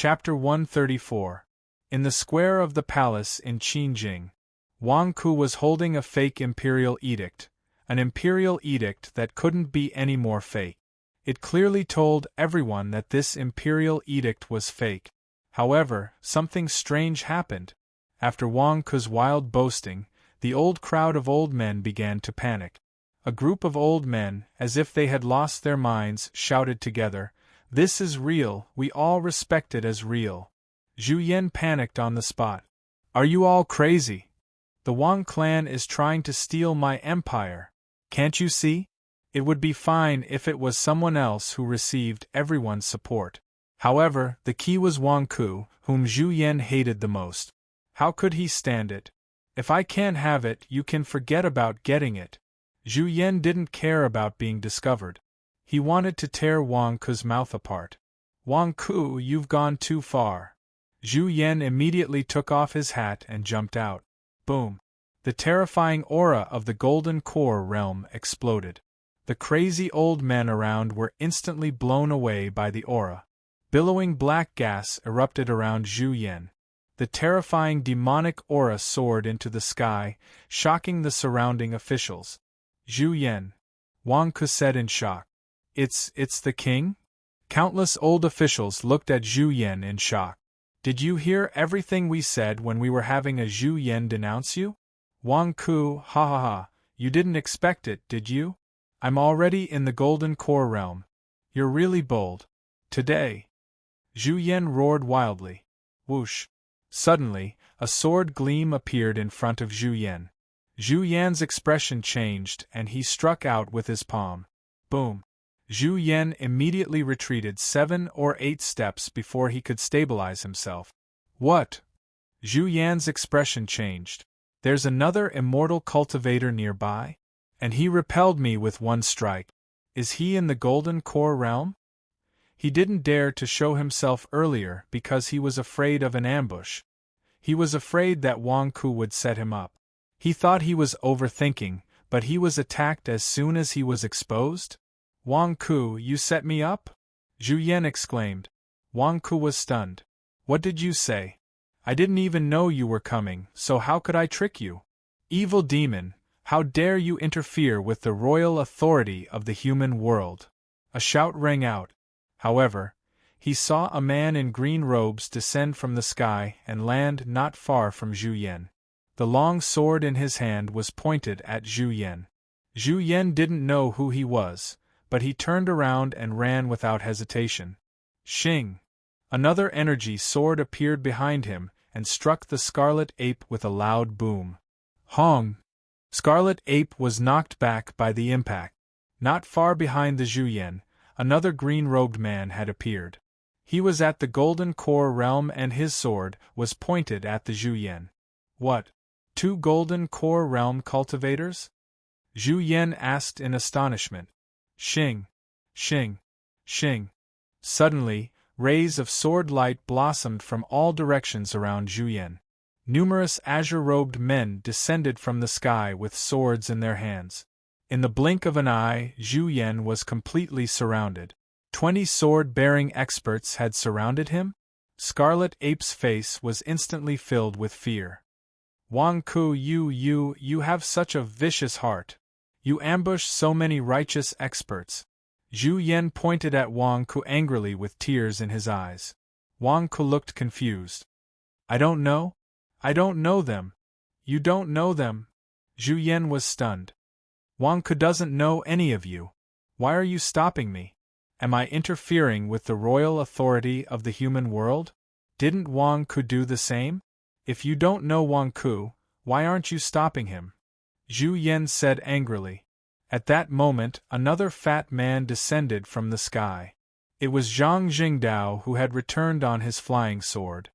Chapter 134. In the square of the palace in Qingjing, Wang Ku was holding a fake imperial edict, an imperial edict that couldn't be any more fake. It clearly told everyone that this imperial edict was fake. However, something strange happened. After Wang Ku's wild boasting, the old crowd of old men began to panic. A group of old men, as if they had lost their minds, shouted together, "This is real, we all respect it as real." Zhu Yan panicked on the spot. "Are you all crazy? The Wang clan is trying to steal my empire. Can't you see? It would be fine if it was someone else who received everyone's support." However, the key was Wang Ku, whom Zhu Yan hated the most. How could he stand it? "If I can't have it, you can forget about getting it." Zhu Yan didn't care about being discovered. He wanted to tear Wang Ku's mouth apart. "Wang Ku, you've gone too far." Zhu Yan immediately took off his hat and jumped out. Boom! The terrifying aura of the Golden Core realm exploded. The crazy old men around were instantly blown away by the aura. Billowing black gas erupted around Zhu Yan. The terrifying demonic aura soared into the sky, shocking the surrounding officials. "Zhu Yan," Wang Ku said in shock. It's the king?" Countless old officials looked at Zhu Yan in shock. "Did you hear everything we said when we were having a Zhu Yan denounce you?" Wang Ku, ha ha ha, "You didn't expect it, did you? I'm already in the Golden Core realm. You're really bold. Today." Zhu Yan roared wildly. Whoosh! Suddenly, a sword gleam appeared in front of Zhu Yan. Zhu Yan's expression changed and he struck out with his palm. Boom! Zhu Yan immediately retreated 7 or 8 steps before he could stabilize himself. "What?" Zhu Yan's expression changed. "There's another immortal cultivator nearby? And he repelled me with one strike. Is he in the Golden Core realm?" He didn't dare to show himself earlier because he was afraid of an ambush. He was afraid that Wang Ku would set him up. He thought he was overthinking, but he was attacked as soon as he was exposed? "Wang Ku, you set me up?" Zhu Yan exclaimed. Wang Ku was stunned. "What did you say? I didn't even know you were coming, so how could I trick you? Evil demon, how dare you interfere with the royal authority of the human world?" A shout rang out. However, he saw a man in green robes descend from the sky and land not far from Zhu Yan. The long sword in his hand was pointed at Zhu Yan. Zhu Yan didn't know who he was, but he turned around and ran without hesitation. Shing! Another energy sword appeared behind him and struck the Scarlet Ape with a loud boom. Hong! Scarlet Ape was knocked back by the impact. Not far behind the Zhu Yan, another green-robed man had appeared. He was at the Golden Core realm and his sword was pointed at the Zhu Yan. "What? 2 Golden Core realm cultivators?" Zhu Yan asked in astonishment. Shing! Shing! Shing! Suddenly, rays of sword light blossomed from all directions around Zhu Yan. Numerous azure-robed men descended from the sky with swords in their hands. In the blink of an eye, Zhu Yan was completely surrounded. 20 sword-bearing experts had surrounded him? Scarlet Ape's face was instantly filled with fear. "Wang Ku, you have such a vicious heart. You ambush so many righteous experts." Zhu Yan pointed at Wang Ku angrily with tears in his eyes. Wang Ku looked confused. I don't know them." "You don't know them?" Zhu Yan was stunned. "Wang Ku doesn't know any of you. Why are you stopping me? Am I interfering with the royal authority of the human world? Didn't Wang Ku do the same? If you don't know Wang Ku, why aren't you stopping him?" Zhu Yan said angrily. At that moment, another fat man descended from the sky. It was Zhang Jingdao who had returned on his flying sword.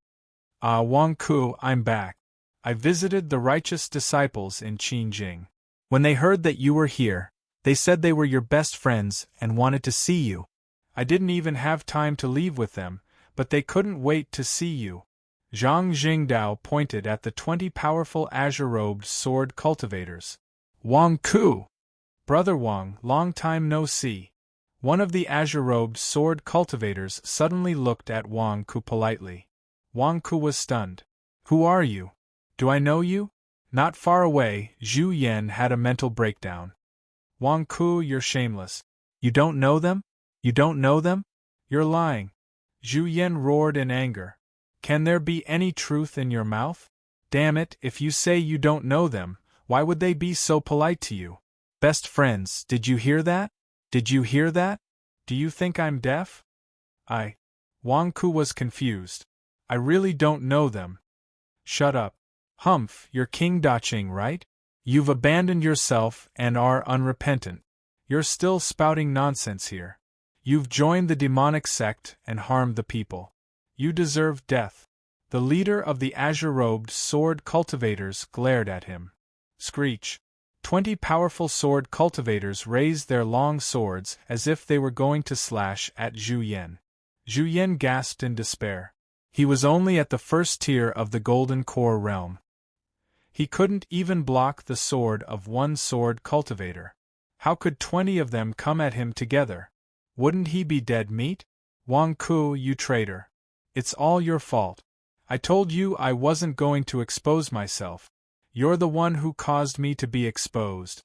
"Ah, Wang Ku, I'm back. I visited the righteous disciples in Qingjing. When they heard that you were here, they said they were your best friends and wanted to see you. I didn't even have time to leave with them, but they couldn't wait to see you." Zhang Jingdao pointed at the 20 powerful azure-robed sword cultivators. "Wang Ku! Brother Wang, long time no see. One of the azure-robed sword cultivators suddenly looked at Wang Ku politely. Wang Ku was stunned. Who are you? Do I know you? Not far away, Zhu Yan had a mental breakdown. Wang Ku, you're shameless. You don't know them? You don't know them? You're lying. Zhu Yan roared in anger. Can there be any truth in your mouth? Damn it, if you say you don't know them, why would they be so polite to you? Best friends, did you hear that? Did you hear that? Do you think I'm deaf? Wang Ku was confused. I really don't know them. Shut up. Humph, you're King Daching, right? You've abandoned yourself and are unrepentant. You're still spouting nonsense here. You've joined the demonic sect and harmed the people. You deserve death. The leader of the azure-robed sword cultivators glared at him. Screech. 20 powerful sword cultivators raised their long swords as if they were going to slash at Zhu Yan. Zhu Yan gasped in despair. He was only at the first tier of the Golden Core realm. He couldn't even block the sword of one sword cultivator. How could 20 of them come at him together? Wouldn't he be dead meat? Wang Ku, you traitor. It's all your fault. I told you I wasn't going to expose myself. You're the one who caused me to be exposed.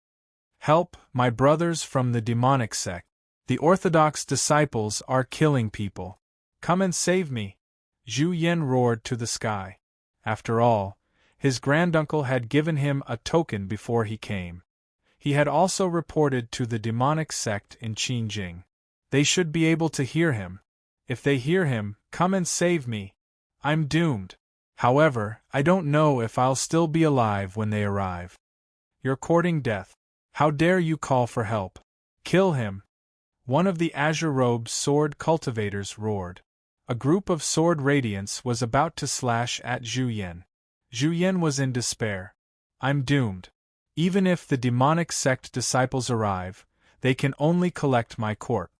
Help, my brothers from the demonic sect. The orthodox disciples are killing people. Come and save me. Zhu Yan roared to the sky. After all, his granduncle had given him a token before he came. He had also reported to the demonic sect in Qingjing. They should be able to hear him. If they hear him, come and save me. I'm doomed. However, I don't know if I'll still be alive when they arrive. You're courting death. How dare you call for help? Kill him. One of the azure-robed sword cultivators roared. A group of sword radiance was about to slash at Zhu Yan. Zhu Yan was in despair. I'm doomed. Even if the demonic sect disciples arrive, they can only collect my corpse.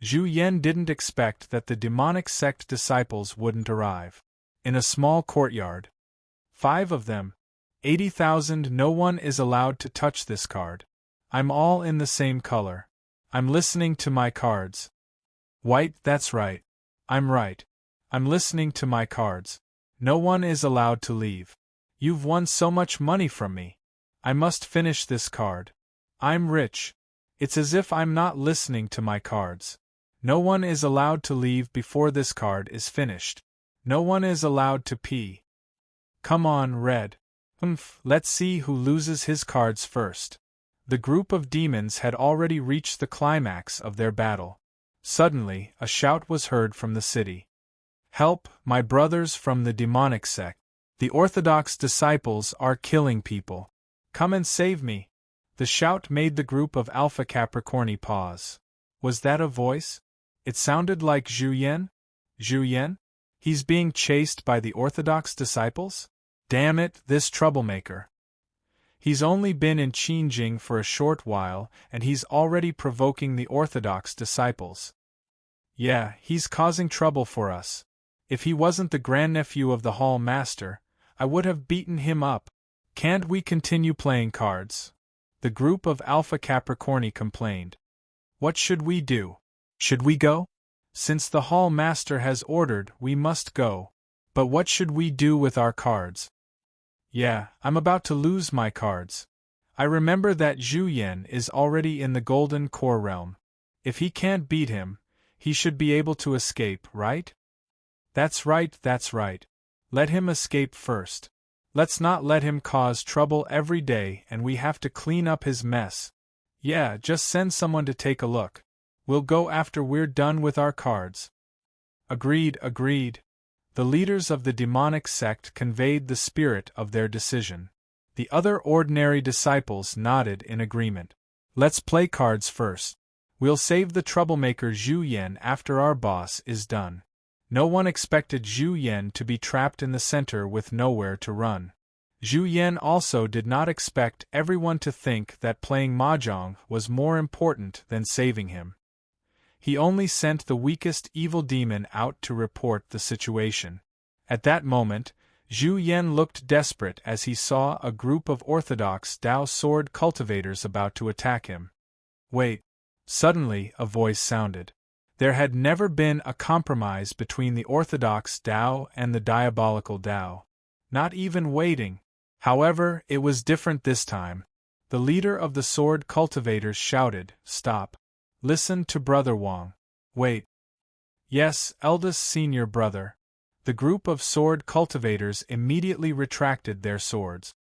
Zhu Yan didn't expect that the demonic sect disciples wouldn't arrive. In a small courtyard. 5 of them. 80,000. No one is allowed to touch this card. I'm all in the same color. I'm listening to my cards. White, that's right. I'm right. I'm listening to my cards. No one is allowed to leave. You've won so much money from me. I must finish this card. I'm rich. It's as if I'm not listening to my cards. No one is allowed to leave before this card is finished. No one is allowed to pee. Come on, Red. Let's see who loses his cards first. The group of demons had already reached the climax of their battle. Suddenly, a shout was heard from the city. Help, my brothers from the demonic sect. The orthodox disciples are killing people. Come and save me. The shout made the group of Alpha Capricorni pause. Was that a voice? It sounded like Zhu Yan? Zhu Yan? He's being chased by the orthodox disciples? Damn it, this troublemaker. He's only been in Qingjing for a short while, and he's already provoking the orthodox disciples. Yeah, he's causing trouble for us. If he wasn't the grandnephew of the Hall Master, I would have beaten him up. Can't we continue playing cards? The group of Alpha Capricorni complained. What should we do? Should we go? Since the Hall Master has ordered, we must go. But what should we do with our cards? Yeah, I'm about to lose my cards. I remember that Zhu Yan is already in the Golden Core realm. If he can't beat him, he should be able to escape, right? That's right, that's right. Let him escape first. Let's not let him cause trouble every day and we have to clean up his mess. Yeah, just send someone to take a look. We'll go after we're done with our cards. Agreed, agreed. The leaders of the demonic sect conveyed the spirit of their decision. The other ordinary disciples nodded in agreement. Let's play cards first. We'll save the troublemaker Zhu Yan after our boss is done. No one expected Zhu Yan to be trapped in the center with nowhere to run. Zhu Yan also did not expect everyone to think that playing mahjong was more important than saving him. He only sent the weakest evil demon out to report the situation. At that moment, Zhu Yan looked desperate as he saw a group of orthodox Dao sword cultivators about to attack him. Wait. Suddenly, a voice sounded. There had never been a compromise between the orthodox Tao and the diabolical Tao. Not even waiting. However, it was different this time. The leader of the sword cultivators shouted, "Stop. Listen to Brother Wang." "Wait." "Yes, eldest senior brother." The group of sword cultivators immediately retracted their swords.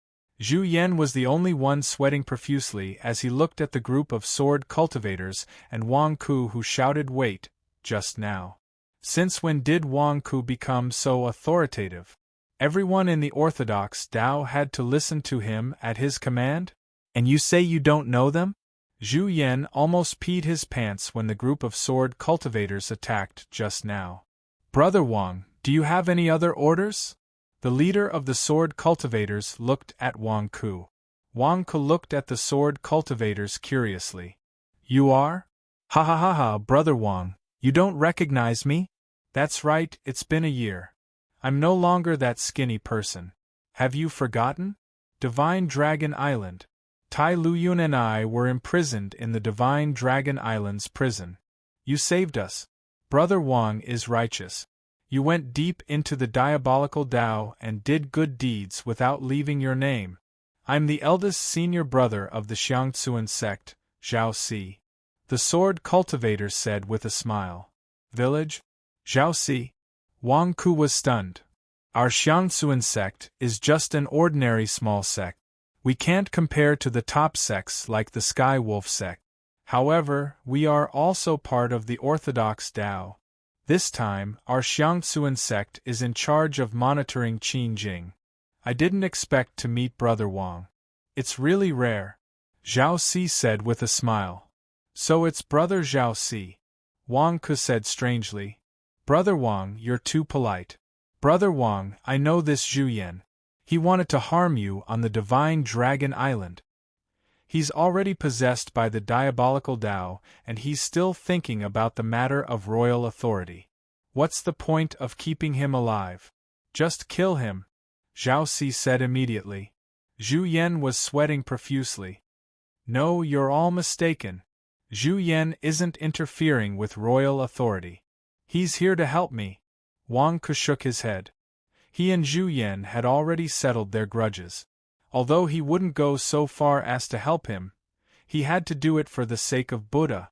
Zhu Yan was the only one sweating profusely as he looked at the group of sword cultivators and Wang Ku, who shouted, "Wait, just now." Since when did Wang Ku become so authoritative? Everyone in the orthodox Tao had to listen to him at his command? And you say you don't know them? Zhu Yan almost peed his pants when the group of sword cultivators attacked just now. "Brother Wang, do you have any other orders?" The leader of the sword cultivators looked at Wang Ku. Wang Ku looked at the sword cultivators curiously. "You are? Ha ha ha ha, Brother Wang, you don't recognize me? That's right, it's been a year. I'm no longer that skinny person. Have you forgotten? Divine Dragon Island. Tai Luyun and I were imprisoned in the Divine Dragon Island's prison. You saved us. Brother Wang is righteous. You went deep into the diabolical Tao and did good deeds without leaving your name. I'm the eldest senior brother of the Xiangtsuan sect, Zhao Si." The sword cultivator said with a smile. "Village? Zhao Si?" Wang Ku was stunned. "Our Xiangtsuan sect is just an ordinary small sect. We can't compare to the top sects like the Sky Wolf sect. However, we are also part of the Orthodox Tao. This time, our Xiangtsuan sect is in charge of monitoring Qingjing. I didn't expect to meet Brother Wang. It's really rare," Zhao Si said with a smile. "So it's Brother Zhao Si," Wang Ku said strangely. "Brother Wang, you're too polite. Brother Wang, I know this Zhu Yan. He wanted to harm you on the Divine Dragon Island. He's already possessed by the diabolical Tao, and he's still thinking about the matter of royal authority. What's the point of keeping him alive? Just kill him," Zhao Si said immediately. Zhu Yan was sweating profusely. "No, you're all mistaken. Zhu Yan isn't interfering with royal authority. He's here to help me." Wang Ku shook his head. He and Zhu Yan had already settled their grudges. Although he wouldn't go so far as to help him, he had to do it for the sake of Buddha.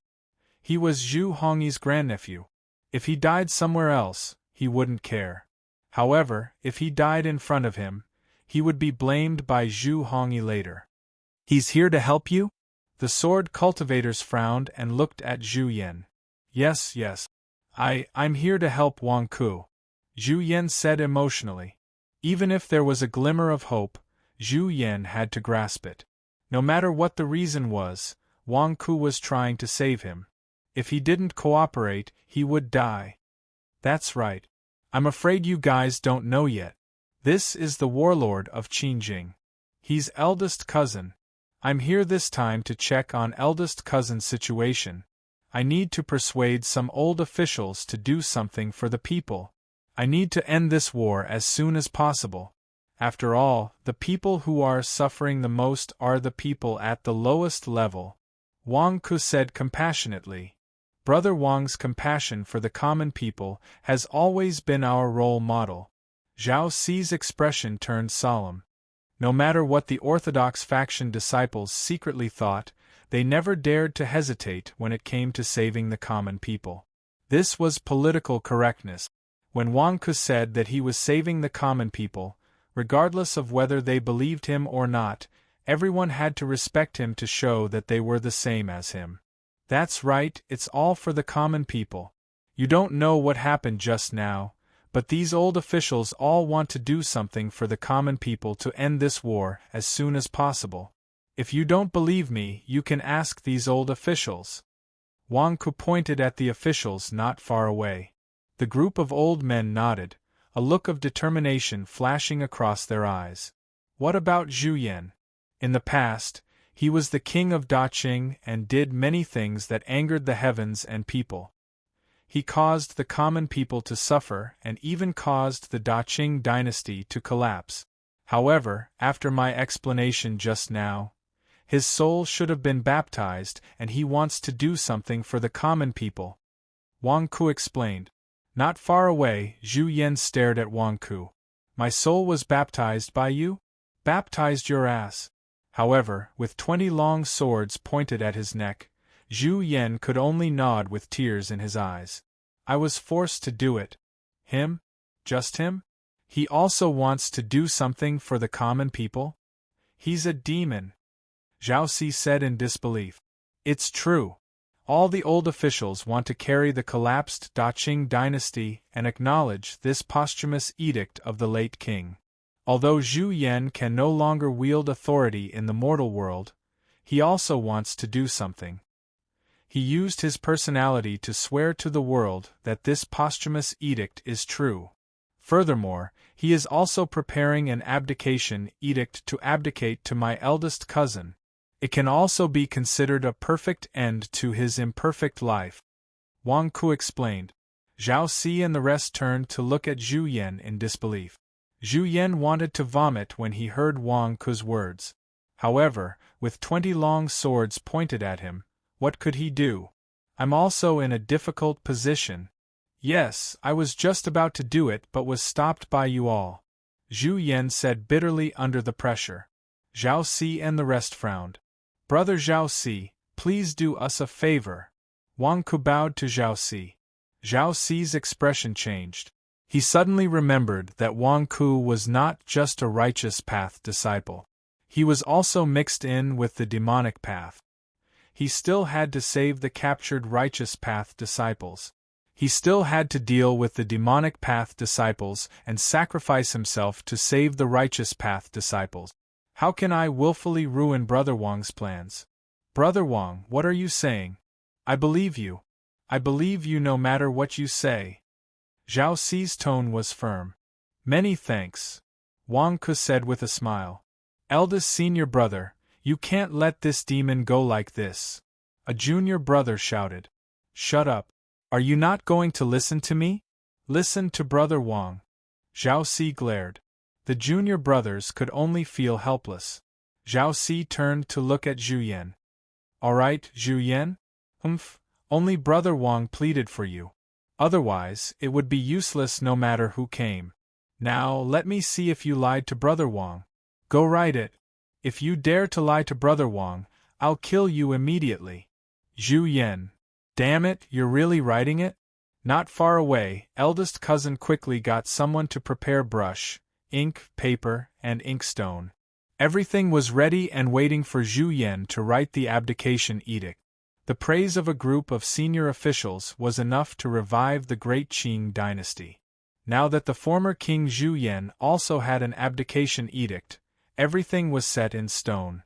He was Zhu Hongyi's grandnephew. If he died somewhere else, he wouldn't care. However, if he died in front of him, he would be blamed by Zhu Hongyi later. "He's here to help you?" The sword cultivators frowned and looked at Zhu Yan. Yes. I'm here to help Wang Ku," Zhu Yan said emotionally. Even if there was a glimmer of hope, Zhu Yan had to grasp it. No matter what the reason was, Wang Ku was trying to save him. If he didn't cooperate, he would die. "That's right. I'm afraid you guys don't know yet. This is the warlord of Qingjing. He's eldest cousin. I'm here this time to check on eldest cousin's situation. I need to persuade some old officials to do something for the people. I need to end this war as soon as possible. After all, the people who are suffering the most are the people at the lowest level," Wang Ku said compassionately. Brother Wang's compassion for the common people has always been our role model. Zhao Si's expression turned solemn. No matter what the orthodox faction disciples secretly thought, they never dared to hesitate when it came to saving the common people. This was political correctness. When Wang Ku said that he was saving the common people, regardless of whether they believed him or not, everyone had to respect him to show that they were the same as him. That's right, it's all for the common people. You don't know what happened just now, but these old officials all want to do something for the common people to end this war as soon as possible. If you don't believe me, you can ask these old officials. Wang Ku pointed at the officials not far away. The group of old men nodded, a look of determination flashing across their eyes. What about Zhu Yan? In the past, he was the king of Daqing and did many things that angered the heavens and people. He caused the common people to suffer and even caused the Daqing dynasty to collapse. However, after my explanation just now, His soul should have been baptized, and he wants to do something for the common people. Wang Ku explained. Not far away, Zhu Yan stared at Wang Ku. My soul was baptized by you? Baptized your ass. However, with 20 long swords pointed at his neck, Zhu Yan could only nod with tears in his eyes. I was forced to do it. Him? Just him? He also wants to do something for the common people? He's a demon. Zhao Si said in disbelief. It's true. All the old officials want to carry the collapsed Daqing dynasty and acknowledge this posthumous edict of the late king. Although Zhu Yan can no longer wield authority in the mortal world, he also wants to do something. He used his personality to swear to the world that this posthumous edict is true. Furthermore, he is also preparing an abdication edict to abdicate to my eldest cousin. It can also be considered a perfect end to his imperfect life. Wang Ku explained. Zhao Si and the rest turned to look at Zhu Yan in disbelief. Zhu Yan wanted to vomit when he heard Wang Ku's words. However, with 20 long swords pointed at him, what could he do? I'm also in a difficult position. Yes, I was just about to do it but was stopped by you all. Zhu Yan said bitterly under the pressure. Zhao Si and the rest frowned. Brother Zhao Si, please do us a favor. Wang Ku bowed to Zhao Si. Zhao Si's expression changed. He suddenly remembered that Wang Ku was not just a righteous path disciple. He was also mixed in with the demonic path. He still had to save the captured righteous path disciples. He still had to deal with the demonic path disciples and sacrifice himself to save the righteous path disciples. How can I willfully ruin Brother Wang's plans? Brother Wang, what are you saying? I believe you. I believe you no matter what you say. Zhao Si's tone was firm. Many thanks. Wang Ku said with a smile. Eldest senior brother, you can't let this demon go like this. A junior brother shouted. Shut up. Are you not going to listen to me? Listen to Brother Wang. Zhao Si glared. The junior brothers could only feel helpless. Zhao Si turned to look at Zhu Yan. All right, Zhu Yan? Only Brother Wang pleaded for you. Otherwise, it would be useless no matter who came. Now, let me see if you lied to Brother Wang. Go write it. If you dare to lie to Brother Wang, I'll kill you immediately. Zhu Yan. Damn it, you're really writing it? Not far away, eldest cousin quickly got someone to prepare brush, ink, paper, and inkstone. Everything was ready and waiting for Zhu Yan to write the abdication edict. The praise of a group of senior officials was enough to revive the great Qing dynasty. Now that the former King Zhu Yan also had an abdication edict, everything was set in stone.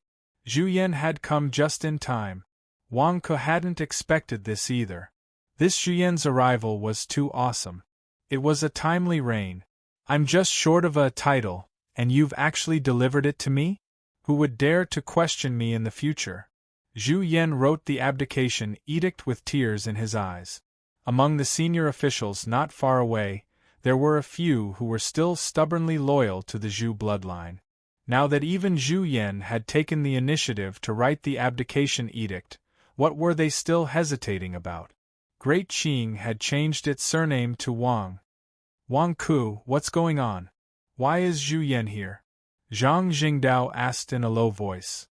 Zhu Yan had come just in time. Wang Ku hadn't expected this either. This Zhu Yan's arrival was too awesome. It was a timely reign. I'm just short of a title, and you've actually delivered it to me? Who would dare to question me in the future? Zhu Yan wrote the abdication edict with tears in his eyes. Among the senior officials not far away, there were a few who were still stubbornly loyal to the Zhu bloodline. Now that even Zhu Yan had taken the initiative to write the abdication edict, what were they still hesitating about? Great Qing had changed its surname to Wang. Wang Ku, what's going on? Why is Zhu Yan here? Zhang Jingdao asked in a low voice.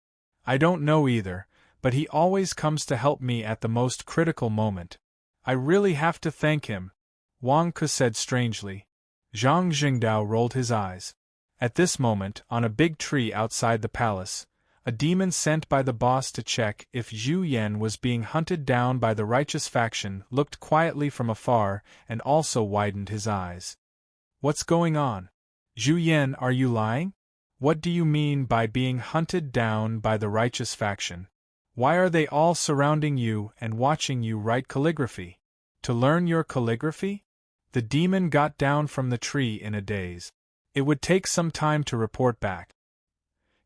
I don't know either, but he always comes to help me at the most critical moment. I really have to thank him, Wang Ku said strangely. Zhang Jingdao rolled his eyes. At this moment, on a big tree outside the palace, a demon sent by the boss to check if Zhu Yan was being hunted down by the righteous faction looked quietly from afar and also widened his eyes. What's going on? Zhu Yan, are you lying? What do you mean by being hunted down by the righteous faction? Why are they all surrounding you and watching you write calligraphy? To learn your calligraphy? The demon got down from the tree in a daze. It would take some time to report back.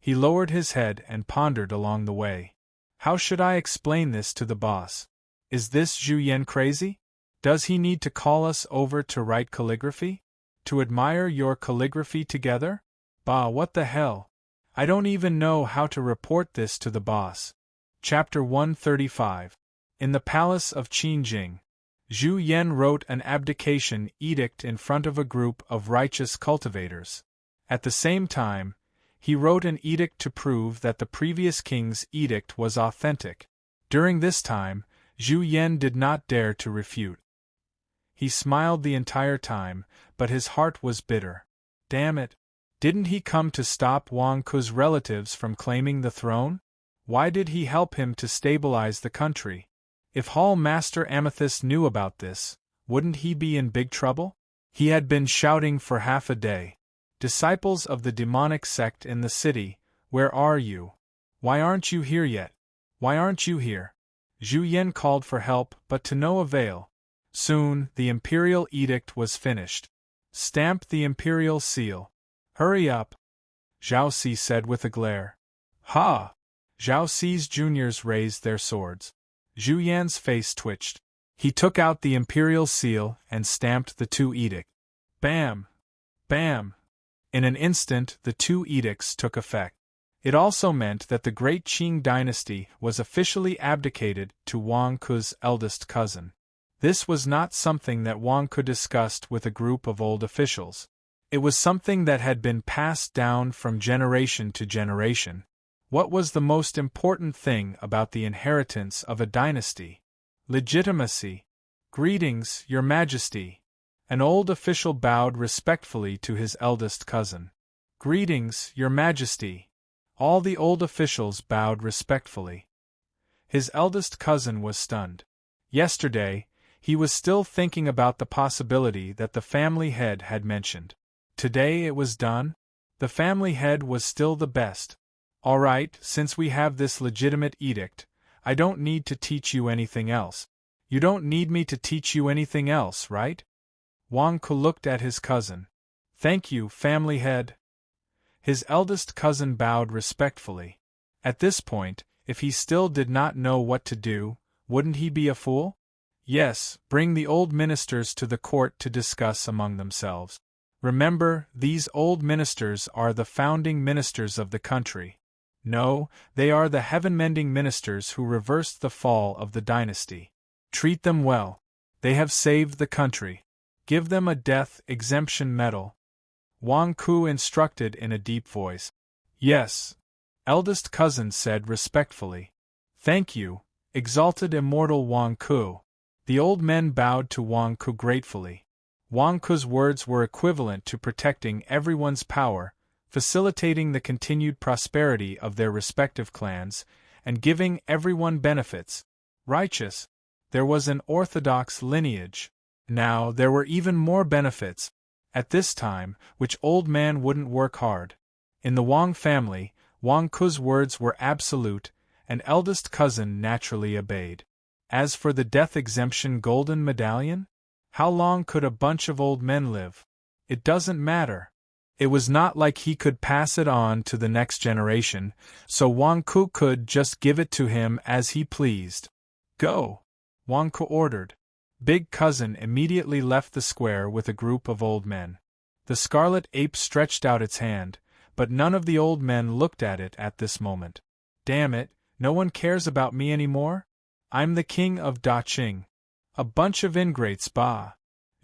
He lowered his head and pondered along the way. How should I explain this to the boss? Is this Zhu Yan crazy? Does he need to call us over to write calligraphy? To admire your calligraphy together? Bah, what the hell? I don't even know how to report this to the boss. Chapter 135. In the Palace of Qingjing, Zhu Yan wrote an abdication edict in front of a group of righteous cultivators. At the same time, he wrote an edict to prove that the previous king's edict was authentic. During this time, Zhu Yan did not dare to refute. He smiled the entire time, but his heart was bitter. Damn it! Didn't he come to stop Wang Ku's relatives from claiming the throne? Why did he help him to stabilize the country? If Hall Master Amethyst knew about this, wouldn't he be in big trouble? He had been shouting for half a day. Disciples of the demonic sect in the city, where are you? Why aren't you here yet? Why aren't you here? Zhu Yan called for help, but to no avail. Soon, the imperial edict was finished. Stamp the imperial seal. Hurry up, Zhao Si said with a glare. Ha! Zhao Si's juniors raised their swords. Zhu Yan's face twitched. He took out the imperial seal and stamped the two edicts. Bam! Bam! In an instant, the two edicts took effect. It also meant that the great Qing dynasty was officially abdicated to Wang Ku's eldest cousin. This was not something that Wang Ku discussed with a group of old officials. It was something that had been passed down from generation to generation. What was the most important thing about the inheritance of a dynasty? Legitimacy. Greetings, Your Majesty. An old official bowed respectfully to his eldest cousin. Greetings, Your Majesty. All the old officials bowed respectfully. His eldest cousin was stunned. Yesterday, he was still thinking about the possibility that the family head had mentioned. Today it was done. The family head was still the best. All right, since we have this legitimate edict, I don't need to teach you anything else. You don't need me to teach you anything else, right? Wang Ku looked at his cousin. Thank you, family head. His eldest cousin bowed respectfully. At this point, if he still did not know what to do, wouldn't he be a fool? Yes, bring the old ministers to the court to discuss among themselves. Remember, these old ministers are the founding ministers of the country. No, they are the heaven-mending ministers who reversed the fall of the dynasty. Treat them well. They have saved the country. Give them a death exemption medal. Wang Ku instructed in a deep voice. Yes. Eldest cousin said respectfully. Thank you, exalted immortal Wang Ku. The old men bowed to Wang Ku gratefully. Wang Ku's words were equivalent to protecting everyone's power, facilitating the continued prosperity of their respective clans, and giving everyone benefits. Righteous. There was an orthodox lineage. Now there were even more benefits. At this time, which old man wouldn't work hard? In the Wang family, Wang Ku's words were absolute, and eldest cousin naturally obeyed. As for the death exemption golden medallion? How long could a bunch of old men live? It doesn't matter. It was not like he could pass it on to the next generation, so Wang Ku could just give it to him as he pleased. Go! Wang Ku ordered. Big cousin immediately left the square with a group of old men. The scarlet ape stretched out its hand, but none of the old men looked at it at this moment. Damn it, no one cares about me anymore? I'm the king of Daqing. A bunch of ingrates, bah!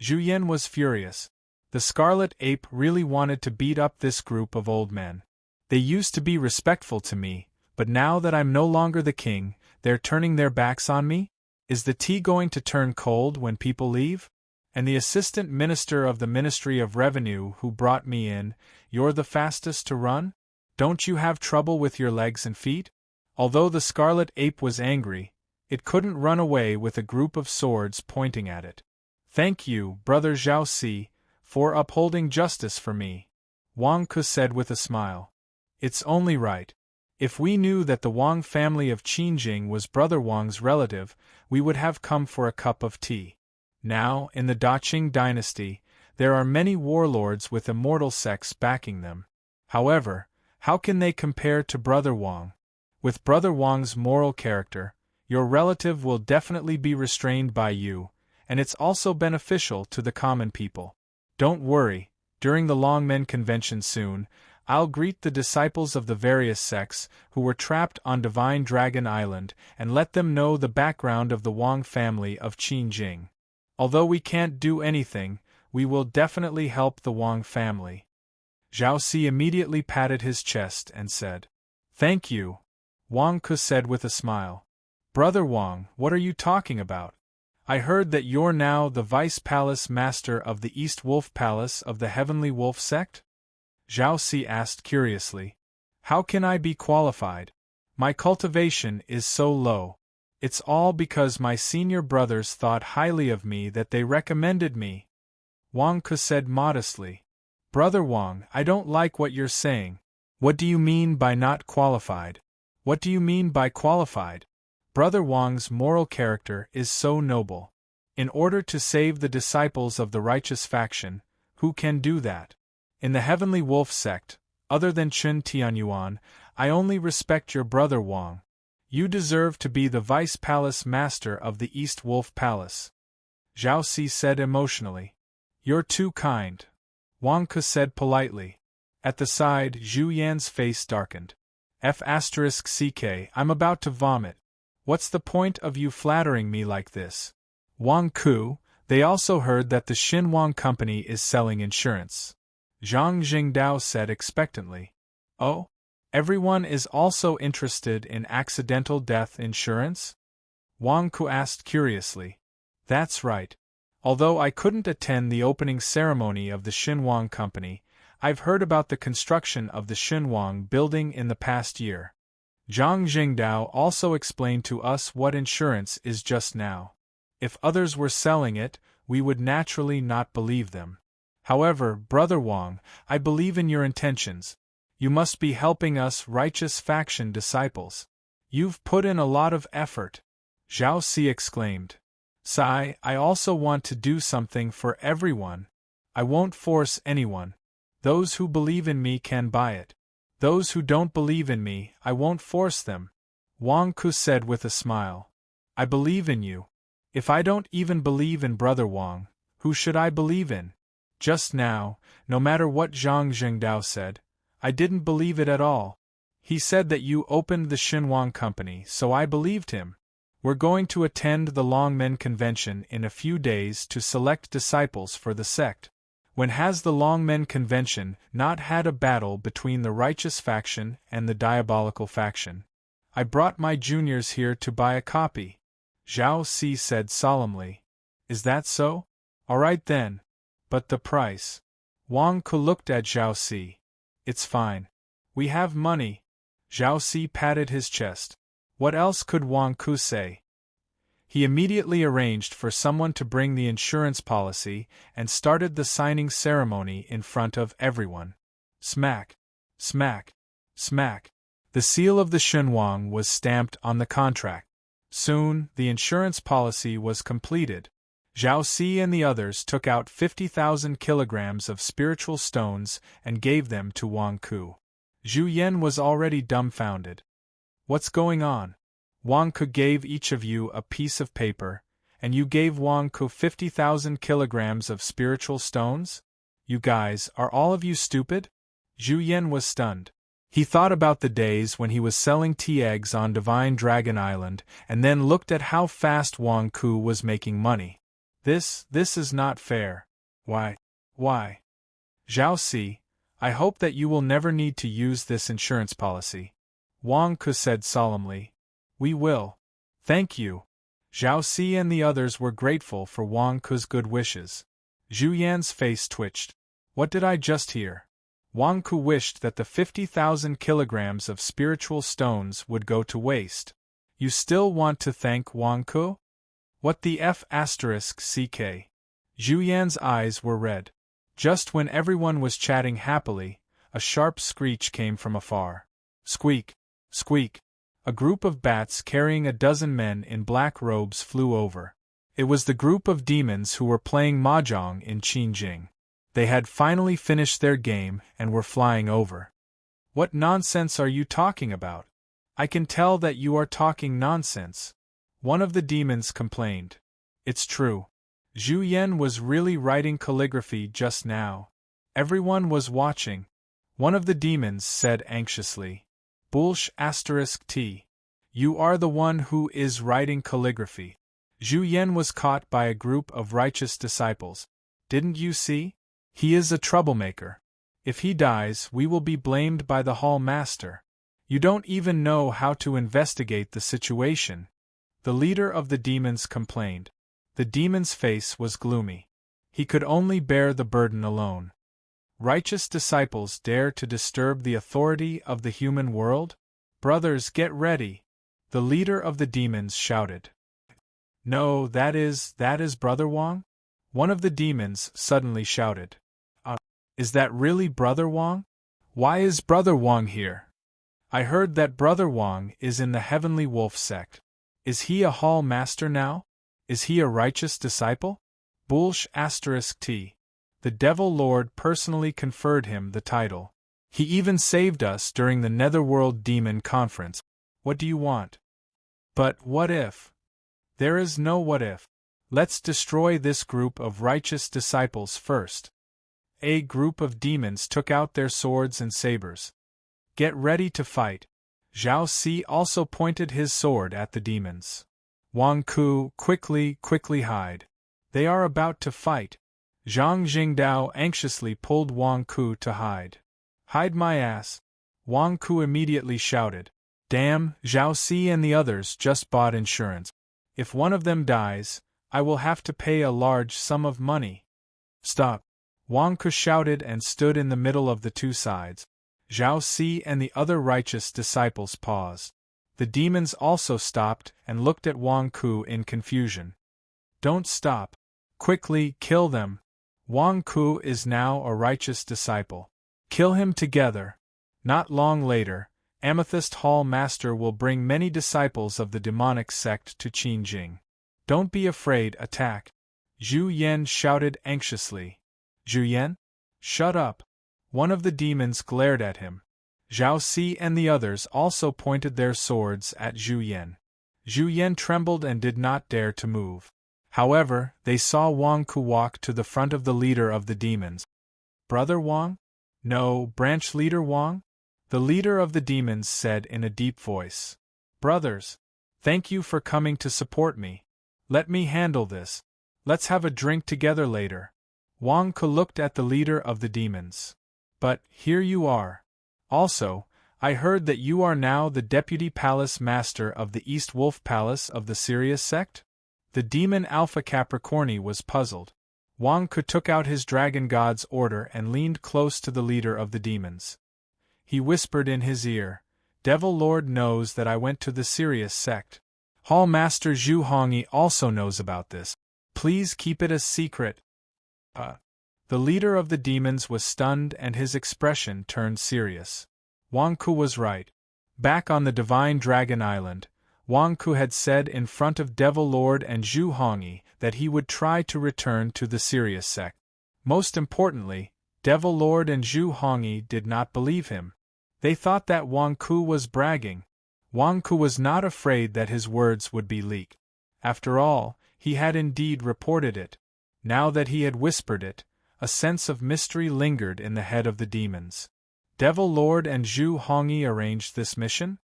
Zhu Yan was furious. The scarlet ape really wanted to beat up this group of old men. They used to be respectful to me, but now that I'm no longer the king, they're turning their backs on me? Is the tea going to turn cold when people leave? And the assistant minister of the Ministry of Revenue who brought me in, you're the fastest to run? Don't you have trouble with your legs and feet? Although the scarlet ape was angry, it couldn't run away with a group of swords pointing at it. Thank you, brother Zhao Si, for upholding justice for me, Wang Ku said with a smile. It's only right. If we knew that the Wang family of Qingjing was brother Wang's relative, we would have come for a cup of tea. Now, in the Daqing dynasty, there are many warlords with immortal sects backing them. However, how can they compare to brother Wang? With brother Wang's moral character, your relative will definitely be restrained by you, and it's also beneficial to the common people. Don't worry, during the Longmen convention soon, I'll greet the disciples of the various sects who were trapped on Divine Dragon Island and let them know the background of the Wang family of Qingjing. Although we can't do anything, we will definitely help the Wang family. Zhao Si immediately patted his chest and said, "Thank you," Wang Ke said with a smile. "Brother Wang, what are you talking about? I heard that you're now the Vice Palace Master of the East Wolf Palace of the Heavenly Wolf sect?" Zhao Si asked curiously. "How can I be qualified? My cultivation is so low. It's all because my senior brothers thought highly of me that they recommended me," Wang Ke said modestly. "Brother Wang, I don't like what you're saying. What do you mean by not qualified? What do you mean by qualified? Brother Wang's moral character is so noble. In order to save the disciples of the righteous faction, who can do that? In the Heavenly Wolf sect, other than Chen Tianyuan, I only respect your brother Wang. You deserve to be the Vice Palace Master of the East Wolf Palace," Zhao Si said emotionally. "You're too kind," Wang Ke said politely. At the side, Zhu Yan's face darkened. F***ck, I'm about to vomit. What's the point of you flattering me like this? Wang Ku, they also heard that the Xinhuang company is selling insurance, Zhang Jingdao said expectantly. "Oh? Everyone is also interested in accidental death insurance?" Wang Ku asked curiously. "That's right. Although I couldn't attend the opening ceremony of the Xinhuang company, I've heard about the construction of the Xinhuang building in the past year." Zhang Jingdao also explained to us what insurance is just now. If others were selling it, we would naturally not believe them. However, Brother Wang, I believe in your intentions. You must be helping us righteous faction disciples. You've put in a lot of effort," Zhao Si exclaimed. "Sai, I also want to do something for everyone. I won't force anyone. Those who believe in me can buy it. Those who don't believe in me, I won't force them," Wang Ku said with a smile. "I believe in you. If I don't even believe in Brother Wang, who should I believe in? Just now, no matter what Zhang Jingdao said, I didn't believe it at all. He said that you opened the Xinhuang company, so I believed him. We're going to attend the Longmen Convention in a few days to select disciples for the sect. When has the Longmen Convention not had a battle between the righteous faction and the diabolical faction? I brought my juniors here to buy a copy," Zhao Si said solemnly. "Is that so? All right then. But the price?" Wang Ke looked at Zhao Si. "It's fine. We have money." Zhao Si patted his chest. What else could Wang Ke say? He immediately arranged for someone to bring the insurance policy and started the signing ceremony in front of everyone. Smack! Smack! Smack! The seal of the Xinhuang was stamped on the contract. Soon, the insurance policy was completed. Zhao Si and the others took out 50,000 kilograms of spiritual stones and gave them to Wang Ku. Zhu Yan was already dumbfounded. "What's going on? Wang Ku gave each of you a piece of paper, and you gave Wang Ku 50,000 kilograms of spiritual stones? You guys, are all of you stupid?" Zhu Yan was stunned. He thought about the days when he was selling tea eggs on Divine Dragon Island, and then looked at how fast Wang Ku was making money. This is not fair. Why? Zhao Si, I hope that you will never need to use this insurance policy, Wang Ke said solemnly. "We will. Thank you." Zhao Si and the others were grateful for Wang Ke's good wishes. Zhu Yan's face twitched. What did I just hear? Wang Ke wished that the 50,000 kilograms of spiritual stones would go to waste. You still want to thank Wang Ke? What the F***ck? Zhu Yan's eyes were red. Just when everyone was chatting happily, a sharp screech came from afar. Squeak! Squeak! A group of bats carrying a dozen men in black robes flew over. It was the group of demons who were playing mahjong in Qingjing. They had finally finished their game and were flying over. What nonsense are you talking about? I can tell that you are talking nonsense. One of the demons complained. It's true. Zhu Yan was really writing calligraphy just now. Everyone was watching. One of the demons said anxiously. *T. You are the one who is writing calligraphy. Zhu Yan was caught by a group of righteous disciples. Didn't you see? He is a troublemaker. If he dies, we will be blamed by the hall master. You don't even know how to investigate the situation. The leader of the demons complained. The demon's face was gloomy. He could only bear the burden alone. Righteous disciples dare to disturb the authority of the human world? Brothers, get ready! The leader of the demons shouted. No, that is Brother Wang? One of the demons suddenly shouted. Is that really Brother Wang? Why is Brother Wang here? I heard that Brother Wang is in the Heavenly Wolf sect. Is he a hall master now? Is he a righteous disciple? *T. The Devil Lord personally conferred him the title. He even saved us during the Netherworld Demon Conference. What do you want? But what if? There is no what if. Let's destroy this group of righteous disciples first. A group of demons took out their swords and sabers. Get ready to fight. Zhao Si also pointed his sword at the demons. Wang Ku, quickly hide. They are about to fight. Zhang Jingdao anxiously pulled Wang Ku to hide. Hide my ass. Wang Ku immediately shouted. Damn, Zhao Si and the others just bought insurance. If one of them dies, I will have to pay a large sum of money. Stop. Wang Ku shouted and stood in the middle of the two sides. Zhao Si and the other righteous disciples paused. The demons also stopped and looked at Wang Ku in confusion. Don't stop. Quickly, kill them. Wang Ku is now a righteous disciple. Kill him together. Not long later, Amethyst Hall Master will bring many disciples of the demonic sect to Qinjing. Don't be afraid, attack. Zhu Yan shouted anxiously. Zhu Yan? Shut up. One of the demons glared at him. Zhao Si and the others also pointed their swords at Zhu Yan. Zhu Yan trembled and did not dare to move. However, they saw Wang Ku walk to the front of the leader of the demons. Brother Wang? No, branch leader Wang? The leader of the demons said in a deep voice. Brothers, thank you for coming to support me. Let me handle this. Let's have a drink together later. Wang Ku looked at the leader of the demons. But, here you are. Also, I heard that you are now the Deputy Palace Master of the East Wolf Palace of the Sirius sect? The demon Alpha Capricorni was puzzled. Wang Ku took out his Dragon God's order and leaned close to the leader of the demons. He whispered in his ear, Devil Lord knows that I went to the Sirius sect. Hall Master Zhu Hongyi also knows about this. Please keep it a secret. The leader of the demons was stunned and his expression turned serious. Wang Ku was right. Back on the Divine Dragon Island, Wang Ku had said in front of Devil Lord and Zhu Hongyi that he would try to return to the Sirius sect. Most importantly, Devil Lord and Zhu Hongyi did not believe him. They thought that Wang Ku was bragging. Wang Ku was not afraid that his words would be leaked. After all, he had indeed reported it. Now that he had whispered it, a sense of mystery lingered in the head of the demons. Devil Lord and Zhu Hongyi arranged this mission?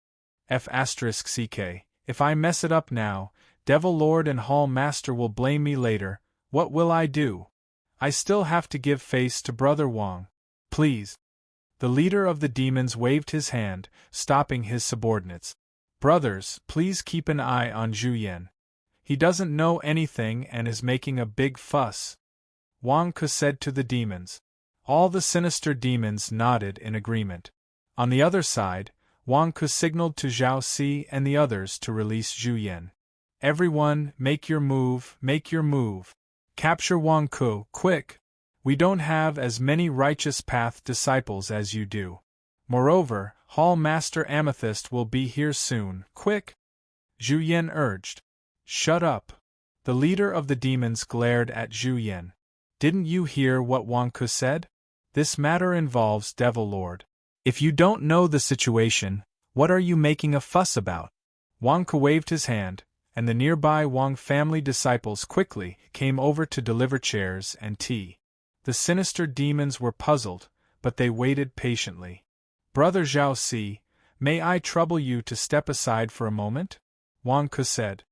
F***ck. If I mess it up now, Devil Lord and Hall Master will blame me later. What will I do? I still have to give face to Brother Wang. Please. The leader of the demons waved his hand, stopping his subordinates. Brothers, please keep an eye on Zhu Yan. He doesn't know anything and is making a big fuss. Wang Ku said to the demons. All the sinister demons nodded in agreement. On the other side, Wang Ku signaled to Zhao Si and the others to release Zhu Yan. Everyone, make your move, make your move. Capture Wang Ku, quick! We don't have as many righteous path disciples as you do. Moreover, Hall Master Amethyst will be here soon, quick! Zhu Yan urged. Shut up! The leader of the demons glared at Zhu Yan. Didn't you hear what Wang Ku said? This matter involves Devil Lord. If you don't know the situation, what are you making a fuss about? Wang Ku waved his hand, and the nearby Wang family disciples quickly came over to deliver chairs and tea. The sinister demons were puzzled, but they waited patiently. Brother Zhao Si, may I trouble you to step aside for a moment? Wang Ke said.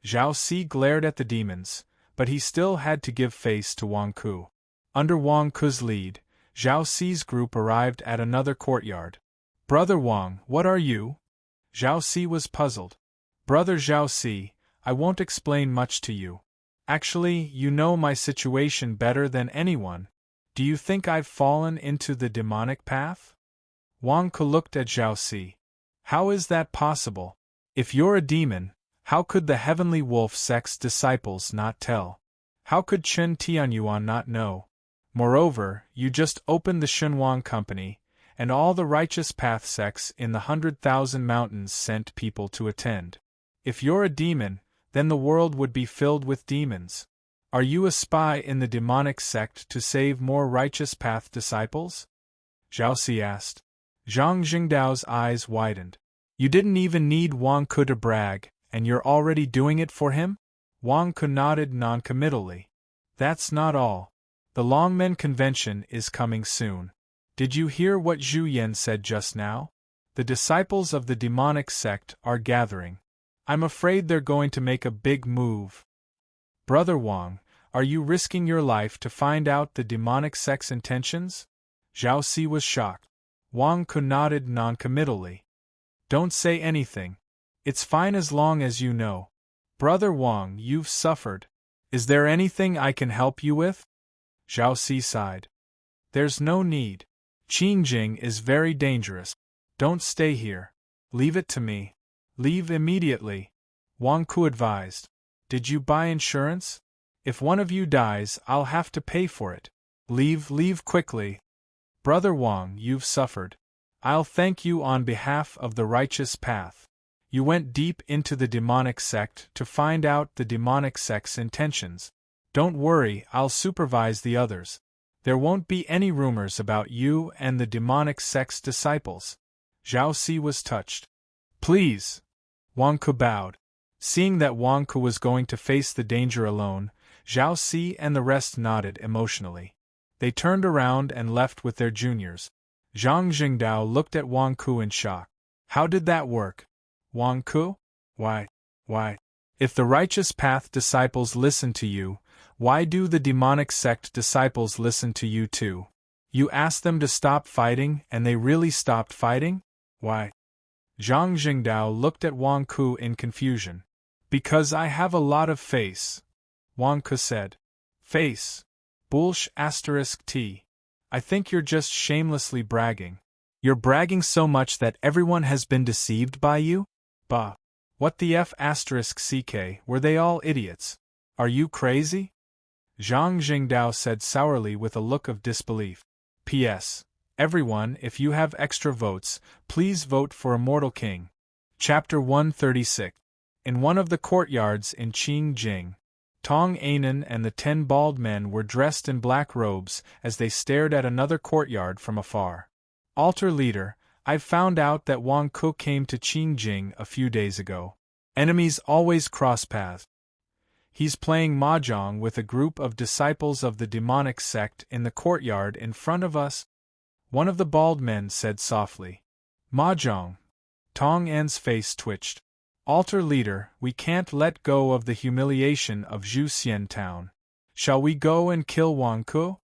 Zhao Si glared at the demons, but he still had to give face to Wang Ke. Under Wang Ke's lead, Zhao Si's group arrived at another courtyard. Brother Wang, what are you? Zhao Si was puzzled. Brother Zhao Si, I won't explain much to you. Actually, you know my situation better than anyone. Do you think I've fallen into the demonic path? Wang Ke looked at Zhao Si. How is that possible? If you're a demon, how could the heavenly wolf sect's disciples not tell? How could Chen Tianyuan not know? Moreover, you just opened the Xinhuang Company, and all the righteous path sects in the 100,000 mountains sent people to attend. If you're a demon, then the world would be filled with demons. Are you a spy in the demonic sect to save more righteous path disciples? Zhao Si asked. Zhang Jingdao's eyes widened. You didn't even need Wang Ke to brag, and you're already doing it for him? Wang Ke nodded noncommittally. That's not all. The Longmen Convention is coming soon. Did you hear what Zhu Yan said just now? The disciples of the demonic sect are gathering. I'm afraid they're going to make a big move. Brother Wang, are you risking your life to find out the demonic sect's intentions? Zhao Si was shocked. Wang Ke nodded noncommittally. Don't say anything. It's fine as long as you know. Brother Wang, you've suffered. Is there anything I can help you with? Zhao Si sighed. There's no need. Qingjing is very dangerous. Don't stay here. Leave it to me. Leave immediately. Wang Ke advised. Did you buy insurance? If one of you dies, I'll have to pay for it. Leave quickly. Brother Wang, you've suffered. I'll thank you on behalf of the righteous path. You went deep into the demonic sect to find out the demonic sect's intentions. Don't worry, I'll supervise the others. There won't be any rumors about you and the demonic sect's disciples. Zhao Si was touched. Please. Wang Ke bowed. Seeing that Wang Ke was going to face the danger alone, Zhao Si and the rest nodded emotionally. They turned around and left with their juniors. Zhang Jingdao looked at Wang Ke in shock. How did that work? Wang Ke? Why? If the righteous path disciples listen to you, why do the demonic sect disciples listen to you too? You asked them to stop fighting and they really stopped fighting? Why? Zhang Jingdao looked at Wang Ke in confusion. Because I have a lot of face. Wang Ke said. Face. T. I think you're just shamelessly bragging. You're bragging so much that everyone has been deceived by you? Bah. What the F***ck, were they all idiots? Are you crazy? Zhang Jingdao said sourly with a look of disbelief. P.S. Everyone, if you have extra votes, please vote for Immortal King. Chapter 136. In one of the courtyards in Qingjing, Tong Anan and the 10 bald men were dressed in black robes as they stared at another courtyard from afar. Altar leader, I've found out that Wang Ke came to Qingjing a few days ago. Enemies always cross paths. He's playing mahjong with a group of disciples of the demonic sect in the courtyard in front of us. One of the bald men said softly. Mahjong. Tong An's face twitched. Altar leader, we can't let go of the humiliation of Zhuxian town. Shall we go and kill Wang Ke?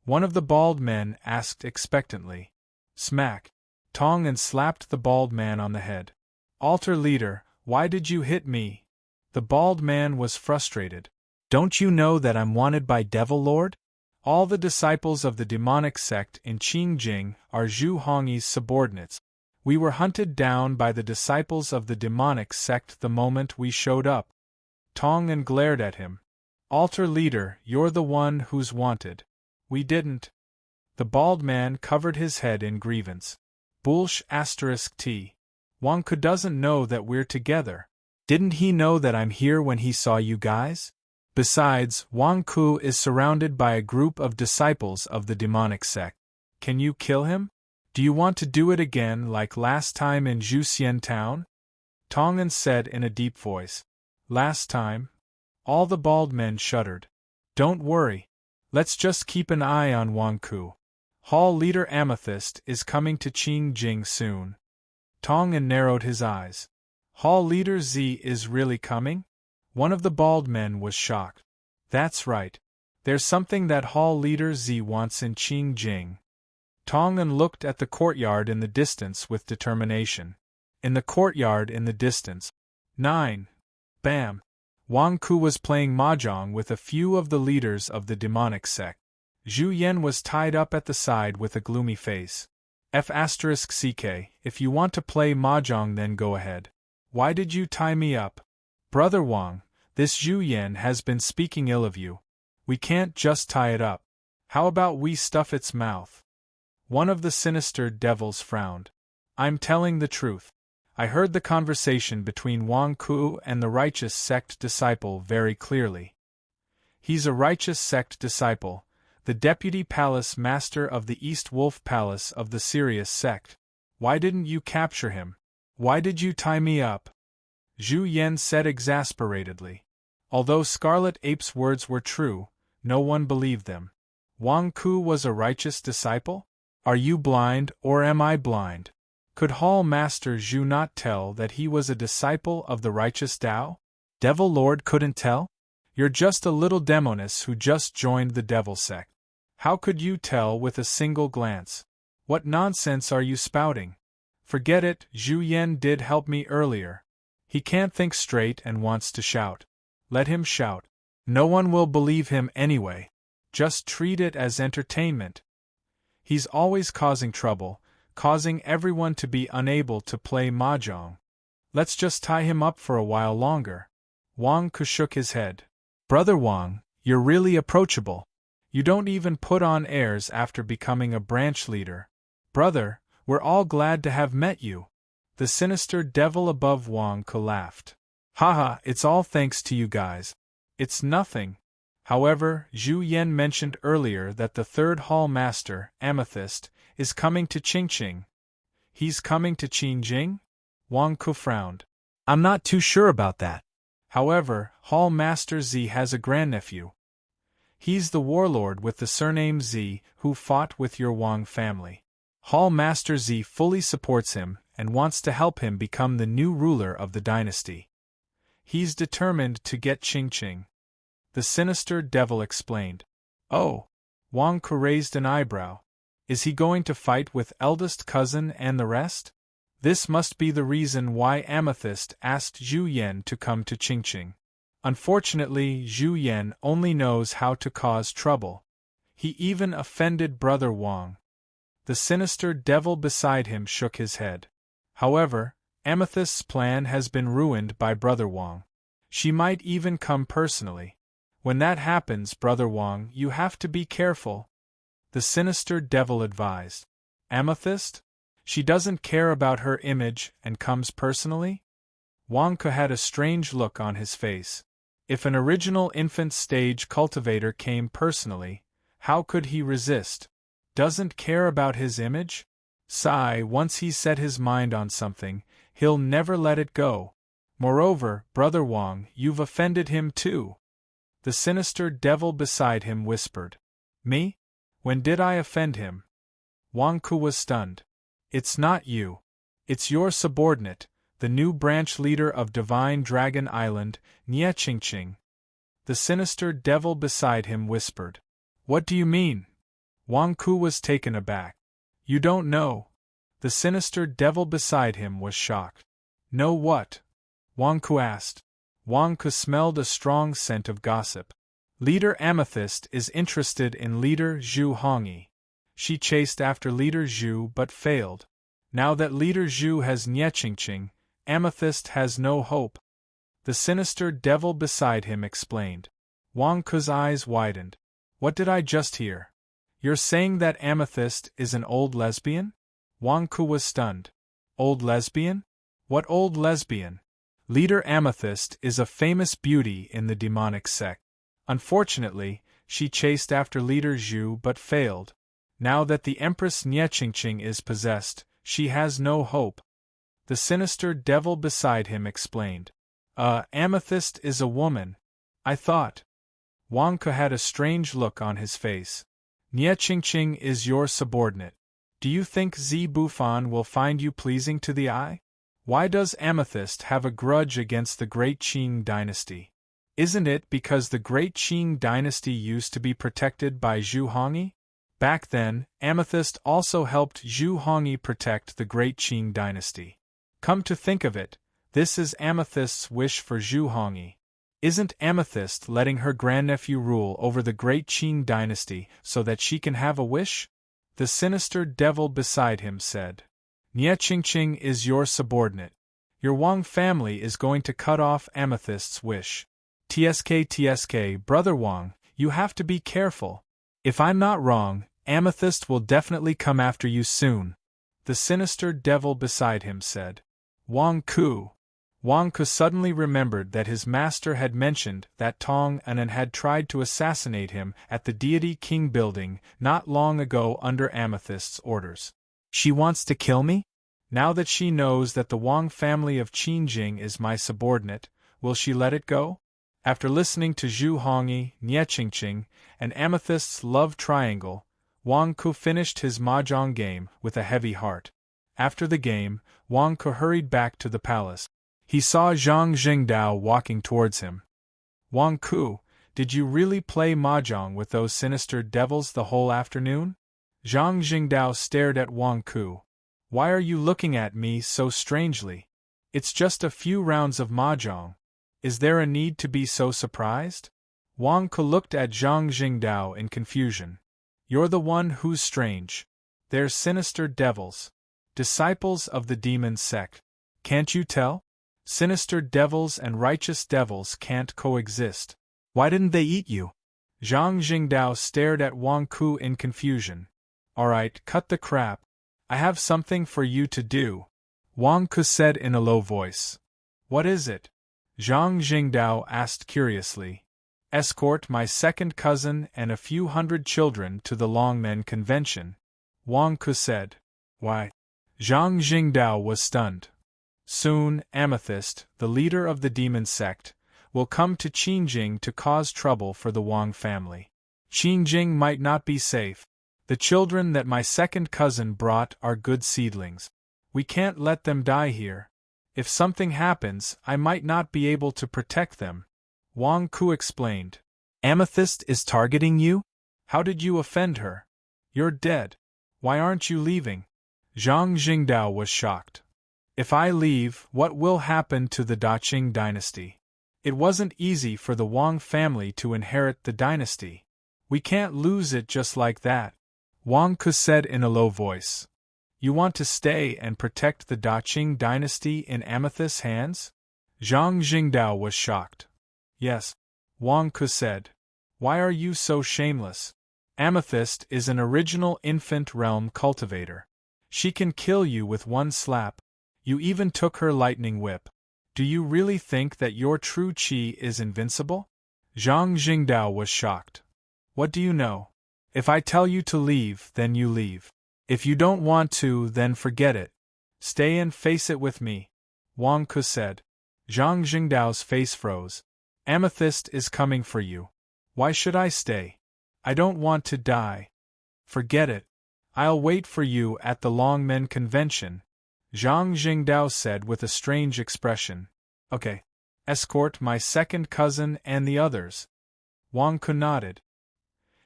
One of the bald men asked expectantly. Smack. Tong An slapped the bald man on the head. Altar leader, why did you hit me? The bald man was frustrated. Don't you know that I'm wanted by Devil Lord? All the disciples of the demonic sect in Qingjing are Zhu Hongyi's subordinates. We were hunted down by the disciples of the demonic sect the moment we showed up. Tong An glared at him. Altar leader, you're the one who's wanted. We didn't. The bald man covered his head in grievance. T. Wang Ke doesn't know that we're together. Didn't he know that I'm here when he saw you guys? Besides, Wang Ke is surrounded by a group of disciples of the demonic sect. Can you kill him? Do you want to do it again like last time in Zhuxian town? Tong An said in a deep voice. Last time? All the bald men shuddered. Don't worry. Let's just keep an eye on Wang Ke. Hall leader Amethyst is coming to Qingjing soon. Tongan narrowed his eyes. Hall leader Z is really coming? One of the bald men was shocked. That's right. There's something that Hall leader Z wants in Qingjing. Tongan looked at the courtyard in the distance with determination. In the courtyard in the distance. 9. Bam. Wang Ku was playing mahjong with a few of the leaders of the demonic sect. Zhu Yan was tied up at the side with a gloomy face. F***ck, if you want to play mahjong then go ahead. Why did you tie me up? Brother Wang, this Zhu Yan has been speaking ill of you. We can't just tie it up. How about we stuff its mouth? One of the sinister devils frowned. I'm telling the truth. I heard the conversation between Wang Ku and the righteous sect disciple very clearly. He's a righteous sect disciple, the deputy palace master of the East Wolf Palace of the Sirius sect. Why didn't you capture him? Why did you tie me up? Zhu Yan said exasperatedly. Although Scarlet Ape's words were true, no one believed them. Wang Ku was a righteous disciple? Are you blind, or am I blind? Could Hall Master Zhu not tell that he was a disciple of the righteous Tao? Devil Lord couldn't tell? You're just a little demoness who just joined the devil sect. How could you tell with a single glance? What nonsense are you spouting? Forget it, Zhu Yan did help me earlier. He can't think straight and wants to shout. Let him shout. No one will believe him anyway. Just treat it as entertainment. He's always causing trouble, causing everyone to be unable to play mahjong. Let's just tie him up for a while longer. Wang Ku shook his head. Brother Wang, you're really approachable. You don't even put on airs after becoming a branch leader. Brother, we're all glad to have met you. The sinister devil above Wang Ku laughed. Haha, it's all thanks to you guys. It's nothing. However, Zhu Yan mentioned earlier that the third hall master, Amethyst, is coming to Qingjing. He's coming to Qingjing? Wang Ku frowned. I'm not too sure about that. However, Hall Master Z has a grandnephew. He's the warlord with the surname Z who fought with your Wang family. Hall Master Z fully supports him and wants to help him become the new ruler of the dynasty. He's determined to get Qingjing. The sinister devil explained. Oh. Wang Ku raised an eyebrow. Is he going to fight with eldest cousin and the rest? This must be the reason why Amethyst asked Zhu Yan to come to Qingjing. Unfortunately, Zhu Yan only knows how to cause trouble. He even offended Brother Wang. The sinister devil beside him shook his head. However, Amethyst's plan has been ruined by Brother Wang. She might even come personally. When that happens, Brother Wang, you have to be careful. The sinister devil advised. Amethyst? She doesn't care about her image and comes personally? Wang Ku had a strange look on his face. If an original infant stage cultivator came personally, how could he resist? Doesn't care about his image? Sigh, once he's set his mind on something, he'll never let it go. Moreover, Brother Wang, you've offended him too. The sinister devil beside him whispered. Me? When did I offend him? Wang Ku was stunned. It's not you. It's your subordinate, the new branch leader of Divine Dragon Island, Nie Qingqing. The sinister devil beside him whispered. What do you mean? Wang Ku was taken aback. You don't know? The sinister devil beside him was shocked. Know what? Wang Ku asked. Wang Ku smelled a strong scent of gossip. Leader Amethyst is interested in Leader Zhu Hongyi. She chased after Leader Zhu but failed. Now that Leader Zhu has Nie Qingqing, Amethyst has no hope. The sinister devil beside him explained. Wang Ku's eyes widened. What did I just hear? You're saying that Amethyst is an old lesbian? Wang Ku was stunned. Old lesbian? What old lesbian? Leader Amethyst is a famous beauty in the demonic sect. Unfortunately, she chased after Leader Zhu but failed. Now that the Empress Nie Qingqing is possessed, she has no hope. The sinister devil beside him explained. Amethyst is a woman. I thought. Wang Ku had a strange look on his face. Nie Qingqing is your subordinate. Do you think Zi Bufan will find you pleasing to the eye? Why does Amethyst have a grudge against the great Qing dynasty? Isn't it because the great Qing dynasty used to be protected by Zhu Hongyi? Back then, Amethyst also helped Zhu Hongyi protect the great Qing dynasty. Come to think of it, this is Amethyst's wish for Zhu Hongyi. Isn't Amethyst letting her grandnephew rule over the great Qing dynasty so that she can have a wish? The sinister devil beside him said. Nie Qingqing is your subordinate. Your Wang family is going to cut off Amethyst's wish. TSK, Brother Wang, you have to be careful. If I'm not wrong, Amethyst will definitely come after you soon. The sinister devil beside him said. Wang Ku suddenly remembered that his master had mentioned that Tong Anan had tried to assassinate him at the Deity King building not long ago under Amethyst's orders. She wants to kill me? Now that she knows that the Wang family of Qingjing is my subordinate, will she let it go? After listening to Zhu Hongyi, Nie Qingqing, and Amethyst's love triangle, Wang Ku finished his mahjong game with a heavy heart. After the game, Wang Ku hurried back to the palace. He saw Zhang Jingdao walking towards him. Wang Ku, did you really play mahjong with those sinister devils the whole afternoon? Zhang Jingdao stared at Wang Ku. Why are you looking at me so strangely? It's just a few rounds of mahjong. Is there a need to be so surprised? Wang Ku looked at Zhang Jingdao in confusion. You're the one who's strange. They're sinister devils. Disciples of the demon sect. Can't you tell? Sinister devils and righteous devils can't coexist. Why didn't they eat you? Zhang Jingdao stared at Wang Ku in confusion. Alright, cut the crap. I have something for you to do. Wang Ku said in a low voice. What is it? Zhang Jingdao asked curiously. Escort my second cousin and a few hundred children to the Longmen Convention. Wang Ku said. Why? Zhang Jingdao was stunned. Soon, Amethyst, the leader of the demon sect, will come to Qingjing to cause trouble for the Wang family. Qingjing might not be safe. The children that my second cousin brought are good seedlings. We can't let them die here. If something happens, I might not be able to protect them. Wang Ku explained. Amethyst is targeting you? How did you offend her? You're dead. Why aren't you leaving? Zhang Jingdao was shocked. If I leave, what will happen to the Daqing dynasty? It wasn't easy for the Wang family to inherit the dynasty. We can't lose it just like that. Wang Ku said in a low voice. You want to stay and protect the Daqing dynasty in Amethyst's hands? Zhang Jingdao was shocked. Yes. Wang Ku said. Why are you so shameless? Amethyst is an original infant realm cultivator. She can kill you with one slap. You even took her lightning whip. Do you really think that your true qi is invincible? Zhang Jingdao was shocked. What do you know? If I tell you to leave, then you leave. If you don't want to, then forget it. Stay and face it with me. Wang Ku said. Zhang Jingdao's face froze. Amethyst is coming for you. Why should I stay? I don't want to die. Forget it. I'll wait for you at the Longmen Convention. Zhang Jingdao said with a strange expression. Okay. Escort my second cousin and the others. Wang Ku nodded.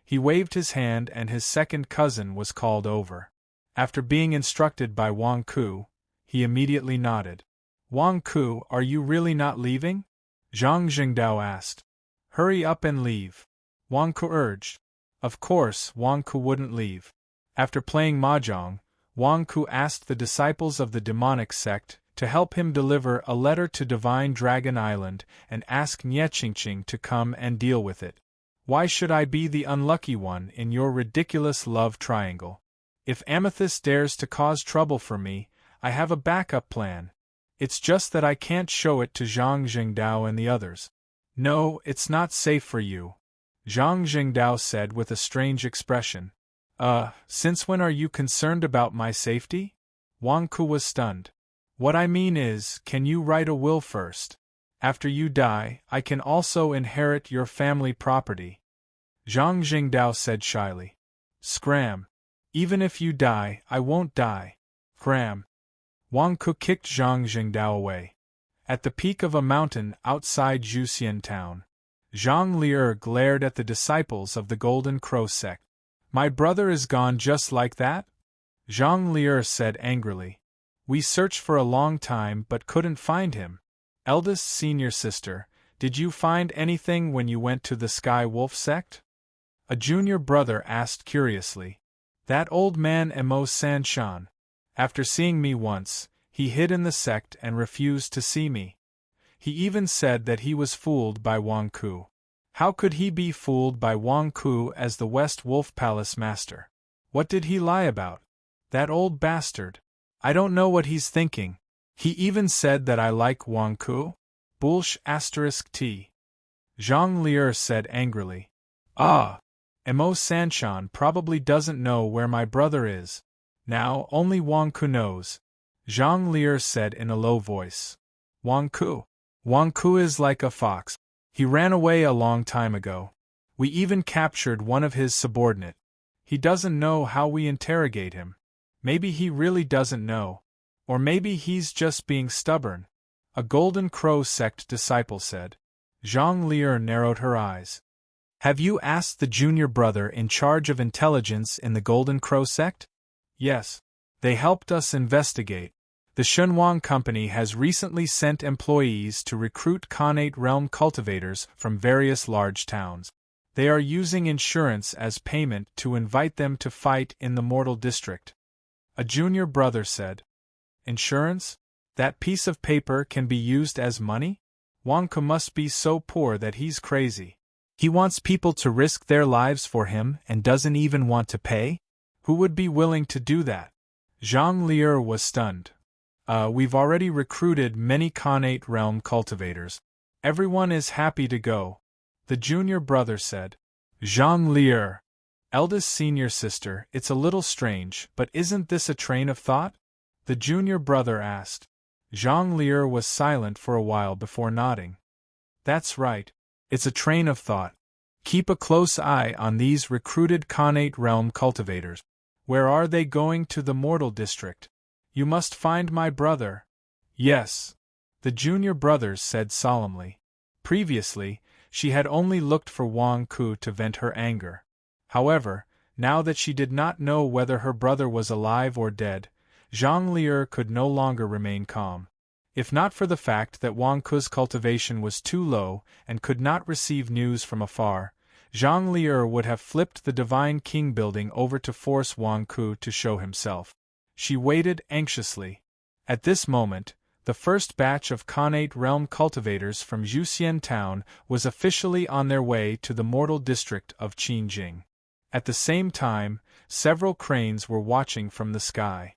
He waved his hand and his second cousin was called over. After being instructed by Wang Ku, he immediately nodded. Wang Ku, are you really not leaving? Zhang Jingdao asked. Hurry up and leave. Wang Ku urged. Of course, Wang Ku wouldn't leave. After playing mahjong, Wang Ku asked the disciples of the demonic sect to help him deliver a letter to Divine Dragon Island and ask Nie Qingqing to come and deal with it. Why should I be the unlucky one in your ridiculous love triangle? If Amethyst dares to cause trouble for me, I have a backup plan. It's just that I can't show it to Zhang Jingdao and the others. No, it's not safe for you. Zhang Jingdao said with a strange expression. Since when are you concerned about my safety? Wang Ku was stunned. What I mean is, can you write a will first? After you die, I can also inherit your family property. Zhang Jingdao said shyly. Scram. Even if you die, I won't die. Cram. Wang Ku kicked Zhang Jingdao away. At the peak of a mountain outside Juxian town, Zhang Lier glared at the disciples of the Golden Crow sect. My brother is gone just like that? Zhang Lier said angrily. We searched for a long time but couldn't find him. Eldest senior sister, did you find anything when you went to the Sky Wolf sect? A junior brother asked curiously. That old man Emo Sanshan. After seeing me once, he hid in the sect and refused to see me. He even said that he was fooled by Wang Ku. How could he be fooled by Wang Ku as the West Wolf Palace master? What did he lie about? That old bastard. I don't know what he's thinking. He even said that I like Wang Ku? Bullsh *t. Zhang Lier said angrily. Ah! Emo Sanshan probably doesn't know where my brother is. Now, only Wang Ku knows. Zhang Lier said in a low voice. Wang Ku. Wang Ku is like a fox. He ran away a long time ago. We even captured one of his subordinate. He doesn't know how we interrogate him. Maybe he really doesn't know. Or maybe he's just being stubborn. A Golden Crow sect disciple said. Zhang Lier narrowed her eyes. Have you asked the junior brother in charge of intelligence in the Golden Crow sect? Yes. They helped us investigate. The Shunwang Company has recently sent employees to recruit Khanate realm cultivators from various large towns. They are using insurance as payment to invite them to fight in the Mortal District. A junior brother said. Insurance? That piece of paper can be used as money? Wang Ku must be so poor that he's crazy. He wants people to risk their lives for him and doesn't even want to pay? Who would be willing to do that? Zhang Lier was stunned. We've already recruited many Khanate realm cultivators. Everyone is happy to go. The junior brother said. Zhang Lier. Eldest senior sister, it's a little strange, but isn't this a train of thought? The junior brother asked. Zhang Lier was silent for a while before nodding. That's right. It's a train of thought. Keep a close eye on these recruited Khanate realm cultivators. Where are they going to the Mortal District? You must find my brother. Yes. The junior brothers said solemnly. Previously, she had only looked for Wang Ku to vent her anger. However, now that she did not know whether her brother was alive or dead, Zhang Lier could no longer remain calm. If not for the fact that Wang Ku's cultivation was too low and could not receive news from afar, Zhang Lier would have flipped the Divine King building over to force Wang Ku to show himself. She waited anxiously. At this moment, the first batch of Khanate realm cultivators from Juxian town was officially on their way to the Mortal District of Qingjing. At the same time, several cranes were watching from the sky.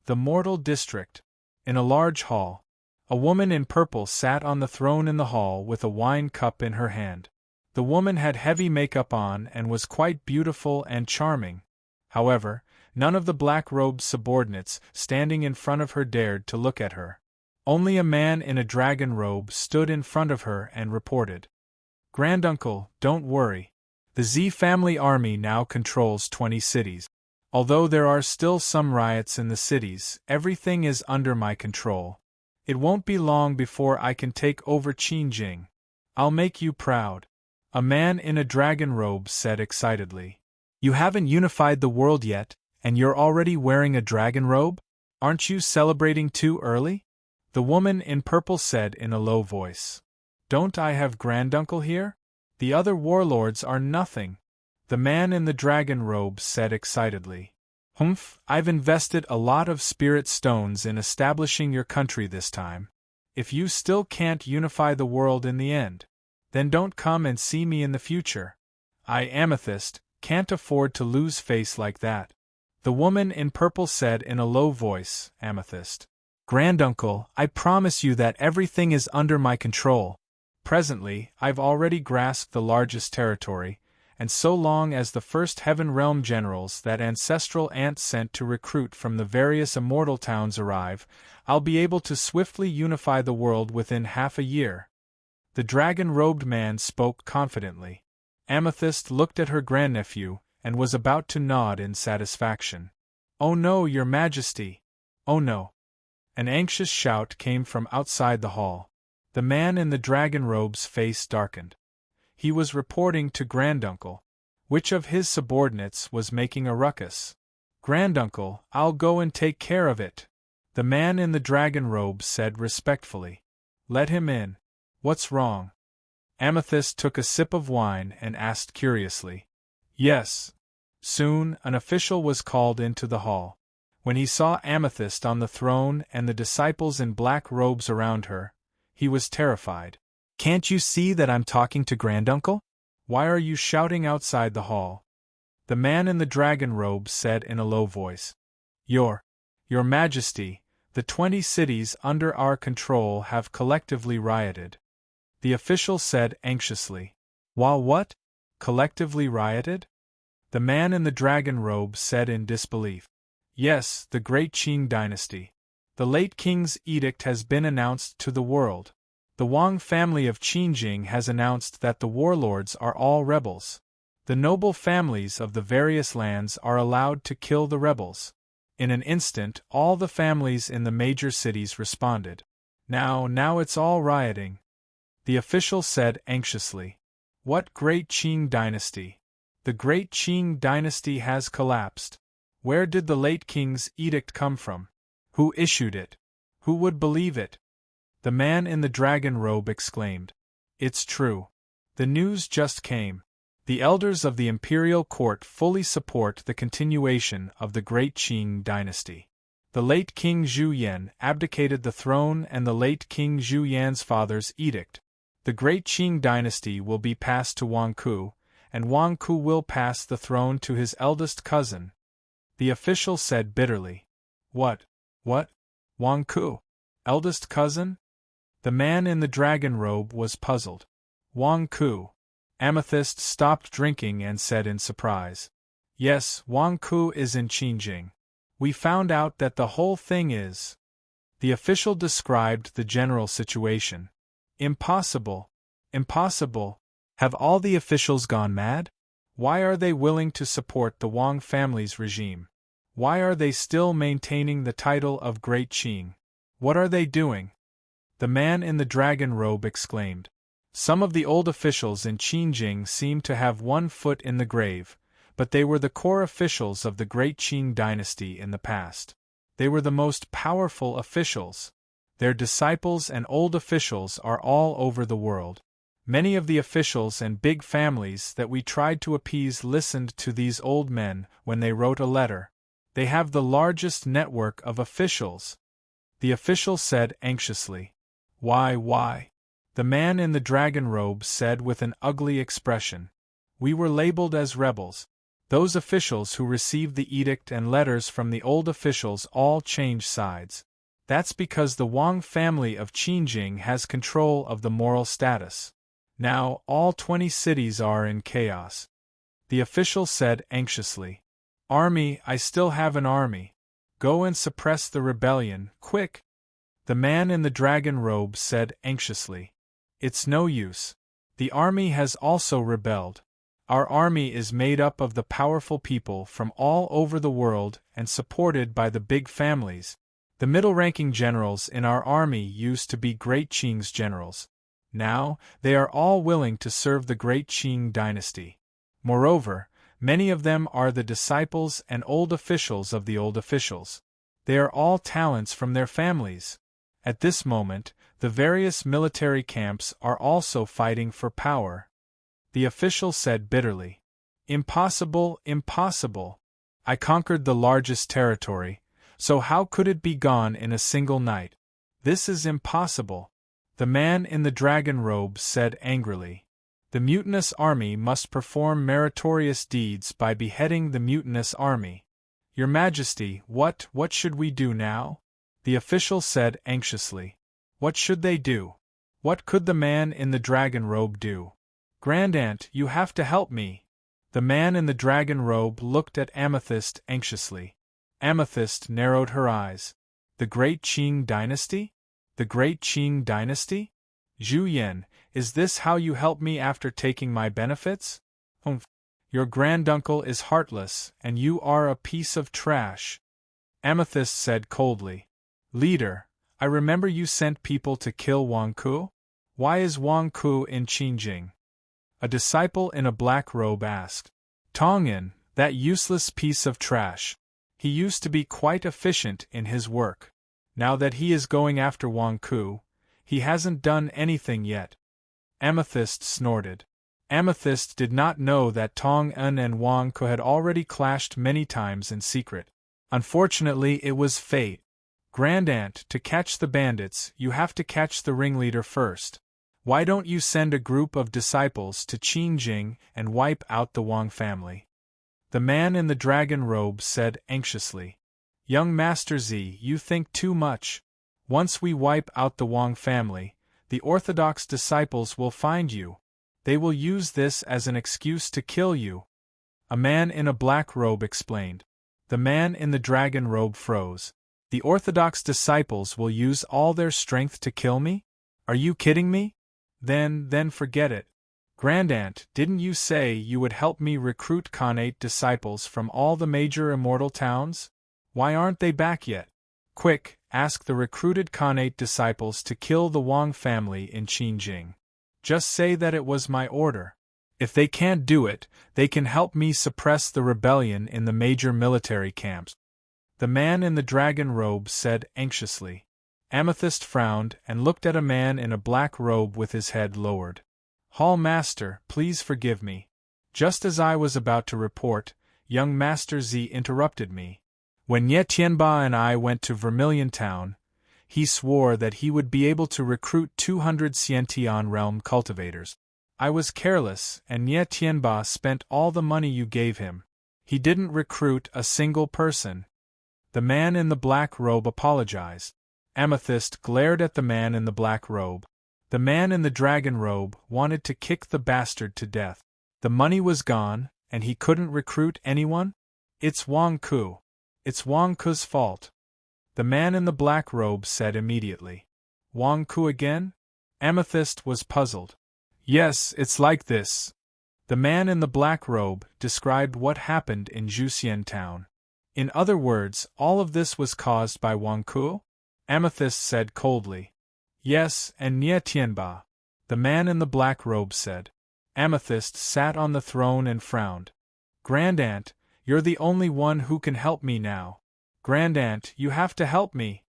The Mortal District. In a large hall, a woman in purple sat on the throne in the hall with a wine cup in her hand. The woman had heavy makeup on and was quite beautiful and charming. However, none of the black-robed subordinates standing in front of her dared to look at her. Only a man in a dragon robe stood in front of her and reported. Granduncle, don't worry. The Z family army now controls 20 cities. Although there are still some riots in the cities, everything is under my control. It won't be long before I can take over Qingjing. I'll make you proud. A man in a dragon robe said excitedly. You haven't unified the world yet, and you're already wearing a dragon robe? Aren't you celebrating too early? The woman in purple said in a low voice. Don't I have granduncle here? The other warlords are nothing. The man in the dragon robe said excitedly. Humph, I've invested a lot of spirit stones in establishing your country this time. If you still can't unify the world in the end, then don't come and see me in the future. I, Amethyst, can't afford to lose face like that. The woman in purple said in a low voice, Amethyst. Granduncle, I promise you that everything is under my control. Presently, I've already grasped the largest territory, and so long as the first Heaven Realm generals that ancestral ant sent to recruit from the various immortal towns arrive, I'll be able to swiftly unify the world within half a year. The dragon-robed man spoke confidently. Amethyst looked at her grandnephew, and was about to nod in satisfaction. "Oh no, Your Majesty! Oh no!" An anxious shout came from outside the hall. The man in the dragon robe's face darkened. He was reporting to Granduncle. Which of his subordinates was making a ruckus? "Granduncle, I'll go and take care of it," the man in the dragon robe said respectfully. "Let him in." "What's wrong?" Amethyst took a sip of wine and asked curiously. "Yes." Soon, an official was called into the hall. When he saw Amethyst on the throne and the disciples in black robes around her, he was terrified. "Can't you see that I'm talking to Granduncle? Why are you shouting outside the hall?" The man in the dragon robe said in a low voice. Your Majesty, the 20 cities under our control have collectively rioted." The official said anxiously. "While what? Collectively rioted?" The man in the dragon robe said in disbelief. "Yes, the great Qing dynasty. The late king's edict has been announced to the world. The Wang family of Qingjing has announced that the warlords are all rebels. The noble families of the various lands are allowed to kill the rebels." In an instant, all the families in the major cities responded. Now it's all rioting," the official said anxiously. "What great Qing dynasty? The great Qing dynasty has collapsed. Where did the late king's edict come from? Who issued it? Who would believe it?" The man in the dragon robe exclaimed. "It's true. The news just came. The elders of the imperial court fully support the continuation of the great Qing dynasty. The late King Zhu Yan abdicated the throne and the late King Zhu Yan's father's edict. The great Qing dynasty will be passed to Wang Ku, and Wang Ku will pass the throne to his eldest cousin," the official said bitterly. What? Wang Ku? Eldest cousin?" The man in the dragon robe was puzzled. "Wang Ku." Amethyst stopped drinking and said in surprise. "Yes, Wang Ku is in Qingjing. We found out that the whole thing is—" The official described the general situation. "Impossible. Impossible. Have all the officials gone mad? Why are they willing to support the Wang family's regime? Why are they still maintaining the title of Great Qing? What are they doing?" The man in the dragon robe exclaimed. "Some of the old officials in Qingjing seem to have one foot in the grave, but they were the core officials of the great Qing dynasty in the past. They were the most powerful officials. Their disciples and old officials are all over the world. Many of the officials and big families that we tried to appease listened to these old men when they wrote a letter. They have the largest network of officials," the official said anxiously. Why? The man in the dragon robe said with an ugly expression. "We were labeled as rebels. Those officials who received the edict and letters from the old officials all changed sides. That's because the Wang family of Qingjing has control of the moral status. Now, all 20 cities are in chaos," the official said anxiously. "Army, I still have an army. Go and suppress the rebellion, quick," the man in the dragon robe said anxiously. "It's no use. The army has also rebelled. Our army is made up of the powerful people from all over the world and supported by the big families. The middle-ranking generals in our army used to be Great Qing's generals. Now, they are all willing to serve the Great Qing dynasty. Moreover, many of them are the disciples and old officials of the old officials. They are all talents from their families. At this moment, the various military camps are also fighting for power," the official said bitterly. "Impossible, impossible. I conquered the largest territory, so how could it be gone in a single night? This is impossible," the man in the dragon robe said angrily. "The mutinous army must perform meritorious deeds by beheading the mutinous army. Your Majesty, what should we do now?" the official said anxiously. What should they do? What could the man in the dragon robe do? "Grandaunt, you have to help me." The man in the dragon robe looked at Amethyst anxiously. Amethyst narrowed her eyes. "The Great Qing dynasty? The Great Qing dynasty? Zhu Yan, is this how you help me after taking my benefits?" Your granduncle is heartless, and you are a piece of trash. Amethyst said coldly. Leader, I remember you sent people to kill Wang Ku? Why is Wang Ku in Qingjing? A disciple in a black robe asked. Tongin, that useless piece of trash. He used to be quite efficient in his work. Now that he is going after Wang Ku, he hasn't done anything yet. Amethyst snorted. Amethyst did not know that Tong En and Wang Ku had already clashed many times in secret. Unfortunately, it was fate. Grandaunt, to catch the bandits, you have to catch the ringleader first. Why don't you send a group of disciples to Qingjing and wipe out the Wang family? The man in the dragon robe said anxiously. Young Master Z, you think too much. Once we wipe out the Wang family, the orthodox disciples will find you. They will use this as an excuse to kill you. A man in a black robe explained. The man in the dragon robe froze. The orthodox disciples will use all their strength to kill me? Are you kidding me? Then forget it. Grandaunt, didn't you say you would help me recruit Khanate disciples from all the major immortal towns? Why aren't they back yet? Quick, ask the recruited Khanate disciples to kill the Wang family in Qingjing. Just say that it was my order. If they can't do it, they can help me suppress the rebellion in the major military camps. The man in the dragon robe said anxiously. Amethyst frowned and looked at a man in a black robe with his head lowered. Hall Master, please forgive me. Just as I was about to report, young Master Z interrupted me. When Ye Tianba and I went to Vermilion Town, he swore that he would be able to recruit 200 Xiantian realm cultivators. I was careless, and Ye Tianba spent all the money you gave him. He didn't recruit a single person. The man in the black robe apologized. Amethyst glared at the man in the black robe. The man in the dragon robe wanted to kick the bastard to death. The money was gone, and he couldn't recruit anyone? It's Wang Ku. It's Wang Ku's fault. The man in the black robe said immediately. Wang Ku again? Amethyst was puzzled. Yes, it's like this. The man in the black robe described what happened in Juxian town. In other words, all of this was caused by Wang Ku? Amethyst said coldly. Yes, and Nie Tianba. The man in the black robe said. Amethyst sat on the throne and frowned. Grandaunt, you're the only one who can help me now. Grandaunt, you have to help me.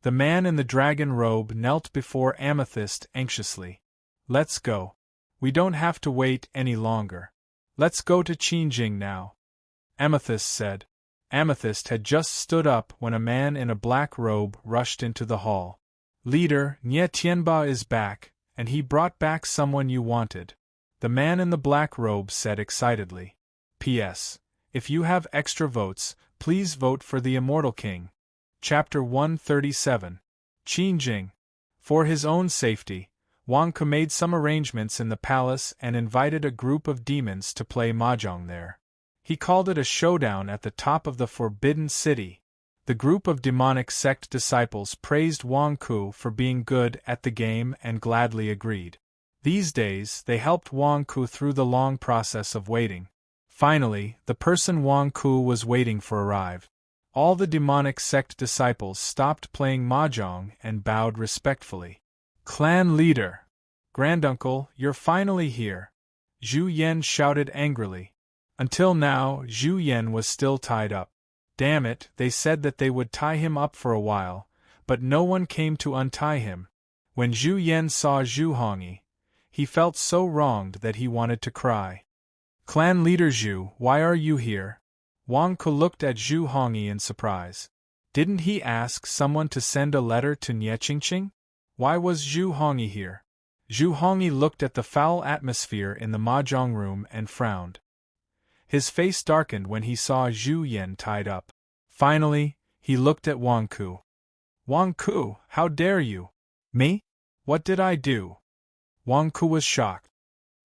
The man in the dragon robe knelt before Amethyst anxiously. Let's go. We don't have to wait any longer. Let's go to Qingjing now. Amethyst said. Amethyst had just stood up when a man in a black robe rushed into the hall. Leader, Nie Tianba is back, and he brought back someone you wanted. The man in the black robe said excitedly. P.S. If you have extra votes, please vote for the Immortal King. Chapter 137. Qingjing. For his own safety, Wang Ku made some arrangements in the palace and invited a group of demons to play mahjong there. He called it a showdown at the top of the Forbidden City. The group of demonic sect disciples praised Wang Ku for being good at the game and gladly agreed. These days, they helped Wang Ku through the long process of waiting. Finally, the person Wang Ku was waiting for arrived. All the demonic sect disciples stopped playing mahjong and bowed respectfully. Clan leader! Granduncle, you're finally here! Zhu Yan shouted angrily. Until now, Zhu Yan was still tied up. Damn it, they said that they would tie him up for a while, but no one came to untie him. When Zhu Yan saw Zhu Hongyi, he felt so wronged that he wanted to cry. Clan leader Zhu, why are you here? Wang Ku looked at Zhu Hongyi in surprise. Didn't he ask someone to send a letter to Nie Qingqing? Why was Zhu Hongyi here? Zhu Hongyi looked at the foul atmosphere in the mahjong room and frowned. His face darkened when he saw Zhu Yan tied up. Finally, he looked at Wang Ku. Wang Ku, how dare you? Me? What did I do? Wang Ku was shocked.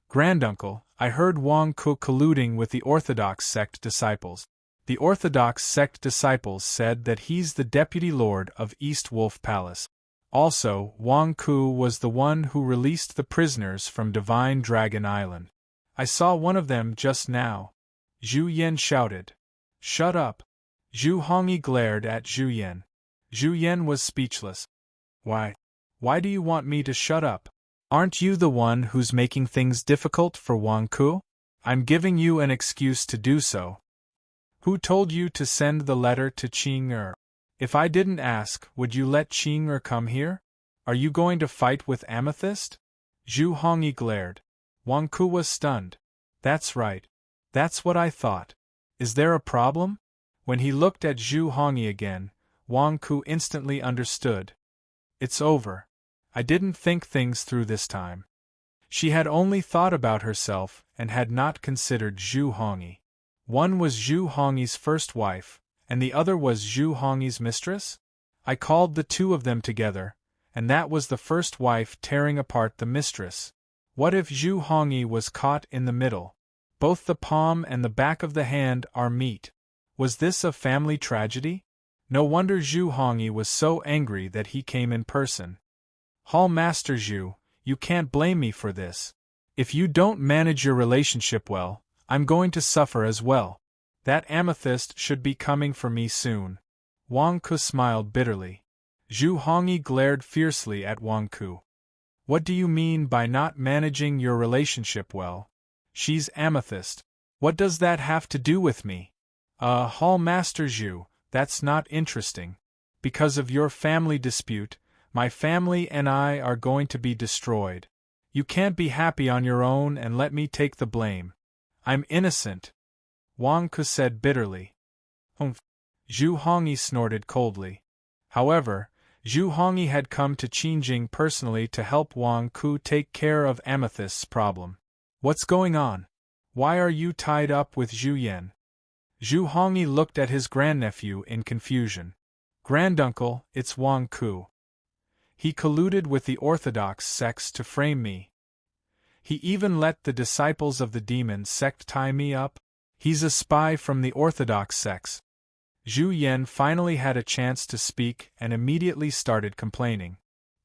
Granduncle, I heard Wang Ku colluding with the Orthodox sect disciples. The Orthodox sect disciples said that he's the deputy lord of East Wolf Palace. Also, Wang Ku was the one who released the prisoners from Divine Dragon Island. I saw one of them just now. Zhu Yan shouted. Shut up! Zhu Hongyi glared at Zhu Yan. Zhu Yan was speechless. Why? Why do you want me to shut up? Aren't you the one who's making things difficult for Wang Ku? I'm giving you an excuse to do so. Who told you to send the letter to Qing? If I didn't ask, would you let Qing come here? Are you going to fight with Amethyst? Zhu Hongyi glared. Wang Ku was stunned. That's right. That's what I thought. Is there a problem? When he looked at Zhu Hongyi again, Wang Ku instantly understood. It's over. I didn't think things through this time. She had only thought about herself and had not considered Zhu Hongyi. One was Zhu Hongyi's first wife, and the other was Zhu Hongyi's mistress? I called the two of them together, and that was the first wife tearing apart the mistress. What if Zhu Hongyi was caught in the middle? Both the palm and the back of the hand are meat. Was this a family tragedy? No wonder Zhu Hongyi was so angry that he came in person. Hall Master Zhu, you can't blame me for this. If you don't manage your relationship well, I'm going to suffer as well. That amethyst should be coming for me soon. Wang Ku smiled bitterly. Zhu Hongyi glared fiercely at Wang Ku. What do you mean by not managing your relationship well? She's amethyst. What does that have to do with me? Hall Master Zhu, that's not interesting. Because of your family dispute, my family and I are going to be destroyed. You can't be happy on your own and let me take the blame. I'm innocent. Wang Ku said bitterly. Humph. Zhu Hongyi snorted coldly. However, Zhu Hongyi had come to Qingjing personally to help Wang Ku take care of Amethyst's problem. What's going on? Why are you tied up with Zhu Yan? Zhu Hongyi looked at his grandnephew in confusion. Granduncle, it's Wang Ku. He colluded with the orthodox sects to frame me. He even let the disciples of the demon sect tie me up. He's a spy from the orthodox sects. Zhu Yan finally had a chance to speak and immediately started complaining.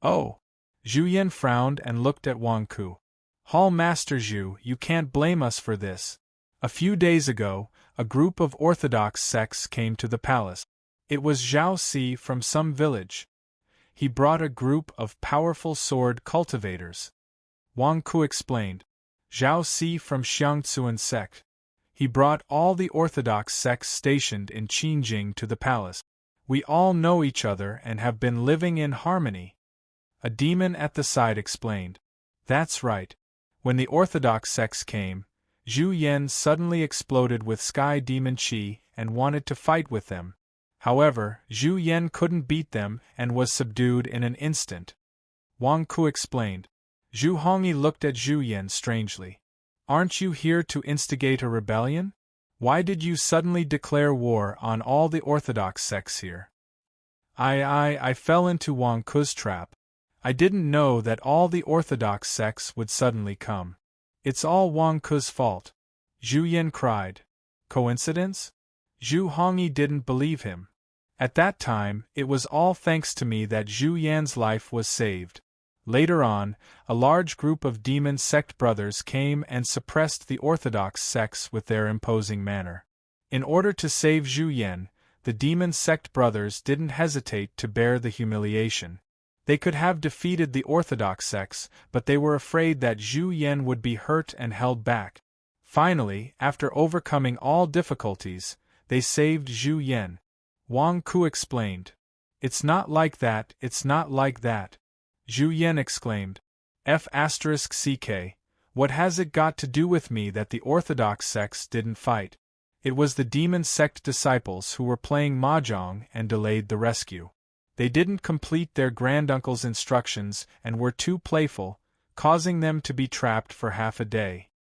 Oh! Zhu Yan frowned and looked at Wang Ku. Hall Master Zhu, you can't blame us for this. A few days ago, a group of orthodox sects came to the palace. It was Zhao Si from some village. He brought a group of powerful sword cultivators. Wang Ku explained. Zhao Si from Xiangtsuan sect. He brought all the orthodox sects stationed in Qingjing to the palace. We all know each other and have been living in harmony. A demon at the side explained. That's right. When the orthodox sects came, Zhu Yan suddenly exploded with sky demon qi and wanted to fight with them. However, Zhu Yan couldn't beat them and was subdued in an instant. Wang Ku explained. Zhu Hongyi looked at Zhu Yan strangely. Aren't you here to instigate a rebellion? Why did you suddenly declare war on all the orthodox sects here? I fell into Wang Ku's trap. I didn't know that all the orthodox sects would suddenly come. It's all Wang Ku's fault. Zhu Yan cried. Coincidence? Zhu Hongyi didn't believe him. At that time, it was all thanks to me that Zhu Yan's life was saved. Later on, a large group of demon sect brothers came and suppressed the orthodox sects with their imposing manner. In order to save Zhu Yan, the demon sect brothers didn't hesitate to bear the humiliation. They could have defeated the orthodox sects, but they were afraid that Zhu Yan would be hurt and held back. Finally, after overcoming all difficulties, they saved Zhu Yan. Wang Ku explained. It's not like that, it's not like that. Zhu Yan exclaimed. F***ck, what has it got to do with me that the orthodox sects didn't fight? It was the demon sect disciples who were playing mahjong and delayed the rescue. They didn't complete their granduncle's instructions and were too playful, causing them to be trapped for half a day.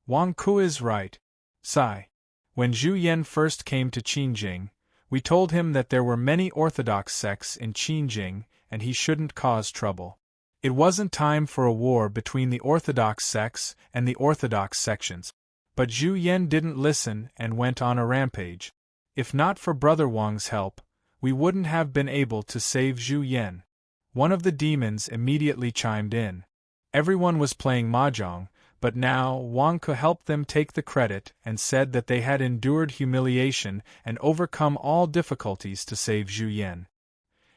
Wang Ku is right. Sigh. When Zhu Yan first came to Qingjing, we told him that there were many orthodox sects in Qingjing and he shouldn't cause trouble. It wasn't time for a war between the orthodox sects and the orthodox sections. But Zhu Yan didn't listen and went on a rampage. If not for Brother Wang's help, we wouldn't have been able to save Zhu Yan. One of the demons immediately chimed in. Everyone was playing mahjong, but now Wang Ke helped them take the credit and said that they had endured humiliation and overcome all difficulties to save Zhu Yan.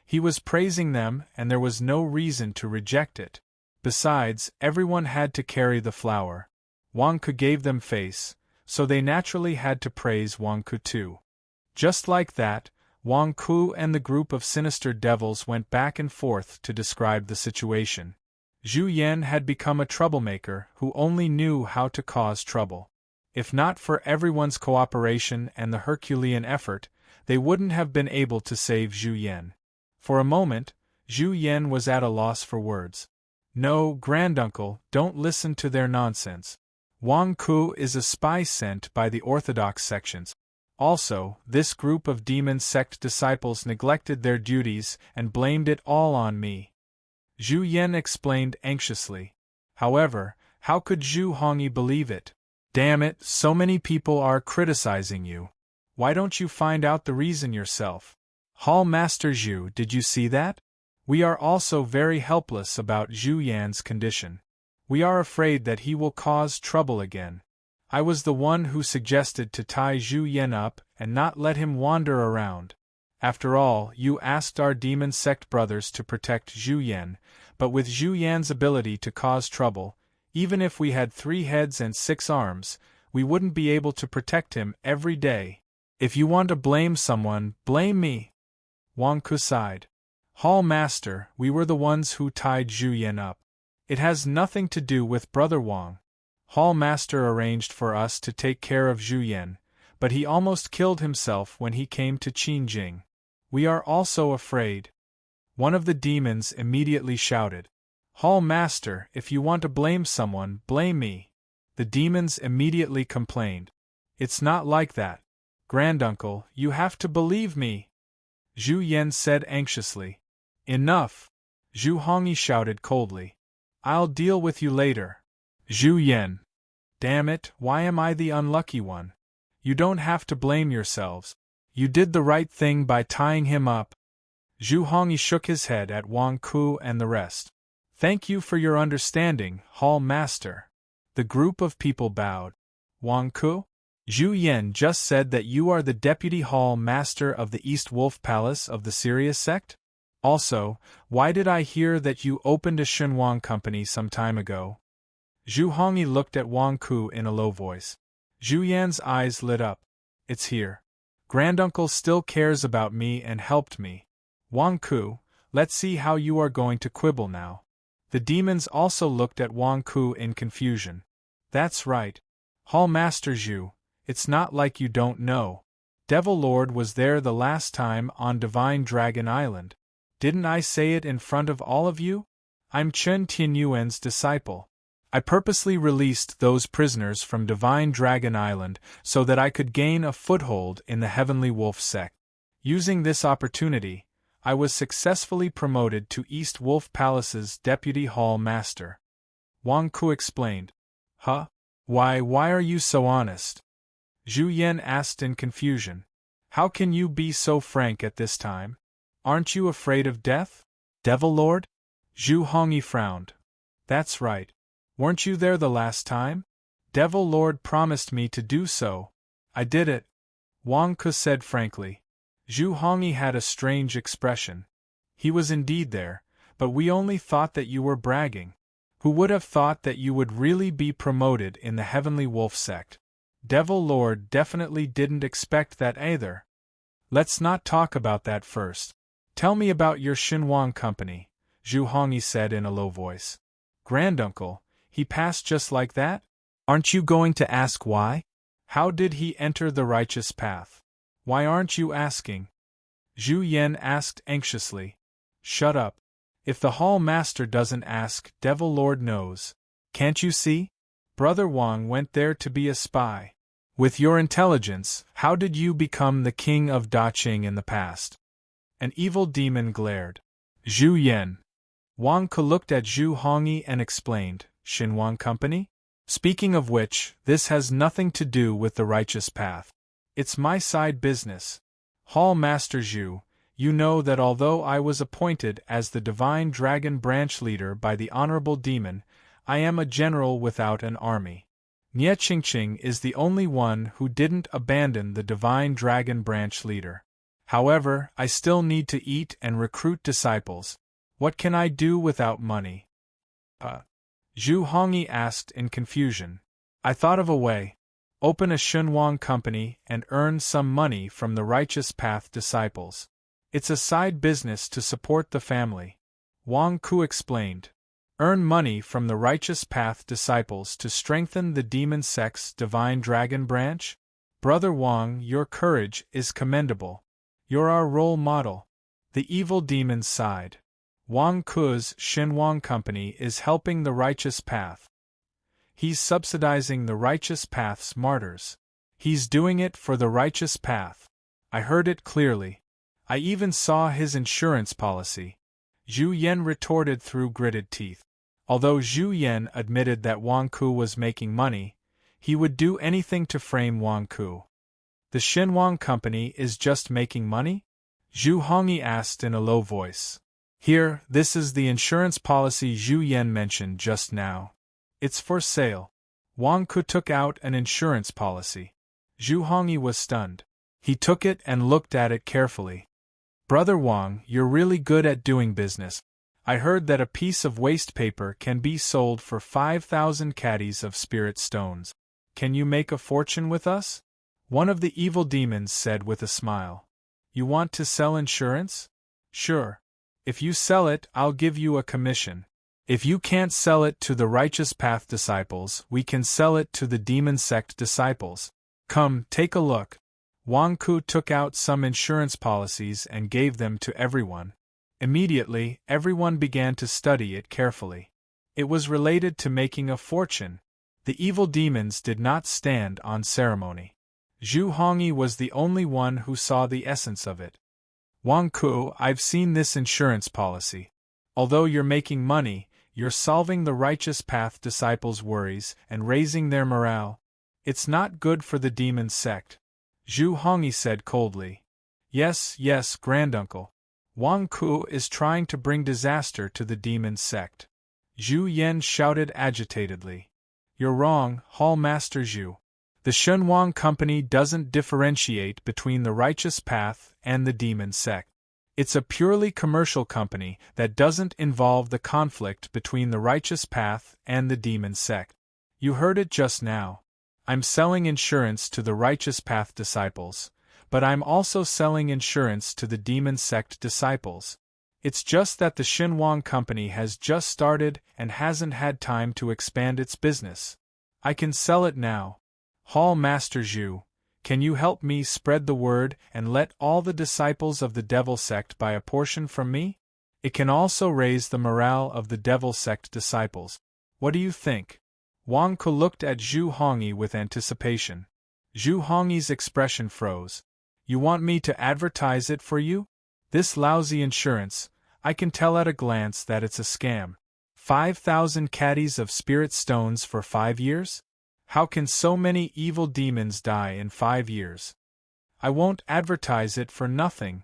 He was praising them, and there was no reason to reject it. Besides, everyone had to carry the flower. Wang Ke gave them face, so they naturally had to praise Wang Ke too. Just like that, Wang Ke and the group of sinister devils went back and forth to describe the situation. Zhu Yan had become a troublemaker who only knew how to cause trouble. If not for everyone's cooperation and the Herculean effort, they wouldn't have been able to save Zhu Yan. For a moment, Zhu Yan was at a loss for words. No, granduncle, don't listen to their nonsense. Wang Ke is a spy sent by the orthodox sections. Also, this group of demon sect disciples neglected their duties and blamed it all on me. Zhu Yan explained anxiously. However, how could Zhu Hongyi believe it? Damn it, so many people are criticizing you. Why don't you find out the reason yourself? Hall Master Zhu, did you see that? We are also very helpless about Zhu Yan's condition. We are afraid that he will cause trouble again. I was the one who suggested to tie Zhu Yan up and not let him wander around. After all, you asked our demon sect brothers to protect Zhu Yan, but with Zhu Yan's ability to cause trouble, even if we had 3 heads and 6 arms, we wouldn't be able to protect him every day. If you want to blame someone, blame me. Wang Ke sighed. Hall Master, we were the ones who tied Zhu Yan up. It has nothing to do with Brother Wang. Hall Master arranged for us to take care of Zhu Yan, but he almost killed himself when he came to Qingjing. We are also afraid. One of the demons immediately shouted. Hall Master, if you want to blame someone, blame me. The demons immediately complained. It's not like that. Granduncle, you have to believe me. Zhu Yan said anxiously. Enough. Zhu Hongyi shouted coldly. I'll deal with you later. Zhu Yan. Damn it, why am I the unlucky one? You don't have to blame yourselves. You did the right thing by tying him up. Zhu Hongyi shook his head at Wang Ke and the rest. Thank you for your understanding, Hall Master. The group of people bowed. Wang Ke? Zhu Yan just said that you are the Deputy Hall Master of the East Wolf Palace of the Sirius sect? Also, why did I hear that you opened a Xinhuang company some time ago? Zhu Hongyi looked at Wang Ke in a low voice. Zhu Yan's eyes lit up. It's here. Granduncle still cares about me and helped me. Wang Ke, let's see how you are going to quibble now. The demons also looked at Wang Ke in confusion. That's right. Hall Master Zhu, it's not like you don't know. Devil Lord was there the last time on Divine Dragon Island. Didn't I say it in front of all of you? I'm Chen Tianyuan's disciple. I purposely released those prisoners from Divine Dragon Island so that I could gain a foothold in the Heavenly Wolf sect. Using this opportunity, I was successfully promoted to East Wolf Palace's Deputy Hall Master. Wang Ke explained. Huh? Why are you so honest? Zhu Yan asked in confusion. How can you be so frank at this time? Aren't you afraid of death? Devil Lord? Zhu Hongyi frowned. That's right. Weren't you there the last time? Devil Lord promised me to do so. I did it. Wang Ke said frankly. Zhu Hongyi had a strange expression. He was indeed there, but we only thought that you were bragging. Who would have thought that you would really be promoted in the Heavenly Wolf sect? Devil Lord definitely didn't expect that either. Let's not talk about that first. Tell me about your Xinhuang company, Zhu Hongyi said in a low voice. Granduncle, he passed just like that? Aren't you going to ask why? How did he enter the righteous path? Why aren't you asking? Zhu Yan asked anxiously. Shut up. If the Hall Master doesn't ask, Devil Lord knows. Can't you see? Brother Wang went there to be a spy. With your intelligence, how did you become the king of Daqing in the past? An evil demon glared. Zhu Yan. Wang Ke looked at Zhu Hongyi and explained, Xinhuang Company? Speaking of which, this has nothing to do with the righteous path. It's my side business. Hall Master Zhu, you know that although I was appointed as the Divine Dragon Branch Leader by the Honorable Demon, I am a general without an army. Nie Qingqing is the only one who didn't abandon the divine dragon branch leader. However, I still need to eat and recruit disciples. What can I do without money? Zhu Hongyi asked in confusion. I thought of a way. Open a Xinhuang company and earn some money from the Righteous Path disciples. It's a side business to support the family. Wang Ku explained. Earn money from the Righteous Path disciples to strengthen the demon sect's divine dragon branch? Brother Wang, your courage is commendable. You're our role model. The evil demons sighed. Wang Ku's Xinhuang company is helping the Righteous Path. He's subsidizing the Righteous Path's martyrs. He's doing it for the Righteous Path. I heard it clearly. I even saw his insurance policy. Zhu Yan retorted through gritted teeth. Although Zhu Yan admitted that Wang Ku was making money, he would do anything to frame Wang Ku. The Xinhuang company is just making money? Zhu Hongyi asked in a low voice. Here, this is the insurance policy Zhu Yan mentioned just now. It's for sale. Wang Ku took out an insurance policy. Zhu Hongyi was stunned. He took it and looked at it carefully. Brother Wang, you're really good at doing business. I heard that a piece of waste paper can be sold for 5,000 caddies of spirit stones. Can you make a fortune with us? One of the evil demons said with a smile. You want to sell insurance? Sure. If you sell it, I'll give you a commission. If you can't sell it to the Righteous Path disciples, we can sell it to the demon sect disciples. Come, take a look. Wang Ku took out some insurance policies and gave them to everyone. Immediately, everyone began to study it carefully. It was related to making a fortune. The evil demons did not stand on ceremony. Zhu Hongyi was the only one who saw the essence of it. Wang Ku, I've seen this insurance policy. Although you're making money, you're solving the Righteous Path disciples' worries and raising their morale. It's not good for the demon sect. Zhu Hongyi said coldly. Yes, granduncle. Wang Ku is trying to bring disaster to the demon sect. Zhu Yan shouted agitatedly. You're wrong, Hall Master Zhu. The Xinhuang company doesn't differentiate between the Righteous Path and the demon sect. It's a purely commercial company that doesn't involve the conflict between the Righteous Path and the demon sect. You heard it just now. I'm selling insurance to the Righteous Path disciples, but I'm also selling insurance to the demon sect disciples. It's just that the Xinhuang company has just started and hasn't had time to expand its business. I can sell it now. Hall Master Zhu, can you help me spread the word and let all the disciples of the devil sect buy a portion from me? It can also raise the morale of the devil sect disciples. What do you think? Wang Ku looked at Zhu Hongyi with anticipation. Zhu Hongyi's expression froze. You want me to advertise it for you? This lousy insurance, I can tell at a glance that it's a scam. 5,000 caddies of spirit stones for 5 years? How can so many evil demons die in 5 years? I won't advertise it for nothing.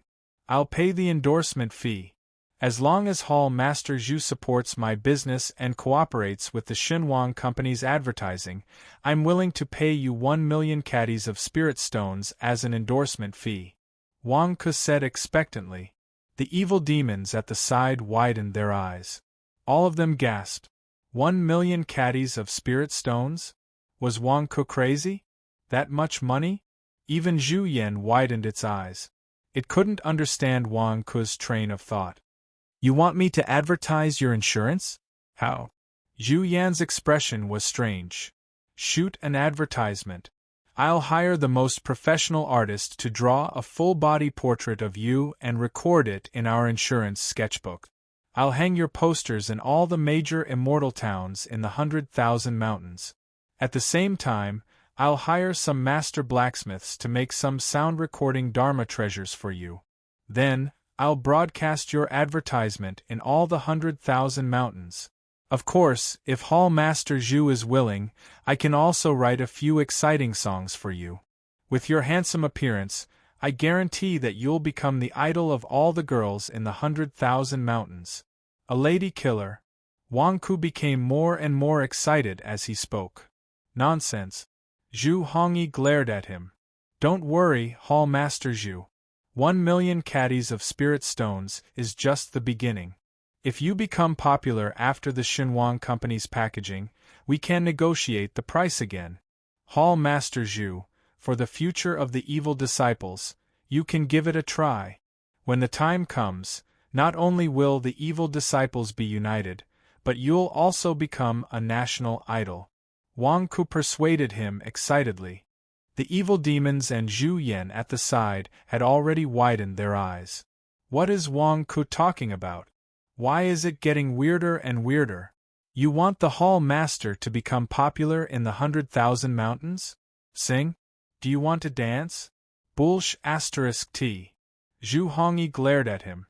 I'll pay the endorsement fee. As long as Hall Master Zhu supports my business and cooperates with the Xinhuang company's advertising, I'm willing to pay you 1 million caddies of spirit stones as an endorsement fee. Wang Ku said expectantly. The evil demons at the side widened their eyes. All of them gasped. 1 million caddies of spirit stones? Was Wang Ku crazy? That much money? Even Zhu Yan widened its eyes. It couldn't understand Wang Ku's train of thought. You want me to advertise your insurance? How? Zhu Yan's expression was strange. Shoot an advertisement. I'll hire the most professional artist to draw a full-body portrait of you and record it in our insurance sketchbook. I'll hang your posters in all the major immortal towns in the 100,000 mountains. At the same time, I'll hire some master blacksmiths to make some sound-recording Dharma treasures for you. Then, I'll broadcast your advertisement in all the 100,000 mountains. Of course, if Hall Master Zhu is willing, I can also write a few exciting songs for you. With your handsome appearance, I guarantee that you'll become the idol of all the girls in the 100,000 mountains. A lady killer. Wang Ku became more and more excited as he spoke. Nonsense. Zhu Hongyi glared at him. Don't worry, Hall Master Zhu. 1,000,000 caddies of spirit stones is just the beginning. If you become popular after the Xinhuang Company's packaging, we can negotiate the price again. Hall Master Zhu, for the future of the evil disciples, you can give it a try. When the time comes, not only will the evil disciples be united, but you'll also become a national idol. Wang Ku persuaded him excitedly. The evil demons and Zhu Yan at the side had already widened their eyes. What is Wang Ku talking about? Why is it getting weirder and weirder? You want the Hall Master to become popular in the 100,000 mountains? Sing? Do you want to dance? Bullsh *t. Zhu Hongyi glared at him.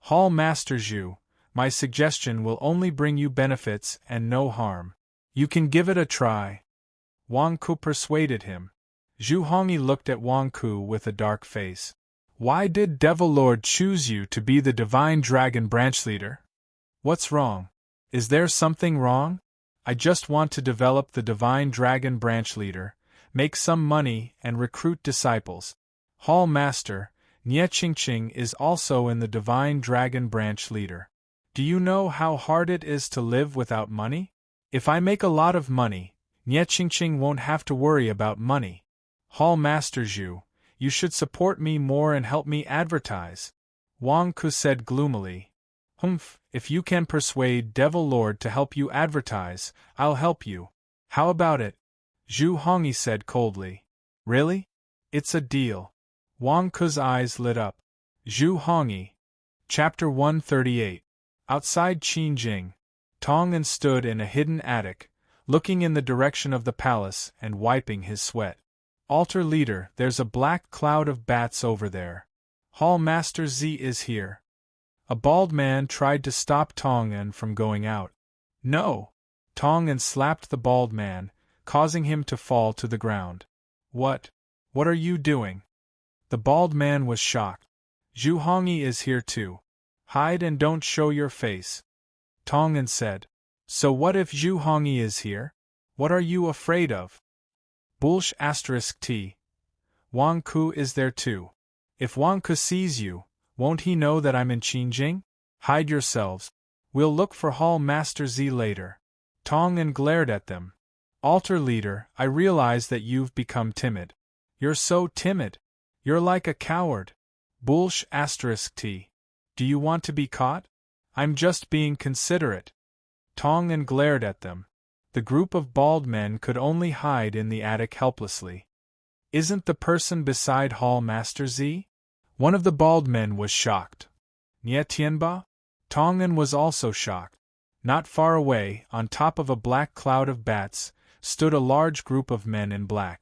Hall Master Zhu, my suggestion will only bring you benefits and no harm. You can give it a try. Wang Ku persuaded him. Zhu Hongyi looked at Wang Ku with a dark face. Why did Devil Lord choose you to be the Divine Dragon branch leader? What's wrong? Is there something wrong? I just want to develop the Divine Dragon branch leader, make some money and recruit disciples. Hall Master, Nie Qingqing is also in the Divine Dragon branch leader. Do you know how hard it is to live without money? If I make a lot of money, Nie Qingqing won't have to worry about money. Hall Master Zhu, you should support me more and help me advertise. Wang Ku said gloomily. Humph, if you can persuade Devil Lord to help you advertise, I'll help you. How about it? Zhu Hongyi said coldly. Really? It's a deal. Wang Ku's eyes lit up. Zhu Hongyi. Chapter 138. Outside Qingjing, Tong'an stood in a hidden attic, looking in the direction of the palace and wiping his sweat. Altar leader, there's a black cloud of bats over there. Hall Master Z is here. A bald man tried to stop Tong'an from going out. No! Tong'an slapped the bald man, causing him to fall to the ground. What are you doing? The bald man was shocked. Zhu Hongyi is here too. Hide and don't show your face. Tong'an said. So what if Zhu Hongyi is here? What are you afraid of? Bullsh *t. Wang Ku is there too. If Wang Ku sees you, won't he know that I'm in Qingjing? Hide yourselves. We'll look for Hall Master Z later. Tong'an glared at them. Altar leader, I realize that you've become timid. You're so timid. You're like a coward. Bullsh *t. Do you want to be caught? I'm just being considerate. Tong'an glared at them. The group of bald men could only hide in the attic helplessly. Isn't the person beside Hall Master Z? One of the bald men was shocked. Nie Tianba? Tong'an was also shocked. Not far away, on top of a black cloud of bats, stood a large group of men in black.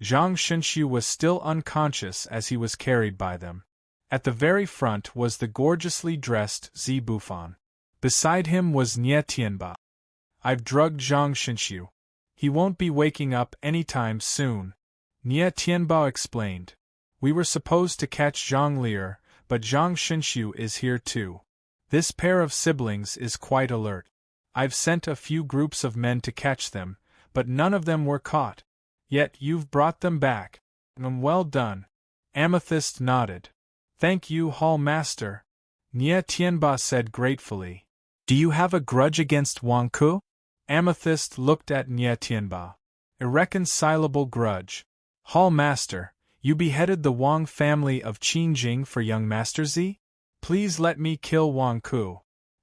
Zhang Xinxiu was still unconscious as he was carried by them. At the very front was the gorgeously dressed Zi Bufan. Beside him was Nie Tianba. I've drugged Zhang Xinxiu. He won't be waking up any time soon. Nie Tianba explained. We were supposed to catch Zhang Lier, but Zhang Xinxiu is here too. This pair of siblings is quite alert. I've sent a few groups of men to catch them, but none of them were caught. Yet you've brought them back. Well done. Amethyst nodded. Thank you, Hall Master. Nie Tianba said gratefully. Do you have a grudge against Wang Ku? Amethyst looked at Nie Tianba. Irreconcilable grudge. Hall Master, you beheaded the Wang family of Qingjing for young Master Z? Please let me kill Wang Ku.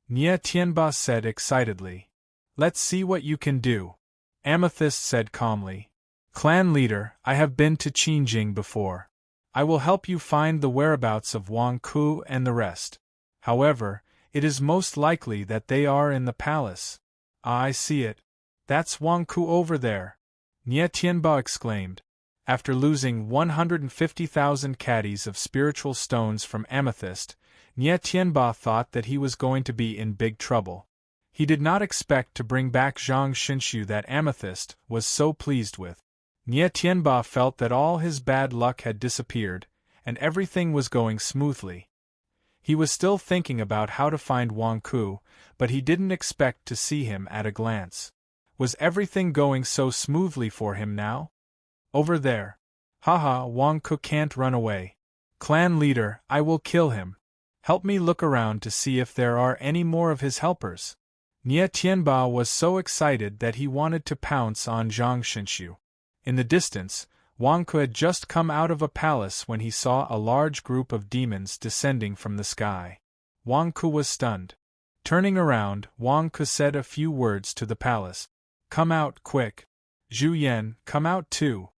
Nie Tianba said excitedly. Let's see what you can do. Amethyst said calmly. Clan leader, I have been to Qingjing before. I will help you find the whereabouts of Wang Ku and the rest. However, it is most likely that they are in the palace. Ah, I see it. That's Wang Ku over there. Nie Tianba exclaimed. After losing 150,000 caddies of spiritual stones from Amethyst, Nie Tianba thought that he was going to be in big trouble. He did not expect to bring back Zhang Xinxiu that Amethyst was so pleased with. Nie Tianba felt that all his bad luck had disappeared, and everything was going smoothly. He was still thinking about how to find Wang Ku, but he didn't expect to see him at a glance. Was everything going so smoothly for him now? Over there. Haha, Wang Ku can't run away. Clan leader, I will kill him. Help me look around to see if there are any more of his helpers. Nie Tianba was so excited that he wanted to pounce on Zhang Xinshu. In the distance, Wang Ku had just come out of a palace when he saw a large group of demons descending from the sky. Wang Ku was stunned. Turning around, Wang Ku said a few words to the palace. Come out, quick. Zhu Yan, come out too.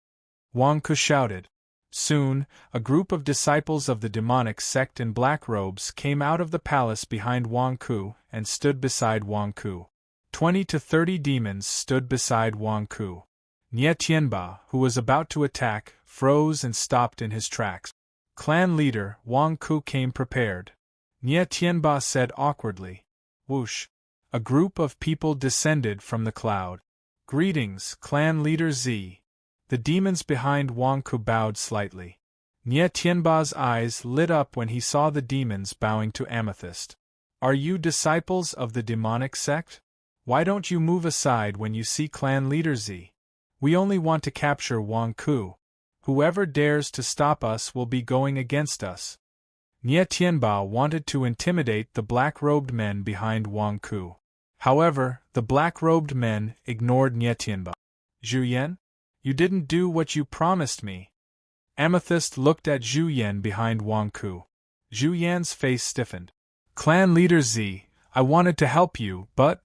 Wang Ku shouted. Soon, a group of disciples of the demonic sect in black robes came out of the palace behind Wang Ku and stood beside Wang Ku. 20 to 30 demons stood beside Wang Ku. Nie Tianba, who was about to attack, froze and stopped in his tracks. Clan leader Wang Ku came prepared. Nie Tianba said awkwardly. Whoosh! A group of people descended from the cloud. Greetings, clan leader Z. The demons behind Wang Ku bowed slightly. Nie Tianba's eyes lit up when he saw the demons bowing to Amethyst. Are you disciples of the demonic sect? Why don't you move aside when you see clan leader Z? We only want to capture Wang Ku. Whoever dares to stop us will be going against us. Nie Tianba wanted to intimidate the black-robed men behind Wang Ku. However, the black-robed men ignored Nie Tianba. Zhu Yan? You didn't do what you promised me. Amethyst looked at Zhu Yan behind Wang Ku. Zhu Yan's face stiffened. Clan leader Z, I wanted to help you, but…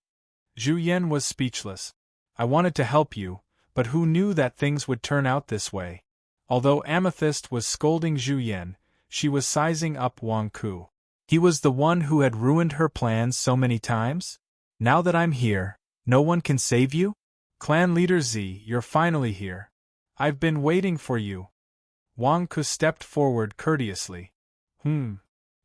Zhu Yan was speechless. I wanted to help you, but who knew that things would turn out this way? Although Amethyst was scolding Zhu Yan, she was sizing up Wang Ku. He was the one who had ruined her plans so many times? Now that I'm here, no one can save you? Clan leader Z, you're finally here. I've been waiting for you. Wang Ku stepped forward courteously.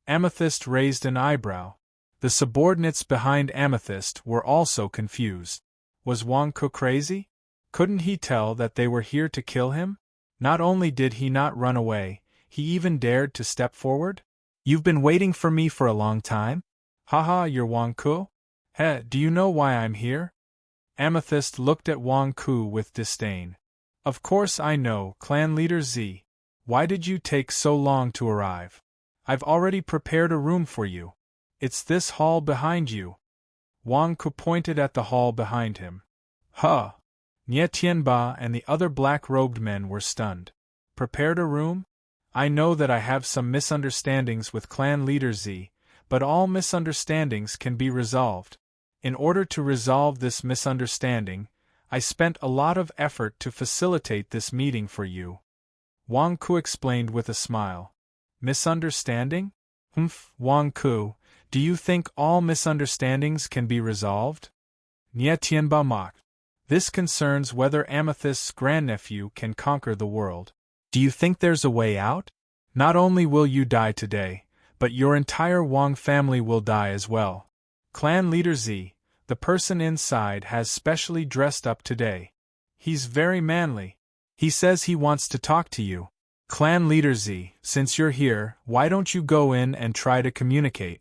Amethyst raised an eyebrow. The subordinates behind Amethyst were also confused. Was Wang Ku crazy? Couldn't he tell that they were here to kill him? Not only did he not run away, he even dared to step forward? You've been waiting for me for a long time? Haha, you're Wang Ku? Heh, do you know why I'm here? Amethyst looked at Wang Ku with disdain. Of course I know, clan leader Z. Why did you take so long to arrive? I've already prepared a room for you. It's this hall behind you. Wang Ku pointed at the hall behind him. Huh! Nie Tianba and the other black-robed men were stunned. Prepared a room? I know that I have some misunderstandings with clan leader Z, but all misunderstandings can be resolved. In order to resolve this misunderstanding, I spent a lot of effort to facilitate this meeting for you. Wang Ku explained with a smile. Misunderstanding? Wang Ku, do you think all misunderstandings can be resolved? Nie Tianba mocked. This concerns whether Amethyst's grandnephew can conquer the world. Do you think there's a way out? Not only will you die today, but your entire Wang family will die as well. Clan leader Z, the person inside has specially dressed up today. He's very manly. He says he wants to talk to you. Clan leader Z, since you're here, why don't you go in and try to communicate?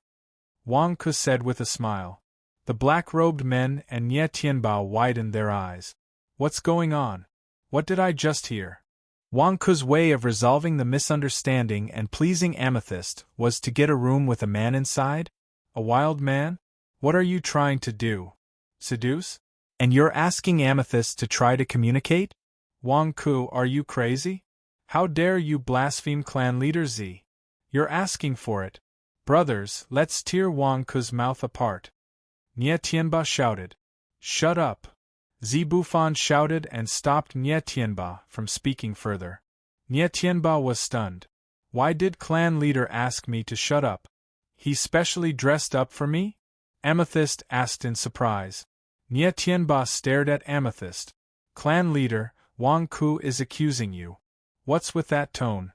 Wang Ku said with a smile. The black-robed men and Nie Tianba widened their eyes. What's going on? What did I just hear? Wang Ku's way of resolving the misunderstanding and pleasing Amethyst was to get a room with a man inside? A wild man? What are you trying to do? Seduce? And you're asking Amethyst to try to communicate? Wang Ku, are you crazy? How dare you blaspheme clan leader Z? You're asking for it. Brothers, let's tear Wang Ku's mouth apart. Nie Tianba shouted. Shut up. Zibufan shouted and stopped Nie Tianba from speaking further. Nie Tianba was stunned. Why did clan leader ask me to shut up? He specially dressed up for me? Amethyst asked in surprise. Nie Tianba stared at Amethyst. Clan leader, Wang Ku is accusing you. What's with that tone?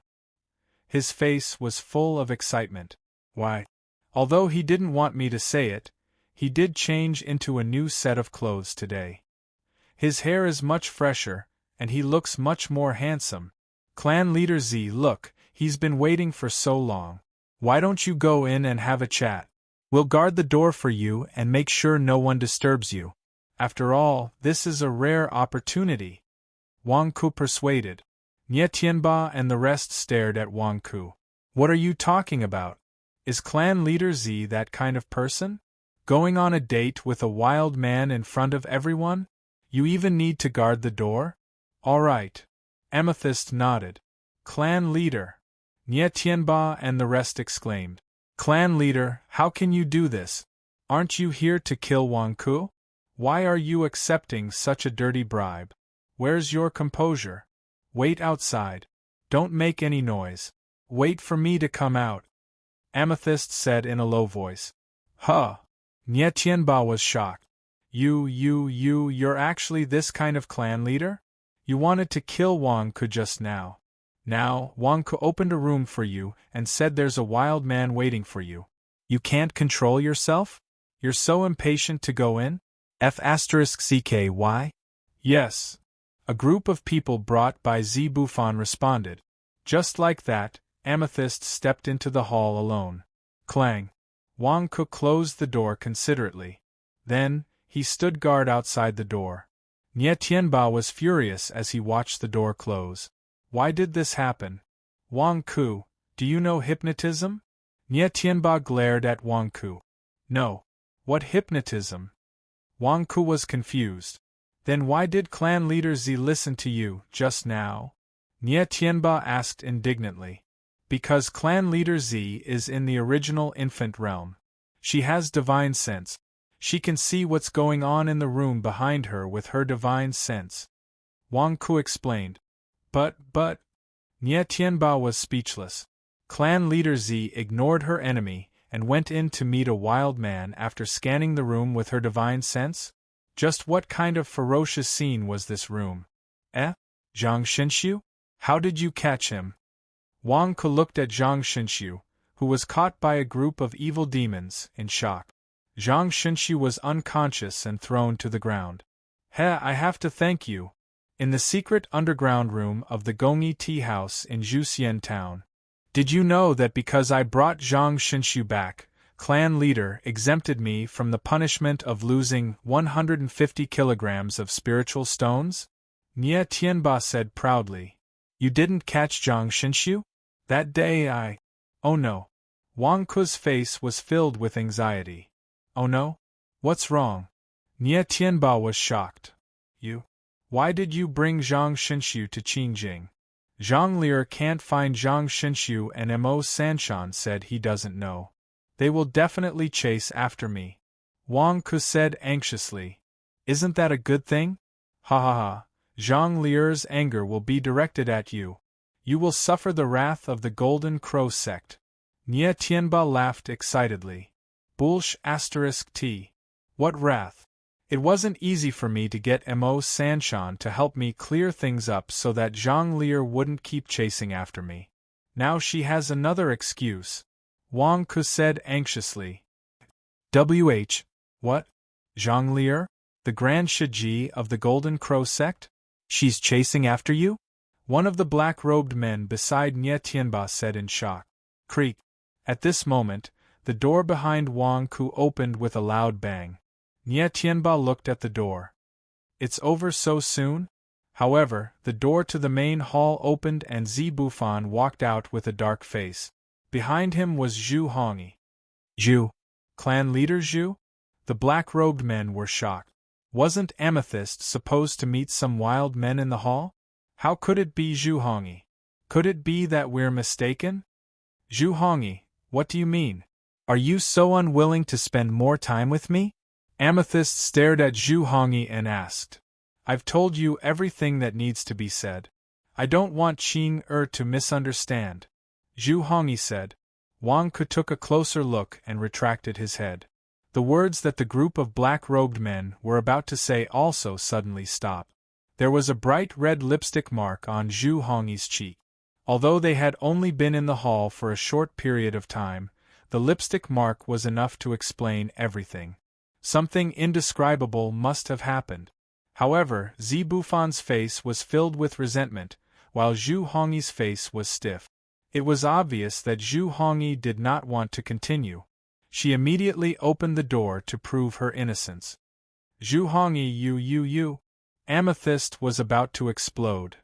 His face was full of excitement. Why? Although he didn't want me to say it, he did change into a new set of clothes today. His hair is much fresher, and he looks much more handsome. Clan leader Z, look, he's been waiting for so long. Why don't you go in and have a chat? We'll guard the door for you and make sure no one disturbs you. After all, this is a rare opportunity. Wang Ku persuaded. Nie Tianba and the rest stared at Wang Ku. What are you talking about? Is clan leader Z that kind of person? Going on a date with a wild man in front of everyone? You even need to guard the door? All right. Amethyst nodded. Clan leader. Nie Tianba and the rest exclaimed. Clan leader, how can you do this? Aren't you here to kill Wang Ku? Why are you accepting such a dirty bribe? Where's your composure? Wait outside. Don't make any noise. Wait for me to come out. Amethyst said in a low voice. Huh. Nie Tianba was shocked. You're actually this kind of clan leader? You wanted to kill Wang Ku just now. Now, Wang Ku opened a room for you and said there's a wild man waiting for you. You can't control yourself? You're so impatient to go in? F***CKY? Yes. A group of people brought by Z Bufan responded. Just like that, Amethyst stepped into the hall alone. Clang. Wang Ku closed the door considerately. Then, he stood guard outside the door. Nie Tianba was furious as he watched the door close. Why did this happen? Wang Ku, do you know hypnotism? Nie Tianba glared at Wang Ku. No. What hypnotism? Wang Ku was confused. Then why did clan leader Z listen to you, just now? Nie Tianba asked indignantly. Because clan leader Z is in the original infant realm. She has divine sense. She can see what's going on in the room behind her with her divine sense. Wang Ku explained. But, Nie Tianba was speechless. Clan leader Z ignored her enemy and went in to meet a wild man after scanning the room with her divine sense? Just what kind of ferocious scene was this room? Zhang Xinshu? How did you catch him? Wang Ku looked at Zhang Xinshu, who was caught by a group of evil demons, in shock. Zhang Xinshu was unconscious and thrown to the ground. I have to thank you. In the secret underground room of the Gongyi Tea House in Juxian Town. Did you know that because I brought Zhang Xinshu back, clan leader exempted me from the punishment of losing 150 kilograms of spiritual stones? Nie Tianba said proudly. You didn't catch Zhang Xinshu? That day I... Oh no. Wang Ku's face was filled with anxiety. Oh no? What's wrong? Nie Tianba was shocked. You? Why did you bring Zhang Xinshu to Qingjing? Zhang Lier can't find Zhang Xinshu and Mo Sanshan said he doesn't know. They will definitely chase after me. Wang Ku said anxiously. Isn't that a good thing? Ha ha ha. Zhang Lier's anger will be directed at you. You will suffer the wrath of the Golden Crow sect. Nie Tianba laughed excitedly. Bullsh *T. What wrath? It wasn't easy for me to get Mo Sanshan to help me clear things up so that Zhang Lier wouldn't keep chasing after me. Now she has another excuse. Wang Ku said anxiously. What? Zhang Lier? The Grand Shiji of the Golden Crow sect? She's chasing after you? One of the black-robed men beside Nie Tianba said in shock. Creak. At this moment, the door behind Wang Ku opened with a loud bang. Nie Tianba looked at the door. It's over so soon? However, the door to the main hall opened and Zi Bufan walked out with a dark face. Behind him was Zhu Hongyi. Zhu? Clan leader Zhu? The black-robed men were shocked. Wasn't Amethyst supposed to meet some wild men in the hall? How could it be Zhu Hongyi? Could it be that we're mistaken? Zhu Hongyi, what do you mean? Are you so unwilling to spend more time with me? Amethyst stared at Zhu Hongyi and asked. I've told you everything that needs to be said. I don't want Qing to misunderstand. Zhu Hongyi said. Wang Ku took a closer look and retracted his head. The words that the group of black-robed men were about to say also suddenly stopped. There was a bright red lipstick mark on Zhu Hongyi's cheek. Although they had only been in the hall for a short period of time, the lipstick mark was enough to explain everything. Something indescribable must have happened. However, Zi Bufan's face was filled with resentment, while Zhu Hongyi's face was stiff. It was obvious that Zhu Hongyi did not want to continue. She immediately opened the door to prove her innocence. Zhu Hongyi, you. Amethyst was about to explode.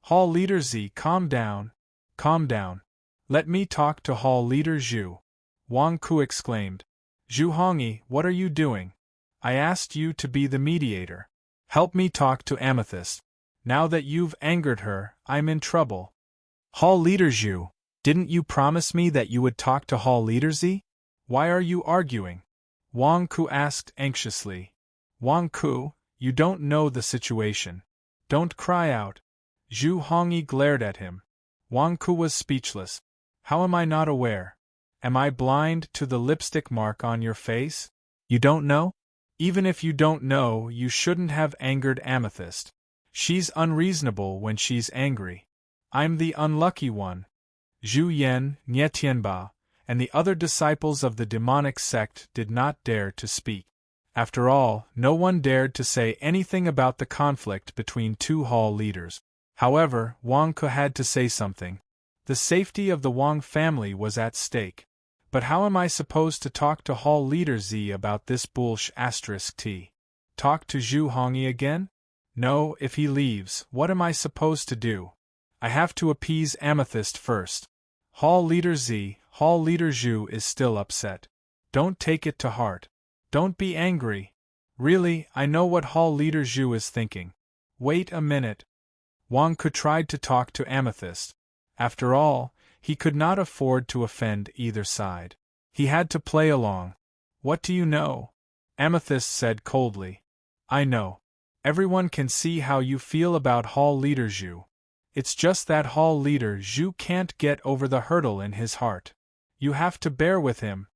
Hall Leader Z, calm down. Calm down. Let me talk to Hall Leader Zhu. Wang Ku exclaimed. Zhu Hongyi, what are you doing? I asked you to be the mediator. Help me talk to Amethyst. Now that you've angered her, I'm in trouble. Hall Leader Zhu, didn't you promise me that you would talk to Hall Leader Z? Why are you arguing? Wang Ku asked anxiously. Wang Ku, you don't know the situation. Don't cry out. Zhu Hongyi glared at him. Wang Ku was speechless. How am I not aware? Am I blind to the lipstick mark on your face? You don't know? Even if you don't know, you shouldn't have angered Amethyst. She's unreasonable when she's angry. I'm the unlucky one. Zhu Yan, Nie Tianba, and the other disciples of the demonic sect did not dare to speak. After all, no one dared to say anything about the conflict between two hall leaders. However, Wang Ku had to say something. The safety of the Wang family was at stake. But how am I supposed to talk to Hall Leader Z about this **T? Talk to Zhu Hongyi again? No, if he leaves, what am I supposed to do? I have to appease Amethyst first. Hall Leader Z, Hall Leader Zhu is still upset. Don't take it to heart. Don't be angry. Really, I know what Hall Leader Zhu is thinking. Wait a minute. Wang Ku tried to talk to Amethyst. After all, he could not afford to offend either side. He had to play along. What do you know? Amethyst said coldly. I know. Everyone can see how you feel about Hall Leader Zhu. It's just that Hall Leader Zhu can't get over the hurdle in his heart. You have to bear with him.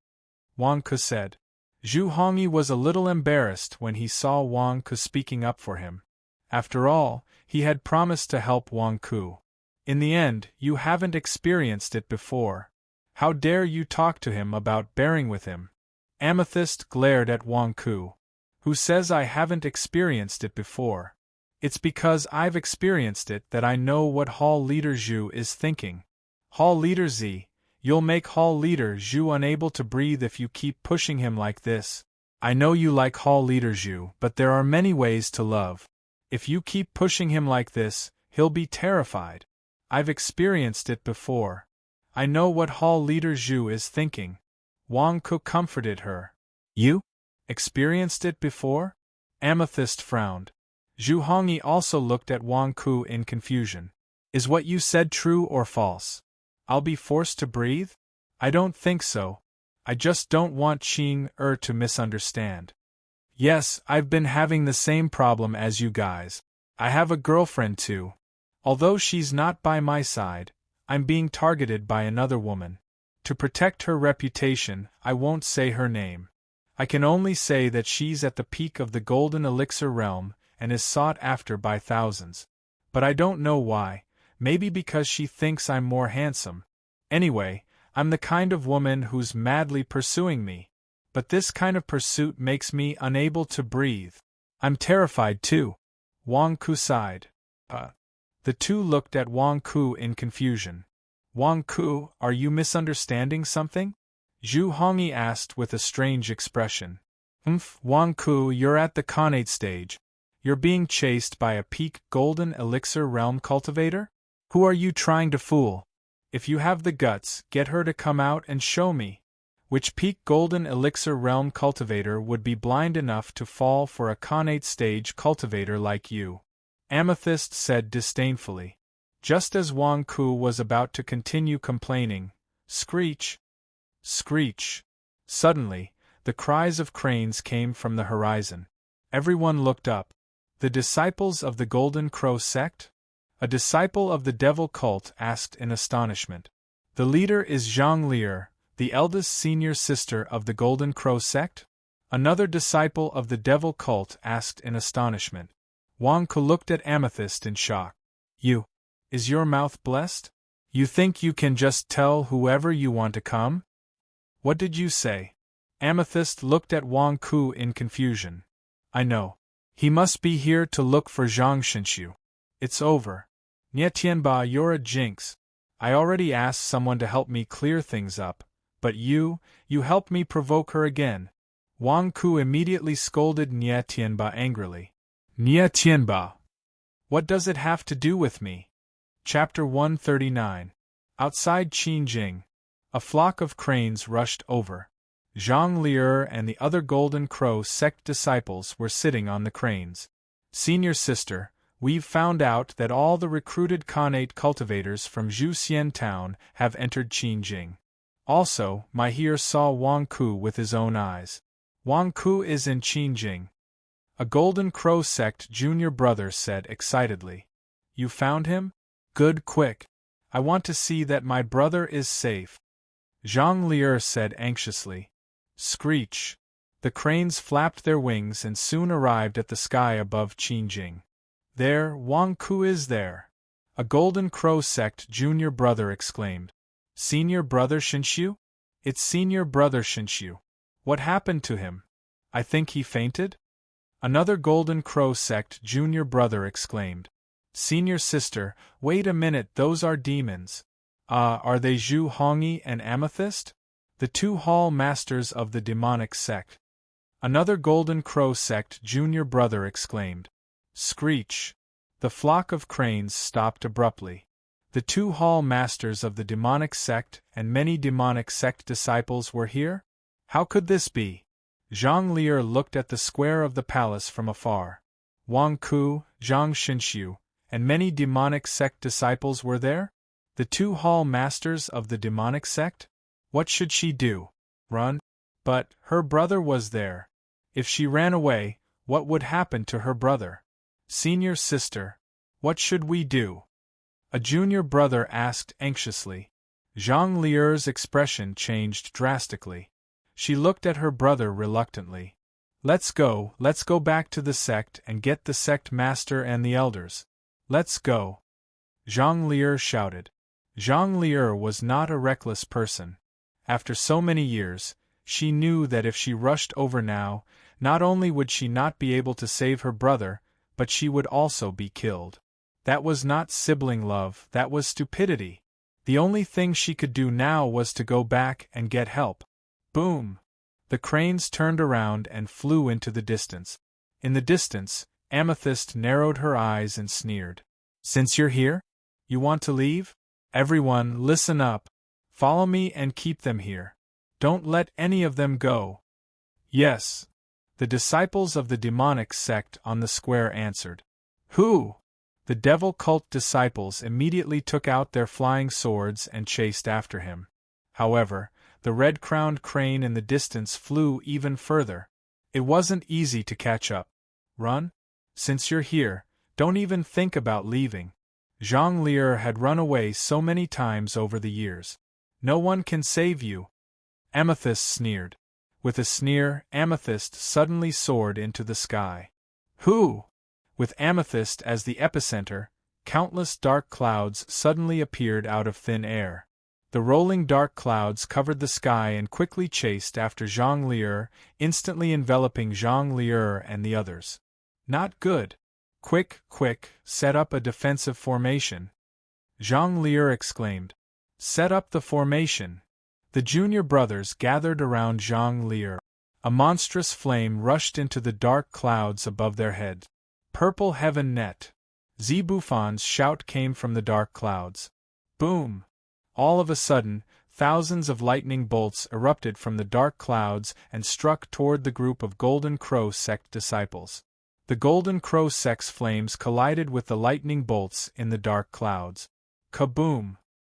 Wang Ku said. Zhu Hongyi was a little embarrassed when he saw Wang Ku speaking up for him. After all, he had promised to help Wang Ku. In the end, you haven't experienced it before. How dare you talk to him about bearing with him? Amethyst glared at Wang Ku. Who says I haven't experienced it before? It's because I've experienced it that I know what Hall Leader Zhu is thinking. Hall Leader Z, you'll make Hall Leader Zhu unable to breathe if you keep pushing him like this. I know you like Hall Leader Zhu, but there are many ways to love. If you keep pushing him like this, he'll be terrified. I've experienced it before. I know what Hall Leader Zhu is thinking. Wang Ku comforted her. You? Experienced it before? Amethyst frowned. Zhu Hongyi also looked at Wang Ku in confusion. Is what you said true or false? I'll be forced to breathe? I don't think so. I just don't want Qing to misunderstand. Yes, I've been having the same problem as you guys. I have a girlfriend too. Although she's not by my side, I'm being targeted by another woman. To protect her reputation, I won't say her name. I can only say that she's at the peak of the golden elixir realm and is sought after by thousands. But I don't know why, maybe because she thinks I'm more handsome. Anyway, I'm the kind of woman who's madly pursuing me. But this kind of pursuit makes me unable to breathe. I'm terrified too. Wang Ku sighed. The two looked at Wang Ku in confusion. Wang Ku, are you misunderstanding something? Zhu Hongyi asked with a strange expression. Wang Ku, you're at the Khanate stage. You're being chased by a peak golden elixir realm cultivator? Who are you trying to fool? If you have the guts, get her to come out and show me. Which peak golden elixir realm cultivator would be blind enough to fall for a Khanate stage cultivator like you? Amethyst said disdainfully. Just as Wang Ku was about to continue complaining, screech! Screech! Suddenly, the cries of cranes came from the horizon. Everyone looked up. The disciples of the Golden Crow sect? A disciple of the devil cult asked in astonishment. The leader is Zhang Lier, the eldest senior sister of the Golden Crow sect? Another disciple of the devil cult asked in astonishment. Wang Ku looked at Amethyst in shock. You? Is your mouth blessed? You think you can just tell whoever you want to come? What did you say? Amethyst looked at Wang Ku in confusion. I know. He must be here to look for Zhang Shinshu. It's over. Nie Tianba, you're a jinx. I already asked someone to help me clear things up, but you helped me provoke her again. Wang Ku immediately scolded Nie Tianba angrily. Nie Tianba! What does it have to do with me? Chapter 139. Outside Qingjing, a flock of cranes rushed over. Zhang Lier and the other Golden Crow sect disciples were sitting on the cranes. Senior sister, we've found out that all the recruited Khanate cultivators from Zhuxian town have entered Qingjing. Also, my heir saw Wang Ku with his own eyes. Wang Ku is in Qingjing. A Golden Crow sect junior brother said excitedly. You found him? Good, quick. I want to see that my brother is safe. Zhang Lier said anxiously. Screech. The cranes flapped their wings and soon arrived at the sky above Qingjing. There, Wang Ku is there. A Golden Crow sect junior brother exclaimed. Senior brother Shinshu? It's senior brother Shinshu. What happened to him? I think he fainted? Another Golden Crow sect junior brother exclaimed. Senior sister, wait a minute, those are demons. Are they Zhu Hongyi and Amethyst? The two hall masters of the demonic sect. Another Golden Crow sect junior brother exclaimed. Screech. The flock of cranes stopped abruptly. The two hall masters of the demonic sect and many demonic sect disciples were here? How could this be? Zhang Lier looked at the square of the palace from afar. Wang Ku, Zhang Shinshu, and many demonic sect disciples were there? The two hall masters of the demonic sect? What should she do? Run? But her brother was there. If she ran away, what would happen to her brother? Senior sister, what should we do? A junior brother asked anxiously. Zhang Lier's expression changed drastically. She looked at her brother reluctantly. Let's go back to the sect and get the sect master and the elders. Let's go. Zhang Lier shouted. Zhang Lier was not a reckless person. After so many years, she knew that if she rushed over now, not only would she not be able to save her brother, but she would also be killed. That was not sibling love, that was stupidity. The only thing she could do now was to go back and get help. Boom! The cranes turned around and flew into the distance. In the distance, Amethyst narrowed her eyes and sneered. Since you're here? You want to leave? Everyone, listen up. Follow me and keep them here. Don't let any of them go. Yes. The disciples of the demonic sect on the square answered. Who? The devil cult disciples immediately took out their flying swords and chased after him. However, the red-crowned crane in the distance flew even further. It wasn't easy to catch up. Run? Since you're here, don't even think about leaving. Zhang Lier had run away so many times over the years. No one can save you. Amethyst sneered. With a sneer, Amethyst suddenly soared into the sky. Who? With Amethyst as the epicenter, countless dark clouds suddenly appeared out of thin air. The rolling dark clouds covered the sky and quickly chased after Zhang Lier, instantly enveloping Zhang Lier and the others. Not good. Quick, set up a defensive formation. Zhang Lier exclaimed. Set up the formation. The junior brothers gathered around Zhang Lier. A monstrous flame rushed into the dark clouds above their heads. Purple heaven net. Zibufan's shout came from the dark clouds. Boom! All of a sudden, thousands of lightning bolts erupted from the dark clouds and struck toward the group of Golden Crow sect disciples. The Golden Crow sect's flames collided with the lightning bolts in the dark clouds. Kaboom!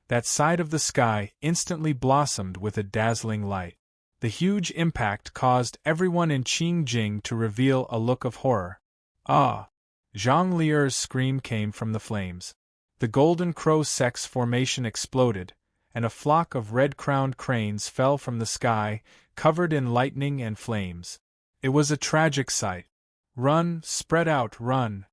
That side of the sky instantly blossomed with a dazzling light. The huge impact caused everyone in Qingjing to reveal a look of horror. Ah! Zhang Lier's scream came from the flames. The Golden Crow sect's formation exploded, and a flock of red-crowned cranes fell from the sky, covered in lightning and flames. It was a tragic sight. Run, spread out, run!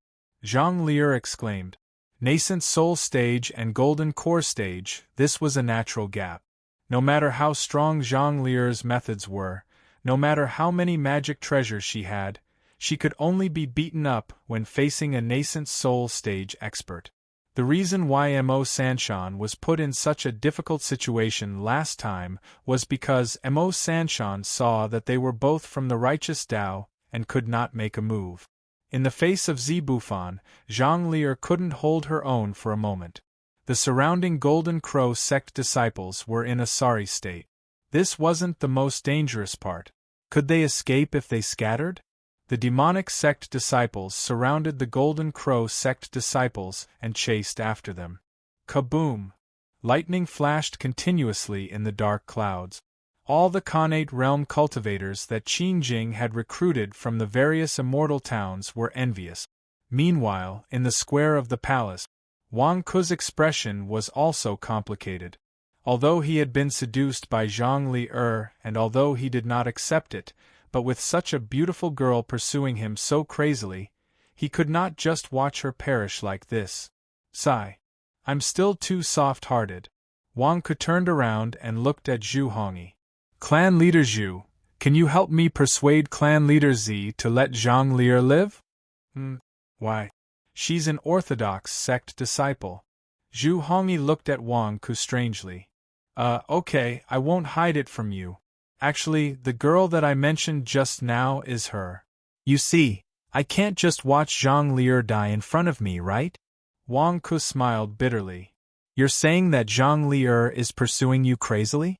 Zhang Lier exclaimed. Nascent Soul Stage and Golden Core Stage, this was a natural gap. No matter how strong Zhang Lier's methods were, no matter how many magic treasures she had, she could only be beaten up when facing a Nascent Soul Stage expert. The reason why Mo Sanshan was put in such a difficult situation last time was because Mo Sanshan saw that they were both from the righteous Tao and could not make a move. In the face of Zibufan, Zhang Lier couldn't hold her own for a moment. The surrounding Golden Crow sect disciples were in a sorry state. This wasn't the most dangerous part. Could they escape if they scattered? The demonic sect disciples surrounded the Golden Crow sect disciples and chased after them. Kaboom! Lightning flashed continuously in the dark clouds. All the Khanate realm cultivators that Qin Jing had recruited from the various immortal towns were envious. Meanwhile, in the square of the palace, Wang Ku's expression was also complicated. Although he had been seduced by Zhang Li'er and although he did not accept it, but with such a beautiful girl pursuing him so crazily, he could not just watch her perish like this. Sigh. I'm still too soft-hearted. Wang Ku turned around and looked at Zhu Hongyi. Clan leader Zhu, can you help me persuade clan leader Z to let Zhang Li'er live? Why? She's an orthodox sect disciple. Zhu Hongyi looked at Wang Ku strangely. Okay, I won't hide it from you. Actually, the girl that I mentioned just now is her. You see, I can't just watch Zhang Li'er die in front of me, right? Wang Ku smiled bitterly. You're saying that Zhang Li'er is pursuing you crazily?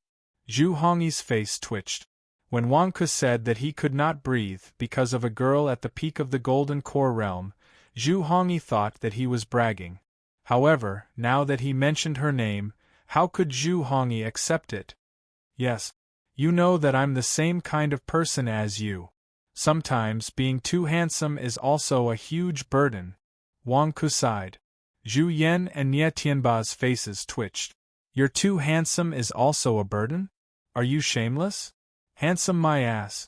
Zhu Hongyi's face twitched. When Wang Ku said that he could not breathe because of a girl at the peak of the Golden Core realm, Zhu Hongyi thought that he was bragging. However, now that he mentioned her name, how could Zhu Hongyi accept it? Yes. You know that I'm the same kind of person as you. Sometimes being too handsome is also a huge burden. Wang Ku sighed. Zhu Yan and Nie Tianba's faces twitched. You're too handsome is also a burden? Are you shameless? Handsome my ass.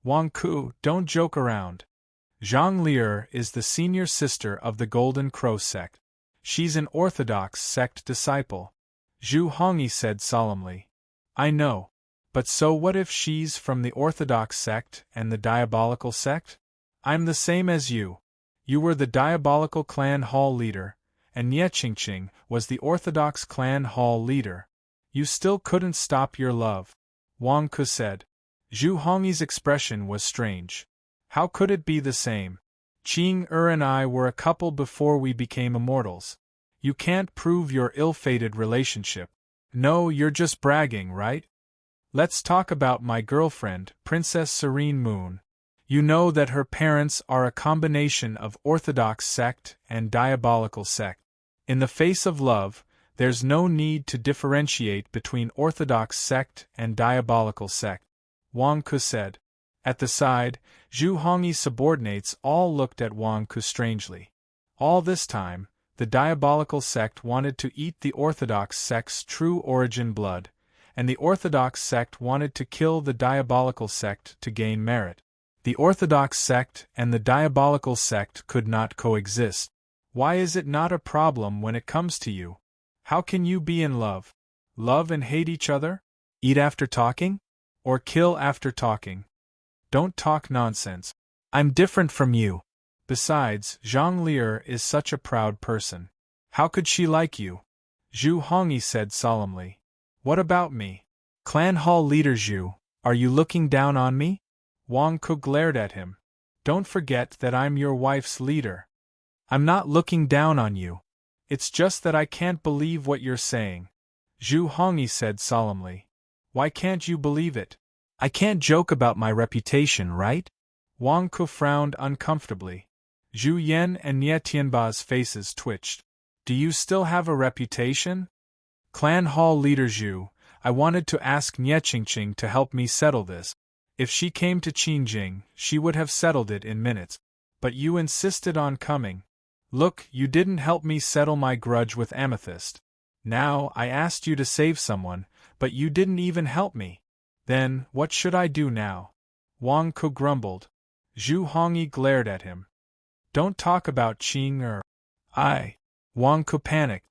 Wang Ku, don't joke around. Zhang Li'er is the senior sister of the Golden Crow sect. She's an orthodox sect disciple. Zhu Hongyi said solemnly. I know. But so what if she's from the orthodox sect and the diabolical sect? I'm the same as you. You were the diabolical clan hall leader, and Nie Qingqing was the orthodox clan hall leader. You still couldn't stop your love. Wang Ku said. Zhu Hongyi's expression was strange. How could it be the same? Qing and I were a couple before we became immortals. You can't prove your ill-fated relationship. No, you're just bragging, right? Let's talk about my girlfriend, Princess Serene Moon. You know that her parents are a combination of orthodox sect and diabolical sect. In the face of love, there's no need to differentiate between orthodox sect and diabolical sect, Wang Ku said. At the side, Zhu Hongyi's subordinates all looked at Wang Ku strangely. All this time, the diabolical sect wanted to eat the orthodox sect's true origin blood, and the orthodox sect wanted to kill the diabolical sect to gain merit. The orthodox sect and the diabolical sect could not coexist. Why is it not a problem when it comes to you? How can you be in love? Love and hate each other? Eat after talking? Or kill after talking? Don't talk nonsense. I'm different from you. Besides, Zhang Li'er is such a proud person. How could she like you? Zhu Hongyi said solemnly. What about me? Clan Hall leader Zhu, are you looking down on me? Wang Ku glared at him. Don't forget that I'm your wife's leader. I'm not looking down on you. It's just that I can't believe what you're saying. Zhu Hongyi said solemnly. Why can't you believe it? I can't joke about my reputation, right? Wang Ku frowned uncomfortably. Zhu Yan and Nie Tianba's faces twitched. Do you still have a reputation? Clan Hall leader Zhu, I wanted to ask Nie Qingqing to help me settle this. If she came to Qingjing, she would have settled it in minutes. But you insisted on coming. Look, you didn't help me settle my grudge with Amethyst. Now, I asked you to save someone, but you didn't even help me. Then, what should I do now? Wang Ku grumbled. Zhu Hongyi glared at him. Don't talk about Qing or I. Wang Ku panicked.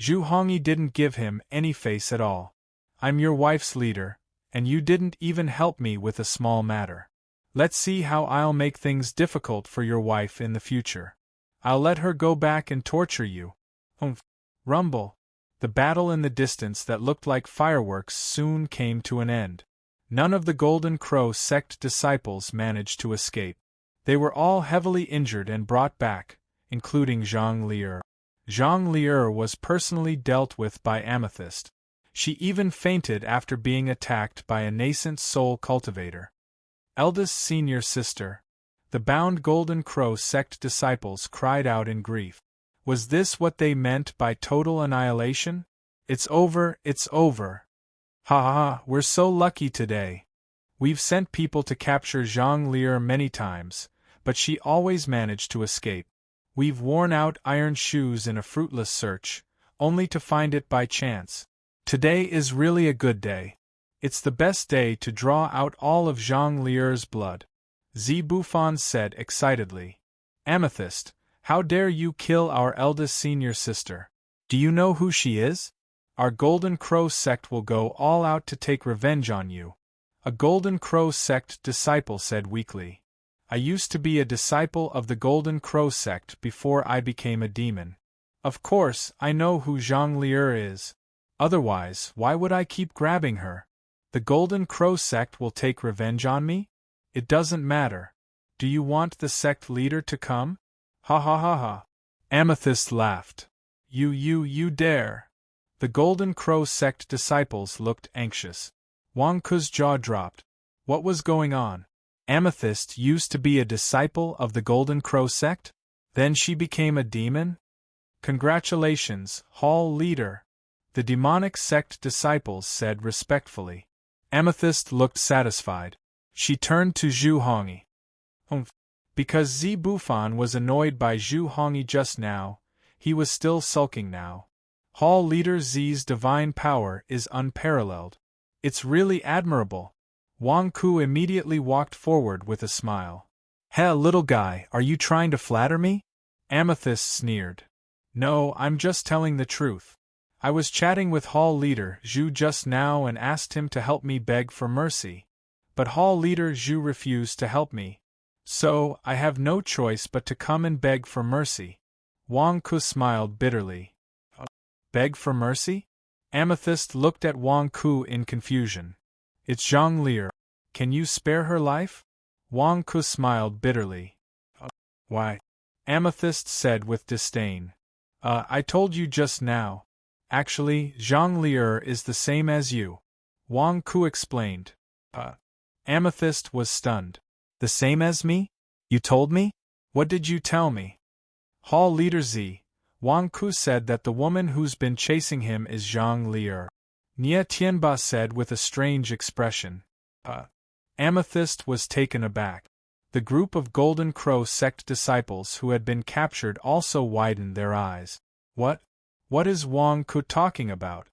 Zhu Hongyi didn't give him any face at all. I'm your wife's leader, and you didn't even help me with a small matter. Let's see how I'll make things difficult for your wife in the future. I'll let her go back and torture you. Humph! Rumble! The battle in the distance that looked like fireworks soon came to an end. None of the Golden Crow sect disciples managed to escape. They were all heavily injured and brought back, including Zhang Lier. Zhang Lier was personally dealt with by Amethyst. She even fainted after being attacked by a nascent soul cultivator. Eldest senior sister. The bound Golden Crow sect disciples cried out in grief. Was this what they meant by total annihilation? It's over, it's over. Ha ha ha, we're so lucky today. We've sent people to capture Zhang Lier many times, but she always managed to escape. We've worn out iron shoes in a fruitless search, only to find it by chance. Today is really a good day. It's the best day to draw out all of Zhang Lier's blood. Zibufan said excitedly. Amethyst, how dare you kill our eldest senior sister? Do you know who she is? Our Golden Crow sect will go all out to take revenge on you. A Golden Crow sect disciple said weakly. I used to be a disciple of the Golden Crow sect before I became a demon. Of course, I know who Zhang Lier is. Otherwise, why would I keep grabbing her? The Golden Crow sect will take revenge on me? It doesn't matter. Do you want the sect leader to come? Ha ha ha ha. Amethyst laughed. You dare. The Golden Crow sect disciples looked anxious. Wang Ku's jaw dropped. What was going on? Amethyst used to be a disciple of the Golden Crow sect? Then she became a demon? Congratulations, Hall leader. The demonic sect disciples said respectfully. Amethyst looked satisfied. She turned to Zhu Hongyi. Because Zibufan was annoyed by Zhu Hongyi just now, he was still sulking now. Hall leader Z's divine power is unparalleled. It's really admirable. Wang Ku immediately walked forward with a smile. Hey, little guy, are you trying to flatter me? Amethyst sneered. No, I'm just telling the truth. I was chatting with Hall leader Zhu just now and asked him to help me beg for mercy. But Hall leader Zhu refused to help me. So, I have no choice but to come and beg for mercy. Wang Ku smiled bitterly. Beg for mercy? Amethyst looked at Wang Ku in confusion. It's Zhang Lier. Can you spare her life? Wang Ku smiled bitterly. Why? Amethyst said with disdain. I told you just now. Actually, Zhang Lier is the same as you. Wang Ku explained. Amethyst was stunned. The same as me? You told me? What did you tell me? Hall leader Z. Wang Ku said that the woman who's been chasing him is Zhang Lier. Nia Tianba said with a strange expression. Amethyst was taken aback. The group of Golden Crow sect disciples who had been captured also widened their eyes. What? What is Wang Ku talking about?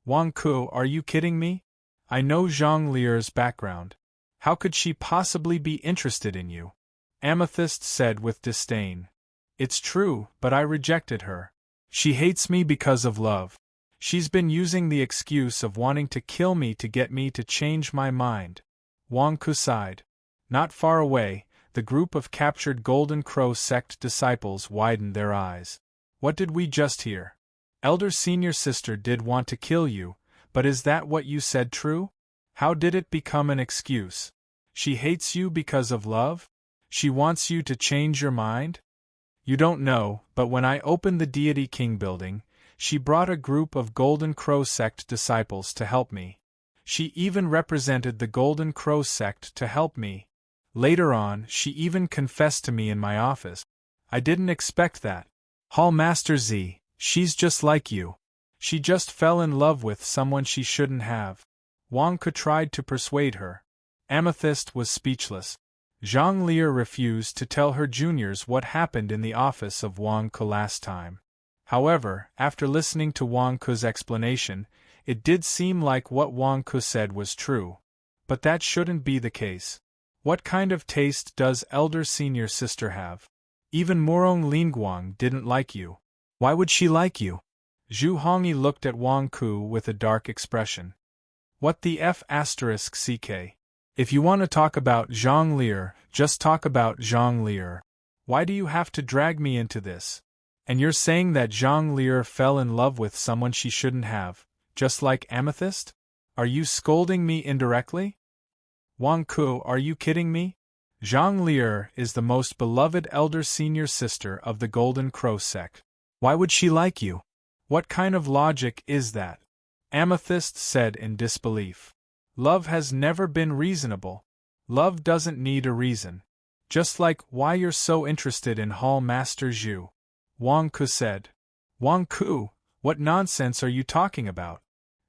Wang Ku, are you kidding me? I know Zhang Lier's background. How could she possibly be interested in you? Amethyst said with disdain. It's true, but I rejected her. She hates me because of love. She's been using the excuse of wanting to kill me to get me to change my mind. Wang Ku sighed. Not far away, the group of captured Golden Crow sect disciples widened their eyes. What did we just hear? Elder senior sister did want to kill you, but is that what you said true? How did it become an excuse? She hates you because of love? She wants you to change your mind? You don't know, but when I opened the Deity King building, she brought a group of Golden Crow sect disciples to help me. She even represented the Golden Crow sect to help me. Later on, she even confessed to me in my office. I didn't expect that. Hall Master Z, she's just like you. She just fell in love with someone she shouldn't have. Wang Ku tried to persuade her. Amethyst was speechless. Zhang Lier refused to tell her juniors what happened in the office of Wang Ku last time. However, after listening to Wang Ku's explanation, it did seem like what Wang Ku said was true. But that shouldn't be the case. What kind of taste does elder senior sister have? Even Morong Lingguang didn't like you. Why would she like you? Zhu Hongyi looked at Wang Ku with a dark expression. What the F***ck? If you want to talk about Zhang Lier, just talk about Zhang Lier. Why do you have to drag me into this? And you're saying that Zhang Lier fell in love with someone she shouldn't have, just like Amethyst? Are you scolding me indirectly? Wang Ku, are you kidding me? Zhang Lier is the most beloved elder senior sister of the Golden Crow sect. Why would she like you? What kind of logic is that? Amethyst said in disbelief. Love has never been reasonable. Love doesn't need a reason. Just like why you're so interested in Hall Master Zhu. Wang Ku said. Wang Ku, what nonsense are you talking about?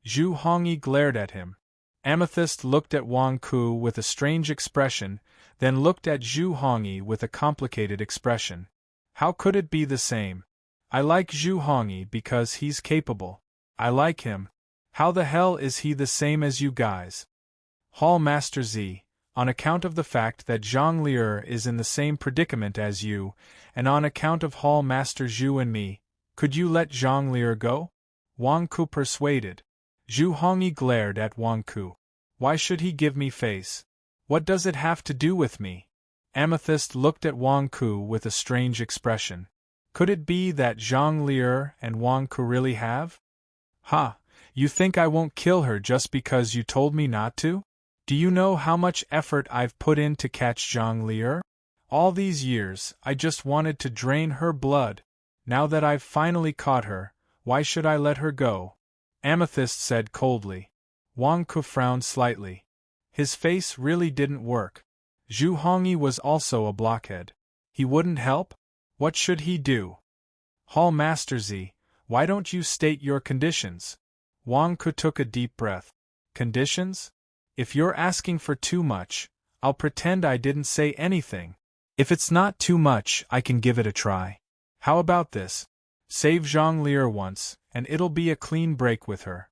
Zhu Hongyi glared at him. Amethyst looked at Wang Ku with a strange expression, then looked at Zhu Hongyi with a complicated expression. How could it be the same? I like Zhu Hongyi because he's capable. I like him. How the hell is he the same as you guys? Hall Master Z, on account of the fact that Zhang Lier is in the same predicament as you, and on account of Hall Master Zhu and me, could you let Zhang Lier go? Wang Ku persuaded. Zhu Hongyi glared at Wang Ku. Why should he give me face? What does it have to do with me? Amethyst looked at Wang Ku with a strange expression. Could it be that Zhang Lier and Wang Ku really have? Ha, you think I won't kill her just because you told me not to? Do you know how much effort I've put in to catch Zhang Lier? All these years, I just wanted to drain her blood. Now that I've finally caught her, why should I let her go? Amethyst said coldly. Wang Ku frowned slightly. His face really didn't work. Zhu Hongyi was also a blockhead. He wouldn't help? What should he do? Hall Master Z, why don't you state your conditions? Wang Ku took a deep breath. Conditions? If you're asking for too much, I'll pretend I didn't say anything. If it's not too much, I can give it a try. How about this? Save Zhang Lier once, and it'll be a clean break with her.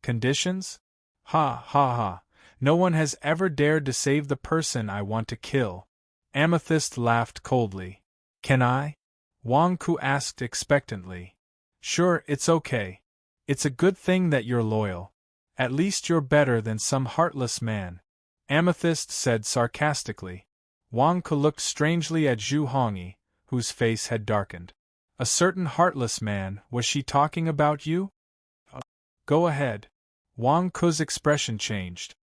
Conditions? Ha ha ha. No one has ever dared to save the person I want to kill. Amethyst laughed coldly. Can I? Wang Ku asked expectantly. Sure, it's okay. It's a good thing that you're loyal. At least you're better than some heartless man. Amethyst said sarcastically. Wang Ku looked strangely at Zhu Hongyi, whose face had darkened. A certain heartless man, was she talking about you? Go ahead. Wang Ku's expression changed.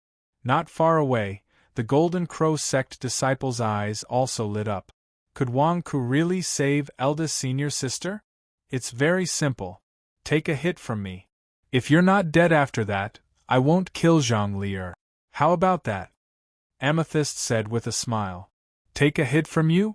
Not far away, the Golden Crow sect disciples' eyes also lit up. Could Wang Ku really save eldest senior sister? It's very simple. Take a hit from me. If you're not dead after that, I won't kill Zhang Lier. How about that? Amethyst said with a smile. Take a hit from you?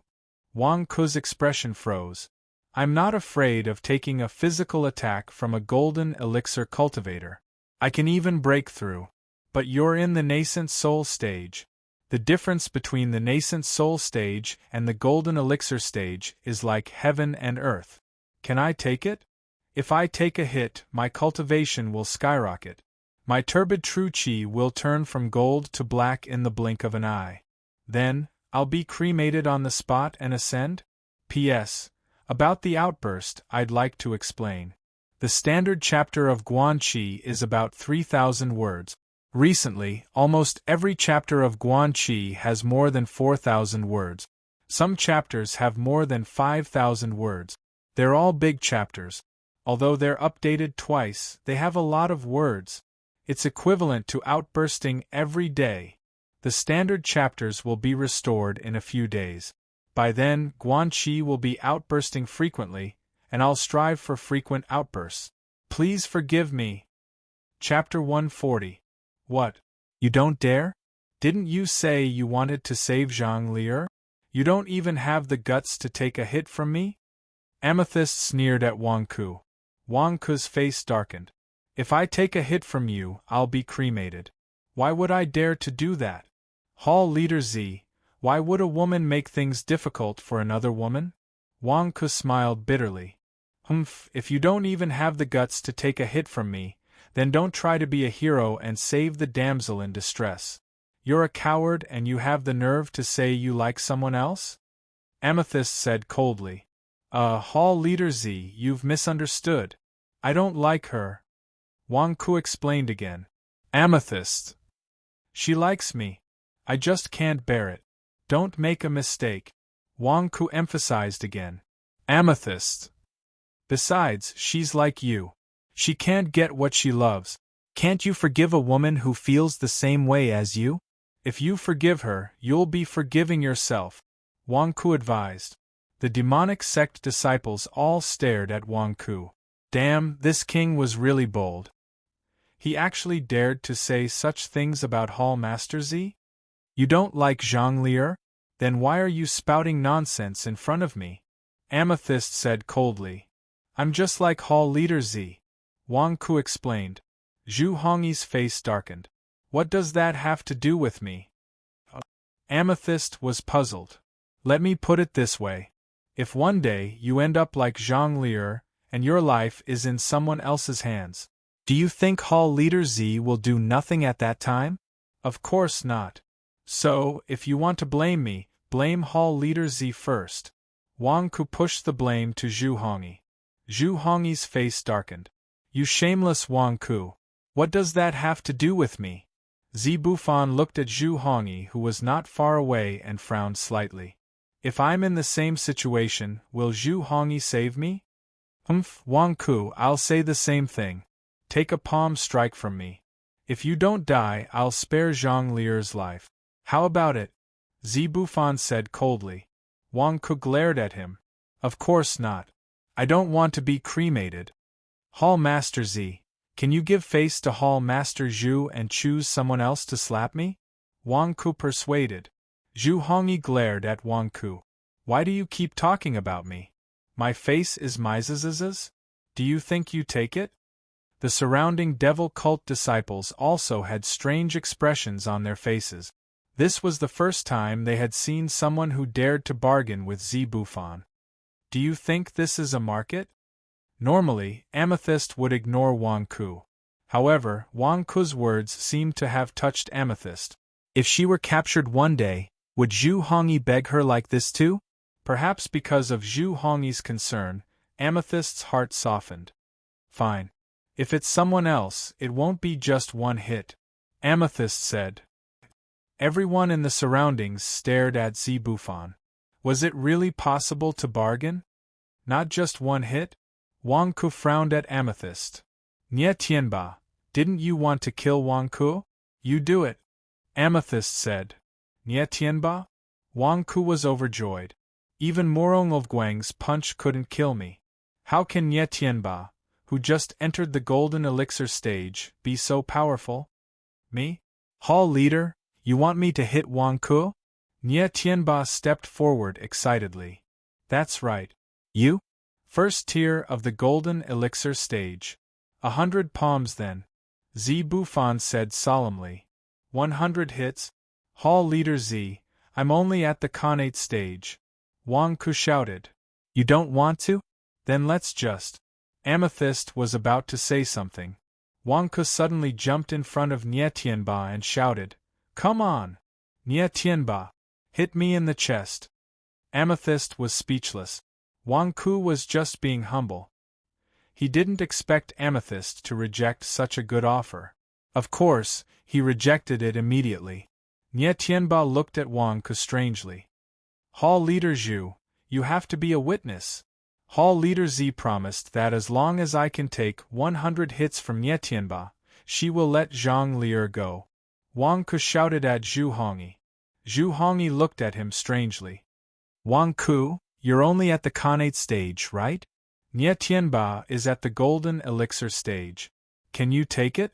Wang Ku's expression froze. I'm not afraid of taking a physical attack from a golden elixir cultivator. I can even break through. But you're in the nascent soul stage. The difference between the nascent soul stage and the golden elixir stage is like heaven and earth. Can I take it? If I take a hit, my cultivation will skyrocket. My turbid true chi will turn from gold to black in the blink of an eye. Then, I'll be cremated on the spot and ascend? P.S. About the outburst, I'd like to explain. The standard chapter of Guan Chi is about 3,000 words. Recently, almost every chapter of Guan Chi has more than 4,000 words. Some chapters have more than 5,000 words. They're all big chapters. Although they're updated twice, they have a lot of words. It's equivalent to outbursting every day. The standard chapters will be restored in a few days. By then, Guan Chi will be outbursting frequently, and I'll strive for frequent outbursts. Please forgive me. Chapter 140. What? You don't dare? Didn't you say you wanted to save Zhang Lier? You don't even have the guts to take a hit from me? Amethyst sneered at Wang Ku. Wang Ku's face darkened. If I take a hit from you, I'll be cremated. Why would I dare to do that? Hall Leader Z, why would a woman make things difficult for another woman? Wang Ku smiled bitterly. If you don't even have the guts to take a hit from me, then don't try to be a hero and save the damsel in distress. You're a coward and you have the nerve to say you like someone else? Amethyst said coldly. Hall Leader Z, you've misunderstood. I don't like her. Wang Ku explained again. Amethyst. She likes me. I just can't bear it. Don't make a mistake. Wang Ku emphasized again. Amethyst. Besides, she's like you. She can't get what she loves. Can't you forgive a woman who feels the same way as you? If you forgive her, you'll be forgiving yourself, Wang Ku advised. The demonic sect disciples all stared at Wang Ku. Damn, this king was really bold. He actually dared to say such things about Hall Master Z? You don't like Zhang Lier? Then why are you spouting nonsense in front of me? Amethyst said coldly. I'm just like Hall Leader Z. Wang Ku explained. Zhu Hongyi's face darkened. What does that have to do with me? Amethyst was puzzled. Let me put it this way. If one day you end up like Zhang Lier, and your life is in someone else's hands, do you think Hall Leader Z will do nothing at that time? Of course not. So, if you want to blame me, blame Hall Leader Z first. Wang Ku pushed the blame to Zhu Hongyi. Zhu Hongyi's face darkened. You shameless Wang Ku. What does that have to do with me? Zi Bufan looked at Zhu Hongyi, who was not far away, and frowned slightly. If I'm in the same situation, will Zhu Hongyi save me? Wang Ku, I'll say the same thing. Take a palm strike from me. If you don't die, I'll spare Zhang Lier's life. How about it? Zi Bufan said coldly. Wang Ku glared at him. Of course not. I don't want to be cremated. Hall Master Z, can you give face to Hall Master Zhu and choose someone else to slap me? Wang Ku persuaded. Zhu Hongyi glared at Wang Ku. Why do you keep talking about me? My face is Mises'? Do you think you take it? The surrounding devil cult disciples also had strange expressions on their faces. This was the first time they had seen someone who dared to bargain with Zi Bufan. Do you think this is a market? Normally, Amethyst would ignore Wang Ku. However, Wang Ku's words seemed to have touched Amethyst. If she were captured one day, would Zhu Hongyi beg her like this too? Perhaps because of Zhu Hongyi's concern, Amethyst's heart softened. Fine. If it's someone else, it won't be just one hit, Amethyst said. Everyone in the surroundings stared at Zi Bufan. Was it really possible to bargain? Not just one hit? Wang Ku frowned at Amethyst. Nye Tianba, didn't you want to kill Wang Ku? You do it, Amethyst said. Nye Tianba? Wang Ku was overjoyed. Even Morong of Guang's punch couldn't kill me. How can Nye Tianba, who just entered the golden elixir stage, be so powerful? Me? Hall Leader, you want me to hit Wang Ku? Nye Tianba stepped forward excitedly. That's right. You? First tier of the golden elixir stage. 100 palms then. Zi Bufan said solemnly. 100 hits? Hall Leader Z, I'm only at the Khanate stage. Wang Ku shouted. You don't want to? Then let's just. Amethyst was about to say something. Wang Ku suddenly jumped in front of Nye Tianba and shouted, Come on! Nye Tianba! Hit me in the chest! Amethyst was speechless. Wang Ku was just being humble. He didn't expect Amethyst to reject such a good offer. Of course, he rejected it immediately. Nye Tianba looked at Wang Ku strangely. Hall Leader Zhu, you have to be a witness. Hall Leader Z promised that as long as I can take 100 hits from Nye Tianba, she will let Zhang Lier go. Wang Ku shouted at Zhu Hongyi. Zhu Hongyi looked at him strangely. Wang Ku, you're only at the Khanate stage, right? Nye Tianba is at the golden elixir stage. Can you take it?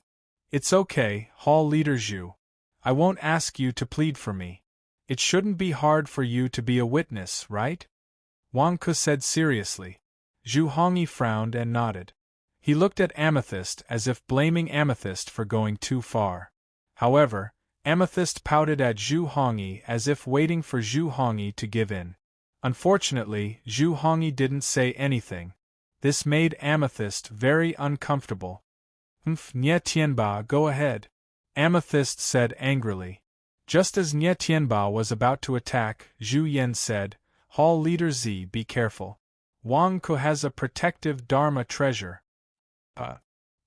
It's okay, Hall Leader Zhu. I won't ask you to plead for me. It shouldn't be hard for you to be a witness, right? Wang Ku said seriously. Zhu Hongyi frowned and nodded. He looked at Amethyst as if blaming Amethyst for going too far. However, Amethyst pouted at Zhu Hongyi as if waiting for Zhu Hongyi to give in. Unfortunately, Zhu Hongyi didn't say anything. This made Amethyst very uncomfortable. Nye Tianba, go ahead, Amethyst said angrily. Just as Nye Tianba was about to attack, Zhu Yan said, Hall Leader Z, be careful. Wang Ku has a protective Dharma treasure.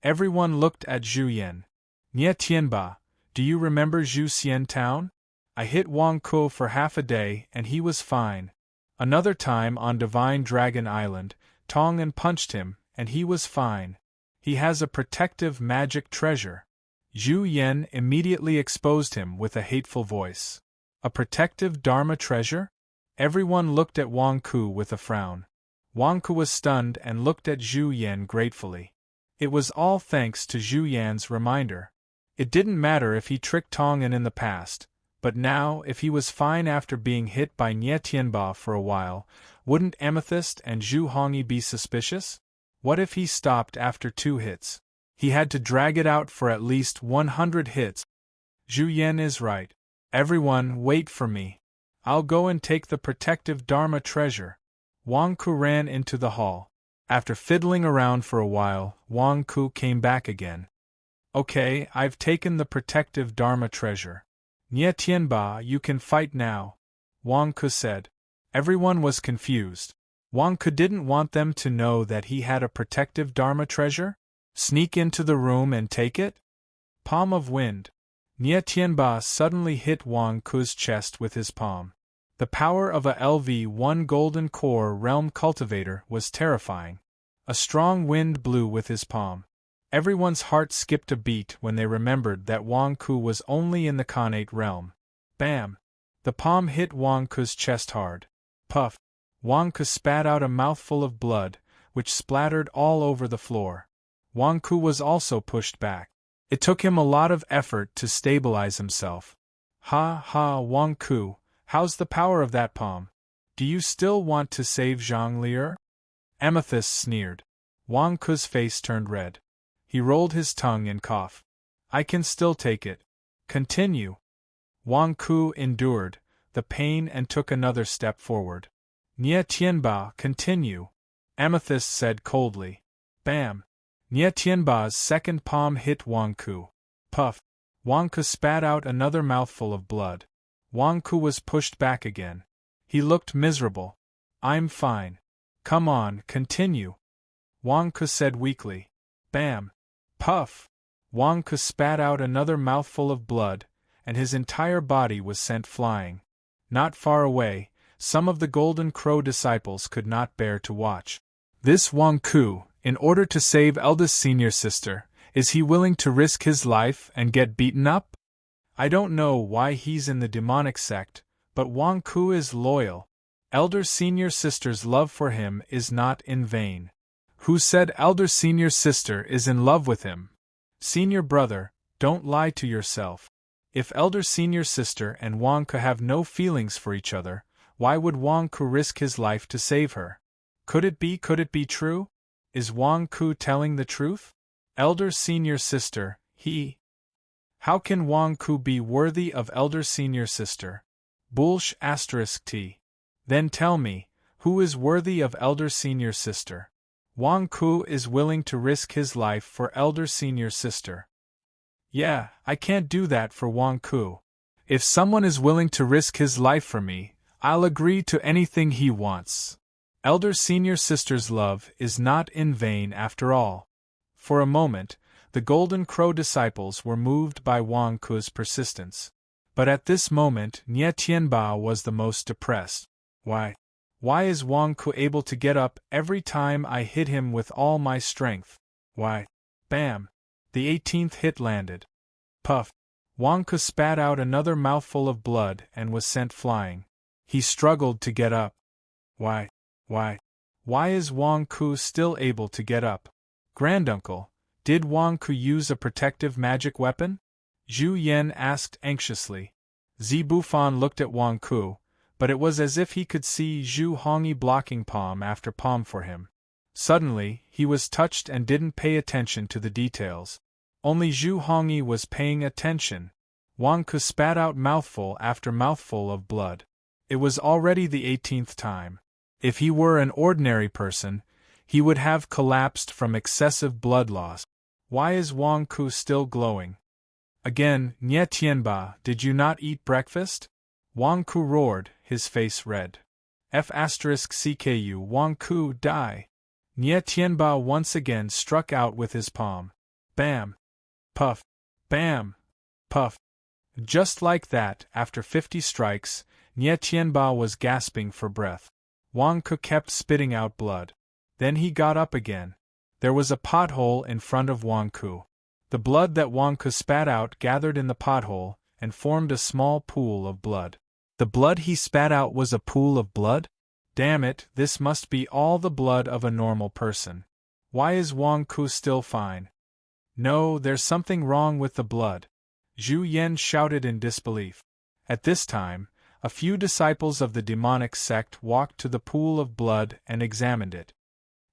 Everyone looked at Zhu Yan. Nye Tianba, do you remember Zhu Xian Town? I hit Wang Ku for half a day and he was fine. Another time on Divine Dragon Island, Tong and punched him, and he was fine. He has a protective magic treasure. Zhu Yan immediately exposed him with a hateful voice. A protective Dharma treasure? Everyone looked at Wang Ku with a frown. Wang Ku was stunned and looked at Zhu Yan gratefully. It was all thanks to Zhu Yan's reminder. It didn't matter if he tricked Tong'an in the past, but now, if he was fine after being hit by Nie Tianba for a while, wouldn't Amethyst and Zhu Hongyi be suspicious? What if he stopped after 2 hits? He had to drag it out for at least 100 hits. Zhu Yan is right. Everyone, wait for me. I'll go and take the protective Dharma treasure. Wang Ku ran into the hall. After fiddling around for a while, Wang Ku came back again. Okay, I've taken the protective Dharma treasure. Nie Tianba, you can fight now, Wang Ku said. Everyone was confused. Wang Ku didn't want them to know that he had a protective Dharma treasure? Sneak into the room and take it? Palm of Wind. Nie Tianba suddenly hit Wang Ku's chest with his palm. The power of a LV-1 Golden Core Realm Cultivator was terrifying. A strong wind blew with his palm. Everyone's heart skipped a beat when they remembered that Wang Ku was only in the Khanate realm. Bam! The palm hit Wang Ku's chest hard. Puff! Wang Ku spat out a mouthful of blood, which splattered all over the floor. Wang Ku was also pushed back. It took him a lot of effort to stabilize himself. Ha ha, Wang Ku, how's the power of that palm? Do you still want to save Zhang Lier? Amethyst sneered. Wang Ku's face turned red. He rolled his tongue and coughed. I can still take it. Continue. Wang Ku endured the pain and took another step forward. Nie Tianba, continue, Amethyst said coldly. Bam! Nie Tianba's second palm hit Wang Ku. Puff! Wang Ku spat out another mouthful of blood. Wang Ku was pushed back again. He looked miserable. I'm fine. Come on, continue. Wang Ku said weakly. Bam! Puff! Wang Ku spat out another mouthful of blood, and his entire body was sent flying. Not far away, some of the Golden Crow disciples could not bear to watch. This Wang Ku, in order to save eldest senior sister, is he willing to risk his life and get beaten up? I don't know why he's in the demonic sect, but Wang Ku is loyal. Elder senior sister's love for him is not in vain. Who said elder senior sister is in love with him? Senior brother, don't lie to yourself. If elder senior sister and Wang Ku have no feelings for each other, why would Wang Ku risk his life to save her? Could it be true? Is Wang Ku telling the truth? Elder senior sister, he. How can Wang Ku be worthy of elder senior sister? Bullsh *t. Then tell me, who is worthy of elder senior sister? Wang Ku is willing to risk his life for elder senior sister. Yeah, I can't do that for Wang Ku. If someone is willing to risk his life for me, I'll agree to anything he wants. Elder senior sister's love is not in vain after all. For a moment, the Golden Crow disciples were moved by Wang Ku's persistence. But at this moment Nie Tianba was the most depressed. Why is Wang Ku able to get up every time I hit him with all my strength? Why? Bam! The 18th hit landed. Puff! Wang Ku spat out another mouthful of blood and was sent flying. He struggled to get up. Why is Wang Ku still able to get up? Granduncle, did Wang Ku use a protective magic weapon? Zhu Yan asked anxiously. Zibufan looked at Wang Ku, but it was as if he could see Zhu Hongyi blocking palm after palm for him. Suddenly, he was touched and didn't pay attention to the details. Only Zhu Hongyi was paying attention. Wang Ku spat out mouthful after mouthful of blood. It was already the 18th time. If he were an ordinary person, he would have collapsed from excessive blood loss. Why is Wang Ku still glowing? Again, Nie Tianba, did you not eat breakfast? Wang Ku roared, his face red. F***CKU Wang Ku die. Nie Tianba once again struck out with his palm. Bam! Puff! Bam! Puff! Just like that, after 50 strikes, Nie Tianba was gasping for breath. Wang Ku kept spitting out blood. Then he got up again. There was a pothole in front of Wang Ku. The blood that Wang Ku spat out gathered in the pothole and formed a small pool of blood. The blood he spat out was a pool of blood? Damn it, this must be all the blood of a normal person. Why is Wang Ku still fine? No, there's something wrong with the blood. Zhu Yan shouted in disbelief. At this time, a few disciples of the demonic sect walked to the pool of blood and examined it.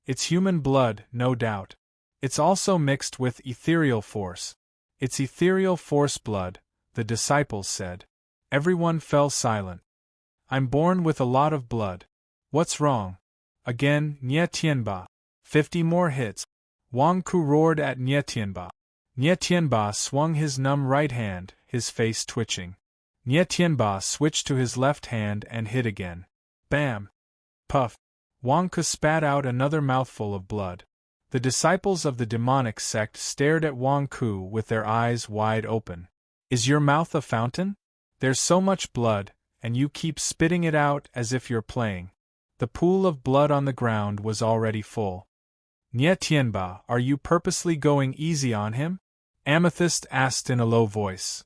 It's human blood, no doubt. It's also mixed with ethereal force. It's ethereal force blood, the disciples said. Everyone fell silent. I'm born with a lot of blood. What's wrong? Again, Nye Tianba. 50 more hits. Wang Ku roared at Nye Tianba. Nye Tianba swung his numb right hand, his face twitching. Nye Tianba switched to his left hand and hit again. Bam! Puff! Wang Ku spat out another mouthful of blood. The disciples of the demonic sect stared at Wang Ku with their eyes wide open. Is your mouth a fountain? There's so much blood, and you keep spitting it out as if you're playing. The pool of blood on the ground was already full. Nye Tianba, are you purposely going easy on him? Amethyst asked in a low voice.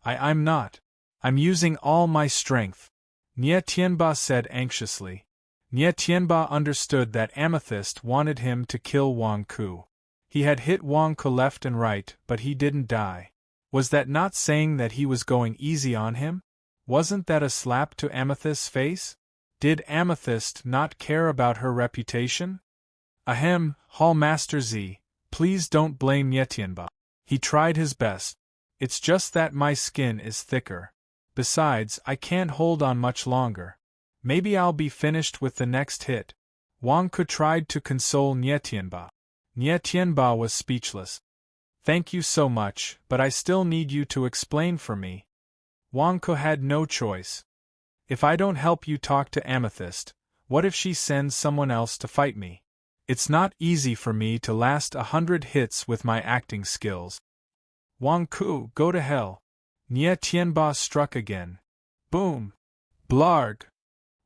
I'm not. I'm using all my strength. Nye Tianba said anxiously. Nye Tianba understood that Amethyst wanted him to kill Wang Ku. He had hit Wang Ku left and right, but he didn't die. Was that not saying that he was going easy on him? Wasn't that a slap to Amethyst's face? Did Amethyst not care about her reputation? Ahem, Hall Master Z, please don't blame Nye Tianba. He tried his best. It's just that my skin is thicker. Besides, I can't hold on much longer. Maybe I'll be finished with the next hit. Wang Ku tried to console Nye Tianba. Nye Tianba was speechless. Thank you so much, but I still need you to explain for me. Wang Ku had no choice. If I don't help you talk to Amethyst, what if she sends someone else to fight me? It's not easy for me to last 100 hits with my acting skills. Wang Ku, go to hell. Nye Tianba struck again. Boom! Blarg!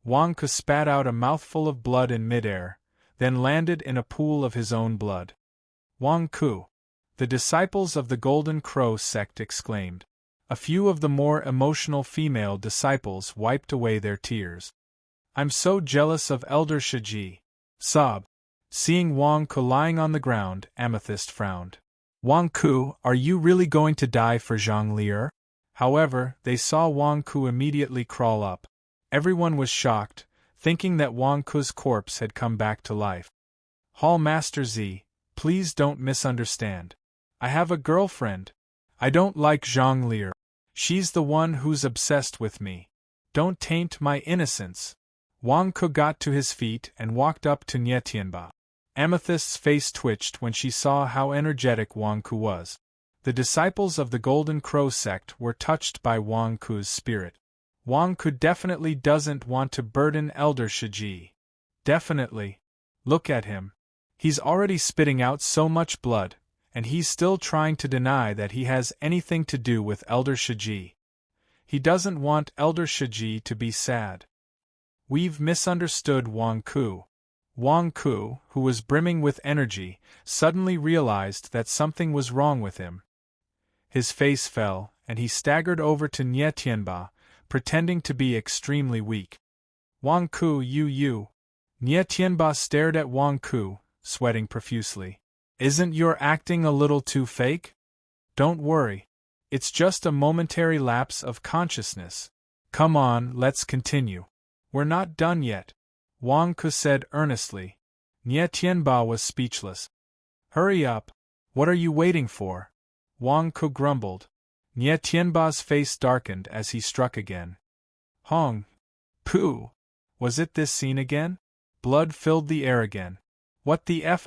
Wang Ku spat out a mouthful of blood in midair, then landed in a pool of his own blood. Wang Ku! The disciples of the Golden Crow sect exclaimed. A few of the more emotional female disciples wiped away their tears. I'm so jealous of Elder Shiji. Sob. Seeing Wang Ku lying on the ground, Amethyst frowned. Wang Ku, are you really going to die for Zhang Lier? However, they saw Wang Ku immediately crawl up. Everyone was shocked, thinking that Wang Ku's corpse had come back to life. Hall Master Z, please don't misunderstand. I have a girlfriend. I don't like Zhang Lier. She's the one who's obsessed with me. Don't taint my innocence. Wang Ku got to his feet and walked up to Nye Tianba. Amethyst's face twitched when she saw how energetic Wang Ku was. The disciples of the Golden Crow sect were touched by Wang Ku's spirit. Wang Ku definitely doesn't want to burden Elder Shiji. Definitely. Look at him. He's already spitting out so much blood, and he's still trying to deny that he has anything to do with Elder Shiji. He doesn't want Elder Shiji to be sad. We've misunderstood Wang Ku. Wang Ku, who was brimming with energy, suddenly realized that something was wrong with him. His face fell, and he staggered over to Nye Tianba, pretending to be extremely weak. Wang Ku, you. Nye Tianba stared at Wang Ku, sweating profusely. Isn't your acting a little too fake? Don't worry. It's just a momentary lapse of consciousness. Come on, let's continue. We're not done yet. Wang Ku said earnestly. Nye Tianba was speechless. Hurry up. What are you waiting for? Wang Ku grumbled. Nye Tianba's face darkened as he struck again. Hong. Pooh. Was it this scene again? Blood filled the air again. What the F***?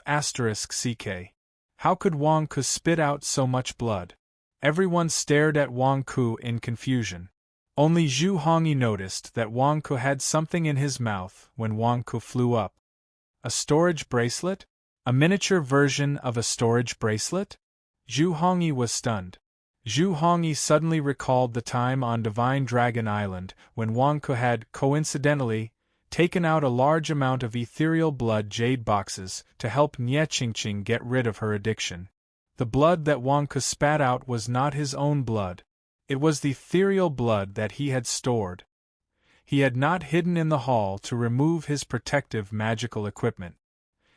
How could Wang Ku spit out so much blood? Everyone stared at Wang Ku in confusion. Only Zhu Hongyi noticed that Wang Ku had something in his mouth when Wang Ku flew up. A storage bracelet? A miniature version of a storage bracelet? Zhu Hongyi was stunned. Zhu Hongyi suddenly recalled the time on Divine Dragon Island when Wang Ku had, coincidentally, taken out a large amount of ethereal blood jade boxes to help Nie Qingqing get rid of her addiction. The blood that Wang Ke spat out was not his own blood. It was the ethereal blood that he had stored. He had not hidden in the hall to remove his protective magical equipment.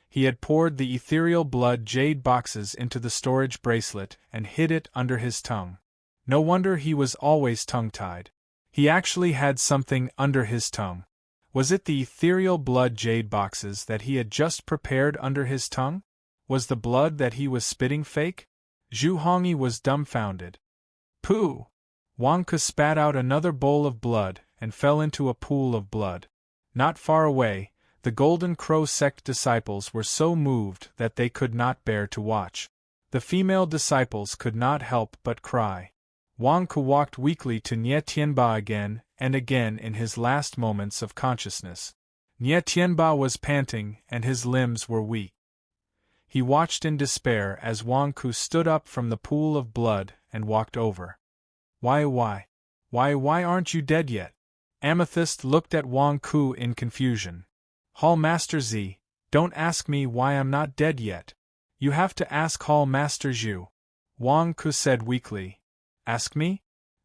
He had poured the ethereal blood jade boxes into the storage bracelet and hid it under his tongue. No wonder he was always tongue-tied. He actually had something under his tongue. Was it the ethereal blood jade boxes that he had just prepared under his tongue? Was the blood that he was spitting fake? Zhu Hongyi was dumbfounded. Pooh! Wang Ke spat out another bowl of blood and fell into a pool of blood. Not far away, the Golden Crow sect disciples were so moved that they could not bear to watch. The female disciples could not help but cry. Wang Ke walked weakly to Nie Tianba again and again in his last moments of consciousness. Nie Tianba was panting and his limbs were weak. He watched in despair as Wang Ke stood up from the pool of blood and walked over. Why aren't you dead yet? Amethyst looked at Wang Ke in confusion. Hall Master Z, don't ask me why I'm not dead yet. You have to ask Hall Master Zhu. Wang Ke said weakly. Ask me?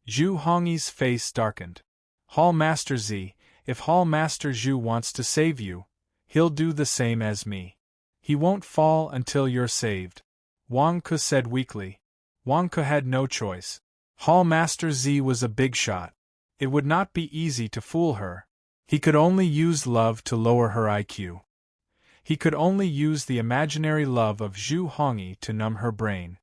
Zhu Hongyi's face darkened. Hall Master Z, if Hall Master Zhu wants to save you, he'll do the same as me. He won't fall until you're saved. Wang Ke said weakly. Wang Ke had no choice. Hall Master Z was a big shot. It would not be easy to fool her. He could only use love to lower her IQ. He could only use the imaginary love of Zhu Hongyi to numb her brain.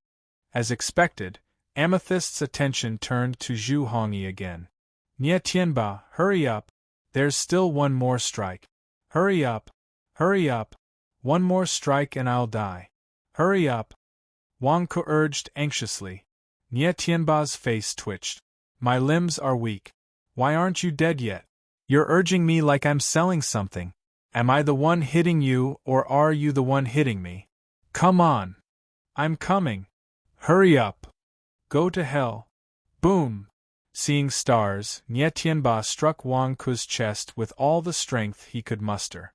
As expected, Amethyst's attention turned to Zhu Hongyi again. Nie Tianba, hurry up. There's still one more strike. Hurry up. Hurry up. One more strike and I'll die. Hurry up. Wang Ke urged anxiously. Nie Tianba's face twitched. My limbs are weak. Why aren't you dead yet? You're urging me like I'm selling something. Am I the one hitting you or are you the one hitting me? Come on. I'm coming. Hurry up. Go to hell. Boom. Seeing stars, Nie Tianba struck Wang Ke's chest with all the strength he could muster.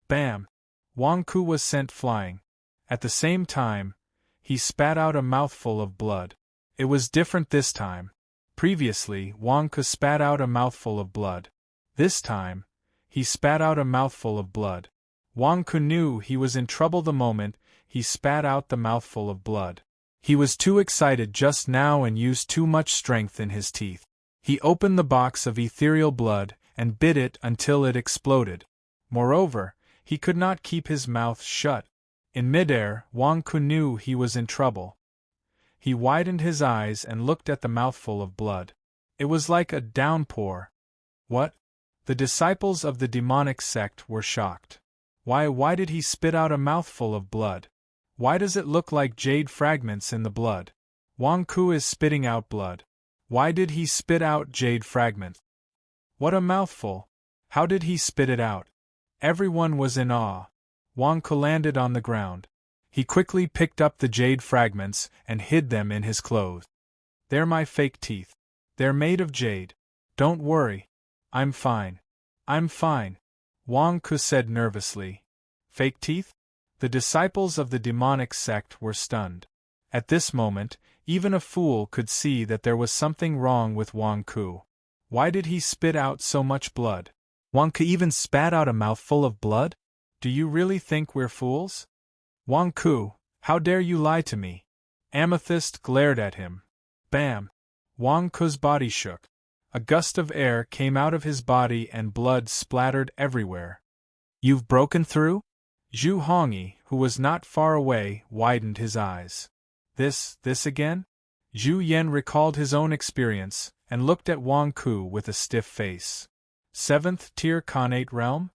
Bam! Wang Ke was sent flying. At the same time, he spat out a mouthful of blood. It was different this time. Previously, Wang Ke spat out a mouthful of blood. This time, he spat out a mouthful of blood. Wang Ke knew he was in trouble the moment he spat out the mouthful of blood. He was too excited just now and used too much strength in his teeth. He opened the box of ethereal blood and bit it until it exploded. Moreover, he could not keep his mouth shut. In midair, Wang Ke knew he was in trouble. He widened his eyes and looked at the mouthful of blood. It was like a downpour. What? The disciples of the demonic sect were shocked. Why did he spit out a mouthful of blood? Why does it look like jade fragments in the blood? Wang Ke is spitting out blood. Why did he spit out jade fragments? What a mouthful! How did he spit it out? Everyone was in awe. Wang Ke landed on the ground. He quickly picked up the jade fragments and hid them in his clothes. They're my fake teeth. They're made of jade. Don't worry. I'm fine. I'm fine. Wang Ke said nervously. Fake teeth? The disciples of the demonic sect were stunned. At this moment, even a fool could see that there was something wrong with Wang Ke. Why did he spit out so much blood? Wang Ke even spat out a mouthful of blood? Do you really think we're fools? Wang Ke, how dare you lie to me? Amethyst glared at him. Bam! Wang Ke's body shook. A gust of air came out of his body and blood splattered everywhere. You've broken through? Zhu Hongyi, who was not far away, widened his eyes. This again? Zhu Yan recalled his own experience and looked at Wang Ke with a stiff face. 7th tier Khanate realm?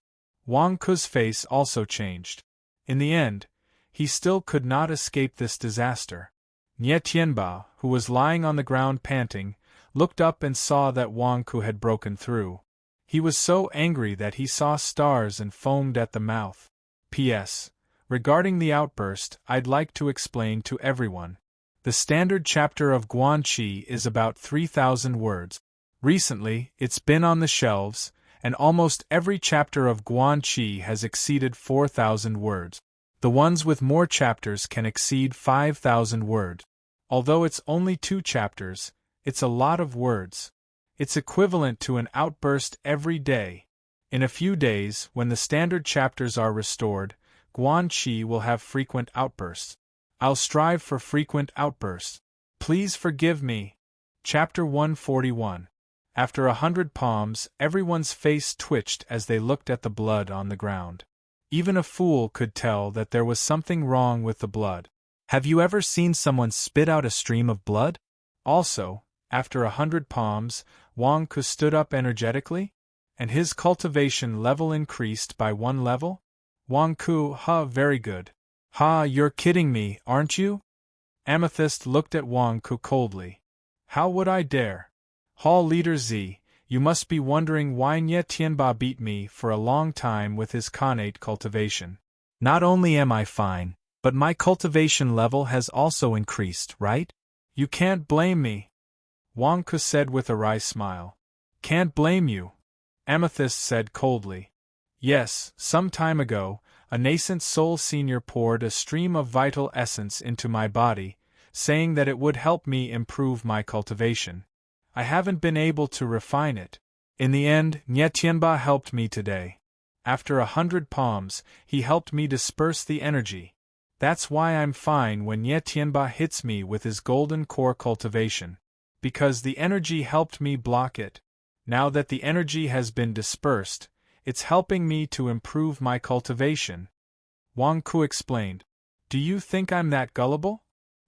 Wang Ke's face also changed. In the end, he still could not escape this disaster. Nie Tianba, who was lying on the ground panting, looked up and saw that Wang Ke had broken through. He was so angry that he saw stars and foamed at the mouth. P.S. Regarding the outburst, I'd like to explain to everyone. The standard chapter of Guanqi is about 3,000 words. Recently, it's been on the shelves, and almost every chapter of Guanqi has exceeded 4,000 words. The ones with more chapters can exceed 5,000 words. Although it's only 2 chapters, it's a lot of words. It's equivalent to an outburst every day. In a few days, when the standard chapters are restored, Guanqi will have frequent outbursts. I'll strive for frequent outbursts. Please forgive me. Chapter 141. After 100 palms, everyone's face twitched as they looked at the blood on the ground. Even a fool could tell that there was something wrong with the blood. Have you ever seen someone spit out a stream of blood? Also, after 100 palms, Wang Ku stood up energetically, and his cultivation level increased by 1 level? Wang Ku, very good. You're kidding me, aren't you? Amethyst looked at Wang Ku coldly. How would I dare? Hall Leader Z, you must be wondering why Nye Tianba beat me for a long time with his connate cultivation. Not only am I fine, but my cultivation level has also increased, right? You can't blame me. Wang Ku said with a wry smile. Can't blame you. Amethyst said coldly. Yes, some time ago, a nascent soul senior poured a stream of vital essence into my body, saying that it would help me improve my cultivation. I haven't been able to refine it. In the end, Nye Tianba helped me today. After 100 palms, he helped me disperse the energy. That's why I'm fine when Nye Tianba hits me with his golden core cultivation. Because the energy helped me block it. Now that the energy has been dispersed, it's helping me to improve my cultivation. Wang Ku explained. Do you think I'm that gullible?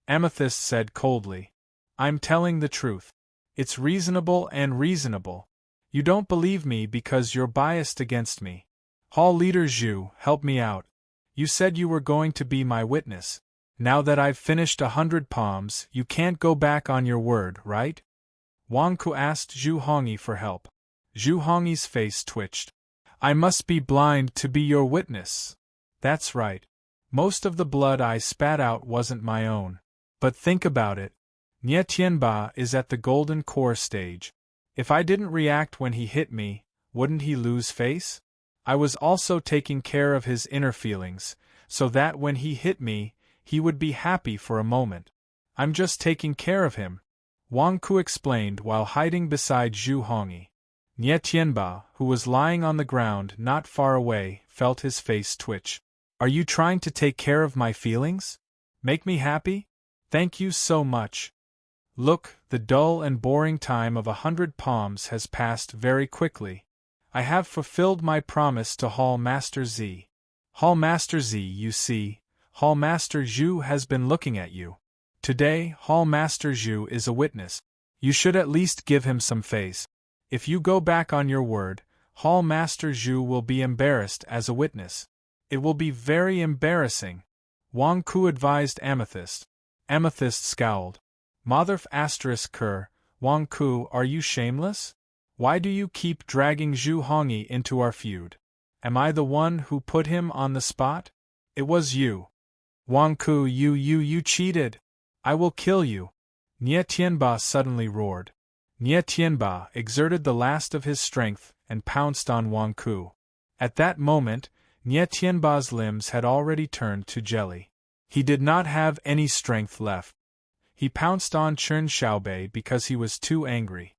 Amethyst said coldly. I'm telling the truth. It's reasonable and reasonable. You don't believe me because you're biased against me. Hall Leader Zhu, help me out. You said you were going to be my witness. Now that I've finished 100 palms, you can't go back on your word, right? Wang Ku asked Zhu Hongyi for help. Zhu Hongyi's face twitched. I must be blind to be your witness. That's right. Most of the blood I spat out wasn't my own. But think about it. Nye Tianba is at the golden core stage. If I didn't react when he hit me, wouldn't he lose face? I was also taking care of his inner feelings, so that when he hit me, he would be happy for a moment. I'm just taking care of him, Wang Ku explained while hiding beside Zhu Hongyi. Nye Tianba, who was lying on the ground not far away, felt his face twitch. Are you trying to take care of my feelings? Make me happy? Thank you so much. Look, the dull and boring time of 100 palms has passed very quickly. I have fulfilled my promise to Hall Master Z. Hall Master Z, you see, Hall Master Zhu has been looking at you. Today, Hall Master Zhu is a witness. You should at least give him some face. If you go back on your word, Hall Master Zhu will be embarrassed as a witness. It will be very embarrassing. Wang Ku advised Amethyst. Amethyst scowled. Motherf ****, Wang Ku, are you shameless? Why do you keep dragging Zhu Hongyi into our feud? Am I the one who put him on the spot? It was you. Wang Ku, you cheated. I will kill you. Nye Tianba suddenly roared. Nye Tianba exerted the last of his strength and pounced on Wang Ku. At that moment, Nye Tianba's limbs had already turned to jelly. He did not have any strength left. He pounced on Chen Xiaobei because he was too angry.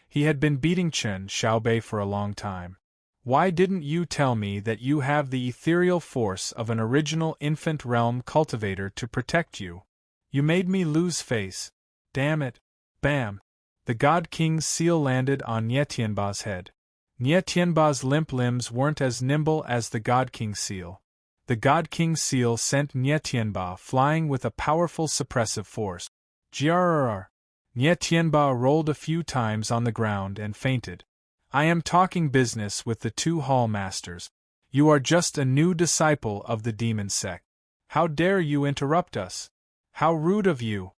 He had been beating Chen Xiaobei for a long time. Why didn't you tell me that you have the ethereal force of an original infant realm cultivator to protect you? You made me lose face. Damn it. Bam. The God King's seal landed on Nye Tianba's head. Nye Tianba's limp limbs weren't as nimble as the God King's seal. The God King's seal sent Nye Tianba flying with a powerful suppressive force. Grrrr. Nye Tianba rolled a few times on the ground and fainted. I am talking business with the 2 hall masters. You are just a new disciple of the demon sect. How dare you interrupt us? How rude of you!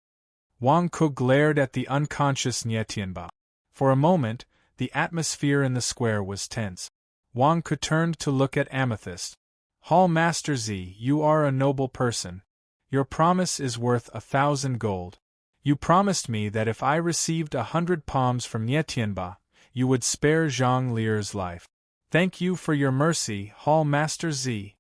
Wang Ku glared at the unconscious Nye Tianba. For a moment, the atmosphere in the square was tense. Wang Ku turned to look at Amethyst. Hall Master Z, you are a noble person. Your promise is worth 1,000 gold. You promised me that if I received 100 palms from Nye Tianba, you would spare Zhang Lier's life. Thank you for your mercy, Hall Master Z.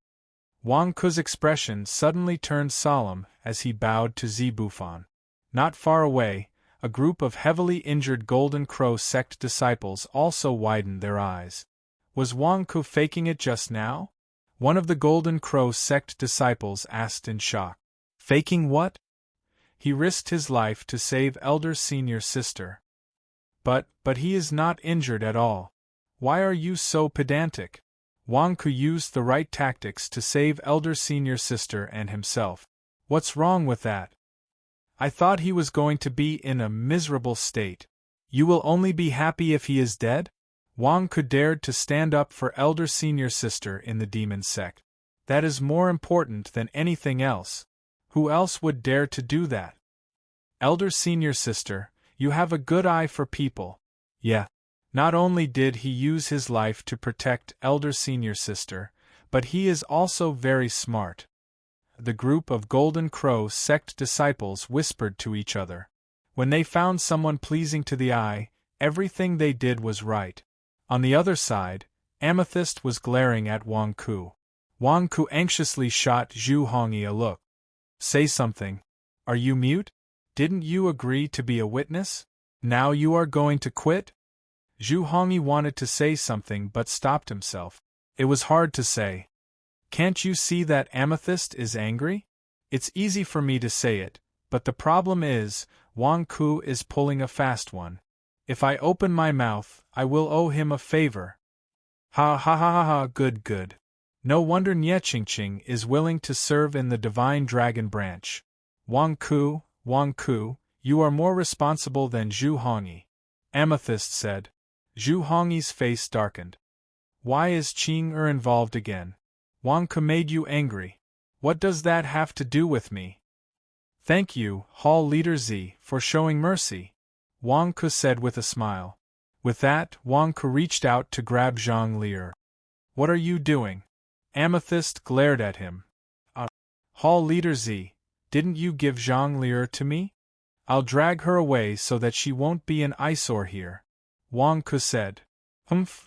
Wang Ku's expression suddenly turned solemn as he bowed to Z Bufan. Not far away, a group of heavily injured Golden Crow sect disciples also widened their eyes. Was Wang Ku faking it just now? One of the Golden Crow sect disciples asked in shock. Faking what? He risked his life to save Elder Senior's sister. But he is not injured at all. Why are you so pedantic? Wang Ku used the right tactics to save Elder Senior's sister and himself. What's wrong with that? I thought he was going to be in a miserable state. You will only be happy if he is dead? Wang Ku dared to stand up for Elder Senior's sister in the demon sect. That is more important than anything else. Who else would dare to do that? Elder Senior's sister, you have a good eye for people. Yeah. Not only did he use his life to protect Elder Senior's sister, but he is also very smart. The group of Golden Crow sect disciples whispered to each other. When they found someone pleasing to the eye, everything they did was right. On the other side, Amethyst was glaring at Wang Ku. Wang Ku anxiously shot Zhu Hongyi a look. Say something. Are you mute? Didn't you agree to be a witness? Now you are going to quit? Zhu Hongyi wanted to say something but stopped himself. It was hard to say. Can't you see that Amethyst is angry? It's easy for me to say it, but the problem is, Wang Ku is pulling a fast one. If I open my mouth, I will owe him a favor. Ha ha ha ha ha, good. No wonder Nye Qingqing is willing to serve in the Divine Dragon Branch. Wang Ku, you are more responsible than Zhu Hongyi. Amethyst said. Zhu Hongyi's face darkened. Why is Qing involved again? Wang Ku made you angry. What does that have to do with me? Thank you, Hall Leader Z, for showing mercy, Wang Ku said with a smile. With that, Wang Ku reached out to grab Zhang Lier. What are you doing? Amethyst glared at him. Hall Leader Z, didn't you give Zhang Lier to me? I'll drag her away so that she won't be an eyesore here, Wang Ku said.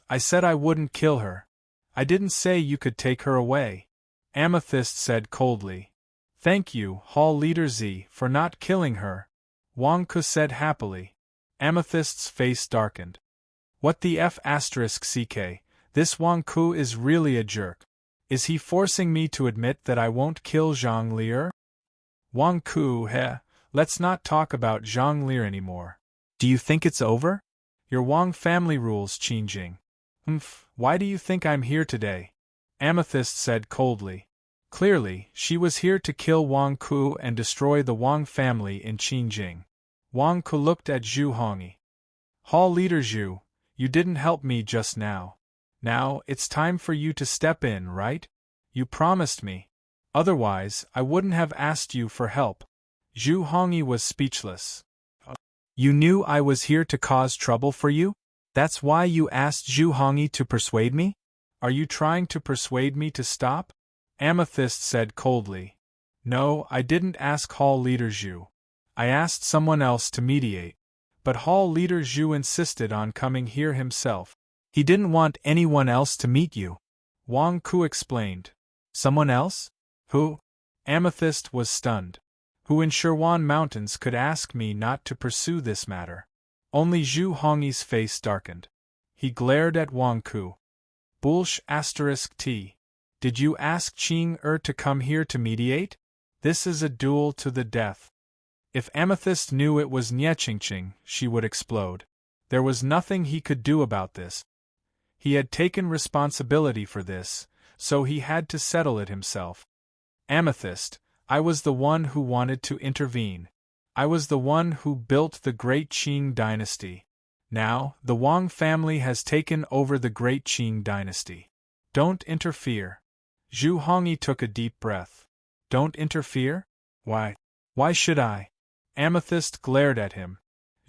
I said I wouldn't kill her. I didn't say you could take her away, Amethyst said coldly. Thank you, Hall Leader Z, for not killing her, Wang Ku said happily. Amethyst's face darkened. What the F***ck, this Wang Ku is really a jerk. Is he forcing me to admit that I won't kill Zhang Lier? Wang Ku, let's not talk about Zhang Lier anymore. Do you think it's over? Your Wang family rules, Qingjing. Why do you think I'm here today? Amethyst said coldly. Clearly, she was here to kill Wang Ku and destroy the Wang family in Qingjing. Wang Ku looked at Zhu Hongyi. Hall Leader Zhu, you didn't help me just now. Now, it's time for you to step in, right? You promised me. Otherwise, I wouldn't have asked you for help. Zhu Hongyi was speechless. You knew I was here to cause trouble for you? That's why you asked Zhu Hongyi to persuade me? Are you trying to persuade me to stop? Amethyst said coldly. No, I didn't ask Hall Leader Zhu. I asked someone else to mediate. But Hall Leader Zhu insisted on coming here himself. He didn't want anyone else to meet you. Wang Ku explained. Someone else? Who? Amethyst was stunned. Who in Shirwan Mountains could ask me not to pursue this matter? Only Zhu Hongyi's face darkened. He glared at Wang Ku. Bullsh *T. Did you ask Qing to come here to mediate? This is a duel to the death. If Amethyst knew it was Nye Qingqing, she would explode. There was nothing he could do about this. He had taken responsibility for this, so he had to settle it himself. Amethyst, I was the one who wanted to intervene. I was the one who built the Great Qing dynasty. Now, the Wang family has taken over the Great Qing dynasty. Don't interfere. Zhu Hongyi took a deep breath. Don't interfere? Why? Why should I? Amethyst glared at him.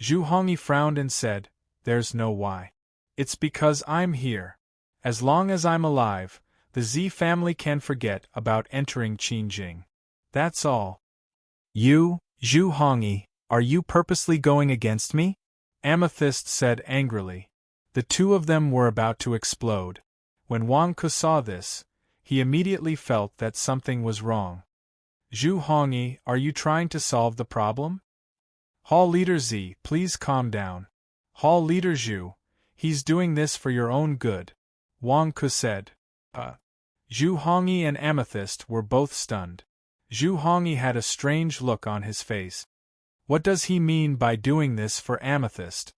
Zhu Hongyi frowned and said, There's no why. It's because I'm here. As long as I'm alive, the Z family can forget about entering Qingjing. That's all. You, Zhu Hongyi, are you purposely going against me? Amethyst said angrily. The two of them were about to explode. When Wang Ke saw this, he immediately felt that something was wrong. Zhu Hongyi, are you trying to solve the problem? Hall Leader Z, please calm down. Hall Leader Zhu, he's doing this for your own good, Wang Ke said. Zhu Hongyi and Amethyst were both stunned. Zhu Hongyi had a strange look on his face. What does he mean by doing this for Amethyst?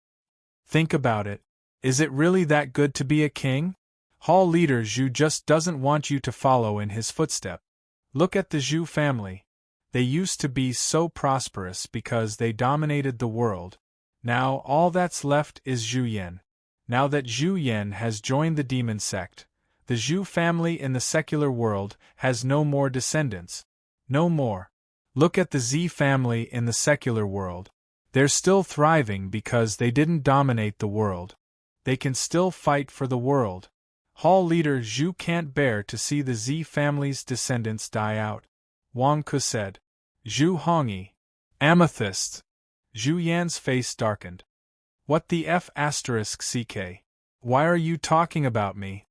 Think about it. Is it really that good to be a king? Hall Leader Zhu just doesn't want you to follow in his footsteps. Look at the Zhu family. They used to be so prosperous because they dominated the world. Now all that's left is Zhu Yan. Now that Zhu Yan has joined the demon sect, the Zhu family in the secular world has no more descendants. No more. Look at the Z family in the secular world. They're still thriving because they didn't dominate the world. They can still fight for the world. Hall Leader Zhu can't bear to see the Z family's descendants die out, Wang Ke said. Zhu Hongyi. Amethyst. Zhu Yan's face darkened. What the f***ck? Why are you talking about me?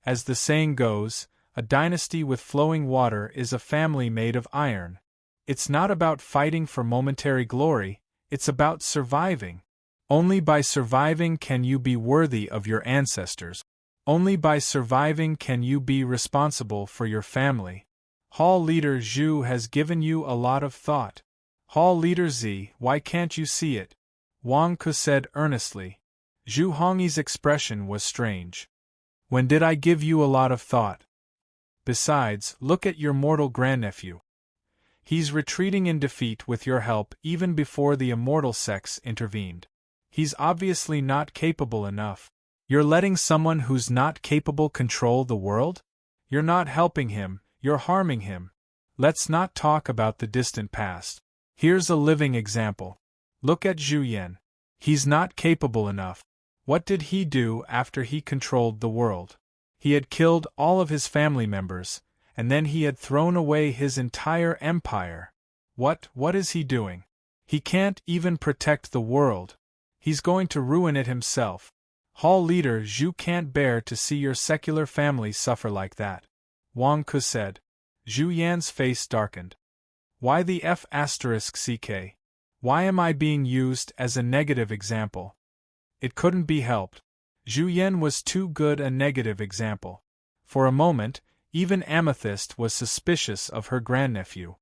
As the saying goes, a dynasty with flowing water is a family made of iron. It's not about fighting for momentary glory, it's about surviving. Only by surviving can you be worthy of your ancestors. Only by surviving can you be responsible for your family. Hall Leader Zhu has given you a lot of thought. Hall Leader Z, why can't you see it? Wang Ke said earnestly. Zhu Hongyi's expression was strange. When did I give you a lot of thought? Besides, look at your mortal grandnephew. He's retreating in defeat with your help even before the immortal sex intervened. He's obviously not capable enough. You're letting someone who's not capable control the world? You're not helping him, you're harming him. Let's not talk about the distant past. Here's a living example. Look at Zhu Yan. He's not capable enough. What did he do after he controlled the world? He had killed all of his family members, and then he had thrown away his entire empire. What is he doing? He can't even protect the world. He's going to ruin it himself. Hall Leader Zhu can't bear to see your secular family suffer like that, Wang Ke said. Zhu Yan's face darkened. Why the f***ck? Why am I being used as a negative example? It couldn't be helped. Zhu Yan was too good a negative example. For a moment, even Amethyst was suspicious of her grandnephew.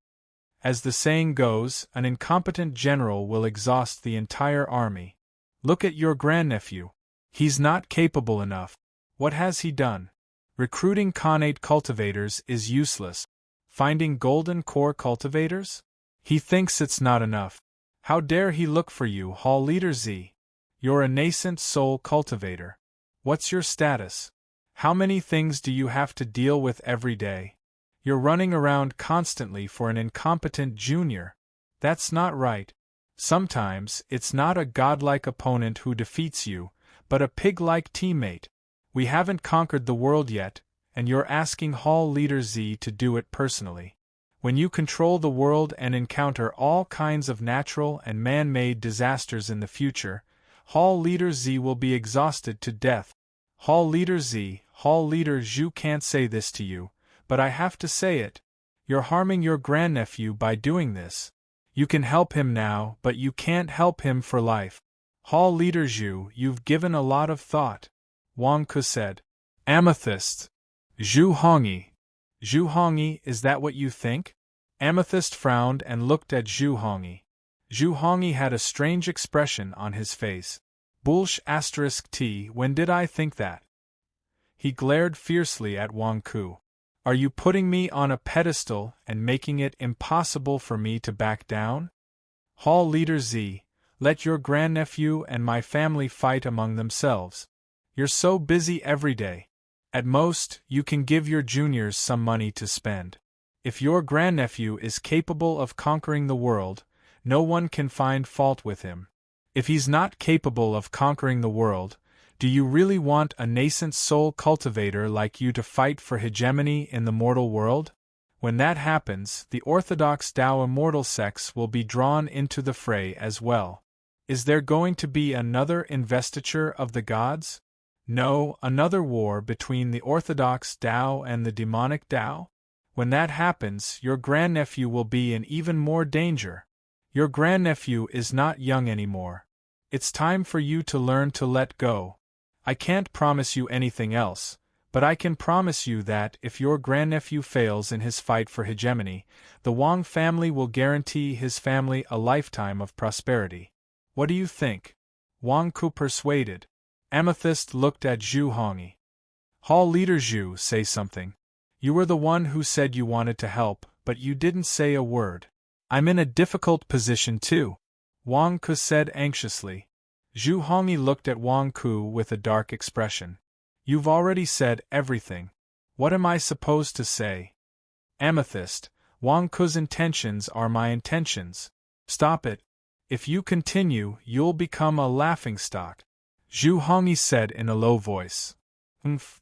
As the saying goes, an incompetent general will exhaust the entire army. Look at your grandnephew. He's not capable enough. What has he done? Recruiting Khanate cultivators is useless. Finding golden core cultivators? He thinks it's not enough. How dare he look for you, Hall Leader Z? You're a nascent soul cultivator. What's your status? How many things do you have to deal with every day? You're running around constantly for an incompetent junior. That's not right. Sometimes, it's not a godlike opponent who defeats you, but a pig-like teammate. We haven't conquered the world yet, and you're asking Hall Leader Z to do it personally. When you control the world and encounter all kinds of natural and man-made disasters in the future, Hall Leader Z will be exhausted to death. Hall Leader Z, Hall Leader Zhu can't say this to you, but I have to say it. You're harming your grandnephew by doing this. You can help him now, but you can't help him for life. Hall Leader Zhu, you've given a lot of thought, Wang Ke said. Amethyst. Zhu Hongyi. Zhu Hongyi, is that what you think? Amethyst frowned and looked at Zhu Hongyi. Zhu Hongyi had a strange expression on his face. Bullsh***, when did I think that? He glared fiercely at Wang Ke. Are you putting me on a pedestal and making it impossible for me to back down? Hall Leader Z, let your grandnephew and my family fight among themselves. You're so busy every day. At most, you can give your juniors some money to spend. If your grandnephew is capable of conquering the world, no one can find fault with him. If he's not capable of conquering the world, do you really want a nascent soul cultivator like you to fight for hegemony in the mortal world? When that happens, the orthodox Tao immortal sects will be drawn into the fray as well. Is there going to be another investiture of the gods? No, another war between the orthodox Tao and the demonic Tao? When that happens, your grandnephew will be in even more danger. Your grandnephew is not young anymore. It's time for you to learn to let go. I can't promise you anything else, but I can promise you that if your grandnephew fails in his fight for hegemony, the Wang family will guarantee his family a lifetime of prosperity. What do you think? Wang Ku persuaded. Amethyst looked at Zhu Hongyi. Hall leader Zhu, say something. You were the one who said you wanted to help, but you didn't say a word. I'm in a difficult position too, Wang Ku said anxiously. Zhu Hongyi looked at Wang Ku with a dark expression. You've already said everything. What am I supposed to say? Amethyst, Wang Ku's intentions are my intentions. Stop it. If you continue, you'll become a laughingstock. Zhu Hongyi said in a low voice.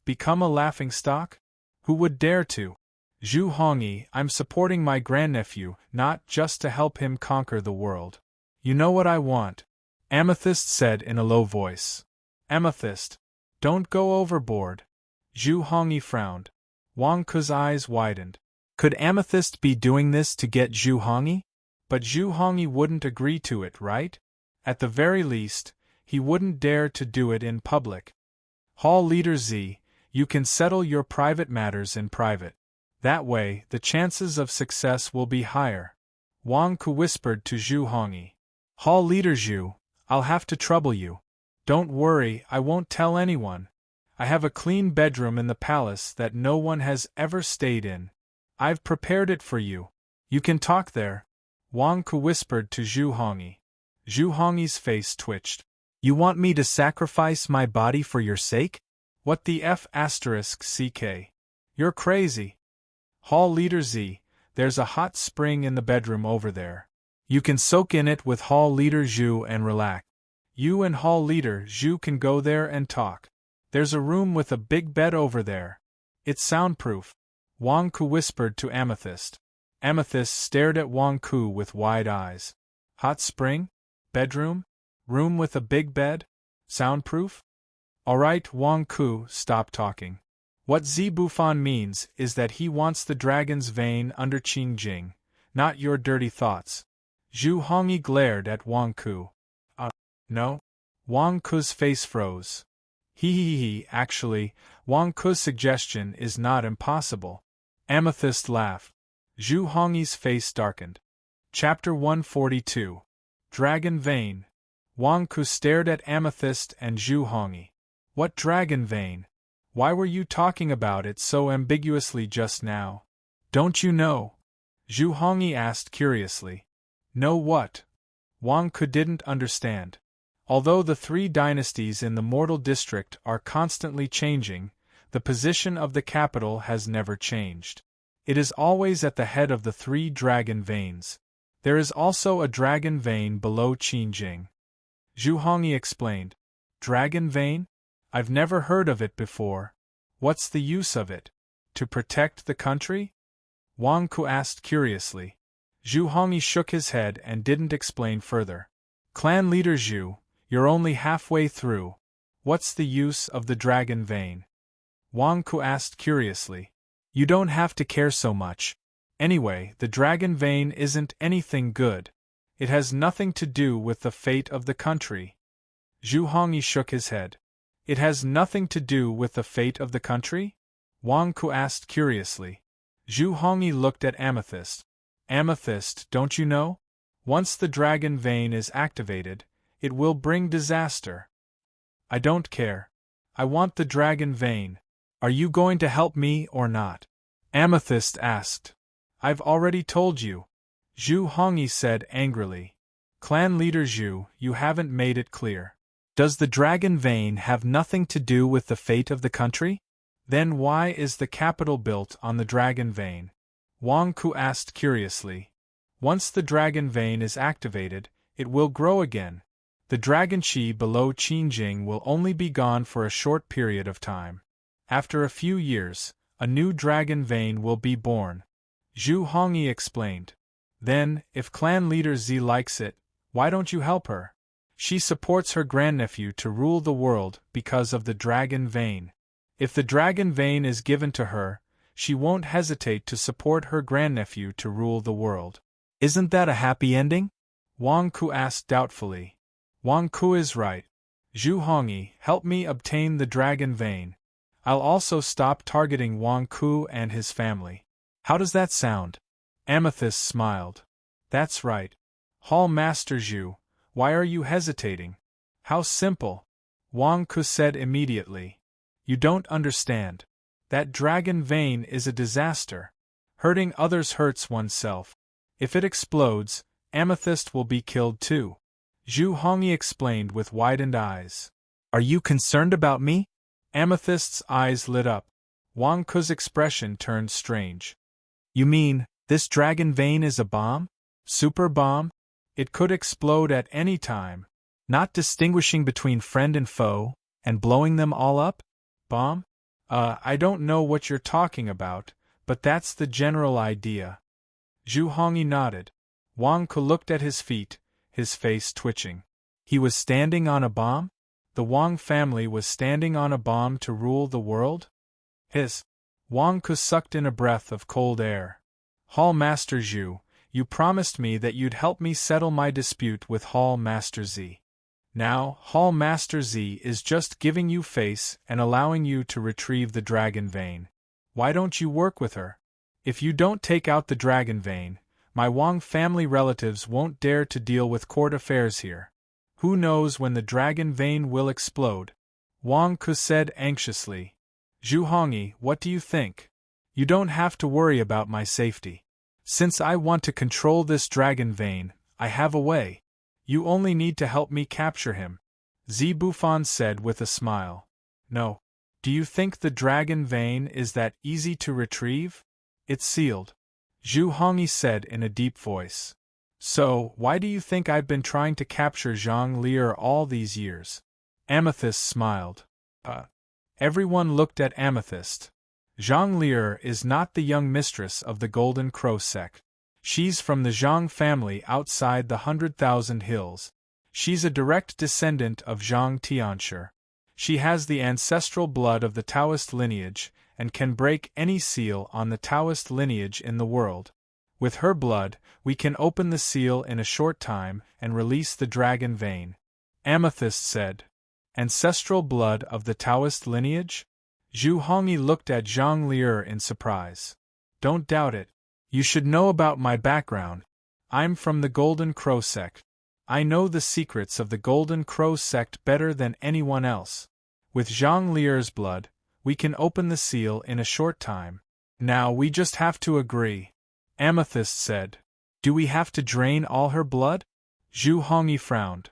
Become a laughingstock? Who would dare to? Zhu Hongyi, I'm supporting my grandnephew, not just to help him conquer the world. You know what I want? Amethyst said in a low voice. Amethyst, don't go overboard. Zhu Hongyi frowned. Wang Ku's eyes widened. Could Amethyst be doing this to get Zhu Hongyi? But Zhu Hongyi wouldn't agree to it, right? At the very least, he wouldn't dare to do it in public. Hall leader Z, you can settle your private matters in private. That way, the chances of success will be higher. Wang Ku whispered to Zhu Hongyi. Hall leader Zhu, I'll have to trouble you. Don't worry, I won't tell anyone. I have a clean bedroom in the palace that no one has ever stayed in. I've prepared it for you. You can talk there. Wang Ku whispered to Zhu Hongyi. Zhu Hongyi's face twitched. You want me to sacrifice my body for your sake? What the F***ck? You're crazy. Hall leader Z, there's a hot spring in the bedroom over there. You can soak in it with Hall leader Zhu and relax. You and Hall leader Zhu can go there and talk. There's a room with a big bed over there. It's soundproof. Wang Ku whispered to Amethyst. Amethyst stared at Wang Ku with wide eyes. Hot spring? Bedroom? Room with a big bed? Soundproof? Alright, Wang Ku, stop talking. What Zibufan means is that he wants the dragon's vein under Qingjing, not your dirty thoughts. Zhu Hongyi glared at Wang Ku. No? Wang Ku's face froze. Actually, Wang Ku's suggestion is not impossible. Amethyst laughed. Zhu Hongyi's face darkened. Chapter 142. Dragon Vein. Wang Ku stared at Amethyst and Zhu Hongyi. What dragon vein? Why were you talking about it so ambiguously just now? Don't you know? Zhu Hongyi asked curiously. Know what? Wang Ku didn't understand. Although the three dynasties in the Mortal District are constantly changing, the position of the capital has never changed. It is always at the head of the three dragon veins. There is also a dragon vein below Qingjing. Zhu Hongyi explained. Dragon vein? I've never heard of it before. What's the use of it? To protect the country? Wang Ku asked curiously. Zhu Hongyi shook his head and didn't explain further. Clan leader Zhu, you're only halfway through. What's the use of the dragon vein? Wang Ku asked curiously. You don't have to care so much. Anyway, the dragon vein isn't anything good. It has nothing to do with the fate of the country. Zhu Hongyi shook his head. It has nothing to do with the fate of the country? Wang Ku asked curiously. Zhu Hongyi looked at Amethyst. Amethyst, don't you know? Once the dragon vein is activated, it will bring disaster. I don't care. I want the dragon vein. Are you going to help me or not? Amethyst asked. I've already told you. Zhu Hongyi said angrily. Clan leader Zhu, you haven't made it clear. Does the dragon vein have nothing to do with the fate of the country? Then why is the capital built on the dragon vein? Wang Ku asked curiously. Once the dragon vein is activated, it will grow again. The dragon qi below Qingjing will only be gone for a short period of time. After a few years, a new dragon vein will be born. Zhu Hongyi explained. Then, if clan leader Z likes it, why don't you help her? She supports her grandnephew to rule the world because of the dragon vein. If the dragon vein is given to her, she won't hesitate to support her grandnephew to rule the world. Isn't that a happy ending? Wang Ku asked doubtfully. Wang Ku is right. Zhu Hongyi, help me obtain the dragon vein. I'll also stop targeting Wang Ku and his family. How does that sound? Amethyst smiled. That's right. Hall Master Zhu, why are you hesitating? How simple, Wang Ku said immediately. You don't understand. That dragon vein is a disaster. Hurting others hurts oneself. If it explodes, Amethyst will be killed too. Zhu Hongyi explained with widened eyes. Are you concerned about me? Amethyst's eyes lit up. Wang Ku's expression turned strange. You mean, this dragon vein is a bomb? Super bomb? It could explode at any time, not distinguishing between friend and foe, and blowing them all up? Bomb? I don't know what you're talking about, but that's the general idea. Zhu Hongyi nodded. Wang Ku looked at his feet, his face twitching. He was standing on a bomb? The Wang family was standing on a bomb to rule the world? Wang Ku sucked in a breath of cold air. Hall Master Zhu, you promised me that you'd help me settle my dispute with Hall Master Z. Now, Hall Master Z is just giving you face and allowing you to retrieve the dragon vein. Why don't you work with her? If you don't take out the dragon vein, my Wang family relatives won't dare to deal with court affairs here. Who knows when the dragon vein will explode? Wang Ku said anxiously. Zhu Hongyi, what do you think? You don't have to worry about my safety. Since I want to control this dragon vein, I have a way. You only need to help me capture him. Zi Bufan said with a smile. No. Do you think the dragon vein is that easy to retrieve? It's sealed. Zhu Hongyi said in a deep voice. So, why do you think I've been trying to capture Zhang Lier all these years? Amethyst smiled. Everyone looked at Amethyst. Zhang Lier is not the young mistress of the Golden Crow sect. She's from the Zhang family outside the 100,000 Hills. She's a direct descendant of Zhang Tianshi. She has the ancestral blood of the Taoist lineage, and can break any seal on the Taoist lineage in the world. With her blood, we can open the seal in a short time and release the dragon vein. Amethyst said. Ancestral blood of the Taoist lineage? Zhu Hongyi looked at Zhang Lier in surprise. Don't doubt it. You should know about my background. I'm from the Golden Crow sect. I know the secrets of the Golden Crow sect better than anyone else. With Zhang Lier's blood, we can open the seal in a short time. Now we just have to agree. Amethyst said. Do we have to drain all her blood? Zhu Hongyi frowned.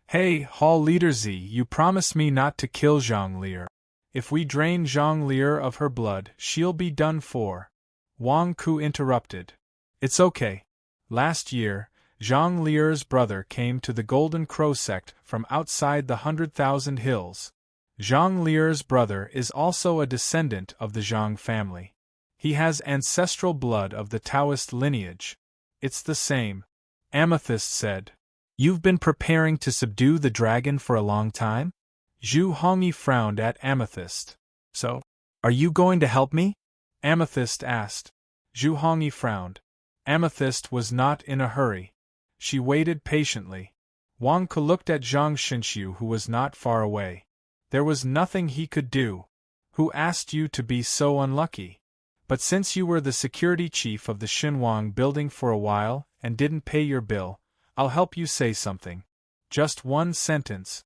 Hey, Hall Leader Z, you promised me not to kill Zhang Lier. If we drain Zhang Lier of her blood, she'll be done for. Wang Ku interrupted. It's okay. Last year, Zhang Lier's brother came to the Golden Crow sect from outside the 100,000 Hills. Zhang Lier's brother is also a descendant of the Zhang family. He has ancestral blood of the Taoist lineage. It's the same. Amethyst said. You've been preparing to subdue the dragon for a long time? Zhu Hongyi frowned at Amethyst. So, are you going to help me? Amethyst asked. Zhu Hongyi frowned. Amethyst was not in a hurry. She waited patiently. Wang Ku looked at Zhang Xinxiu, who was not far away. There was nothing he could do. Who asked you to be so unlucky? But since you were the security chief of the Xinhuang building for a while and didn't pay your bill, I'll help you say something. Just one sentence.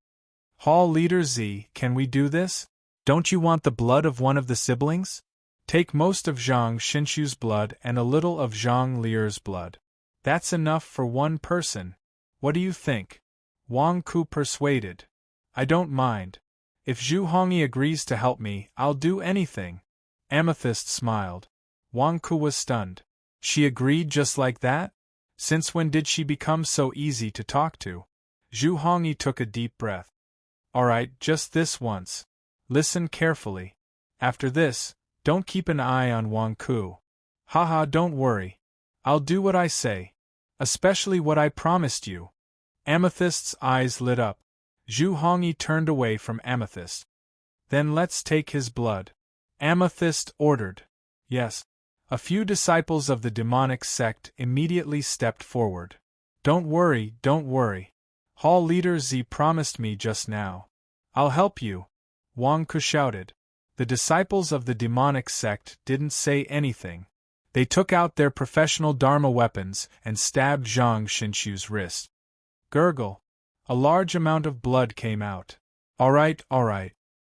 Hall Leader Z, can we do this? Don't you want the blood of one of the siblings? Take most of Zhang Xinxiu's blood and a little of Zhang Lier's blood. That's enough for one person. What do you think? Wang Ku persuaded. I don't mind. If Zhu Hongyi agrees to help me, I'll do anything. Amethyst smiled. Wang Ku was stunned. She agreed just like that? Since when did she become so easy to talk to? Zhu Hongyi took a deep breath. Alright, just this once. Listen carefully. After this, don't keep an eye on Wang Ku. Haha, don't worry. I'll do what I say. Especially what I promised you. Amethyst's eyes lit up. Zhu Hongyi turned away from Amethyst. Then let's take his blood. Amethyst ordered. Yes. A few disciples of the demonic sect immediately stepped forward. Don't worry, don't worry. Hall leader Z promised me just now. I'll help you. Wang Ku shouted. The disciples of the demonic sect didn't say anything. They took out their professional Dharma weapons and stabbed Zhang Xinxu's wrist. Gurgle. A large amount of blood came out. All right.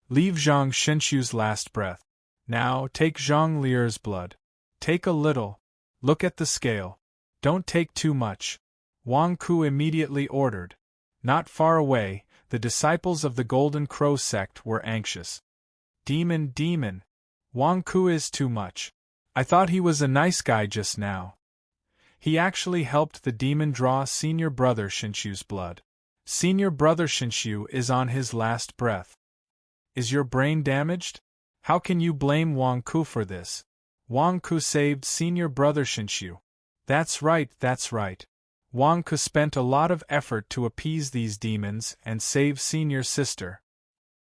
Leave Zhang Xinxu's last breath. Now take Zhang Lier's blood. Take a little. Look at the scale. Don't take too much. Wang Ku immediately ordered. Not far away, the disciples of the Golden Crow sect were anxious. Demon. Wang Ku is too much. I thought he was a nice guy just now. He actually helped the demon draw senior brother Xinxu's blood. Senior brother Xinxu is on his last breath. Is your brain damaged? How can you blame Wang Ku for this? Wang Ku saved senior brother Xinxu. That's right. Wang Ku spent a lot of effort to appease these demons and save senior sister.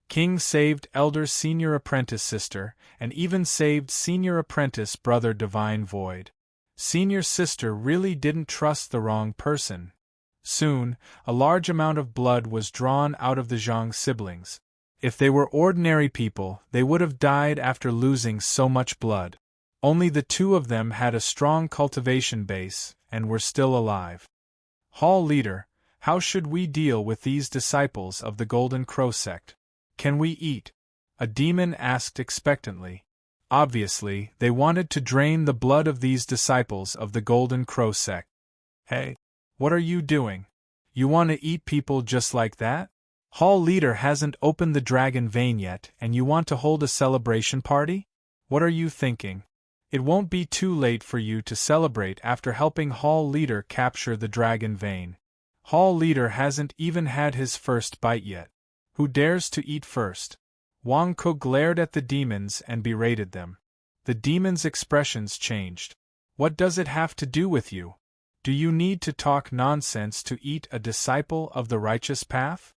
King saved elder senior apprentice sister, and even saved senior apprentice brother Divine Void. Senior sister really didn't trust the wrong person. Soon, a large amount of blood was drawn out of the Zhang siblings. If they were ordinary people, they would have died after losing so much blood. Only the two of them had a strong cultivation base, and were still alive. Hall leader, how should we deal with these disciples of the Golden Crow sect? Can we eat? A demon asked expectantly. Obviously, they wanted to drain the blood of these disciples of the Golden Crow sect. Hey, what are you doing? You want to eat people just like that? Hall leader hasn't opened the dragon vein yet, and you want to hold a celebration party? What are you thinking? It won't be too late for you to celebrate after helping Hall leader capture the dragon vein. Hall leader hasn't even had his first bite yet. Who dares to eat first? Wang Ku glared at the demons and berated them. The demons' expressions changed. What does it have to do with you? Do you need to talk nonsense to eat a disciple of the righteous path?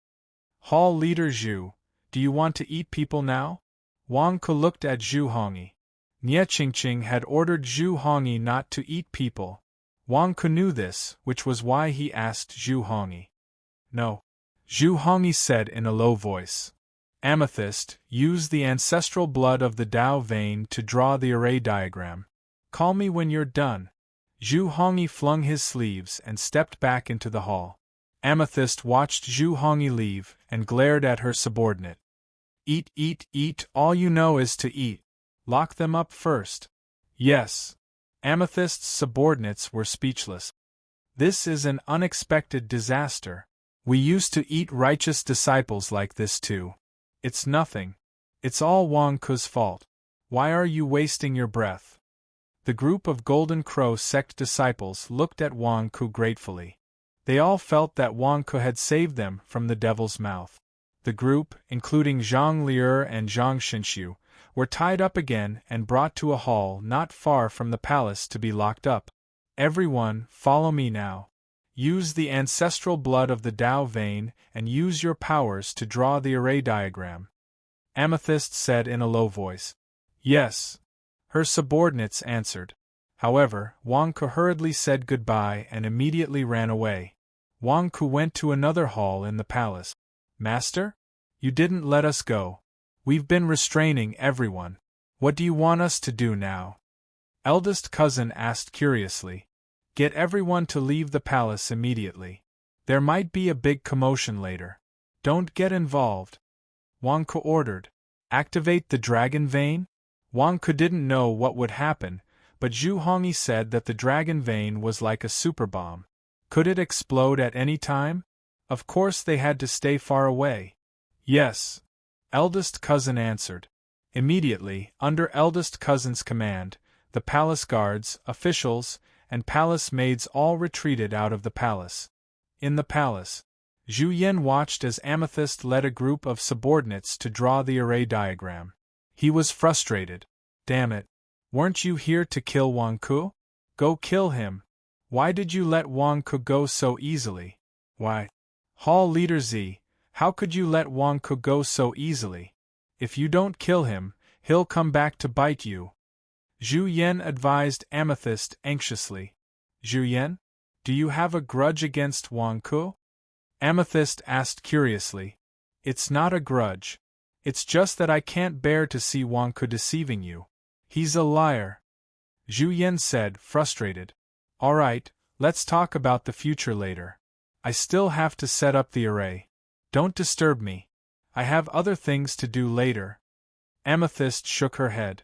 Hall leader Zhu, do you want to eat people now? Wang Ku looked at Zhu Hongyi. Nie Qingqing had ordered Zhu Hongyi not to eat people. Wang Ku knew this, which was why he asked Zhu Hongyi. No. Zhu Hongyi said in a low voice. Amethyst, use the ancestral blood of the Tao vein to draw the array diagram. Call me when you're done. Zhu Hongyi flung his sleeves and stepped back into the hall. Amethyst watched Zhu Hongyi leave and glared at her subordinate. Eat, all you know is to eat. Lock them up first. Yes. Amethyst's subordinates were speechless. This is an unexpected disaster. We used to eat righteous disciples like this too. It's nothing. It's all Wang Ku's fault. Why are you wasting your breath? The group of Golden Crow sect disciples looked at Wang Ku gratefully. They all felt that Wang Ku had saved them from the devil's mouth. The group, including Zhang Lier and Zhang Xinxu, were tied up again and brought to a hall not far from the palace to be locked up. Everyone, follow me now. Use the ancestral blood of the Tao vein and use your powers to draw the array diagram. Amethyst said in a low voice. Yes. Her subordinates answered. However, Wang Ku hurriedly said goodbye and immediately ran away. Wang Ku went to another hall in the palace. Master? You didn't let us go. We've been restraining everyone. What do you want us to do now? Eldest cousin asked curiously. Get everyone to leave the palace immediately. There might be a big commotion later. Don't get involved. Wang Ku ordered. Activate the dragon vein? Wang Ku didn't know what would happen, but Zhu Hongyi said that the dragon vein was like a super bomb. Could it explode at any time? Of course they had to stay far away. Yes. Eldest cousin answered. Immediately, under eldest cousin's command, the palace guards, officials, and palace maids all retreated out of the palace. In the palace, Zhu Yen watched as Amethyst led a group of subordinates to draw the array diagram. He was frustrated. Damn it. Weren't you here to kill Wang Ku? Go kill him. Why did you let Wang Ku go so easily? Why? Hall Leader Z, how could you let Wang Ku go so easily? If you don't kill him, he'll come back to bite you. Zhu Yan advised Amethyst anxiously. Zhu Yan? Do you have a grudge against Wang Ku? Amethyst asked curiously. It's not a grudge. It's just that I can't bear to see Wang Ku deceiving you. He's a liar. Zhu Yan said, frustrated. All right, let's talk about the future later. I still have to set up the array. Don't disturb me. I have other things to do later. Amethyst shook her head.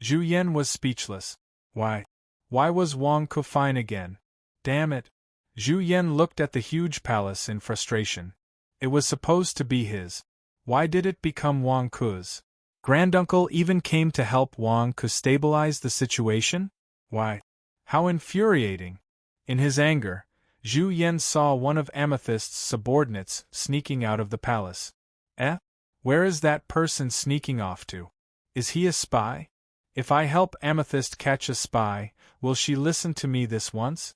Zhu Yan was speechless. Why? Why was Wang Ku fine again? Damn it. Zhu Yan looked at the huge palace in frustration. It was supposed to be his. Why did it become Wang Ku's? Granduncle even came to help Wang Ku stabilize the situation? Why? How infuriating. In his anger, Zhu Yan saw one of Amethyst's subordinates sneaking out of the palace. Eh? Where is that person sneaking off to? Is he a spy? If I help Amethyst catch a spy, will she listen to me this once?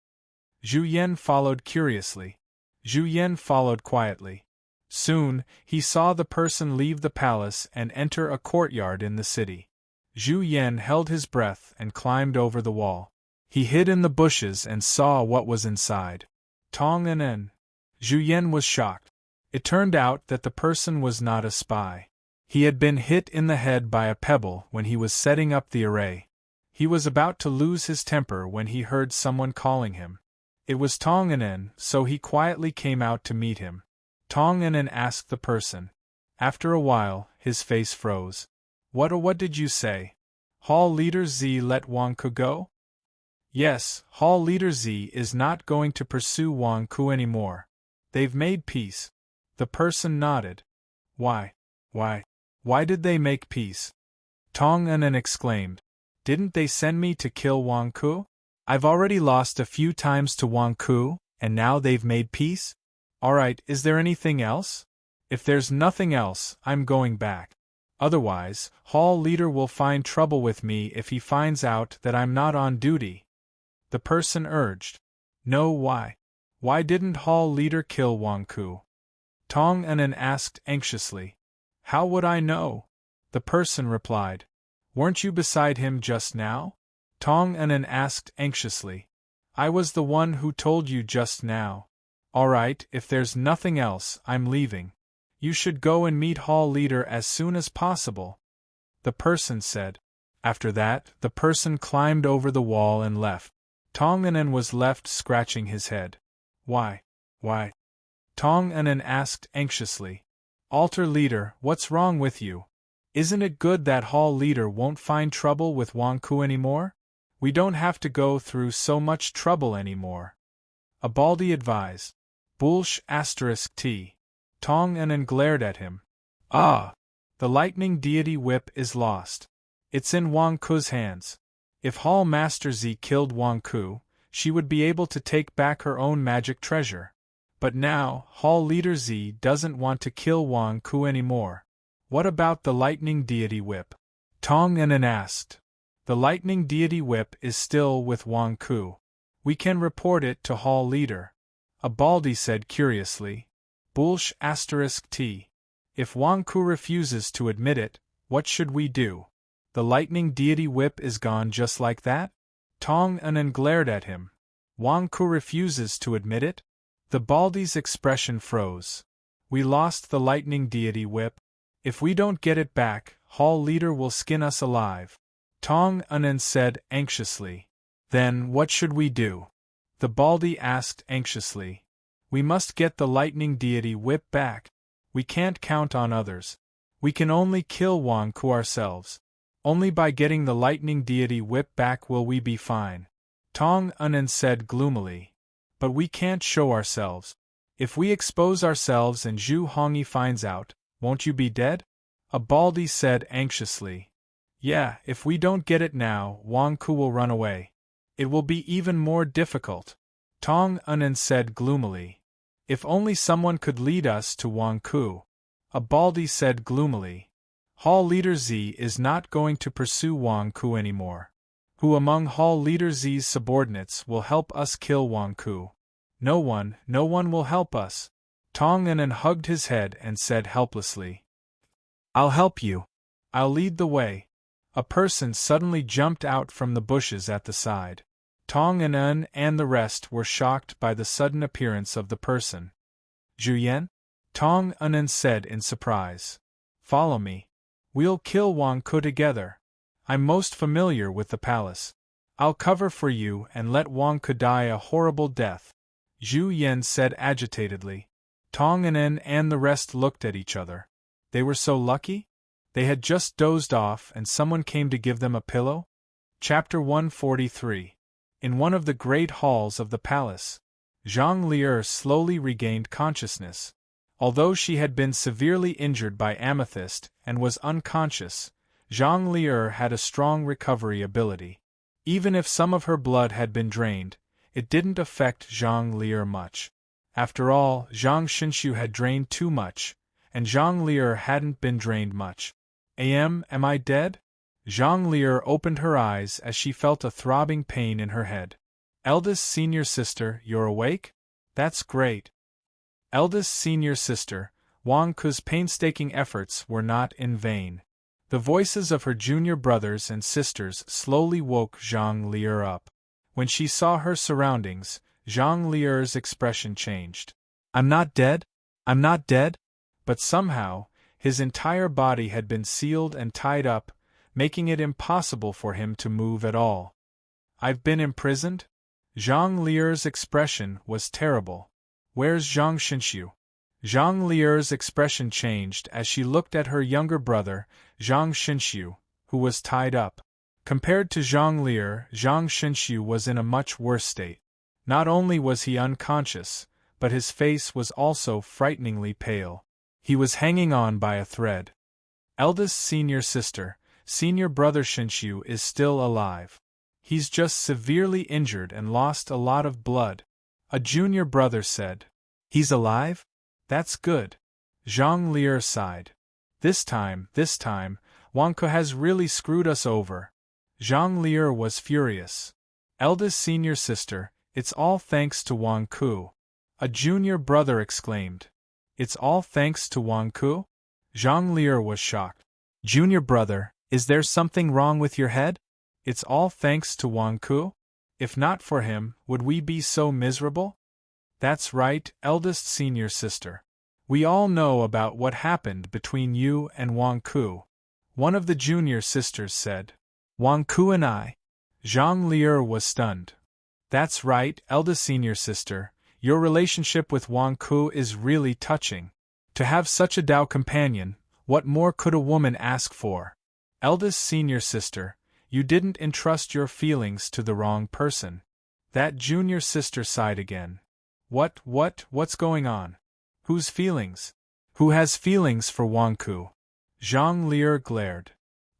Zhu Yan followed curiously. Zhu Yan followed quietly. Soon, he saw the person leave the palace and enter a courtyard in the city. Zhu Yan held his breath and climbed over the wall. He hid in the bushes and saw what was inside. Tong en. Zhu Yan was shocked. It turned out that the person was not a spy. He had been hit in the head by a pebble when he was setting up the array. He was about to lose his temper when he heard someone calling him. It was Tong en, so he quietly came out to meet him. Tong en asked the person. After a while, his face froze. What did you say? Hall Leader Z let Wang Ku go? Yes, Hall Leader Z is not going to pursue Wang Ku anymore. They've made peace. The person nodded. Why? Why did they make peace? Tong en exclaimed. Didn't they send me to kill Wang Ku? I've already lost a few times to Wang Ku, and now they've made peace? Alright, is there anything else? If there's nothing else, I'm going back. Otherwise, Hall Leader will find trouble with me if he finds out that I'm not on duty. The person urged. No, why? Why didn't Hall Leader kill Wang Ku? Tong en asked anxiously. How would I know? The person replied. Weren't you beside him just now? Tong en asked anxiously. I was the one who told you just now. Alright, if there's nothing else, I'm leaving. You should go and meet Hall Leader as soon as possible. The person said. After that, the person climbed over the wall and left. Tong en was left scratching his head. Why? Tong en asked anxiously. Alter Leader, what's wrong with you? Isn't it good that Hall Leader won't find trouble with Wang Ku anymore? We don't have to go through so much trouble anymore. Abaldi advised. Bulsh *T. Tong en glared at him. Ah! The lightning deity whip is lost. It's in Wang Ku's hands. If Hall Master Z killed Wang Ku, she would be able to take back her own magic treasure. But now, Hall Leader Z doesn't want to kill Wang Ku anymore. What about the lightning deity whip? Tong en asked. The lightning deity whip is still with Wang Ku. We can report it to Hall Leader. Abaldi said curiously. Bulsh *T. If Wang Ku refuses to admit it, what should we do? The lightning deity whip is gone just like that? Tong en glared at him. Wang Ku refuses to admit it? The Baldi's expression froze. We lost the lightning deity whip. If we don't get it back, Hall Leader will skin us alive. Tong en said anxiously. Then what should we do? The Baldi asked anxiously. We must get the lightning deity whip back. We can't count on others. We can only kill Wang Ku ourselves. Only by getting the lightning deity whip back will we be fine. Tong en said gloomily. But we can't show ourselves. If we expose ourselves and Zhu Hongyi finds out, won't you be dead? Abaldi said anxiously. Yeah, if we don't get it now, Wang Ku will run away. It will be even more difficult. Tong en said gloomily. If only someone could lead us to Wang Ku. Abaldi said gloomily. Hall Leader Z is not going to pursue Wang Ku anymore. Who among Hall Leader Z's subordinates will help us kill Wang Ku? No one will help us. Tong An hugged his head and said helplessly. I'll help you. I'll lead the way. A person suddenly jumped out from the bushes at the side. Tong An and the rest were shocked by the sudden appearance of the person. Juyen? Tong An said in surprise. Follow me. We'll kill Wang Ku together. I'm most familiar with the palace. I'll cover for you and let Wang Ku die a horrible death. Zhu Yan said agitatedly. Tong An and the rest looked at each other. They were so lucky? They had just dozed off and someone came to give them a pillow? Chapter 143. In one of the great halls of the palace, Zhang Lier slowly regained consciousness. Although she had been severely injured by Amethyst and was unconscious, Zhang Lier had a strong recovery ability. Even if some of her blood had been drained, it didn't affect Zhang Lier much. After all, Zhang Xinshu had drained too much, and Zhang Lier hadn't been drained much. Am I dead? Zhang Lier opened her eyes as she felt a throbbing pain in her head. Eldest senior sister, you're awake? That's great. Eldest senior sister, Wang Ku's painstaking efforts were not in vain. The voices of her junior brothers and sisters slowly woke Zhang Lier up. When she saw her surroundings, Zhang Lier's expression changed. I'm not dead? I'm not dead? But somehow, his entire body had been sealed and tied up, making it impossible for him to move at all. I've been imprisoned? Zhang Lier's expression was terrible. Where's Zhang Xinshu? Zhang Lier's expression changed as she looked at her younger brother, Zhang Xinshu, who was tied up. Compared to Zhang Lier, Zhang Xinshu was in a much worse state. Not only was he unconscious, but his face was also frighteningly pale. He was hanging on by a thread. Eldest senior sister, senior brother Xinshu is still alive. He's just severely injured and lost a lot of blood. A junior brother said. He's alive? That's good. Zhang Lier sighed. This time, Wang Ku has really screwed us over. Zhang Lier was furious. Eldest senior sister, it's all thanks to Wang Ku. A junior brother exclaimed. It's all thanks to Wang Ku? Zhang Lier was shocked. Junior brother, is there something wrong with your head? It's all thanks to Wang Ku? If not for him, would we be so miserable? That's right, eldest senior sister. We all know about what happened between you and Wang Ku. One of the junior sisters said. Wang Ku and I. Zhang Lier was stunned. That's right, eldest senior sister, your relationship with Wang Ku is really touching. To have such a Dao companion, what more could a woman ask for? Eldest senior sister, you didn't entrust your feelings to the wrong person. That junior sister sighed again. What's going on? Whose feelings? Who has feelings for Wang Ku? Zhang Lier glared.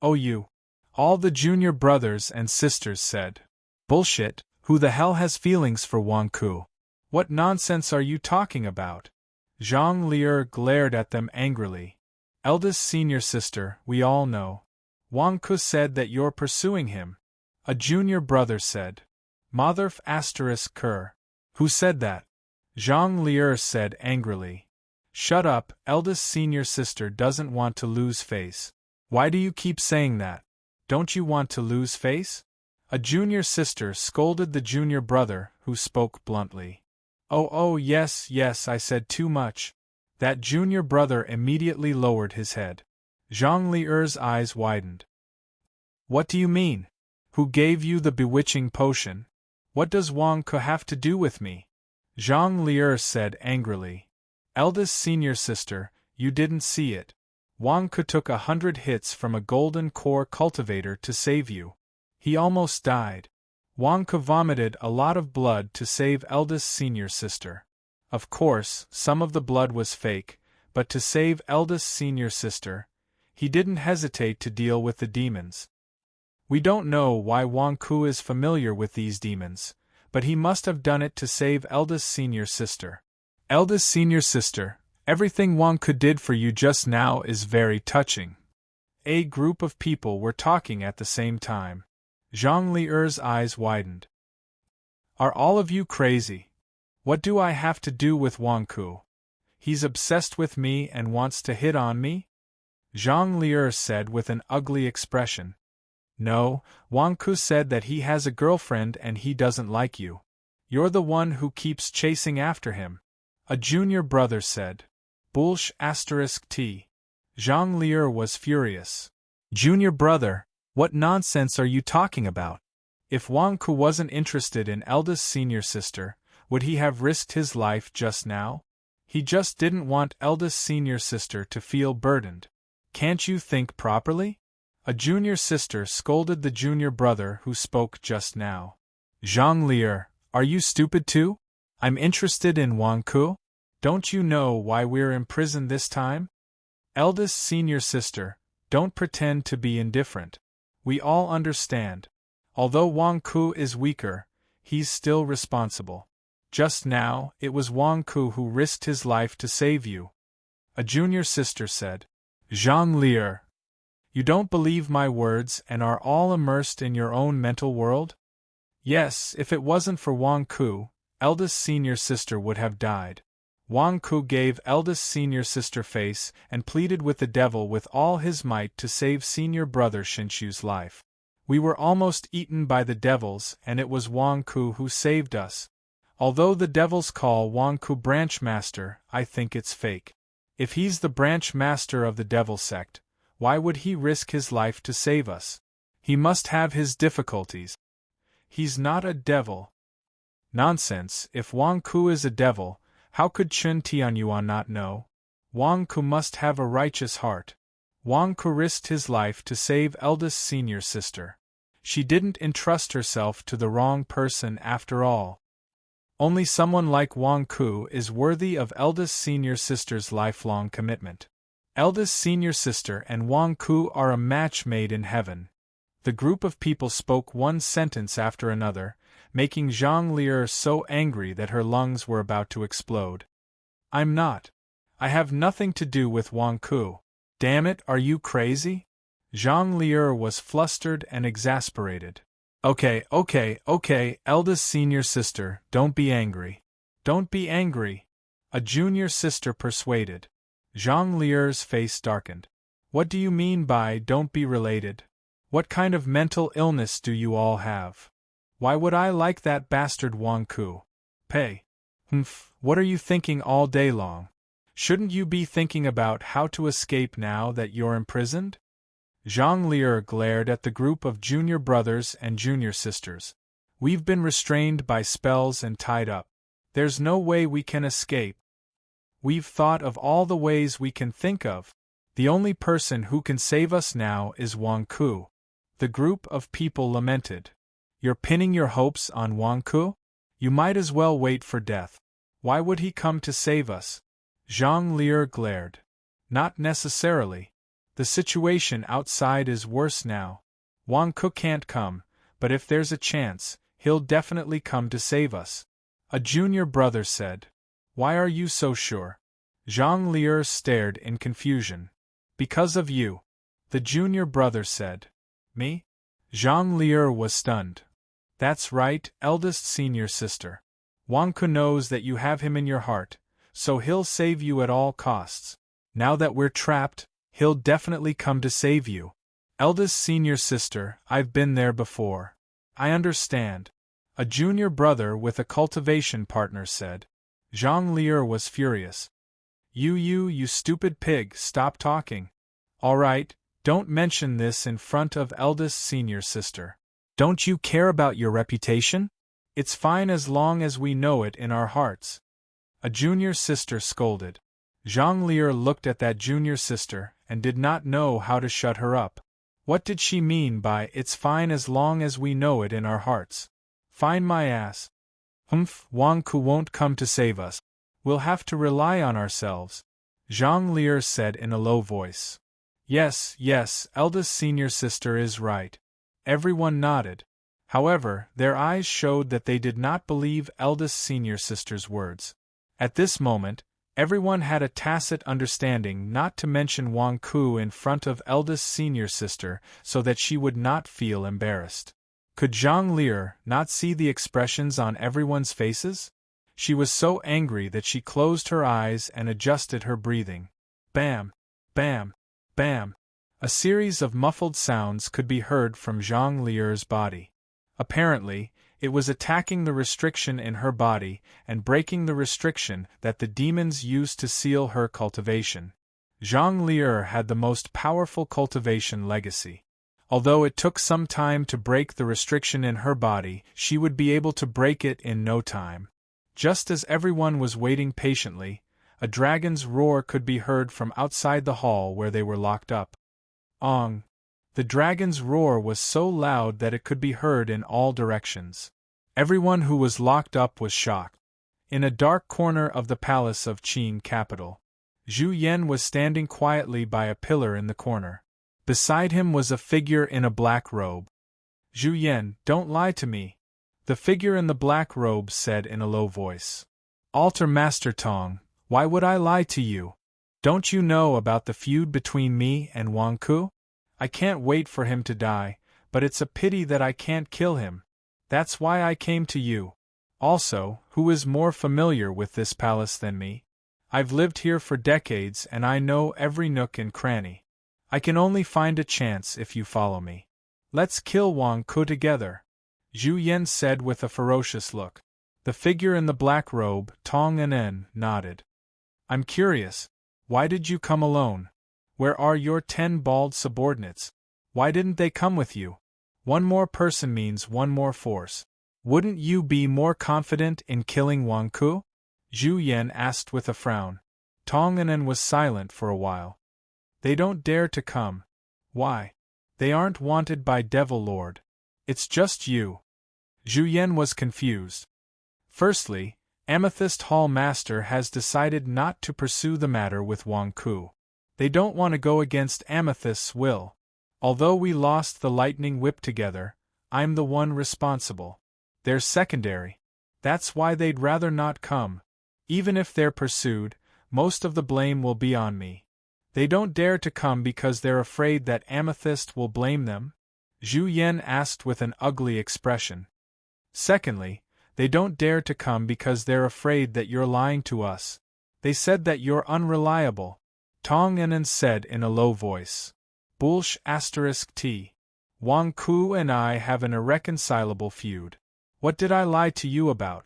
Oh you. All the junior brothers and sisters said. Bullshit, who the hell has feelings for Wang Ku? What nonsense are you talking about? Zhang Lier glared at them angrily. Eldest senior sister, we all know. Wang Ku said that you're pursuing him. A junior brother said. Motherf ****. Who said that? Zhang Lier said angrily. Shut up, eldest senior sister doesn't want to lose face. Why do you keep saying that? Don't you want to lose face? A junior sister scolded the junior brother, who spoke bluntly. Oh yes, I said too much. That junior brother immediately lowered his head. Zhang Lier's eyes widened. What do you mean? Who gave you the bewitching potion? What does Wang Ku have to do with me? Zhang Lier said angrily. Eldest senior sister, you didn't see it. Wang Ku took 100 hits from a golden core cultivator to save you. He almost died. Wang Ku vomited a lot of blood to save eldest senior sister. Of course, some of the blood was fake, but to save eldest senior sister, he didn't hesitate to deal with the demons. We don't know why Wang Ku is familiar with these demons, but he must have done it to save eldest senior sister. Eldest senior sister, everything Wang Ku did for you just now is very touching. A group of people were talking at the same time. Zhang Lier's eyes widened. Are all of you crazy? What do I have to do with Wang Ku? He's obsessed with me and wants to hit on me? Zhang Lier said with an ugly expression. No, Wang Ku said that he has a girlfriend and he doesn't like you. You're the one who keeps chasing after him. A junior brother said. Bullsh *t. Zhang Lier was furious. Junior brother, what nonsense are you talking about? If Wang Ku wasn't interested in eldest senior sister, would he have risked his life just now? He just didn't want eldest senior sister to feel burdened. Can't you think properly? A junior sister scolded the junior brother who spoke just now. Zhang Lier, are you stupid too? I'm interested in Wang Ku. Don't you know why we're in prison this time? Eldest senior sister, don't pretend to be indifferent. We all understand. Although Wang Ku is weaker, he's still responsible. Just now, it was Wang Ku who risked his life to save you. A junior sister said. Zhang Lier, you don't believe my words and are all immersed in your own mental world? Yes, if it wasn't for Wang Ku, eldest senior sister would have died. Wang Ku gave eldest senior sister face and pleaded with the devil with all his might to save senior brother Shinshu's life. We were almost eaten by the devils and it was Wang Ku who saved us. Although the devils call Wang Ku branch master, I think it's fake. If he's the branch master of the devil sect, why would he risk his life to save us? He must have his difficulties. He's not a devil. Nonsense, if Wang Ku is a devil, how could Chen Tianyuan not know? Wang Ku must have a righteous heart. Wang Ku risked his life to save eldest senior sister. She didn't entrust herself to the wrong person after all. Only someone like Wang Ku is worthy of eldest senior sister's lifelong commitment. Eldest senior sister and Wang Ku are a match made in heaven. The group of people spoke one sentence after another, making Zhang Lier so angry that her lungs were about to explode. I'm not. I have nothing to do with Wang Ku. Damn it, are you crazy? Zhang Lier was flustered and exasperated. Okay, eldest senior sister, don't be angry. Don't be angry. A junior sister persuaded. Zhang Lier's face darkened. What do you mean by don't be related? What kind of mental illness do you all have? Why would I like that bastard Wang Ku? Pei. What are you thinking all day long? Shouldn't you be thinking about how to escape now that you're imprisoned? Zhang Lier glared at the group of junior brothers and junior sisters. We've been restrained by spells and tied up. There's no way we can escape. We've thought of all the ways we can think of. The only person who can save us now is Wang Ku. The group of people lamented. You're pinning your hopes on Wang Ku? You might as well wait for death. Why would he come to save us? Zhang Lier glared. Not necessarily. The situation outside is worse now. Wang Ku can't come, but if there's a chance, he'll definitely come to save us. A junior brother said. Why are you so sure? Zhang Lier stared in confusion. Because of you. The junior brother said. Me? Zhang Lier was stunned. That's right, eldest senior sister. Wang Ku knows that you have him in your heart, so he'll save you at all costs. Now that we're trapped, he'll definitely come to save you. Eldest senior sister, I've been there before. I understand. A junior brother with a cultivation partner said. Zhang Lier was furious. You stupid pig, stop talking. All right, don't mention this in front of eldest senior sister. Don't you care about your reputation? It's fine as long as we know it in our hearts. A junior sister scolded. Zhang Lier looked at that junior sister and did not know how to shut her up. What did she mean by it's fine as long as we know it in our hearts? Fine my ass. Wang Ku won't come to save us. We'll have to rely on ourselves. Zhang Lier said in a low voice. Yes, eldest senior sister is right. Everyone nodded. However, their eyes showed that they did not believe eldest senior sister's words. At this moment, everyone had a tacit understanding not to mention Wang Ku in front of eldest senior sister so that she would not feel embarrassed. Could Zhang Lier not see the expressions on everyone's faces? She was so angry that she closed her eyes and adjusted her breathing. Bam! Bam! Bam! A series of muffled sounds could be heard from Zhang Lier's body. Apparently, it was attacking the restriction in her body and breaking the restriction that the demons used to seal her cultivation. Zhang Lier had the most powerful cultivation legacy. Although it took some time to break the restriction in her body, she would be able to break it in no time. Just as everyone was waiting patiently, a dragon's roar could be heard from outside the hall where they were locked up. Ong! The dragon's roar was so loud that it could be heard in all directions. Everyone who was locked up was shocked. In a dark corner of the palace of Qin capital, Zhu Yan was standing quietly by a pillar in the corner. Beside him was a figure in a black robe. Zhu Yan, don't lie to me, the figure in the black robe said in a low voice. Altar Master Tong, why would I lie to you? Don't you know about the feud between me and Wang Ku? I can't wait for him to die, but it's a pity that I can't kill him. That's why I came to you. Also, who is more familiar with this palace than me? I've lived here for decades and I know every nook and cranny. I can only find a chance if you follow me. Let's kill Wang Ku together, Zhu Yan said with a ferocious look. The figure in the black robe, Tong Nen, nodded. I'm curious. Why did you come alone? Where are your 10 bald subordinates? Why didn't they come with you? One more person means one more force. Wouldn't you be more confident in killing Wang Ku? Zhu Yan asked with a frown. Tong Nen was silent for a while. They don't dare to come. Why? They aren't wanted by Devil Lord. It's just you. Zhu Yan was confused. Firstly, Amethyst Hall Master has decided not to pursue the matter with Wang Ku. They don't want to go against Amethyst's will. Although we lost the lightning whip together, I'm the one responsible. They're secondary. That's why they'd rather not come. Even if they're pursued, most of the blame will be on me. They don't dare to come because they're afraid that Amethyst will blame them? Zhu Yan asked with an ugly expression. Secondly, they don't dare to come because they're afraid that you're lying to us. They said that you're unreliable, Tong Nen said in a low voice. Bullsh *T. Wang Ku and I have an irreconcilable feud. What did I lie to you about?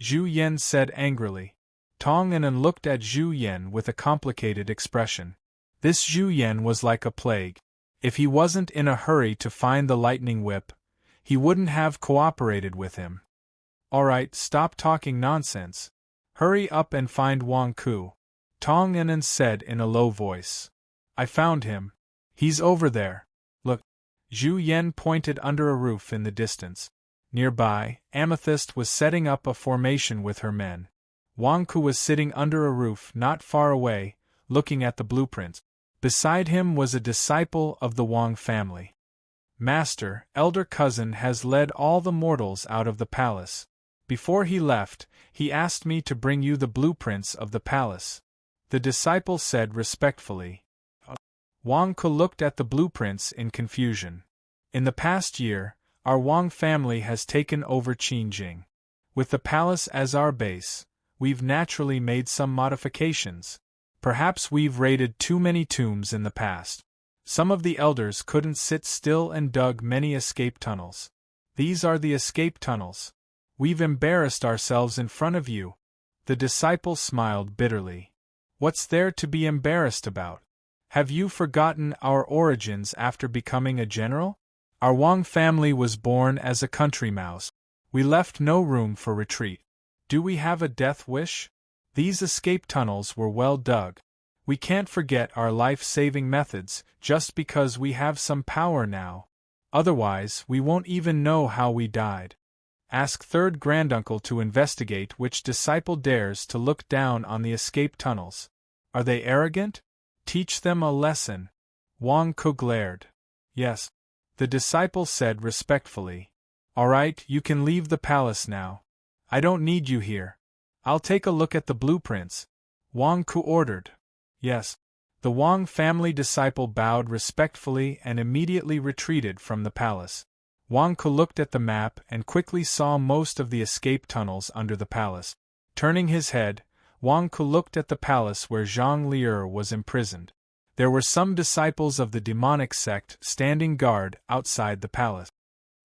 Zhu Yan said angrily. Tong Nen looked at Zhu Yan with a complicated expression. This Zhu Yan was like a plague. If he wasn't in a hurry to find the lightning whip, he wouldn't have cooperated with him. Alright, stop talking nonsense. Hurry up and find Wang Ku, Tong Nen said in a low voice. I found him. He's over there. Look. Zhu Yan pointed under a roof in the distance. Nearby, Amethyst was setting up a formation with her men. Wang Ku was sitting under a roof not far away, looking at the blueprints. Beside him was a disciple of the Wang family. Master, elder cousin has led all the mortals out of the palace. Before he left, he asked me to bring you the blueprints of the palace. The disciple said respectfully. Wang Ku looked at the blueprints in confusion. In the past year, our Wang family has taken over Qinjing. With the palace as our base, we've naturally made some modifications. Perhaps we've raided too many tombs in the past. Some of the elders couldn't sit still and dug many escape tunnels. These are the escape tunnels. We've embarrassed ourselves in front of you. The disciple smiled bitterly. What's there to be embarrassed about? Have you forgotten our origins after becoming a general? Our Wang family was born as a country mouse. We left no room for retreat. Do we have a death wish? These escape tunnels were well dug. We can't forget our life-saving methods just because we have some power now. Otherwise, we won't even know how we died. Ask third granduncle to investigate which disciple dares to look down on the escape tunnels. Are they arrogant? Teach them a lesson. Wang Ku glared. Yes. The disciple said respectfully. Alright, you can leave the palace now. I don't need you here. I'll take a look at the blueprints. Wang Ku ordered. Yes. The Wang family disciple bowed respectfully and immediately retreated from the palace. Wang Ku looked at the map and quickly saw most of the escape tunnels under the palace. Turning his head, Wang Ku looked at the palace where Zhang Lier was imprisoned. There were some disciples of the demonic sect standing guard outside the palace.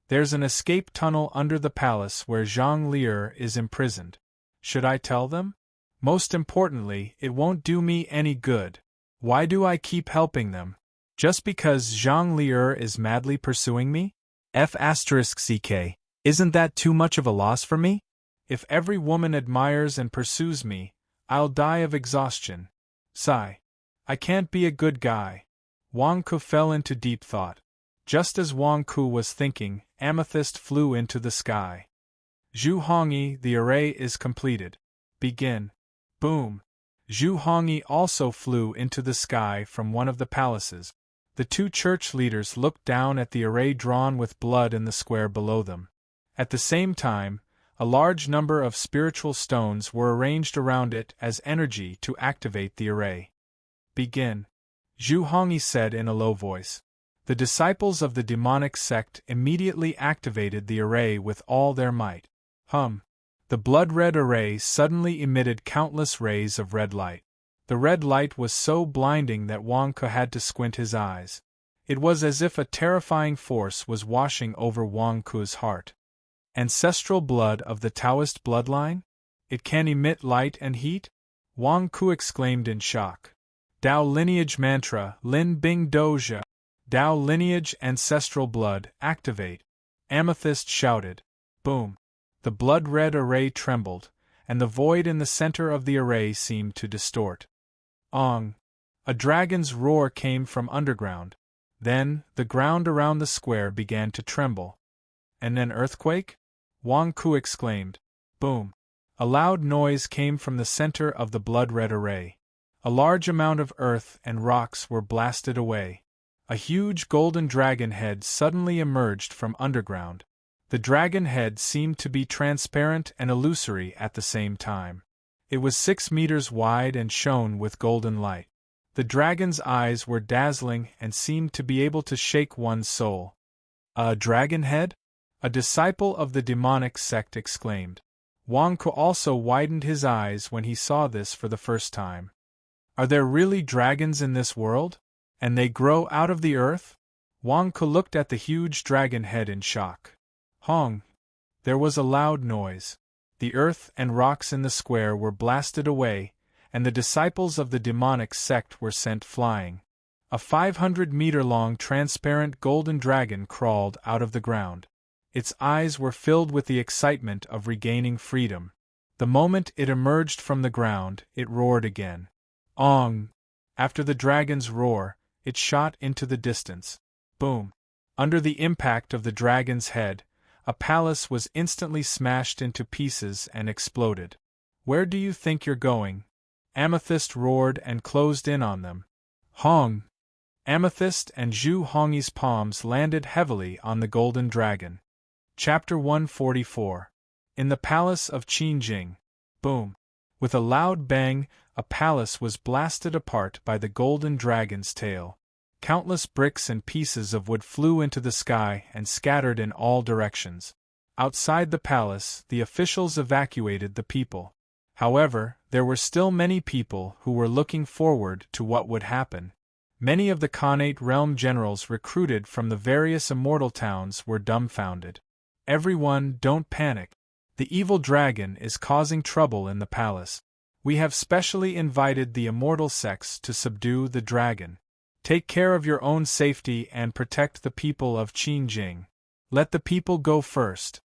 There's an escape tunnel under the palace where Zhang Lier is imprisoned. Should I tell them? Most importantly, it won't do me any good. Why do I keep helping them? Just because Zhang Lier is madly pursuing me? F***ck. Isn't that too much of a loss for me? If every woman admires and pursues me, I'll die of exhaustion. Sigh. I can't be a good guy. Wang Ku fell into deep thought. Just as Wang Ku was thinking, Amethyst flew into the sky. Zhu Hongyi, the array is completed. Begin. Boom. Zhu Hongyi also flew into the sky from one of the palaces. The two church leaders looked down at the array drawn with blood in the square below them. At the same time, a large number of spiritual stones were arranged around it as energy to activate the array. Begin. Zhu Hongyi said in a low voice. The disciples of the demonic sect immediately activated the array with all their might. The blood-red array suddenly emitted countless rays of red light. The red light was so blinding that Wang Ku had to squint his eyes. It was as if a terrifying force was washing over Wang Ku's heart. Ancestral blood of the Taoist bloodline? It can emit light and heat? Wang Ku exclaimed in shock. Tao lineage mantra, Lin Bing Doja. Tao lineage ancestral blood, activate. Amethyst shouted. Boom. The blood-red array trembled, and the void in the center of the array seemed to distort. Ong! A dragon's roar came from underground. Then, the ground around the square began to tremble. And an earthquake? Wang Ku exclaimed. Boom! A loud noise came from the center of the blood-red array. A large amount of earth and rocks were blasted away. A huge golden dragon head suddenly emerged from underground. The dragon head seemed to be transparent and illusory at the same time. It was 6 meters wide and shone with golden light. The dragon's eyes were dazzling and seemed to be able to shake one's soul. A dragon head? A disciple of the demonic sect exclaimed. Wang Ku also widened his eyes when he saw this for the first time. Are there really dragons in this world? And they grow out of the earth? Wang Ku looked at the huge dragon head in shock. Hong! There was a loud noise. The earth and rocks in the square were blasted away, and the disciples of the demonic sect were sent flying. A 500-meter-long transparent golden dragon crawled out of the ground. Its eyes were filled with the excitement of regaining freedom. The moment it emerged from the ground, it roared again. Ong! After the dragon's roar, it shot into the distance. Boom! Under the impact of the dragon's head, a palace was instantly smashed into pieces and exploded. Where do you think you're going? Amethyst roared and closed in on them. Hong! Amethyst and Zhu Hongyi's palms landed heavily on the golden dragon. Chapter 144. In the Palace of Qingjing. Boom! With a loud bang, a palace was blasted apart by the golden dragon's tail. Countless bricks and pieces of wood flew into the sky and scattered in all directions. Outside the palace, the officials evacuated the people. However, there were still many people who were looking forward to what would happen. Many of the Khanate realm generals recruited from the various immortal towns were dumbfounded. Everyone, don't panic. The evil dragon is causing trouble in the palace. We have specially invited the immortal sects to subdue the dragon. Take care of your own safety and protect the people of Qingjing. Let the people go first.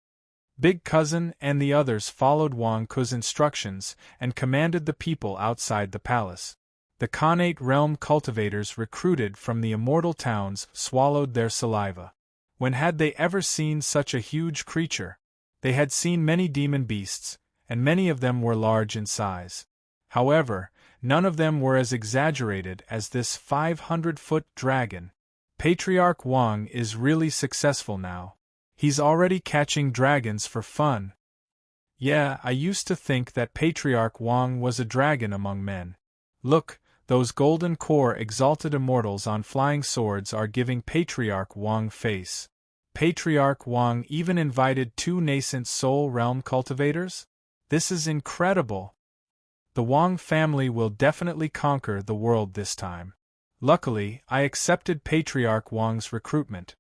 Big Cousin and the others followed Wang Ku's instructions and commanded the people outside the palace. The Khanate realm cultivators recruited from the immortal towns swallowed their saliva. When had they ever seen such a huge creature? They had seen many demon beasts, and many of them were large in size. However, none of them were as exaggerated as this 500-foot dragon. Patriarch Wang is really successful now. He's already catching dragons for fun. Yeah, I used to think that Patriarch Wang was a dragon among men. Look, those golden core exalted immortals on flying swords are giving Patriarch Wang face. Patriarch Wang even invited 2 nascent soul realm cultivators? This is incredible. The Wang family will definitely conquer the world this time. Luckily, I accepted Patriarch Wang's recruitment.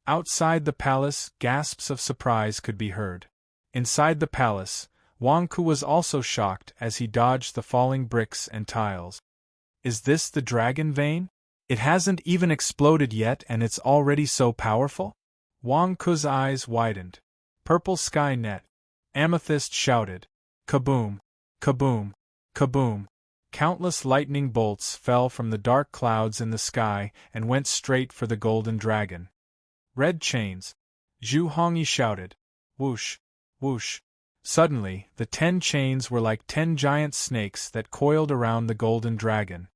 Outside the palace, gasps of surprise could be heard. Inside the palace, Wang Ku was also shocked as he dodged the falling bricks and tiles. Is this the dragon vein? It hasn't even exploded yet and it's already so powerful? Wang Ku's eyes widened. Purple sky net. Amethyst shouted. Kaboom! Kaboom! Kaboom! Countless lightning bolts fell from the dark clouds in the sky and went straight for the golden dragon. Red chains. Zhu Hongyi shouted. Whoosh! Whoosh! Suddenly, the 10 chains were like 10 giant snakes that coiled around the golden dragon.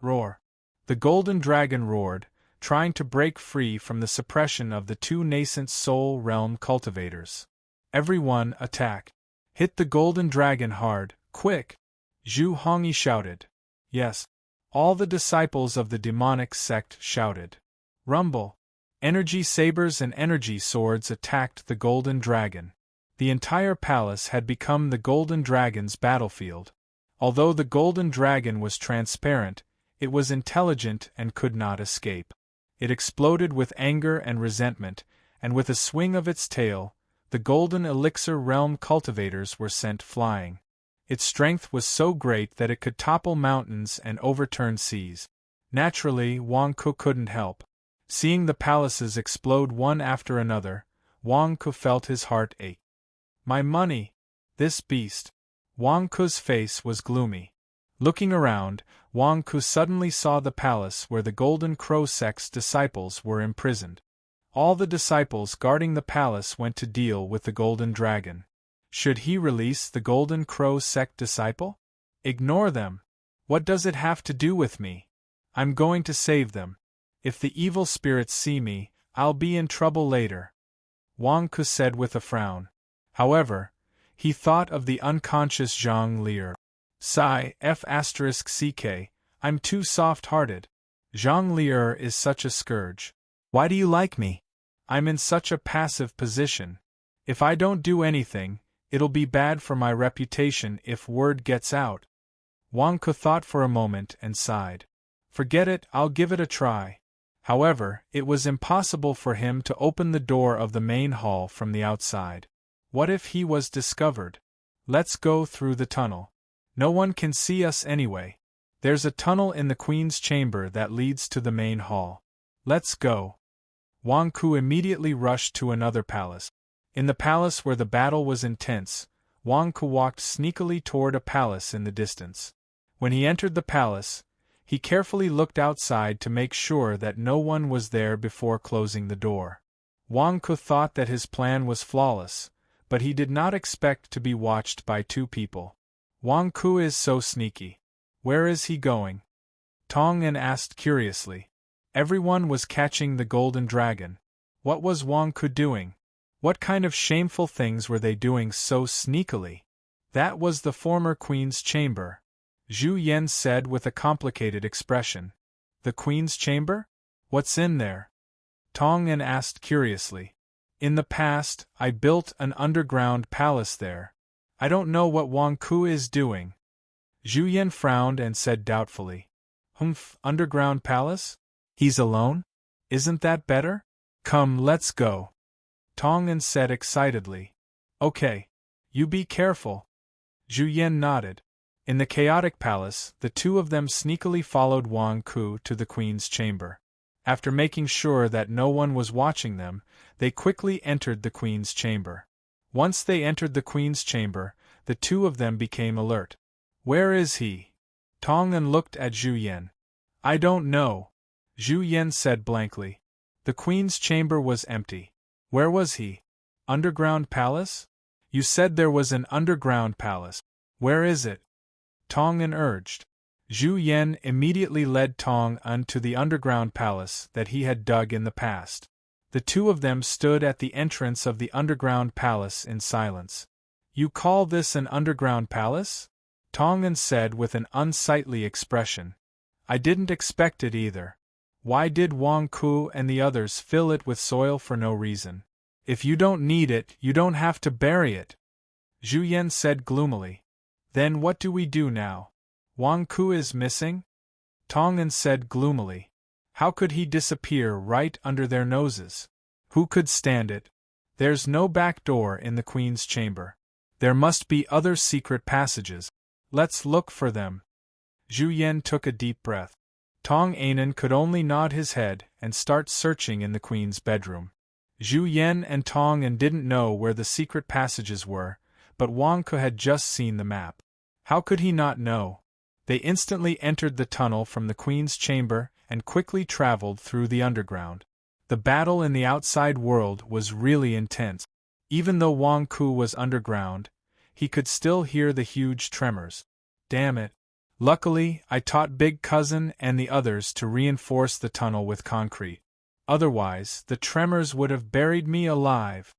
Roar! The golden dragon roared, trying to break free from the suppression of the 2 nascent soul realm cultivators. Everyone attack! Hit the golden dragon hard, quick! Zhu Hongyi shouted. Yes. All the disciples of the demonic sect shouted. Rumble! Energy sabers and energy swords attacked the golden dragon. The entire palace had become the golden dragon's battlefield. Although the golden dragon was transparent, it was intelligent and could not escape. It exploded with anger and resentment, and with a swing of its tail, the golden elixir realm cultivators were sent flying. Its strength was so great that it could topple mountains and overturn seas. Naturally, Wang Ku couldn't help. Seeing the palaces explode one after another, Wang Ku felt his heart ache. My money! This beast! Wang Ku's face was gloomy. Looking around, Wang Ku suddenly saw the palace where the Golden Crow sect's disciples were imprisoned. All the disciples guarding the palace went to deal with the golden dragon. Should he release the Golden Crow sect disciple? Ignore them. What does it have to do with me? I'm going to save them. If the evil spirits see me, I'll be in trouble later. Wang Ku said with a frown. However, he thought of the unconscious Zhang Lier. Sigh, F***ck, I'm too soft-hearted. Zhang Lier is such a scourge. Why do you like me? I'm in such a passive position. If I don't do anything, it'll be bad for my reputation if word gets out. Wang Ku thought for a moment and sighed. Forget it, I'll give it a try. However, it was impossible for him to open the door of the main hall from the outside. What if he was discovered? Let's go through the tunnel. No one can see us anyway. There's a tunnel in the Queen's chamber that leads to the main hall. Let's go. Wang Ku immediately rushed to another palace. In the palace where the battle was intense, Wang Ku walked sneakily toward a palace in the distance. When he entered the palace, he carefully looked outside to make sure that no one was there before closing the door. Wang Ku thought that his plan was flawless, but he did not expect to be watched by 2 people. Wang Ku is so sneaky. Where is he going? Tong An asked curiously. Everyone was catching the golden dragon. What was Wang Ku doing? What kind of shameful things were they doing so sneakily? That was the former Queen's chamber, Zhu Yan said with a complicated expression. The Queen's chamber? What's in there? Tong An asked curiously. In the past, I built an underground palace there. I don't know what Wang Ku is doing. Zhu Yan frowned and said doubtfully. Humph, underground palace? He's alone? Isn't that better? Come, let's go. Tong An said excitedly. Okay. You be careful. Zhu Yan nodded. In the chaotic palace, the 2 of them sneakily followed Wang Ku to the Queen's chamber. After making sure that no one was watching them, they quickly entered the Queen's chamber. Once they entered the Queen's chamber, the 2 of them became alert. Where is he? Tong An looked at Zhu Yan. I don't know. Zhu Yan said blankly. The Queen's chamber was empty. Where was he? Underground palace? You said there was an underground palace. Where is it? Tong An urged. Zhu Yan immediately led Tong An to the underground palace that he had dug in the past. The 2 of them stood at the entrance of the underground palace in silence. You call this an underground palace? Tong An said with an unsightly expression. I didn't expect it either. Why did Wang Ku and the others fill it with soil for no reason? If you don't need it, you don't have to bury it. Zhu Yan said gloomily. Then what do we do now? Wang Ku is missing? Tong'an said gloomily. How could he disappear right under their noses? Who could stand it? There's no back door in the Queen's chamber. There must be other secret passages. Let's look for them. Zhu Yan took a deep breath. Tong'an could only nod his head and start searching in the Queen's bedroom. Zhu Yan and Tong'an didn't know where the secret passages were, but Wang Ku had just seen the map. How could he not know? They instantly entered the tunnel from the Queen's chamber and quickly traveled through the underground. The battle in the outside world was really intense. Even though Wang Ku was underground, he could still hear the huge tremors. Damn it. Luckily, I taught Big Cousin and the others to reinforce the tunnel with concrete. Otherwise, the tremors would have buried me alive.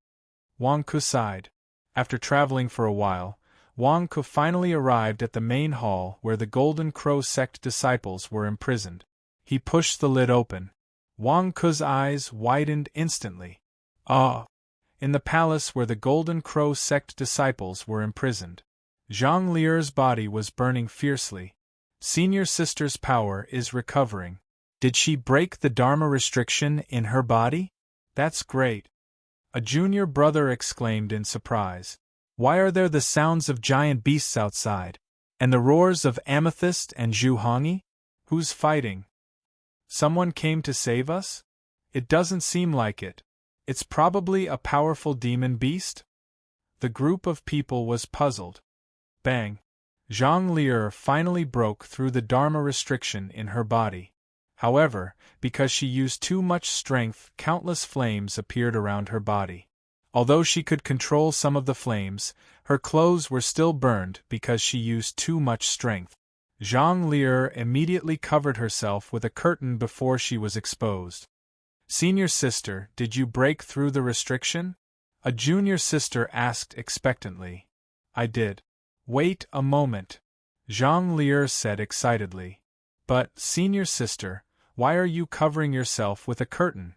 Wang Ku sighed. After traveling for a while, Wang Ku finally arrived at the main hall where the Golden Crow sect disciples were imprisoned. He pushed the lid open. Wang Ku's eyes widened instantly. Ah! In the palace where the Golden Crow sect disciples were imprisoned. Zhang Lier's body was burning fiercely. Senior sister's power is recovering. Did she break the Dharma restriction in her body? That's great. A junior brother exclaimed in surprise. Why are there the sounds of giant beasts outside? And the roars of Amethyst and Zhu Hongyi? Who's fighting? Someone came to save us? It doesn't seem like it. It's probably a powerful demon beast? The group of people was puzzled. Bang! Zhang Lier finally broke through the Dharma restriction in her body. However, because she used too much strength, countless flames appeared around her body. Although she could control some of the flames, her clothes were still burned because she used too much strength. Zhang Lier immediately covered herself with a curtain before she was exposed. Senior sister, did you break through the restriction? A junior sister asked expectantly. I did. Wait a moment. Zhang Lier said excitedly. But, senior sister, why are you covering yourself with a curtain?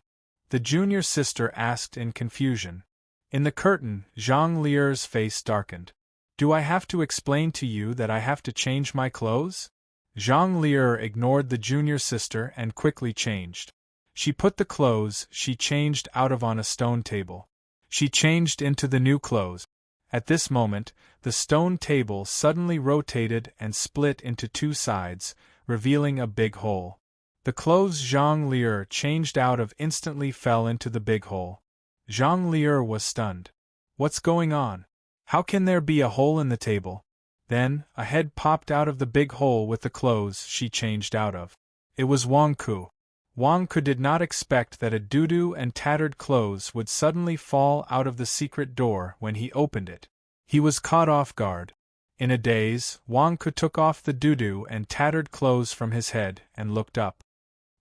The junior sister asked in confusion. In the curtain, Zhang Lier's face darkened. Do I have to explain to you that I have to change my clothes? Zhang Lier ignored the junior sister and quickly changed. She put the clothes she changed out of on a stone table. She changed into the new clothes. At this moment, the stone table suddenly rotated and split into two sides, revealing a big hole. The clothes Zhang Lier changed out of instantly fell into the big hole. Zhang Lier was stunned. What's going on? How can there be a hole in the table? Then, a head popped out of the big hole with the clothes she changed out of. It was Wang Ku. Wang Ku did not expect that a doo-doo and tattered clothes would suddenly fall out of the secret door when he opened it. He was caught off guard. In a daze, Wang Ku took off the doo-doo and tattered clothes from his head and looked up.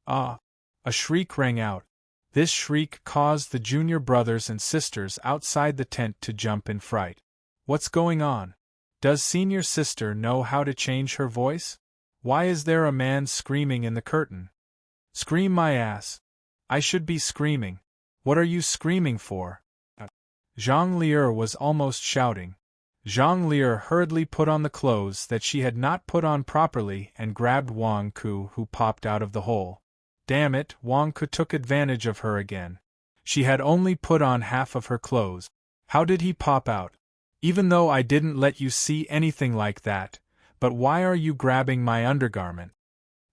Ah! A shriek rang out. This shriek caused the junior brothers and sisters outside the tent to jump in fright. What's going on? Does senior sister know how to change her voice? Why is there a man screaming in the curtain? Scream my ass. I should be screaming. What are you screaming for? Zhang Lier was almost shouting. Zhang Lier hurriedly put on the clothes that she had not put on properly and grabbed Wang Ku, who popped out of the hole. Damn it, Wang Ku took advantage of her again. She had only put on half of her clothes. How did he pop out? Even though I didn't let you see anything like that, but why are you grabbing my undergarment?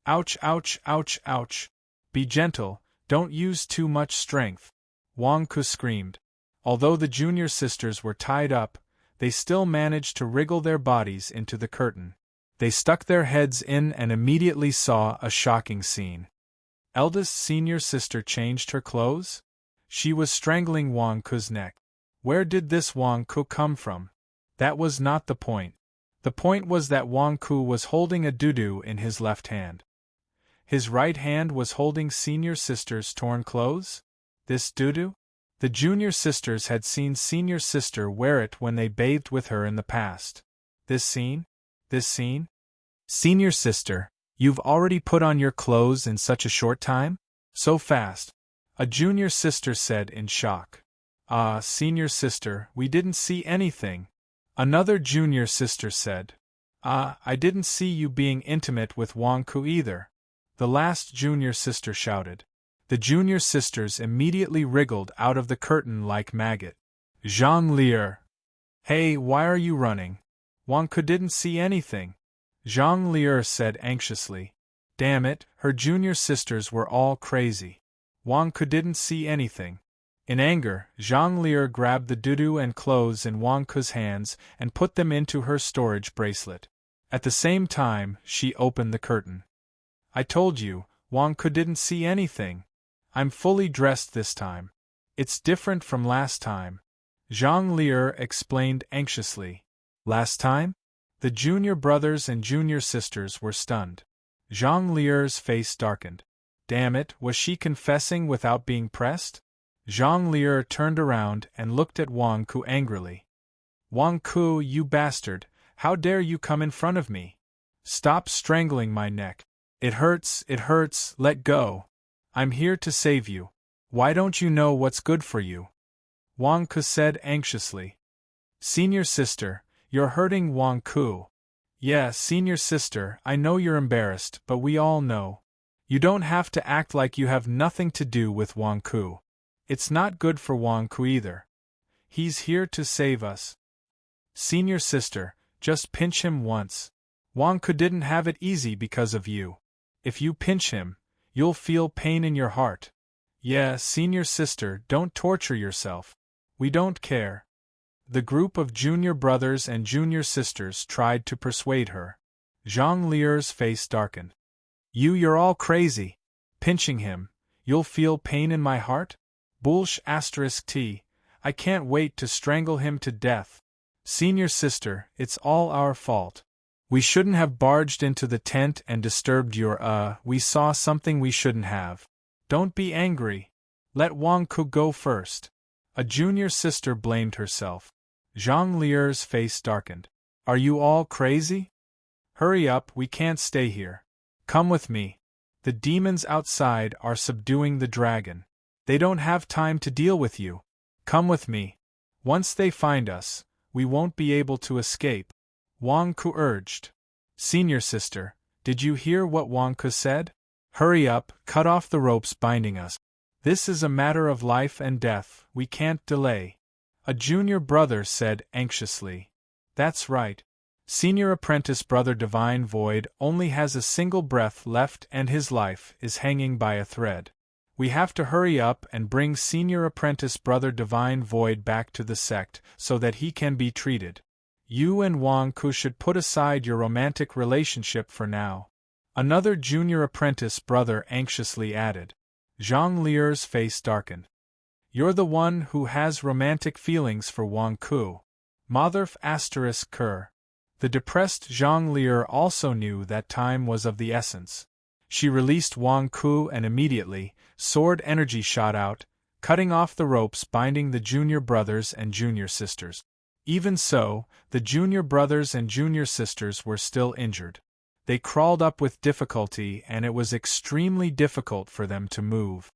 Ouch, ouch, ouch, ouch. Be gentle, don't use too much strength. Wang Ku screamed. Although the junior sisters were tied up, they still managed to wriggle their bodies into the curtain. They stuck their heads in and immediately saw a shocking scene. Eldest senior sister changed her clothes? She was strangling Wang Ku's neck. Where did this Wang Ku come from? That was not the point. The point was that Wang Ku was holding a doo-doo in his left hand. His right hand was holding senior sister's torn clothes? This doo-doo? The junior sisters had seen senior sister wear it when they bathed with her in the past. This scene? This scene? Senior sister, you've already put on your clothes in such a short time? So fast. A junior sister said in shock. Ah, senior sister, we didn't see anything. Another junior sister said. I didn't see you being intimate with Wang Ku either, the last junior sister shouted. The junior sisters immediately wriggled out of the curtain like maggot. Zhang Lier. Hey, why are you running? Wang Ku didn't see anything, Zhang Lier said anxiously. Damn it, her junior sisters were all crazy. Wang Ku didn't see anything. In anger, Zhang Lier grabbed the doodoo and clothes in Wang Ku's hands and put them into her storage bracelet. At the same time, she opened the curtain. I told you, Wang Ku didn't see anything. I'm fully dressed this time. It's different from last time, Zhang Lier explained anxiously. Last time? The junior brothers and junior sisters were stunned. Zhang Lier's face darkened. Damn it, was she confessing without being pressed? Zhang Lier turned around and looked at Wang Ku angrily. Wang Ku, you bastard, how dare you come in front of me? Stop strangling my neck. It hurts, let go. I'm here to save you. Why don't you know what's good for you? Wang Ku said anxiously. Senior sister, you're hurting Wang Ku. Yeah, senior sister, I know you're embarrassed, but we all know. You don't have to act like you have nothing to do with Wang Ku. It's not good for Wang Ku either. He's here to save us. Senior sister, just pinch him once. Wang Ku didn't have it easy because of you. If you pinch him, you'll feel pain in your heart. Yeah, senior sister, don't torture yourself. We don't care. The group of junior brothers and junior sisters tried to persuade her. Zhang Lier's face darkened. You're all crazy. Pinching him, you'll feel pain in my heart? Bullsh *T. I can't wait to strangle him to death. Senior sister, it's all our fault. We shouldn't have barged into the tent and disturbed your we saw something we shouldn't have. Don't be angry. Let Wang Ku go first. A junior sister blamed herself. Zhang Lier's face darkened. Are you all crazy? Hurry up, we can't stay here. Come with me. The demons outside are subduing the dragon. They don't have time to deal with you. Come with me. Once they find us, we won't be able to escape. Wang Ku urged. Senior sister, did you hear what Wang Ku said? Hurry up, cut off the ropes binding us. This is a matter of life and death, we can't delay. A junior brother said anxiously. That's right. Senior apprentice brother Divine Void only has a single breath left and his life is hanging by a thread. We have to hurry up and bring senior apprentice brother Divine Void back to the sect so that he can be treated. You and Wang Ku should put aside your romantic relationship for now. Another junior apprentice brother anxiously added. Zhang Lier's face darkened. You're the one who has romantic feelings for Wang Ku. Motherf *Ker. The depressed Zhang Lier also knew that time was of the essence. She released Wang Ku and immediately, sword energy shot out, cutting off the ropes binding the junior brothers and junior sisters. Even so, the junior brothers and junior sisters were still injured. They crawled up with difficulty and it was extremely difficult for them to move.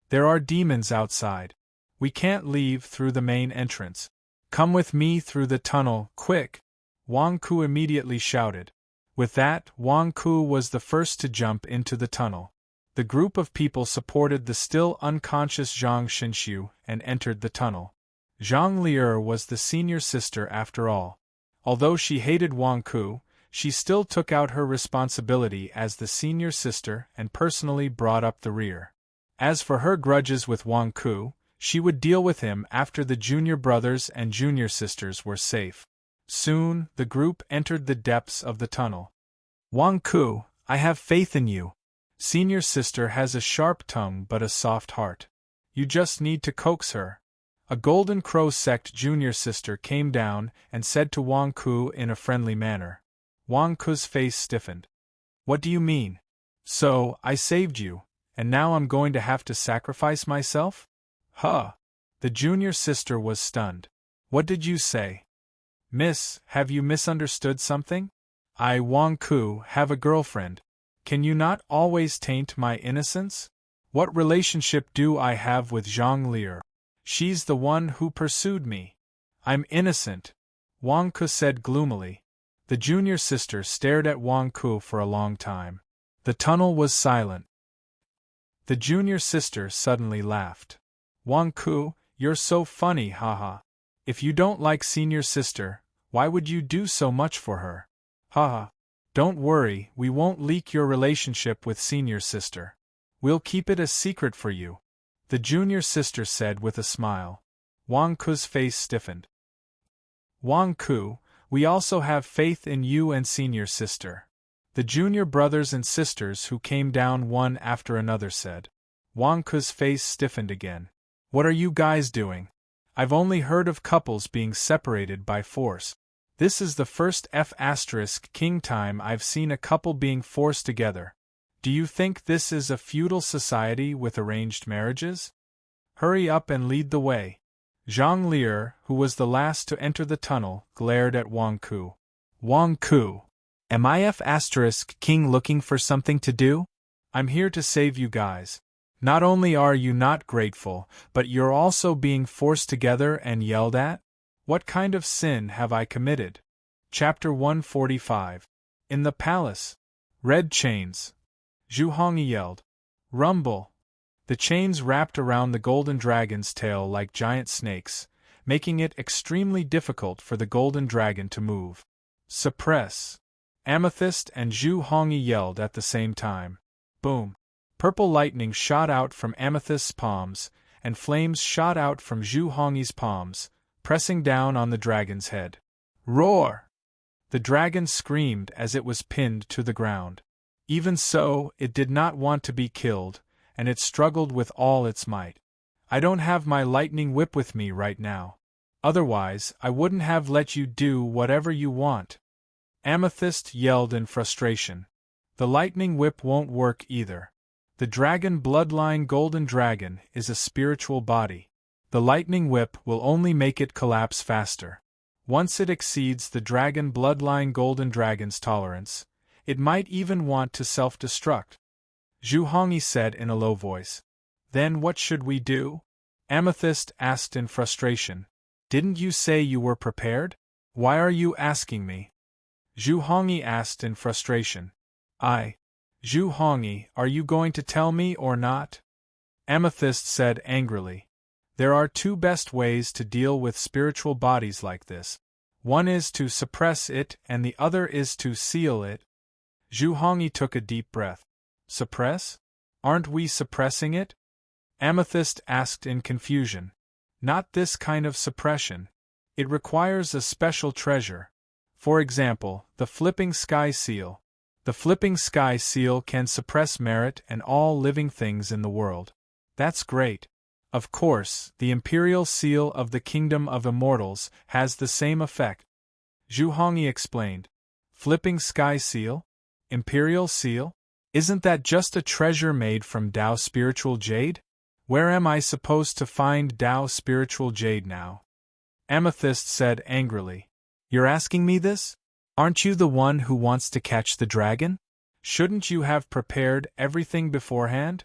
There are demons outside. We can't leave through the main entrance. Come with me through the tunnel, quick! Wang Ku immediately shouted. With that, Wang Ku was the first to jump into the tunnel. The group of people supported the still unconscious Zhang Xinxiu and entered the tunnel. Zhang Lier was the senior sister after all. Although she hated Wang Ku, she still took out her responsibility as the senior sister and personally brought up the rear. As for her grudges with Wang Ku, she would deal with him after the junior brothers and junior sisters were safe. Soon, the group entered the depths of the tunnel. Wang Ku, I have faith in you. Senior sister has a sharp tongue but a soft heart. You just need to coax her. A Golden Crow sect junior sister came down and said to Wang Ku in a friendly manner. Wang Ku's face stiffened. What do you mean? So, I saved you, and now I'm going to have to sacrifice myself? Huh. The junior sister was stunned. What did you say? Miss, have you misunderstood something? I, Wang Ku, have a girlfriend. Can you not always taint my innocence? What relationship do I have with Zhang Lier? She's the one who pursued me. I'm innocent. Wang Ku said gloomily. The junior sister stared at Wang Ku for a long time. The tunnel was silent. The junior sister suddenly laughed. Wang Ku, you're so funny, haha. If you don't like senior sister, why would you do so much for her? Haha. Don't worry, we won't leak your relationship with senior sister. We'll keep it a secret for you, the junior sister said with a smile. Wang Ku's face stiffened. Wang Ku, we also have faith in you and senior sister. The junior brothers and sisters who came down one after another said. Wang Ku's face stiffened again. What are you guys doing? I've only heard of couples being separated by force. This is the first F***king time I've seen a couple being forced together. Do you think this is a feudal society with arranged marriages? Hurry up and lead the way. Zhang Lier, who was the last to enter the tunnel, glared at Wang Ku. Wang Ku, am I F***king looking for something to do? I'm here to save you guys. Not only are you not grateful, but you're also being forced together and yelled at? What kind of sin have I committed? Chapter 145. In the palace. Red chains. Zhu Hongyi yelled. Rumble. The chains wrapped around the golden dragon's tail like giant snakes, making it extremely difficult for the golden dragon to move. Suppress. Amethyst and Zhu Hongyi yelled at the same time. Boom. Purple lightning shot out from Amethyst's palms, and flames shot out from Zhu Hongyi's palms, pressing down on the dragon's head. Roar! The dragon screamed as it was pinned to the ground. Even so, it did not want to be killed, and it struggled with all its might. I don't have my lightning whip with me right now. Otherwise, I wouldn't have let you do whatever you want. Amethyst yelled in frustration. The lightning whip won't work either. The dragon bloodline golden dragon is a spiritual body. The lightning whip will only make it collapse faster. Once it exceeds the dragon bloodline golden dragon's tolerance, it might even want to self-destruct. Zhu Hongyi said in a low voice. Then what should we do? Amethyst asked in frustration. Didn't you say you were prepared? Why are you asking me? Zhu Hongyi asked in frustration. Zhu Hongyi, are you going to tell me or not? Amethyst said angrily. There are two best ways to deal with spiritual bodies like this. One is to suppress it and the other is to seal it. Zhu Hongyi took a deep breath. Suppress? Aren't we suppressing it? Amethyst asked in confusion. Not this kind of suppression. It requires a special treasure. For example, the flipping sky seal. The flipping sky seal can suppress merit and all living things in the world. That's great. Of course, the imperial seal of the Kingdom of Immortals has the same effect. Zhu Hongyi explained. Flipping sky seal? Imperial seal? Isn't that just a treasure made from Tao spiritual jade? Where am I supposed to find Tao spiritual jade now? Amethyst said angrily. You're asking me this? Aren't you the one who wants to catch the dragon? Shouldn't you have prepared everything beforehand?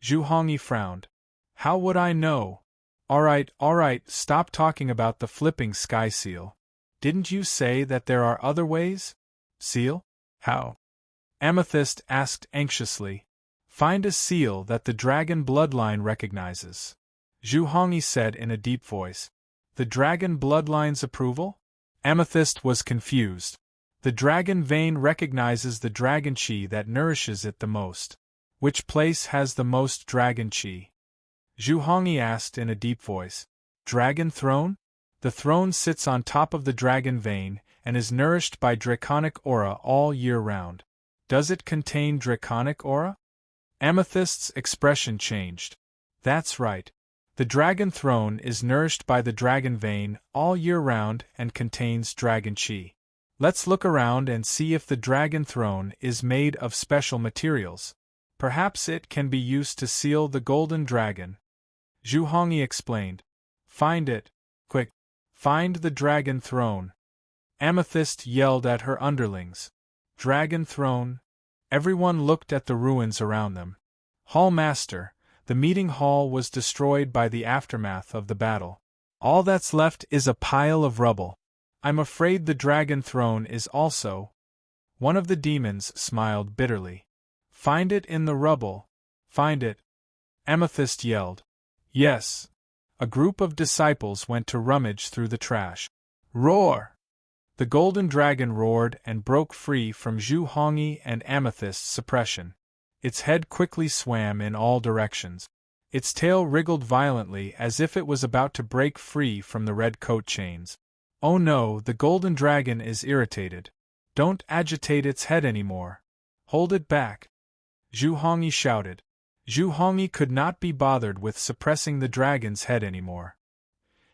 Zhu Hongyi frowned. How would I know? Alright, stop talking about the flipping sky seal. Didn't you say that there are other ways? Seal? How? Amethyst asked anxiously. Find a seal that the dragon bloodline recognizes. Zhu Hongyi said in a deep voice. The dragon bloodline's approval? Amethyst was confused. The dragon vein recognizes the dragon chi that nourishes it the most. Which place has the most dragon chi? Zhu Hongyi asked in a deep voice. Dragon throne? The throne sits on top of the dragon vein and is nourished by draconic aura all year round. Does it contain draconic aura? Amethyst's expression changed. That's right. The dragon throne is nourished by the dragon vein all year round and contains dragon chi. Let's look around and see if the dragon throne is made of special materials. Perhaps it can be used to seal the golden dragon. Zhu Hongyi explained. Find it. Quick. Find the dragon throne. Amethyst yelled at her underlings. Dragon throne? Everyone looked at the ruins around them. Hall Master, the meeting hall was destroyed by the aftermath of the battle. All that's left is a pile of rubble. I'm afraid the dragon throne is also. One of the demons smiled bitterly. Find it in the rubble. Find it. Amethyst yelled. Yes. A group of disciples went to rummage through the trash. Roar! The golden dragon roared and broke free from Zhu Hongyi and Amethyst's suppression. Its head quickly swam in all directions. Its tail wriggled violently as if it was about to break free from the red coat chains. Oh no, the golden dragon is irritated. Don't agitate its head anymore. Hold it back. Zhu Hongyi shouted. Zhu Hongyi could not be bothered with suppressing the dragon's head anymore.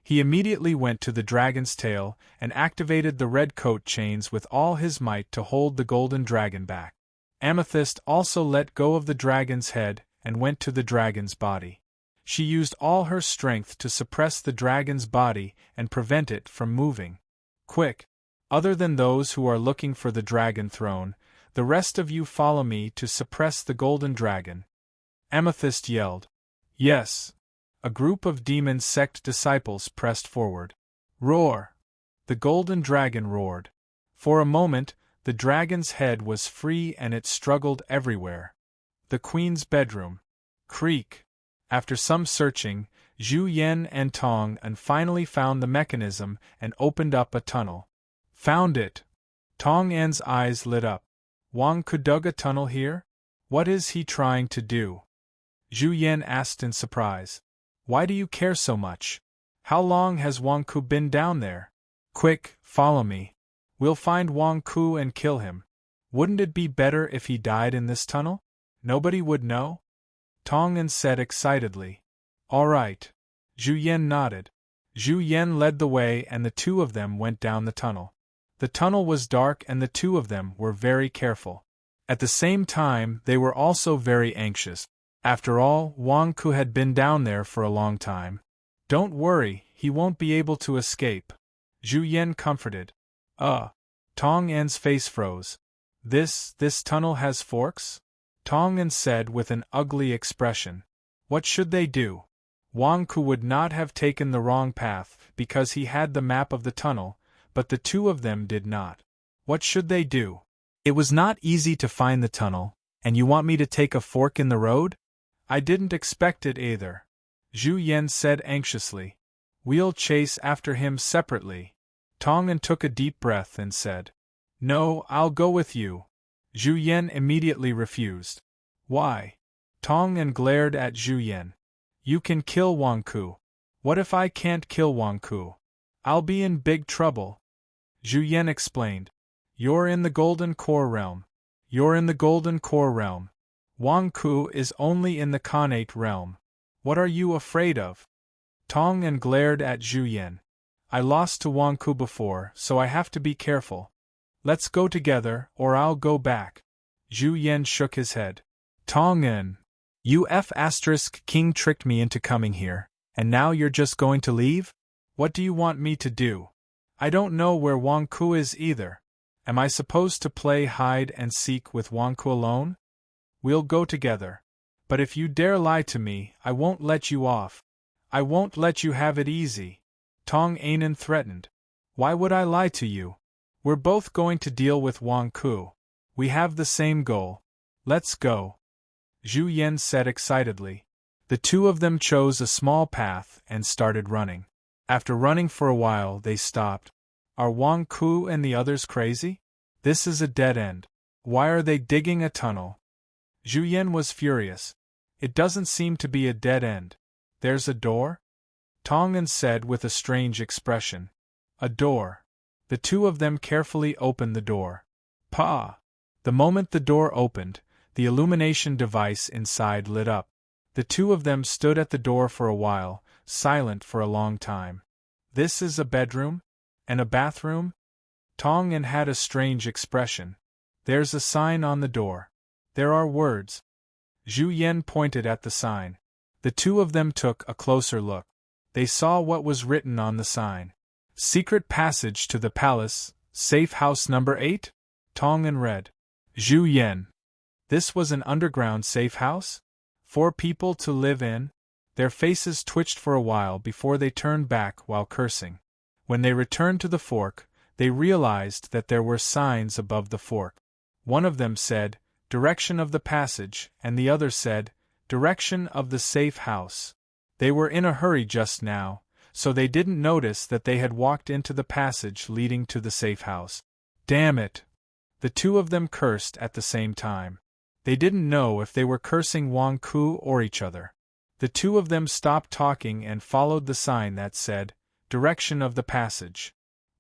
He immediately went to the dragon's tail and activated the red coat chains with all his might to hold the golden dragon back. Amethyst also let go of the dragon's head and went to the dragon's body. She used all her strength to suppress the dragon's body and prevent it from moving. Quick! Other than those who are looking for the dragon throne, the rest of you follow me to suppress the golden dragon. Amethyst yelled. Yes. A group of demon sect disciples pressed forward. Roar! The golden dragon roared. For a moment, the dragon's head was free and it struggled everywhere. The queen's bedroom. Creak! After some searching, Zhu Yan and Tong An finally found the mechanism and opened up a tunnel. Found it! Tong An's eyes lit up. Wang Ku dug a tunnel here? What is he trying to do? Zhu Yan asked in surprise. Why do you care so much? How long has Wang Ku been down there? Quick, follow me. We'll find Wang Ku and kill him. Wouldn't it be better if he died in this tunnel? Nobody would know? Tong An said excitedly. All right. Zhu Yan nodded. Zhu Yan led the way and the two of them went down the tunnel. The tunnel was dark and the two of them were very careful. At the same time, they were also very anxious. After all, Wang Ku had been down there for a long time. Don't worry, he won't be able to escape. Zhu Yan comforted. Tong An's face froze. This tunnel has forks? Tong An said with an ugly expression. What should they do? Wang Ku would not have taken the wrong path because he had the map of the tunnel, but the two of them did not. What should they do? It was not easy to find the tunnel, and you want me to take a fork in the road? I didn't expect it either. Zhu Yan said anxiously. We'll chase after him separately. Tong An took a deep breath and said. No, I'll go with you. Zhu Yan immediately refused. Why? Tong An glared at Zhu Yan. You can kill Wang Ku. What if I can't kill Wang Ku? I'll be in big trouble. Zhu Yan explained. You're in the Golden Core realm. You're in the Golden Core realm. Wang Ku is only in the Khanate realm. What are you afraid of? Tong An glared at Zhu Yan. I lost to Wang Ku before, so I have to be careful. Let's go together, or I'll go back. Zhu Yan shook his head. Tong An, you King tricked me into coming here, and now you're just going to leave? What do you want me to do? I don't know where Wang Ku is either. Am I supposed to play hide and seek with Wang Ku alone? We'll go together. But if you dare lie to me, I won't let you off. I won't let you have it easy. Tong An threatened. Why would I lie to you? We're both going to deal with Wang Ku. We have the same goal. Let's go. Zhu Yan said excitedly. The two of them chose a small path and started running. After running for a while, they stopped. Are Wang Ku and the others crazy? This is a dead end. Why are they digging a tunnel? Zhu Yan was furious. It doesn't seem to be a dead end. There's a door? Tong An said with a strange expression. A door. The two of them carefully opened the door. Pa! The moment the door opened, the illumination device inside lit up. The two of them stood at the door for a while, silent for a long time. This is a bedroom? And a bathroom? Tong An had a strange expression. There's a sign on the door. There are words. Zhu Yan pointed at the sign. The two of them took a closer look. They saw what was written on the sign. Secret passage to the palace, safe house number 8? Tong An read. Zhu Yan. This was an underground safe house? 4 people to live in? Their faces twitched for a while before they turned back while cursing. When they returned to the fork, They realized that there were signs above the fork. One of them said, "Direction of the passage," and the other said, "Direction of the safe house." They were in a hurry just now, so they didn't notice that they had walked into the passage leading to the safe house. Damn it! The two of them cursed at the same time. They didn't know if they were cursing Wang Ku or each other. The two of them stopped talking and followed the sign that said, "Direction of the passage."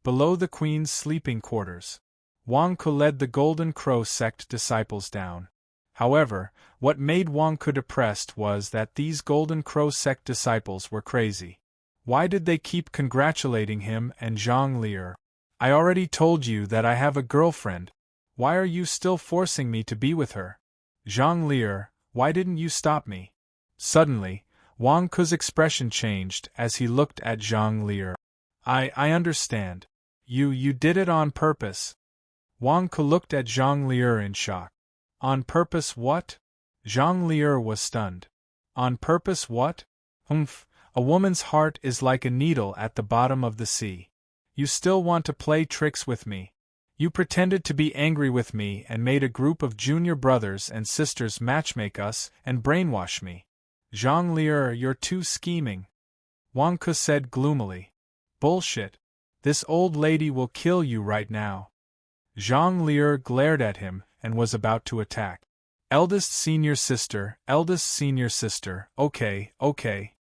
Below the Queen's sleeping quarters, Wang Ku led the Golden Crow sect disciples down. However, what made Wang Ku depressed was that these Golden Crow sect disciples were crazy. Why did they keep congratulating him and Zhang Lier? "I already told you that I have a girlfriend. Why are you still forcing me to be with her? Zhang Lier, why didn't you stop me?" Suddenly, Wang Ku's expression changed as he looked at Zhang Lier. I understand. You did it on purpose." Wang Ku looked at Zhang Lier in shock. "On purpose what?" Zhang Lier was stunned. "On purpose what? Humph, a woman's heart is like a needle at the bottom of the sea. You still want to play tricks with me. You pretended to be angry with me and made a group of junior brothers and sisters matchmake us and brainwash me. Zhang Lier, you're too scheming," Wang Ku said gloomily. "Bullshit. This old lady will kill you right now." Zhang Lier glared at him and was about to attack. Eldest senior sister, okay.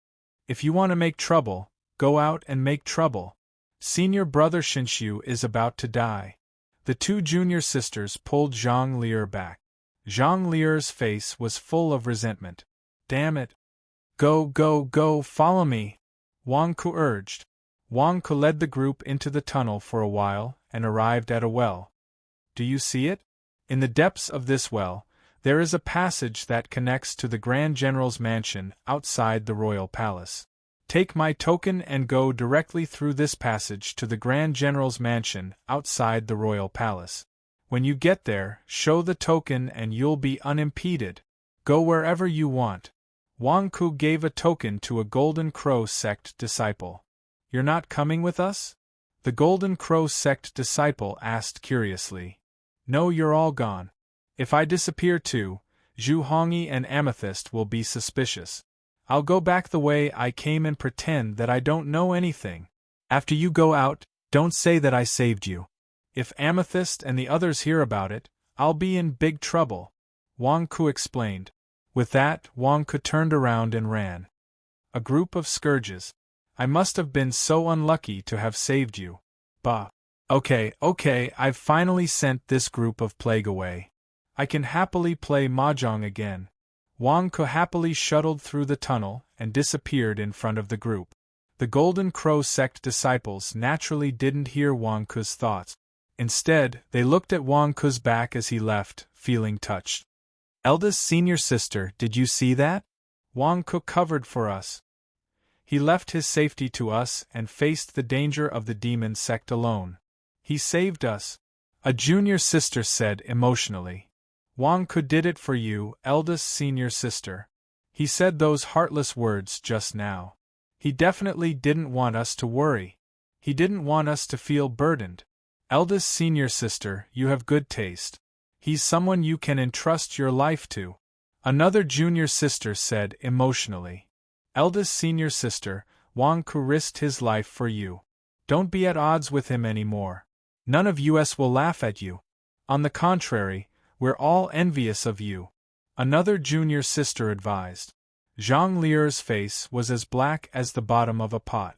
If you want to make trouble, go out and make trouble. Senior brother Shinshu is about to die. The two junior sisters pulled Zhang Lier back. Zhang Lier's face was full of resentment. "Damn it. Go, follow me," Wang Ku urged. Wang Ku led the group into the tunnel for a while and arrived at a well. "Do you see it? In the depths of this well, there is a passage that connects to the Grand General's mansion outside the royal palace. Take my token and go directly through this passage to the Grand General's mansion outside the royal palace. When you get there, show the token and you'll be unimpeded. Go wherever you want." Wang Ku gave a token to a Golden Crow sect disciple. "You're not coming with us?" the Golden Crow sect disciple asked curiously. "No, you're all gone. If I disappear too, Zhu Hongyi and Amethyst will be suspicious. I'll go back the way I came and pretend that I don't know anything. After you go out, don't say that I saved you. If Amethyst and the others hear about it, I'll be in big trouble," Wang Ku explained. With that, Wang Ku turned around and ran. A group of scourges. "I must have been so unlucky to have saved you. Bah. Okay, I've finally sent this group of plague away. I can happily play mahjong again." Wang Ku happily shuttled through the tunnel and disappeared in front of the group. The Golden Crow sect disciples naturally didn't hear Wang Ku's thoughts. Instead, they looked at Wang Ku's back as he left, feeling touched. "Eldest senior sister, did you see that? Wang Ku covered for us. He left his safety to us and faced the danger of the demon sect alone. He saved us," a junior sister said emotionally. "Wang Ku did it for you, eldest senior sister. He said those heartless words just now. He definitely didn't want us to worry. He didn't want us to feel burdened. Eldest senior sister, you have good taste. He's someone you can entrust your life to," another junior sister said emotionally. "Eldest senior sister, Wang Ku risked his life for you. Don't be at odds with him anymore. None of us will laugh at you. On the contrary, we're all envious of you," another junior sister advised. Zhang Lier's face was as black as the bottom of a pot.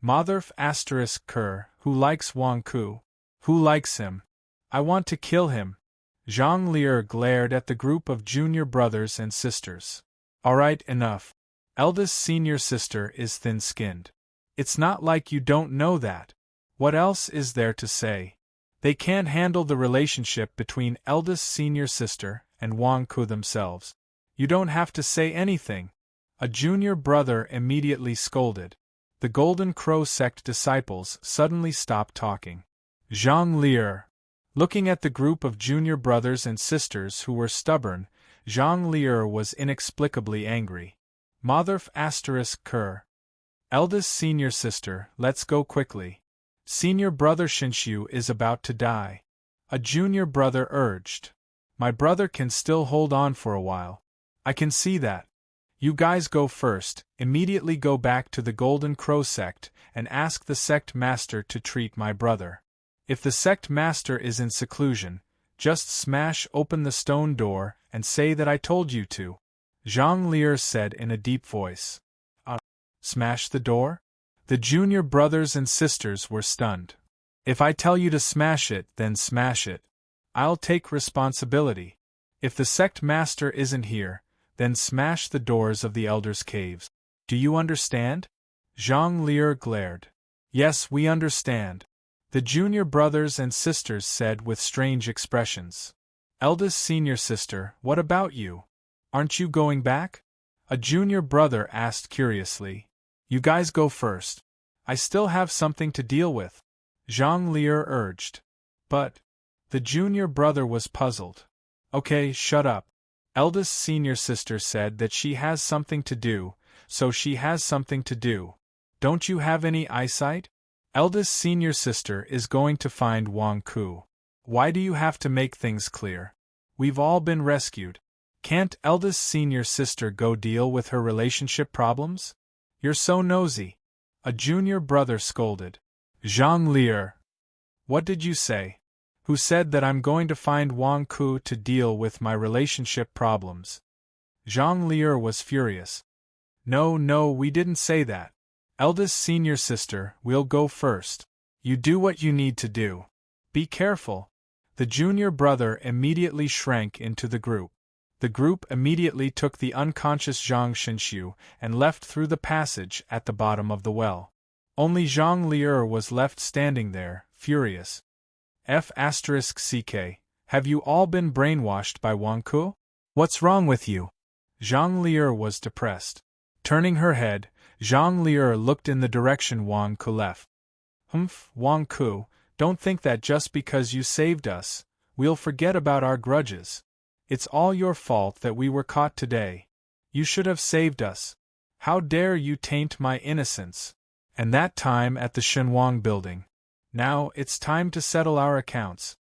"Motherf ****, who likes Wang Ku? Who likes him? I want to kill him." Zhang Lier glared at the group of junior brothers and sisters. "Alright, enough. Eldest senior sister is thin-skinned. It's not like you don't know that. What else is there to say? They can't handle the relationship between eldest senior sister and Wang Ku themselves. You don't have to say anything," a junior brother immediately scolded. The Golden Crow sect disciples suddenly stopped talking. Zhang Lier. Looking at the group of junior brothers and sisters who were stubborn, Zhang Lier was inexplicably angry. "Motherf ****, eldest senior sister, let's go quickly. Senior brother Shinshu is about to die. A junior brother urged. My brother can still hold on for a while. I can see that. You guys go first, immediately go back to the Golden Crow sect and ask the sect master to treat my brother. If the sect master is in seclusion, just smash open the stone door and say that I told you to, Zhang Lier said in a deep voice. Smash the door? The junior brothers and sisters were stunned. If I tell you to smash it, then smash it. I'll take responsibility. If the sect master isn't here, then smash the doors of the elders' caves. Do you understand? Zhang Lier glared. Yes, we understand. The junior brothers and sisters said with strange expressions. Eldest senior sister, what about you? Aren't you going back? A junior brother asked curiously. You guys go first. I still have something to deal with, Zhang Lier urged. But the junior brother was puzzled. Okay, shut up. Eldest senior sister said that she has something to do, so she has something to do. Don't you have any eyesight? Eldest senior sister is going to find Wang Ku. Why do you have to make things clear? We've all been rescued. Can't eldest senior sister go deal with her relationship problems? You're so nosy. A junior brother scolded. Zhang Lier. What did you say? Who said that I'm going to find Wang Ku to deal with my relationship problems? Zhang Lier was furious. No, we didn't say that. Eldest senior sister, we'll go first. You do what you need to do. Be careful. The junior brother immediately shrank into the group. The group immediately took the unconscious Zhang Shinshu and left through the passage at the bottom of the well. Only Zhang Lier was left standing there, furious. F***CK, have you all been brainwashed by Wang Ku? What's wrong with you? Zhang Lier was depressed. Turning her head, Zhang Lier looked in the direction Wang Ku left. Wang Ku, don't think that just because you saved us, we'll forget about our grudges. It's all your fault that we were caught today. You should have saved us. How dare you taint my innocence? And that time at the Shenwang building. Now it's time to settle our accounts.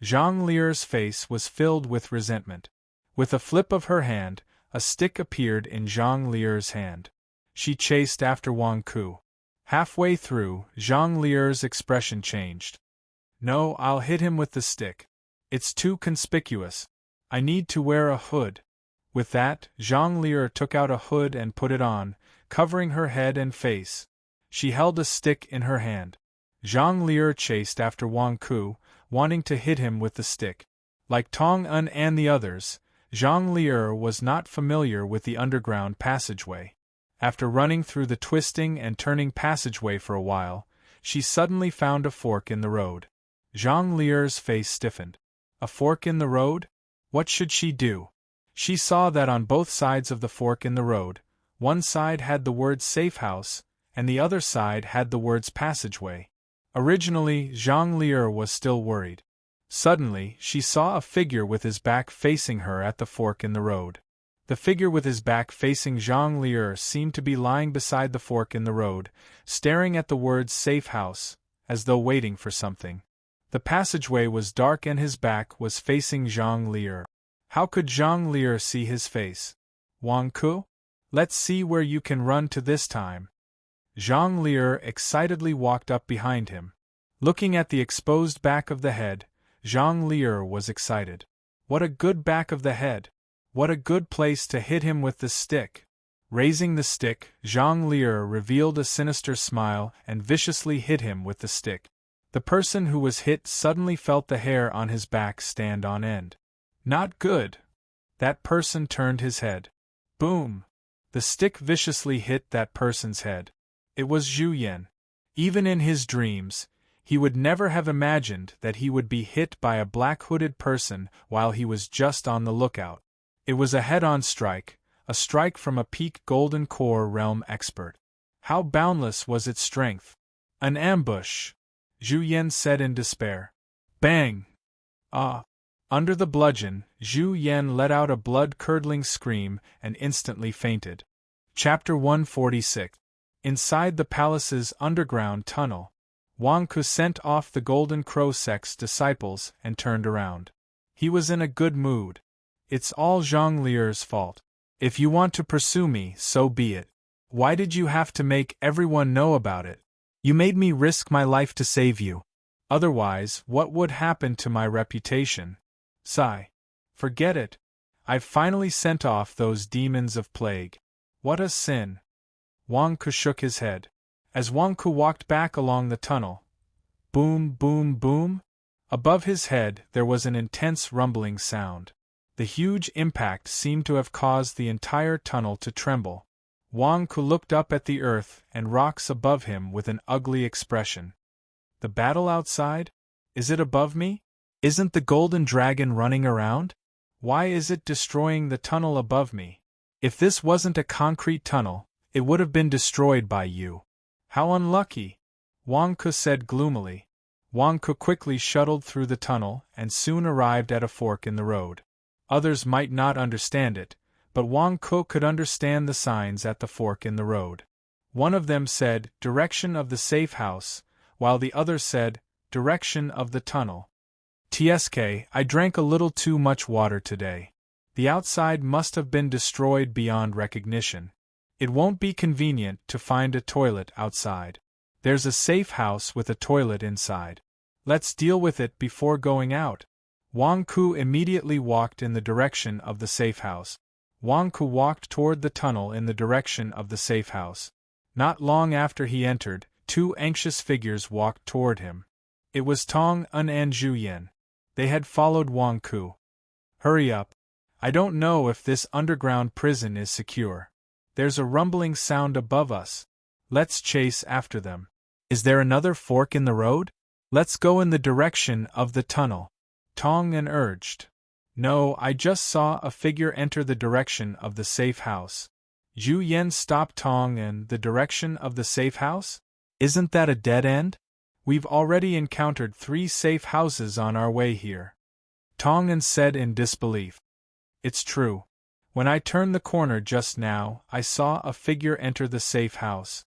Zhang Lier's face was filled with resentment. With a flip of her hand, a stick appeared in Zhang Lier's hand. She chased after Wang Ku. Halfway through, Zhang Lier's expression changed. No, I'll hit him with the stick. It's too conspicuous. I need to wear a hood. With that, Zhang Lier took out a hood and put it on, covering her head and face. She held a stick in her hand. Zhang Lier chased after Wang Ku, wanting to hit him with the stick. Like Tong Un and the others, Zhang Lier was not familiar with the underground passageway. After running through the twisting and turning passageway for a while, she suddenly found a fork in the road. Zhang Lier's face stiffened. A fork in the road? What should she do? She saw that on both sides of the fork in the road, one side had the words safe house, and the other side had the words passageway. Originally, Zhang Lier was still worried. Suddenly, she saw a figure with his back facing her at the fork in the road. The figure with his back facing Zhang Lier seemed to be lying beside the fork in the road, staring at the words safe house, as though waiting for something. The passageway was dark and his back was facing Zhang Lier. How could Zhang Lier see his face? Wang Ku? Let's see where you can run to this time. Zhang Lier excitedly walked up behind him. Looking at the exposed back of the head, Zhang Lier was excited. What a good back of the head! What a good place to hit him with the stick! Raising the stick, Zhang Lier revealed a sinister smile and viciously hit him with the stick. The person who was hit suddenly felt the hair on his back stand on end. Not good! That person turned his head. Boom! The stick viciously hit that person's head. It was Zhu Yan. Even in his dreams, he would never have imagined that he would be hit by a black-hooded person while he was just on the lookout. It was a head-on strike, a strike from a peak Golden Core realm expert. How boundless was its strength! An ambush! Zhu Yan said in despair. Bang! Ah! Under the bludgeon, Zhu Yan let out a blood-curdling scream and instantly fainted. Chapter 146. Inside the palace's underground tunnel. Wang Ku sent off the Golden Crow sect's disciples and turned around. He was in a good mood. It's all Zhang Lier's fault. If you want to pursue me, so be it. Why did you have to make everyone know about it? You made me risk my life to save you. Otherwise, what would happen to my reputation? Sigh. Forget it. I've finally sent off those demons of plague. What a sin. Wang Ku shook his head. As Wang Ku walked back along the tunnel, boom, boom, boom, above his head there was an intense rumbling sound. The huge impact seemed to have caused the entire tunnel to tremble. Wang Ku looked up at the earth and rocks above him with an ugly expression. The battle outside? Is it above me? Isn't the golden dragon running around? Why is it destroying the tunnel above me? If this wasn't a concrete tunnel, it would have been destroyed by you. How unlucky! Wang Ku said gloomily. Wang Ku quickly shuttled through the tunnel and soon arrived at a fork in the road. Others might not understand it, but Wang Ku could understand the signs at the fork in the road. One of them said, "Direction of the safe house," while the other said, "Direction of the tunnel." TSK, I drank a little too much water today. The outside must have been destroyed beyond recognition. It won't be convenient to find a toilet outside. There's a safe house with a toilet inside. Let's deal with it before going out. Wang Ku immediately walked in the direction of the safe house. Wang Ku walked toward the tunnel in the direction of the safe house. Not long after he entered, two anxious figures walked toward him. It was Tong Un and Zhu Yan. They had followed Wang Ku. Hurry up. I don't know if this underground prison is secure. There's a rumbling sound above us. Let's chase after them. Is there another fork in the road? Let's go in the direction of the tunnel. Tong Un urged. No, I just saw a figure enter the direction of the safe house. Zhu Yan stopped Tong Un. The direction of the safe house? Isn't that a dead end? We've already encountered 3 safe houses on our way here. Tong Un said in disbelief. It's true. When I turned the corner just now, I saw a figure enter the safe house.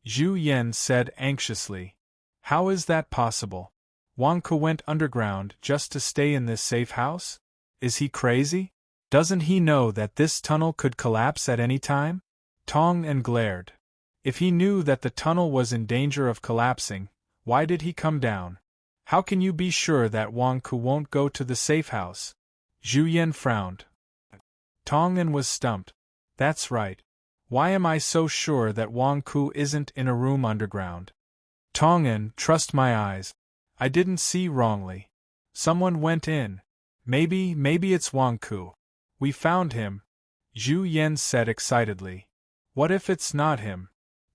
Zhu Yan said anxiously. How is that possible? Wang Ku went underground just to stay in this safe house? Is he crazy? Doesn't he know that this tunnel could collapse at any time? Tong Un glared. If he knew that the tunnel was in danger of collapsing, why did he come down? How can you be sure that Wang Ku won't go to the safe house? Zhu Yan frowned. Tong Un was stumped. That's right. Why am I so sure that Wang Ku isn't in a room underground? Tong Un, trust my eyes. I didn't see wrongly. Someone went in. Maybe it's Wang Ku. We found him. Zhu Yan said excitedly. What if it's not him?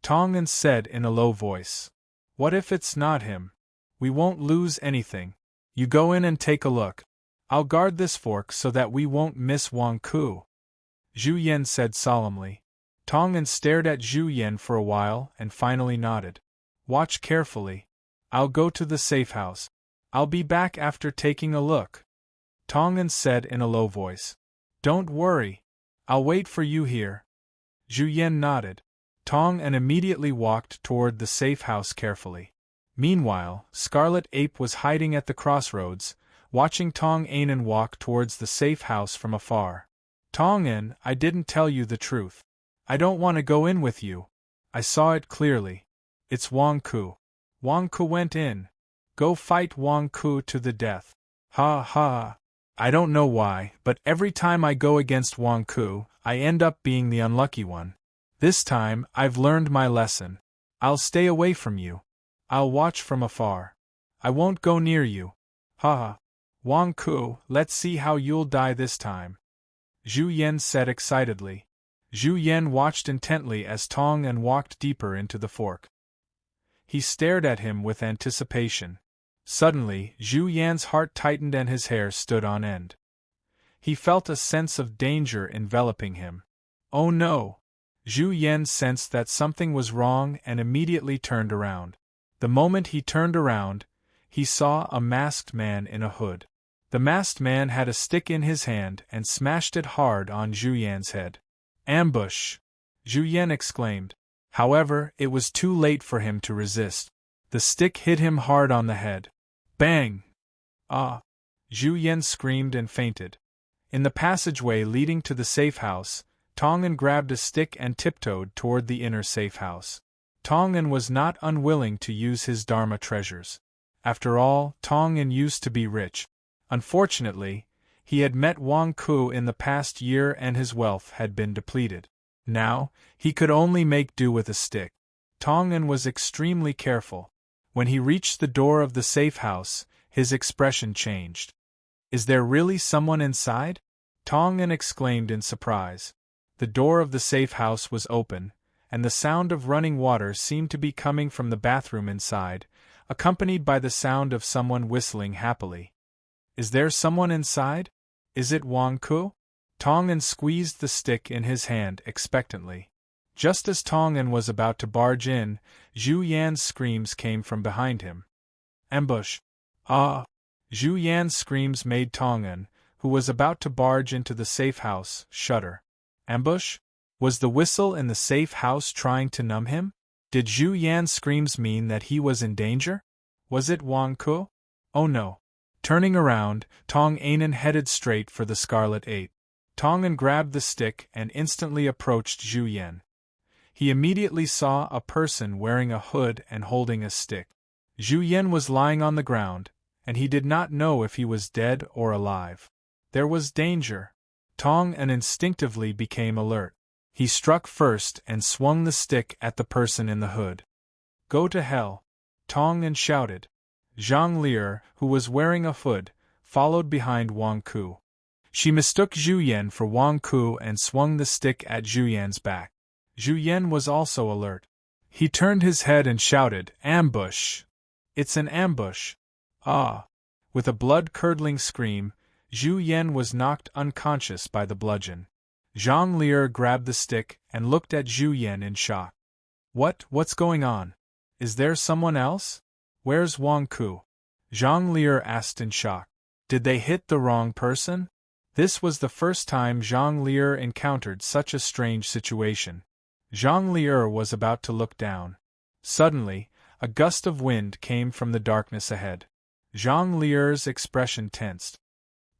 Tong Un said in a low voice. What if it's not him? We won't lose anything. You go in and take a look. I'll guard this fork so that we won't miss Wang Ku. Zhu Yan said solemnly. Tong Un stared at Zhu Yan for a while and finally nodded. Watch carefully. I'll go to the safe house. I'll be back after taking a look. Tong Un said in a low voice. Don't worry. I'll wait for you here. Zhu Yan nodded. Tong Un immediately walked toward the safe house carefully. Meanwhile, Scarlet Ape was hiding at the crossroads, watching Tong Un walk towards the safe house from afar. Tong Un, I didn't tell you the truth. I don't want to go in with you. I saw it clearly. It's Wang Ku. Wang Ku went in. Go fight Wang Ku to the death. Ha ha. I don't know why, but every time I go against Wang Ku, I end up being the unlucky one. This time, I've learned my lesson. I'll stay away from you. I'll watch from afar. I won't go near you. Ha ha. Wang Ku, let's see how you'll die this time. Zhu Yan said excitedly. Zhu Yan watched intently as Tong Un walked deeper into the fork. He stared at him with anticipation. Suddenly, Zhu Yan's heart tightened and his hair stood on end. He felt a sense of danger enveloping him. Oh no! Zhu Yan sensed that something was wrong and immediately turned around. The moment he turned around, he saw a masked man in a hood. The masked man had a stick in his hand and smashed it hard on Zhu Yan's head. Ambush! Zhu Yan exclaimed. However, it was too late for him to resist. The stick hit him hard on the head. Bang! Ah! Zhu Yan screamed and fainted. In the passageway leading to the safe house, Tong'an grabbed a stick and tiptoed toward the inner safe house. Tong'an was not unwilling to use his Dharma treasures. After all, Tong'an used to be rich. Unfortunately, he had met Wang Ku in the past year and his wealth had been depleted. Now, he could only make do with a stick. Tong'an was extremely careful. When he reached the door of the safe house, his expression changed. Is there really someone inside? Tong'an exclaimed in surprise. The door of the safe house was open, and the sound of running water seemed to be coming from the bathroom inside, accompanied by the sound of someone whistling happily. Is there someone inside? Is it Wang Ku? Tong'an squeezed the stick in his hand expectantly. Just as Tong'an was about to barge in, Zhu Yan's screams came from behind him. Ambush! Ah! Zhu Yan's screams made Tong'an, who was about to barge into the safe house, shudder. Ambush? Was the whistle in the safe house trying to numb him? Did Zhu Yan's screams mean that he was in danger? Was it Wang Ku? Oh no! Turning around, Tong'an headed straight for the Scarlet 8. Tong'an grabbed the stick and instantly approached Zhu Yan. He immediately saw a person wearing a hood and holding a stick. Zhu Yan was lying on the ground, and he did not know if he was dead or alive. There was danger. Tong'an instinctively became alert. He struck first and swung the stick at the person in the hood. Go to hell! Tong'an shouted. Zhang Lier, who was wearing a hood, followed behind Wang Ku. She mistook Zhu Yan for Wang Ku and swung the stick at Zhu Yan's back. Zhu Yan was also alert. He turned his head and shouted, Ambush! It's an ambush! Ah! With a blood-curdling scream, Zhu Yan was knocked unconscious by the bludgeon. Zhang Lier grabbed the stick and looked at Zhu Yan in shock. What's going on? Is there someone else? Where's Wang Ku? Zhang Lier asked in shock. Did they hit the wrong person? This was the first time Zhang Lier encountered such a strange situation. Zhang Lier was about to look down. Suddenly, a gust of wind came from the darkness ahead. Zhang Lier's expression tensed.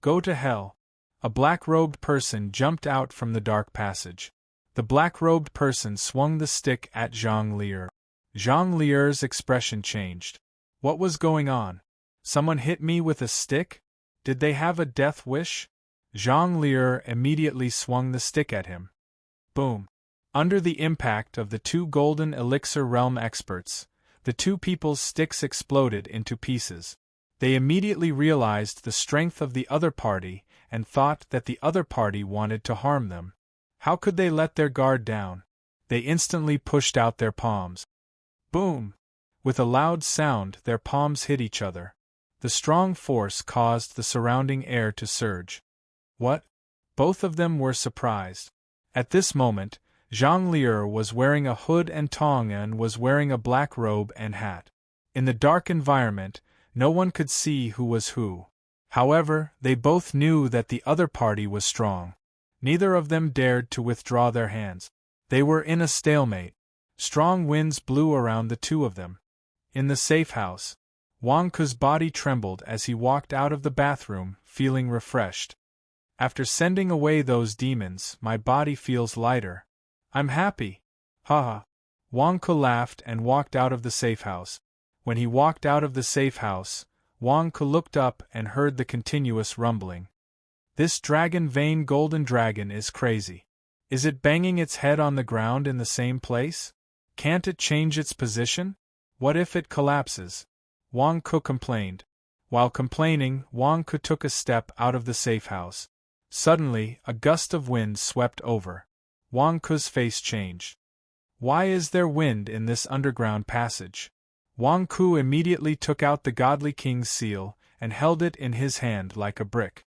Go to hell! A black-robed person jumped out from the dark passage. The black-robed person swung the stick at Zhang Lier. Zhang Lier's expression changed. What was going on? Someone hit me with a stick? Did they have a death wish? Zhang Lier immediately swung the stick at him. Boom! Under the impact of the two golden elixir realm experts, the two people's sticks exploded into pieces. They immediately realized the strength of the other party and thought that the other party wanted to harm them. How could they let their guard down? They instantly pushed out their palms. Boom! With a loud sound, their palms hit each other. The strong force caused the surrounding air to surge. What? Both of them were surprised. At this moment, Zhang Lier was wearing a hood and Tong'an was wearing a black robe and hat. In the dark environment, no one could see who was who. However, they both knew that the other party was strong. Neither of them dared to withdraw their hands. They were in a stalemate. Strong winds blew around the two of them. In the safe house, Wang Ku's body trembled as he walked out of the bathroom, feeling refreshed. After sending away those demons, my body feels lighter. I'm happy. Haha. Wang Ku laughed and walked out of the safe house. When he walked out of the safe house, Wang Ku looked up and heard the continuous rumbling. This dragon-vein golden dragon is crazy. Is it banging its head on the ground in the same place? Can't it change its position? What if it collapses? Wang Ku complained. While complaining, Wang Ku took a step out of the safe house. Suddenly, a gust of wind swept over. Wang Ku's face changed. Why is there wind in this underground passage? Wang Ku immediately took out the Godly King's seal and held it in his hand like a brick.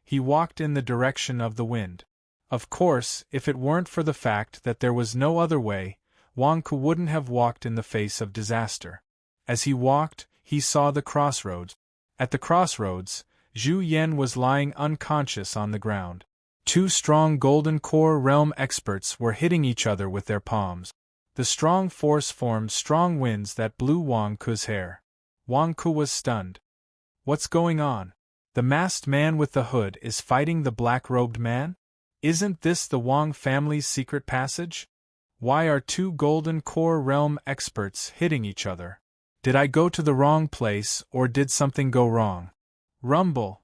He walked in the direction of the wind. Of course, if it weren't for the fact that there was no other way, Wang Ku wouldn't have walked in the face of disaster. As he walked, he saw the crossroads. At the crossroads, Zhu Yan was lying unconscious on the ground. Two strong golden core realm experts were hitting each other with their palms. The strong force formed strong winds that blew Wang Ku's hair. Wang Ku was stunned. What's going on? The masked man with the hood is fighting the black-robed man? Isn't this the Wang family's secret passage? Why are two golden core realm experts hitting each other? Did I go to the wrong place or did something go wrong? Rumble.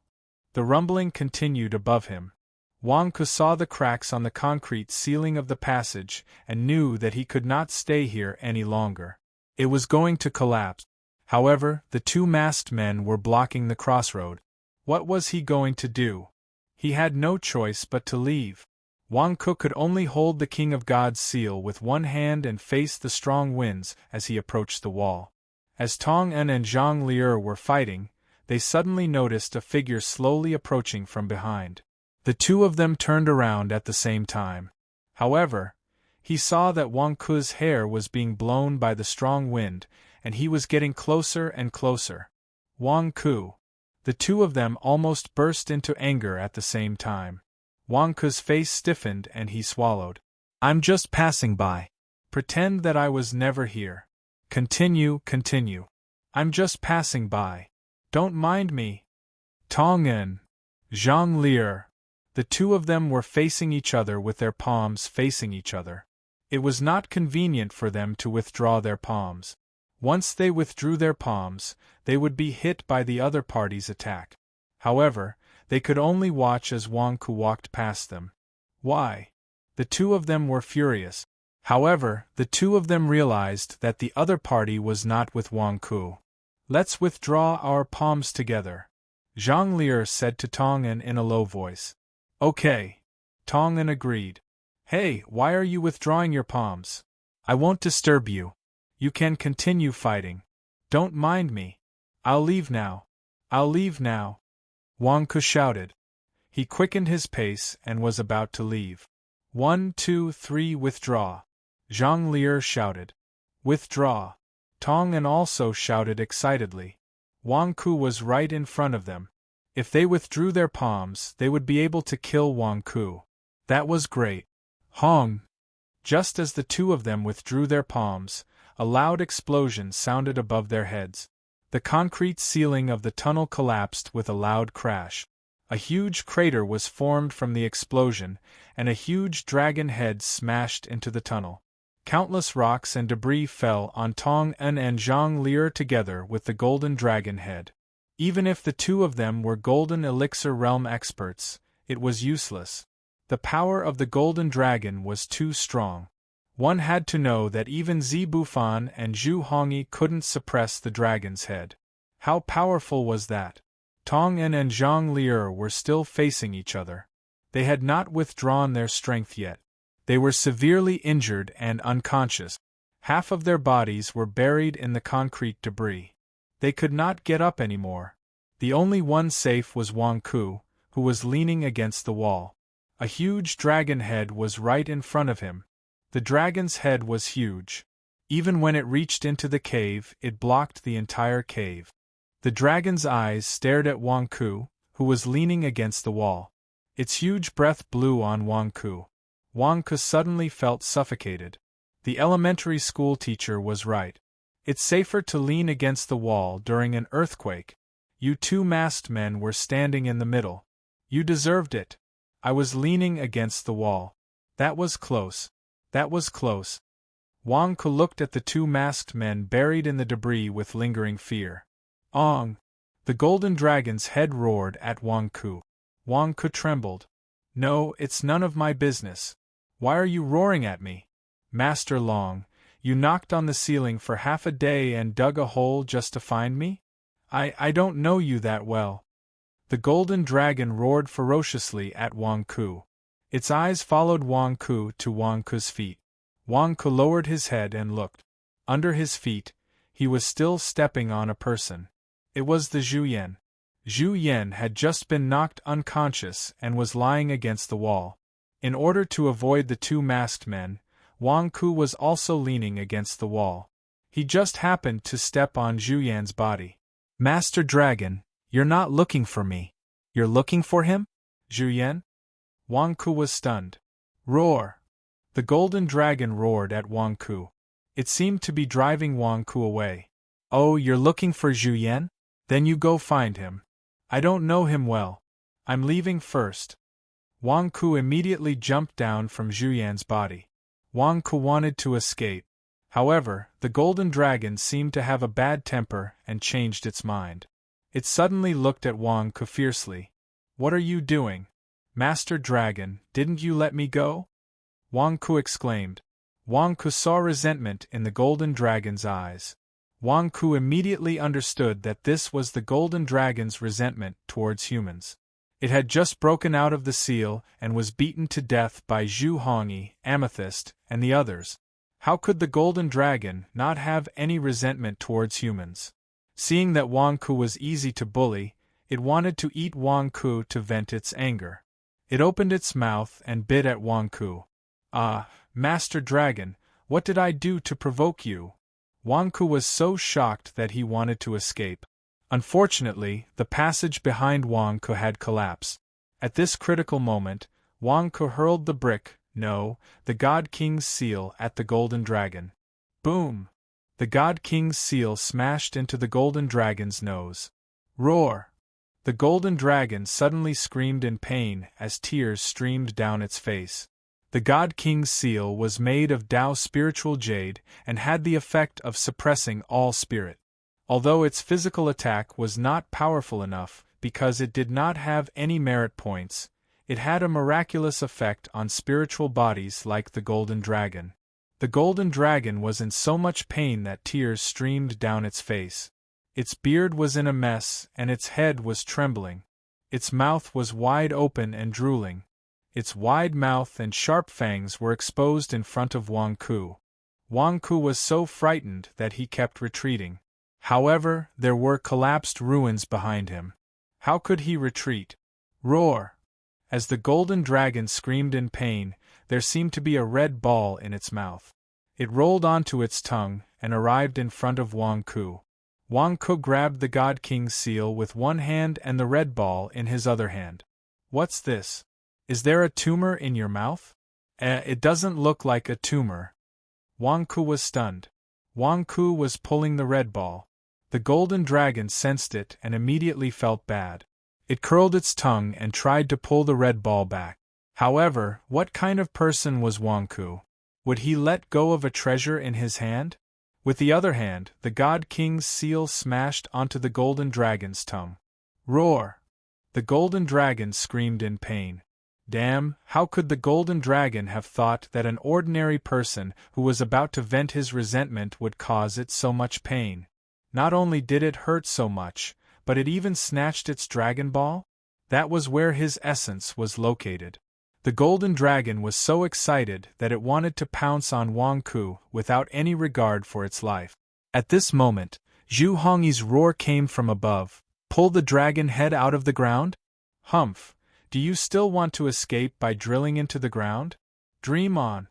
The rumbling continued above him. Wang Ku saw the cracks on the concrete ceiling of the passage and knew that he could not stay here any longer. It was going to collapse. However, the two masked men were blocking the crossroad. What was he going to do? He had no choice but to leave. Wang Ku could only hold the King of God's seal with one hand and face the strong winds as he approached the wall. As Tong En and Zhang Lier were fighting, they suddenly noticed a figure slowly approaching from behind. The two of them turned around at the same time. However, he saw that Wang Ku's hair was being blown by the strong wind, and he was getting closer and closer. Wang Ku. The two of them almost burst into anger at the same time. Wang Ku's face stiffened and he swallowed. I'm just passing by. Pretend that I was never here. Continue. I'm just passing by. Don't mind me. Tong En. Zhang Lier. The two of them were facing each other with their palms facing each other. It was not convenient for them to withdraw their palms. Once they withdrew their palms, they would be hit by the other party's attack. However, they could only watch as Wang Ku walked past them. Why? The two of them were furious. However, the two of them realized that the other party was not with Wang Ku. Let's withdraw our palms together, Zhang Lier said to Tong En in a low voice. Okay. Tong En agreed. Hey, why are you withdrawing your palms? I won't disturb you. You can continue fighting. Don't mind me. I'll leave now. Wang Ku shouted. He quickened his pace and was about to leave. 1, 2, 3, withdraw. Zhang Lier shouted. Withdraw. Tong En also shouted excitedly. Wang Ku was right in front of them. If they withdrew their palms, they would be able to kill Wang Ku. That was great. Hong! Just as the two of them withdrew their palms, a loud explosion sounded above their heads. The concrete ceiling of the tunnel collapsed with a loud crash. A huge crater was formed from the explosion, and a huge dragon head smashed into the tunnel. Countless rocks and debris fell on Tong En and Zhang Lier together with the golden dragon head. Even if the two of them were golden elixir realm experts, it was useless. The power of the golden dragon was too strong. One had to know that even Zi Bufan and Zhu Hongyi couldn't suppress the dragon's head. How powerful was that? Tong En and Zhang Lier were still facing each other. They had not withdrawn their strength yet. They were severely injured and unconscious. Half of their bodies were buried in the concrete debris. They could not get up anymore. The only one safe was Wang Ku, who was leaning against the wall. A huge dragon head was right in front of him. The dragon's head was huge. Even when it reached into the cave, it blocked the entire cave. The dragon's eyes stared at Wang Ku, who was leaning against the wall. Its huge breath blew on Wang Ku. Wang Ku suddenly felt suffocated. The elementary school teacher was right. It's safer to lean against the wall during an earthquake. You two masked men were standing in the middle. You deserved it. I was leaning against the wall. That was close. Wang Ku looked at the two masked men buried in the debris with lingering fear. Ong! The golden dragon's head roared at Wang Ku. Wang Ku trembled. No, it's none of my business. Why are you roaring at me? Master Long, you knocked on the ceiling for half a day and dug a hole just to find me? I don't know you that well. The golden dragon roared ferociously at Wang Ku. Its eyes followed Wang Ku to Wang Ku's feet. Wang Ku lowered his head and looked. Under his feet, he was still stepping on a person. It was the Zhu Yan. Zhu Yan had just been knocked unconscious and was lying against the wall. In order to avoid the two masked men, Wang Ku was also leaning against the wall. He just happened to step on Zhu Yan's body. Master Dragon, you're not looking for me. You're looking for him? Zhu Yan? Wang Ku was stunned. Roar! The golden dragon roared at Wang Ku. It seemed to be driving Wang Ku away. "Oh, you're looking for Zhu Yan? Then you go find him. I don't know him well. I'm leaving first." Wang Ku immediately jumped down from Zhu Yan's body. Wang Ku wanted to escape. However, the golden dragon seemed to have a bad temper and changed its mind. It suddenly looked at Wang Ku fiercely. "What are you doing? Master Dragon, didn't you let me go?" Wang Ku exclaimed. Wang Ku saw resentment in the golden dragon's eyes. Wang Ku immediately understood that this was the golden dragon's resentment towards humans. It had just broken out of the seal and was beaten to death by Zhu Hongyi, Amethyst, and the others. How could the golden dragon not have any resentment towards humans? Seeing that Wang Ku was easy to bully, it wanted to eat Wang Ku to vent its anger. It opened its mouth and bit at Wang Ku. "Ah, Master Dragon, what did I do to provoke you?" Wang Ku was so shocked that he wanted to escape. Unfortunately, the passage behind Wang Ku had collapsed. At this critical moment, Wang Ku hurled the the God King's seal at the golden dragon. Boom! The God King's seal smashed into the golden dragon's nose. Roar! The golden dragon suddenly screamed in pain as tears streamed down its face. The God King's seal was made of Tao spiritual jade and had the effect of suppressing all spirit. Although its physical attack was not powerful enough because it did not have any merit points, it had a miraculous effect on spiritual bodies like the golden dragon. The golden dragon was in so much pain that tears streamed down its face. Its beard was in a mess and its head was trembling. Its mouth was wide open and drooling. Its wide mouth and sharp fangs were exposed in front of Wang Ku. Wang Ku was so frightened that he kept retreating. However, there were collapsed ruins behind him. How could he retreat? Roar! As the golden dragon screamed in pain, there seemed to be a red ball in its mouth. It rolled onto its tongue and arrived in front of Wang Ku. Wang Ku grabbed the God King's seal with one hand and the red ball in his other hand. "What's this? Is there a tumor in your mouth?" It doesn't look like a tumor." Wang Ku was stunned. Wang Ku was pulling the red ball. The golden dragon sensed it and immediately felt bad. It curled its tongue and tried to pull the red ball back. However, what kind of person was Wang Ku? Would he let go of a treasure in his hand? With the other hand, the God King's seal smashed onto the golden dragon's tongue. Roar! The golden dragon screamed in pain. Damn, how could the golden dragon have thought that an ordinary person who was about to vent his resentment would cause it so much pain? Not only did it hurt so much, but it even snatched its dragon ball? That was where his essence was located. The golden dragon was so excited that it wanted to pounce on Wang Ku without any regard for its life. At this moment, Zhu Hongyi's roar came from above. "Pull the dragon head out of the ground? Humph! Do you still want to escape by drilling into the ground? Dream on!"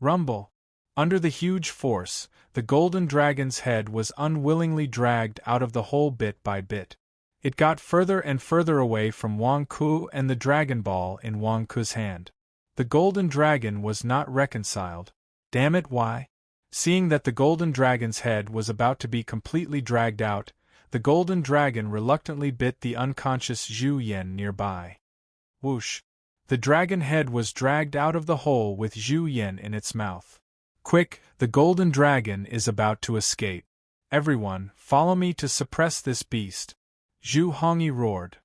Rumble! Under the huge force, the golden dragon's head was unwillingly dragged out of the hole bit by bit. It got further and further away from Wang Ku and the dragon ball in Wang Ku's hand. The golden dragon was not reconciled. Damn it, why? Seeing that the golden dragon's head was about to be completely dragged out, the golden dragon reluctantly bit the unconscious Zhu Yan nearby. Whoosh! The dragon head was dragged out of the hole with Zhu Yan in its mouth. Quick, the golden dragon is about to escape. Everyone, follow me to suppress this beast. Zhu Hongyi roared.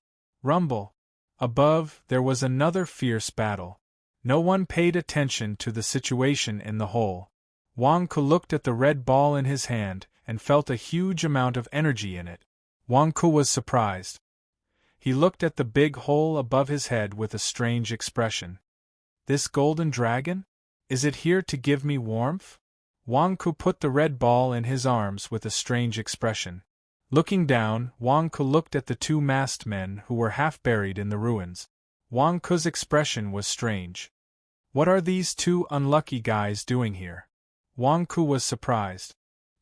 Rumble! Above, there was another fierce battle. No one paid attention to the situation in the hole. Wang Ku looked at the red ball in his hand and felt a huge amount of energy in it. Wang Ku was surprised. He looked at the big hole above his head with a strange expression. This golden dragon? Is it here to give me warmth? Wang Ku put the red ball in his arms with a strange expression. Looking down, Wang Ku looked at the two masked men who were half buried in the ruins. Wang Ku's expression was strange. What are these two unlucky guys doing here? Wang Ku was surprised.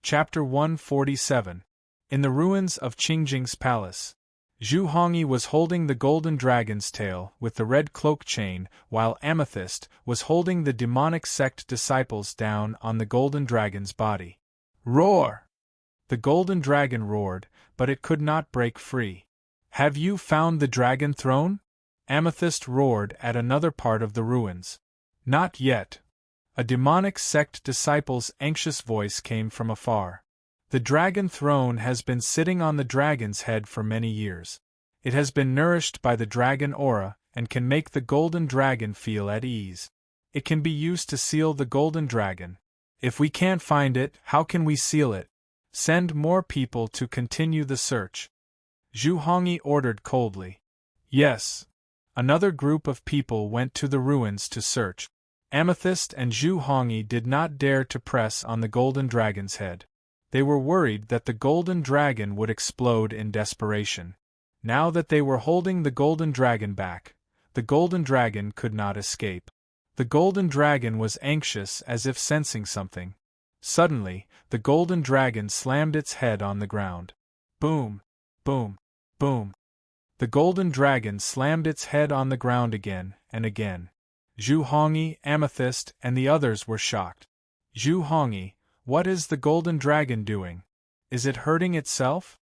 Chapter 147. In the ruins of Qingjing's palace. Zhu Hongyi was holding the golden dragon's tail with the red cloak chain, while Amethyst was holding the demonic sect disciples down on the golden dragon's body. Roar! The golden dragon roared, but it could not break free. Have you found the dragon throne? Amethyst roared at another part of the ruins. Not yet. A demonic sect disciple's anxious voice came from afar. The dragon throne has been sitting on the dragon's head for many years. It has been nourished by the dragon aura and can make the golden dragon feel at ease. It can be used to seal the golden dragon. If we can't find it, how can we seal it? Send more people to continue the search. Zhu Hongyi ordered coldly. Yes. Another group of people went to the ruins to search. Amethyst and Zhu Hongyi did not dare to press on the golden dragon's head. They were worried that the golden dragon would explode in desperation. Now that they were holding the golden dragon back, the golden dragon could not escape. The golden dragon was anxious, as if sensing something. Suddenly, the golden dragon slammed its head on the ground. Boom! Boom! Boom! The golden dragon slammed its head on the ground again and again. Zhu Hongyi, Amethyst, and the others were shocked. Zhu Hongyi, what is the golden dragon doing? Is it hurting itself?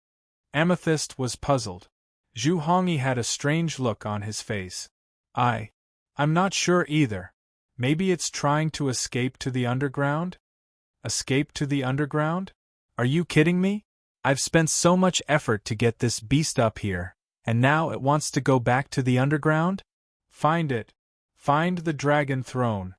Amethyst was puzzled. Zhu Hongyi had a strange look on his face. I'm not sure either. Maybe it's trying to escape to the underground? Escape to the underground? Are you kidding me? I've spent so much effort to get this beast up here, and now it wants to go back to the underground? Find it. Find the dragon throne.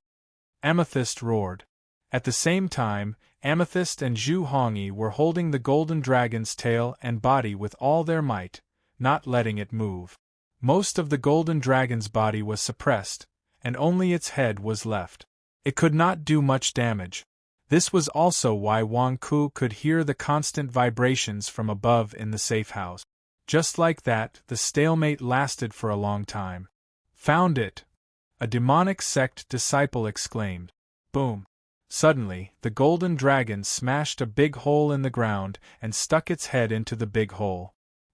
Amethyst roared. At the same time, Amethyst and Zhu Hongyi were holding the golden dragon's tail and body with all their might, not letting it move. Most of the golden dragon's body was suppressed, and only its head was left. It could not do much damage. This was also why Wang Ku could hear the constant vibrations from above in the safe house. Just like that, the stalemate lasted for a long time. Found it! A demonic sect disciple exclaimed. Boom! Suddenly, the golden dragon smashed a big hole in the ground and stuck its head into the big hole.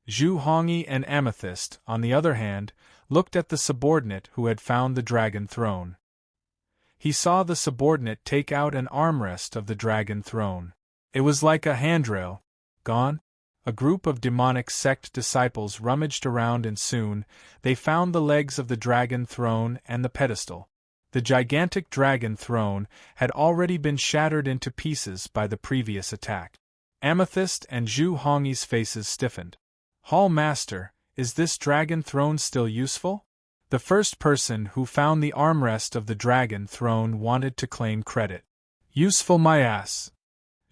Zhu Hongyi and Amethyst, on the other hand, looked at the subordinate who had found the dragon throne. He saw the subordinate take out an armrest of the dragon throne. It was like a handrail. Gone? A group of demonic sect disciples rummaged around and soon, they found the legs of the dragon throne and the pedestal. The gigantic dragon throne had already been shattered into pieces by the previous attack. Amethyst and Zhu Hongyi's faces stiffened. Hall Master, is this dragon throne still useful? The first person who found the armrest of the dragon throne wanted to claim credit. Useful my ass,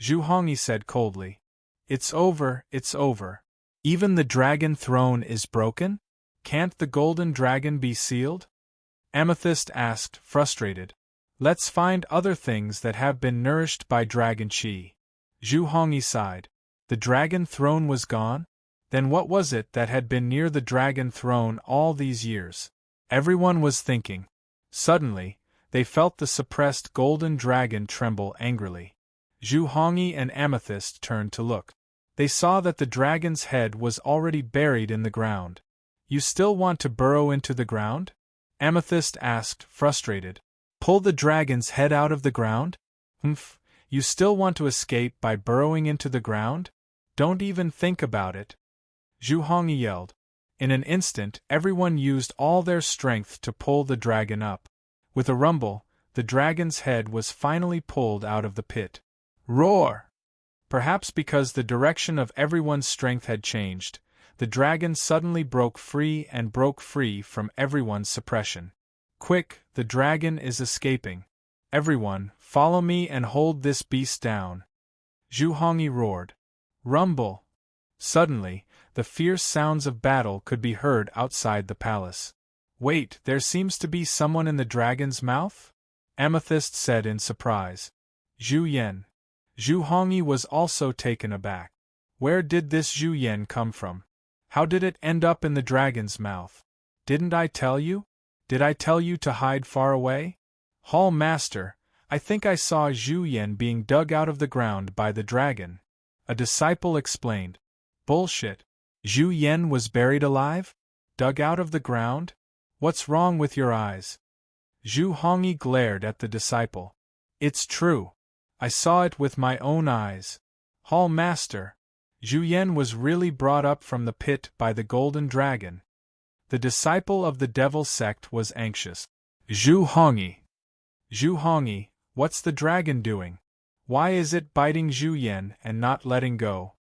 Zhu Hongyi said coldly. It's over, it's over. Even the dragon throne is broken? Can't the golden dragon be sealed? Amethyst asked, frustrated. Let's find other things that have been nourished by dragon chi. Zhu Hongyi sighed. The dragon throne was gone? Then what was it that had been near the dragon throne all these years? Everyone was thinking. Suddenly, they felt the suppressed golden dragon tremble angrily. Zhu Hongyi and Amethyst turned to look. They saw that the dragon's head was already buried in the ground. You still want to burrow into the ground? Amethyst asked, frustrated. Pull the dragon's head out of the ground? You still want to escape by burrowing into the ground? Don't even think about it. Zhu Hongyi yelled. In an instant, everyone used all their strength to pull the dragon up. With a rumble, the dragon's head was finally pulled out of the pit. Roar! Perhaps because the direction of everyone's strength had changed, the dragon suddenly broke free from everyone's suppression. Quick, the dragon is escaping. Everyone, follow me and hold this beast down. Zhu Hongyi roared. Rumble! Suddenly, the fierce sounds of battle could be heard outside the palace. Wait, there seems to be someone in the dragon's mouth? Amethyst said in surprise. Zhu Yan. Zhu Hongyi was also taken aback. Where did this Zhu Yan come from? How did it end up in the dragon's mouth? Didn't I tell you? Did I tell you to hide far away? Hall Master, I think I saw Zhu Yan being dug out of the ground by the dragon. A disciple explained. Bullshit. Zhu Yan was buried alive? Dug out of the ground? What's wrong with your eyes? Zhu Hongyi glared at the disciple. It's true. I saw it with my own eyes. Hall Master, Zhu Yan was really brought up from the pit by the golden dragon. The disciple of the devil sect was anxious. Zhu Hongyi, what's the dragon doing? Why is it biting Zhu Yan and not letting go?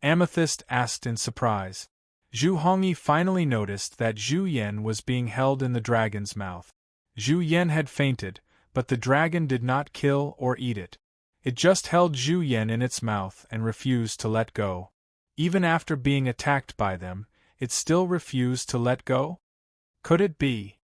Amethyst asked in surprise. Zhu Hongyi finally noticed that Zhu Yan was being held in the dragon's mouth. Zhu Yan had fainted, but the dragon did not kill or eat it. It just held Zhu Yan in its mouth and refused to let go. Even after being attacked by them, it still refused to let go? Could it be?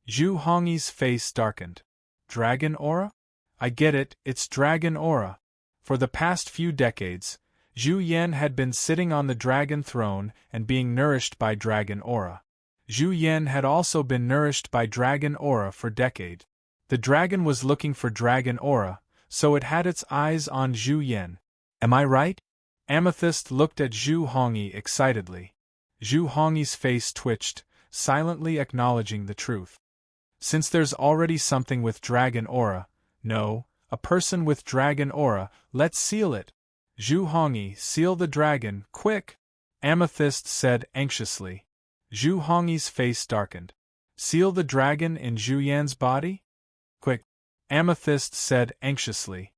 Zhu Hongyi's face darkened. Dragon aura? I get it, it's dragon aura. For the past few decades, Zhu Yan had been sitting on the dragon throne and being nourished by dragon aura. Zhu Yan had also been nourished by dragon aura for decades. The dragon was looking for dragon aura, so it had its eyes on Zhu Yan. Am I right? Amethyst looked at Zhu Hongyi excitedly. Zhu Hongyi's face twitched, silently acknowledging the truth. Since there's already something with dragon aura, no, a person with dragon aura, let's seal it. Zhu Hongyi, seal the dragon, quick! Amethyst said anxiously. Zhu Hongyi's face darkened. Seal the dragon in Zhu Yan's body? Quick! Amethyst said anxiously.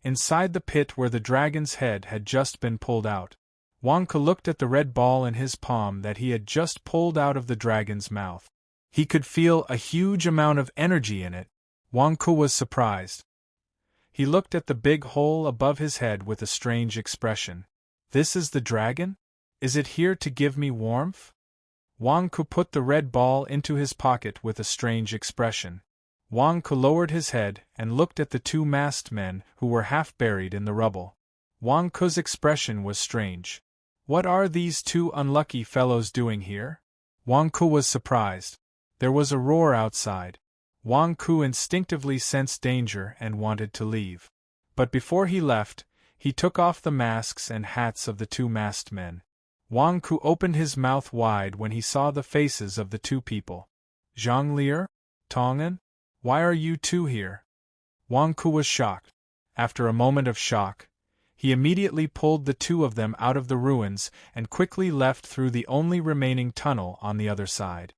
Inside the pit where the dragon's head had just been pulled out, Wang Ke looked at the red ball in his palm that he had just pulled out of the dragon's mouth. He could feel a huge amount of energy in it. Wang Ke was surprised. He looked at the big hole above his head with a strange expression. This is the dragon? Is it here to give me warmth? Wang Ke put the red ball into his pocket with a strange expression. Wang Ke lowered his head and looked at the two masked men who were half buried in the rubble. Wang Ke's expression was strange. What are these two unlucky fellows doing here? Wang Ke was surprised. There was a roar outside. Wang Ke instinctively sensed danger and wanted to leave. But before he left, he took off the masks and hats of the two masked men. Wang Ke opened his mouth wide when he saw the faces of the two people. Zhang Lier? Tongan? Why are you two here? Wang Ke was shocked. After a moment of shock, he immediately pulled the two of them out of the ruins and quickly left through the only remaining tunnel on the other side.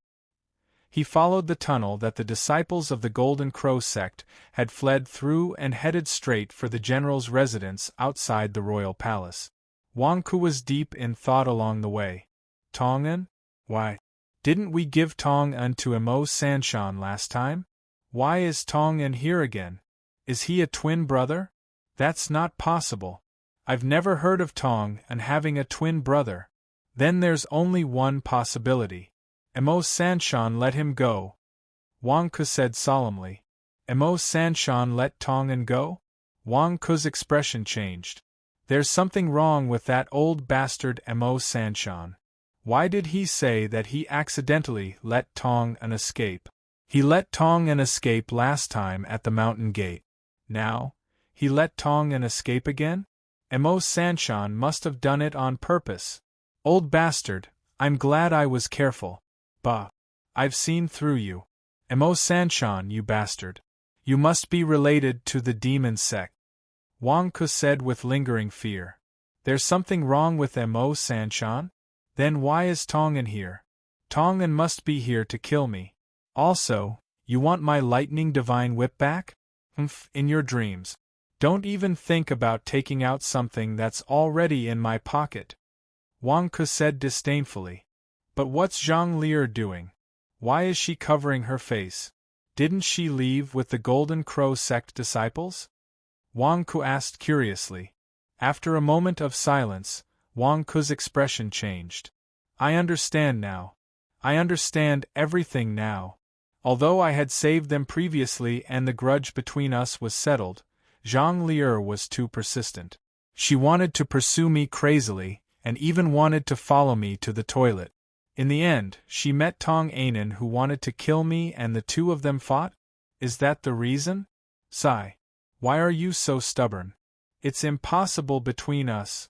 He followed the tunnel that the disciples of the Golden Crow sect had fled through and headed straight for the general's residence outside the royal palace. Wang Ke was deep in thought along the way. Tong'an? Why, didn't we give Tong'an to Emo Sanshan last time? Why is Tong'an here again? Is he a twin brother? That's not possible. I've never heard of Tong'an having a twin brother. Then there's only one possibility. Emo Sanshan let him go. Wang Ke said solemnly. Emo Sanshan let Tong'an go? Wang Ke's expression changed. There's something wrong with that old bastard Emo Sanshan. Why did he say that he accidentally let Tong'an escape? He let Tong'an escape last time at the mountain gate. Now, he let Tong'an escape again? Emo Sanshan must have done it on purpose. Old bastard, I'm glad I was careful. Bah! I've seen through you. Emo Sanshan, you bastard. You must be related to the demon sect. Wang Ke said with lingering fear. There's something wrong with Emo Sanshan? Then why is Tong'an here? Tong'an must be here to kill me. Also, you want my lightning divine whip back? In your dreams. Don't even think about taking out something that's already in my pocket. Wang Ke said disdainfully. But what's Zhang Lier doing? Why is she covering her face? Didn't she leave with the Golden Crow sect disciples? Wang Ke asked curiously. After a moment of silence, Wang Ke's expression changed. I understand now. I understand everything now. Although I had saved them previously and the grudge between us was settled, Zhang Lier was too persistent. She wanted to pursue me crazily, and even wanted to follow me to the toilet. In the end, she met Tong Anan who wanted to kill me and the two of them fought? Is that the reason? Sigh. Why are you so stubborn? It's impossible between us.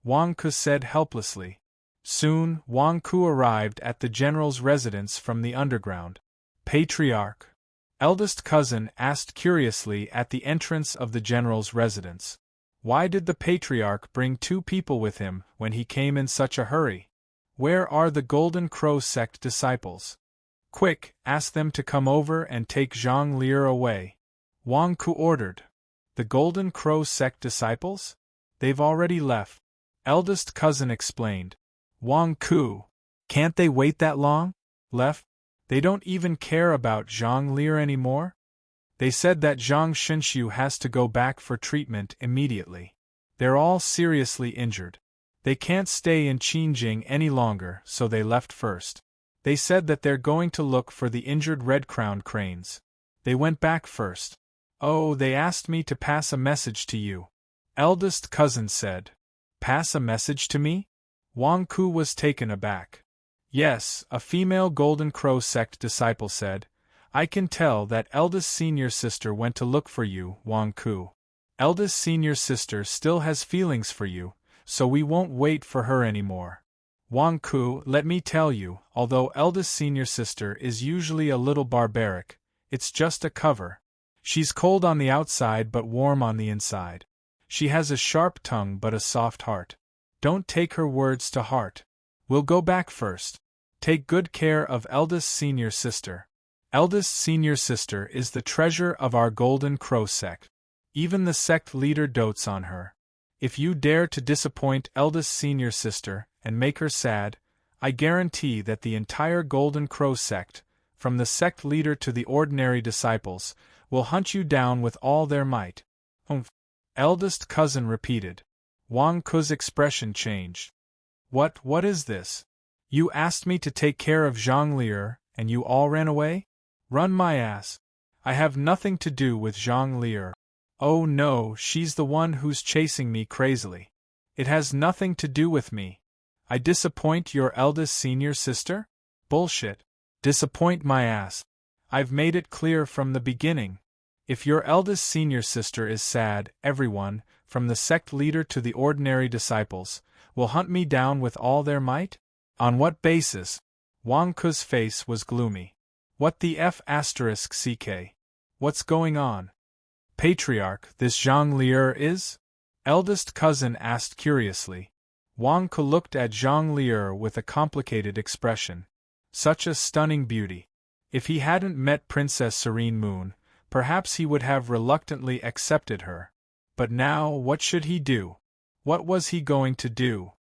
Wang Ke said helplessly. Soon, Wang Ku arrived at the general's residence from the underground. Patriarch. Eldest cousin asked curiously at the entrance of the general's residence. Why did the patriarch bring 2 people with him when he came in such a hurry? Where are the Golden Crow sect disciples? Quick, ask them to come over and take Zhang Lier away. Wang Ku ordered. The Golden Crow sect disciples? They've already left. Eldest cousin explained. Wang Ku. Can't they wait that long? Left? They don't even care about Zhang Lier anymore? They said that Zhang Shenxiu has to go back for treatment immediately. They're all seriously injured. They can't stay in Qingjing any longer, so they left first. They said that they're going to look for the injured red-crowned cranes. They went back first. Oh, they asked me to pass a message to you. Eldest cousin said. Pass a message to me? Wang Ku was taken aback. Yes, a female Golden Crow sect disciple said. I can tell that eldest senior sister went to look for you, Wang Ku. Eldest senior sister still has feelings for you, so we won't wait for her anymore. Wang Ku, let me tell you, although eldest senior sister is usually a little barbaric, it's just a cover. She's cold on the outside but warm on the inside. She has a sharp tongue but a soft heart. Don't take her words to heart. We'll go back first. Take good care of eldest senior sister. Eldest senior sister is the treasure of our Golden Crow sect. Even the sect leader dotes on her. If you dare to disappoint eldest senior sister and make her sad, I guarantee that the entire Golden Crow sect, from the sect leader to the ordinary disciples, will hunt you down with all their might. Humph. Eldest cousin repeated. Wang Ku's expression changed. What is this? You asked me to take care of Zhang Lier, and you all ran away? Run my ass. I have nothing to do with Zhang Lier. Oh no, she's the one who's chasing me crazily. It has nothing to do with me. I disappoint your eldest senior sister? Bullshit. Disappoint my ass. I've made it clear from the beginning. If your eldest senior sister is sad, everyone, from the sect leader to the ordinary disciples, will hunt me down with all their might? On what basis? Wang Ku's face was gloomy. What the F***ck? What's going on? Patriarch, this Zhang Lier is? Eldest cousin asked curiously. Wang Ku looked at Zhang Lier with a complicated expression. Such a stunning beauty. If he hadn't met Princess Serene Moon, perhaps he would have reluctantly accepted her. But now, what should he do? What was he going to do?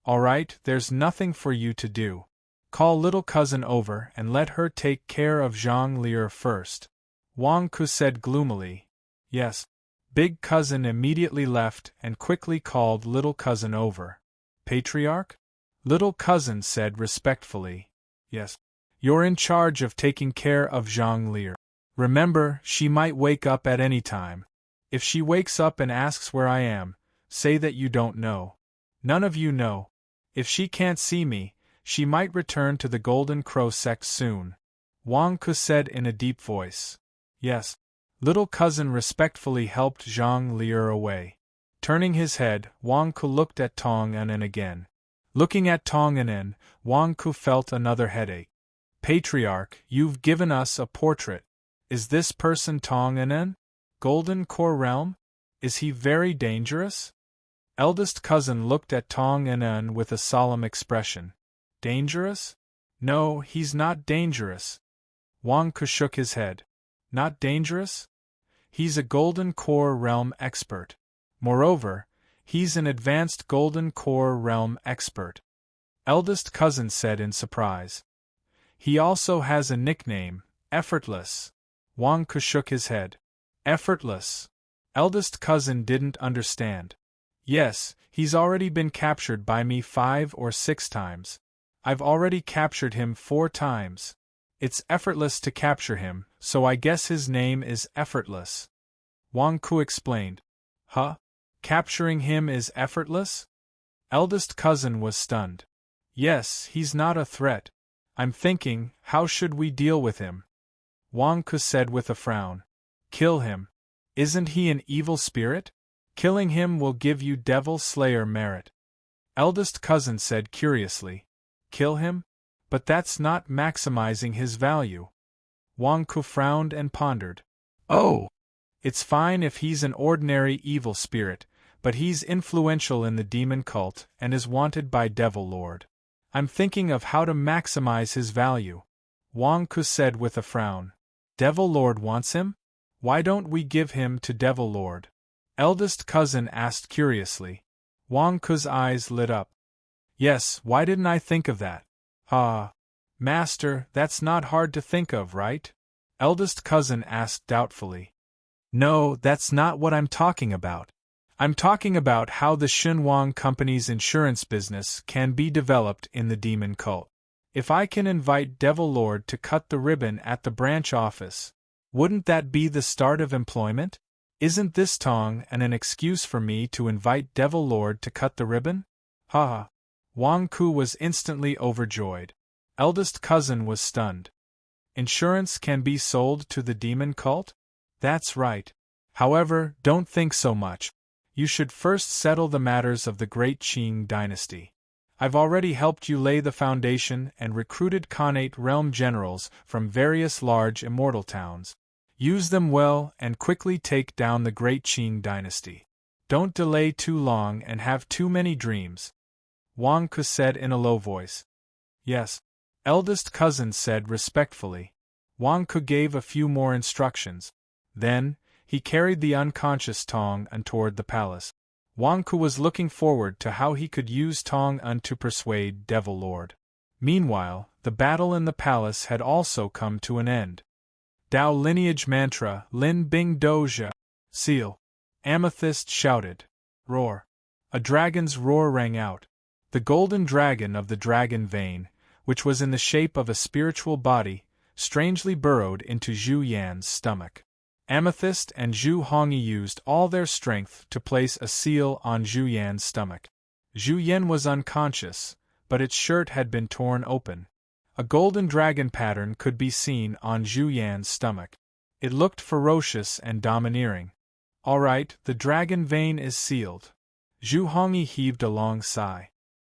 All right, there's nothing for you to do. Call little cousin over and let her take care of Zhang Lier first. Wang Ku said gloomily. Yes. Big cousin immediately left and quickly called little cousin over. Patriarch? Little cousin said respectfully. Yes. You're in charge of taking care of Zhang Lier. Remember, she might wake up at any time. If she wakes up and asks where I am, say that you don't know. None of you know. If she can't see me, she might return to the Golden Crow sect soon. Wang Ku said in a deep voice. Yes. Little cousin respectfully helped Zhang Lier away. Turning his head, Wang Ku looked at Tong Anen again. Looking at Tong Anen, Wang Ku felt another headache. Patriarch, you've given us a portrait. Is this person Tong Anen? Golden Core Realm? Is he very dangerous? Eldest cousin looked at Tong Anen with a solemn expression. Dangerous? No, he's not dangerous. Wang Ku shook his head. Not dangerous? He's a Golden Core Realm expert. Moreover, he's an advanced Golden Core Realm expert. Eldest cousin said in surprise. He also has a nickname, Effortless. Wang Ku shook his head. Effortless. Eldest cousin didn't understand. Yes, he's already been captured by me 5 or 6 times. I've already captured him 4 times. It's effortless to capture him, so I guess his name is Effortless. Wang Ku explained. Huh? Capturing him is effortless? Eldest cousin was stunned. Yes, he's not a threat. I'm thinking, how should we deal with him? Wang Ku said with a frown. Kill him. Isn't he an evil spirit? Killing him will give you Devil Slayer merit. Eldest cousin said curiously. Kill him? But that's not maximizing his value. Wang Ku frowned and pondered. Oh! It's fine if he's an ordinary evil spirit, but he's influential in the demon cult and is wanted by Devil Lord. I'm thinking of how to maximize his value. Wang Ku said with a frown. Devil Lord wants him? Why don't we give him to Devil Lord? Eldest cousin asked curiously. Wang Ku's eyes lit up. Yes, why didn't I think of that? Master, that's not hard to think of, right? Eldest cousin asked doubtfully. No, that's not what I'm talking about. I'm talking about how the Xinhuang Company's insurance business can be developed in the demon cult. If I can invite Devil Lord to cut the ribbon at the branch office, wouldn't that be the start of employment? Isn't this Tong an excuse for me to invite Devil Lord to cut the ribbon? Wang Ku was instantly overjoyed. Eldest cousin was stunned. Insurance can be sold to the demon cult? That's right. However, don't think so much. You should first settle the matters of the great Qing dynasty. I've already helped you lay the foundation and recruited Khanate realm generals from various large immortal towns. Use them well and quickly take down the great Qing dynasty. Don't delay too long and have too many dreams. Wang Ku said in a low voice. Yes. Eldest cousin said respectfully. Wang Ku gave a few more instructions. Then, he carried the unconscious Tong Un toward the palace. Wang Ku was looking forward to how he could use Tong Un to persuade Devil Lord. Meanwhile, the battle in the palace had also come to an end. Dao lineage mantra, Lin Bing Doja. Seal. Amethyst shouted. Roar. A dragon's roar rang out. The golden dragon of the dragon vein, which was in the shape of a spiritual body, strangely burrowed into Zhu Yan's stomach. Amethyst and Zhu Hongyi used all their strength to place a seal on Zhu Yan's stomach. Zhu Yan was unconscious, but its shirt had been torn open. A golden dragon pattern could be seen on Zhu Yan's stomach. It looked ferocious and domineering. All right, the dragon vein is sealed. Zhu Hongyi heaved a long sigh.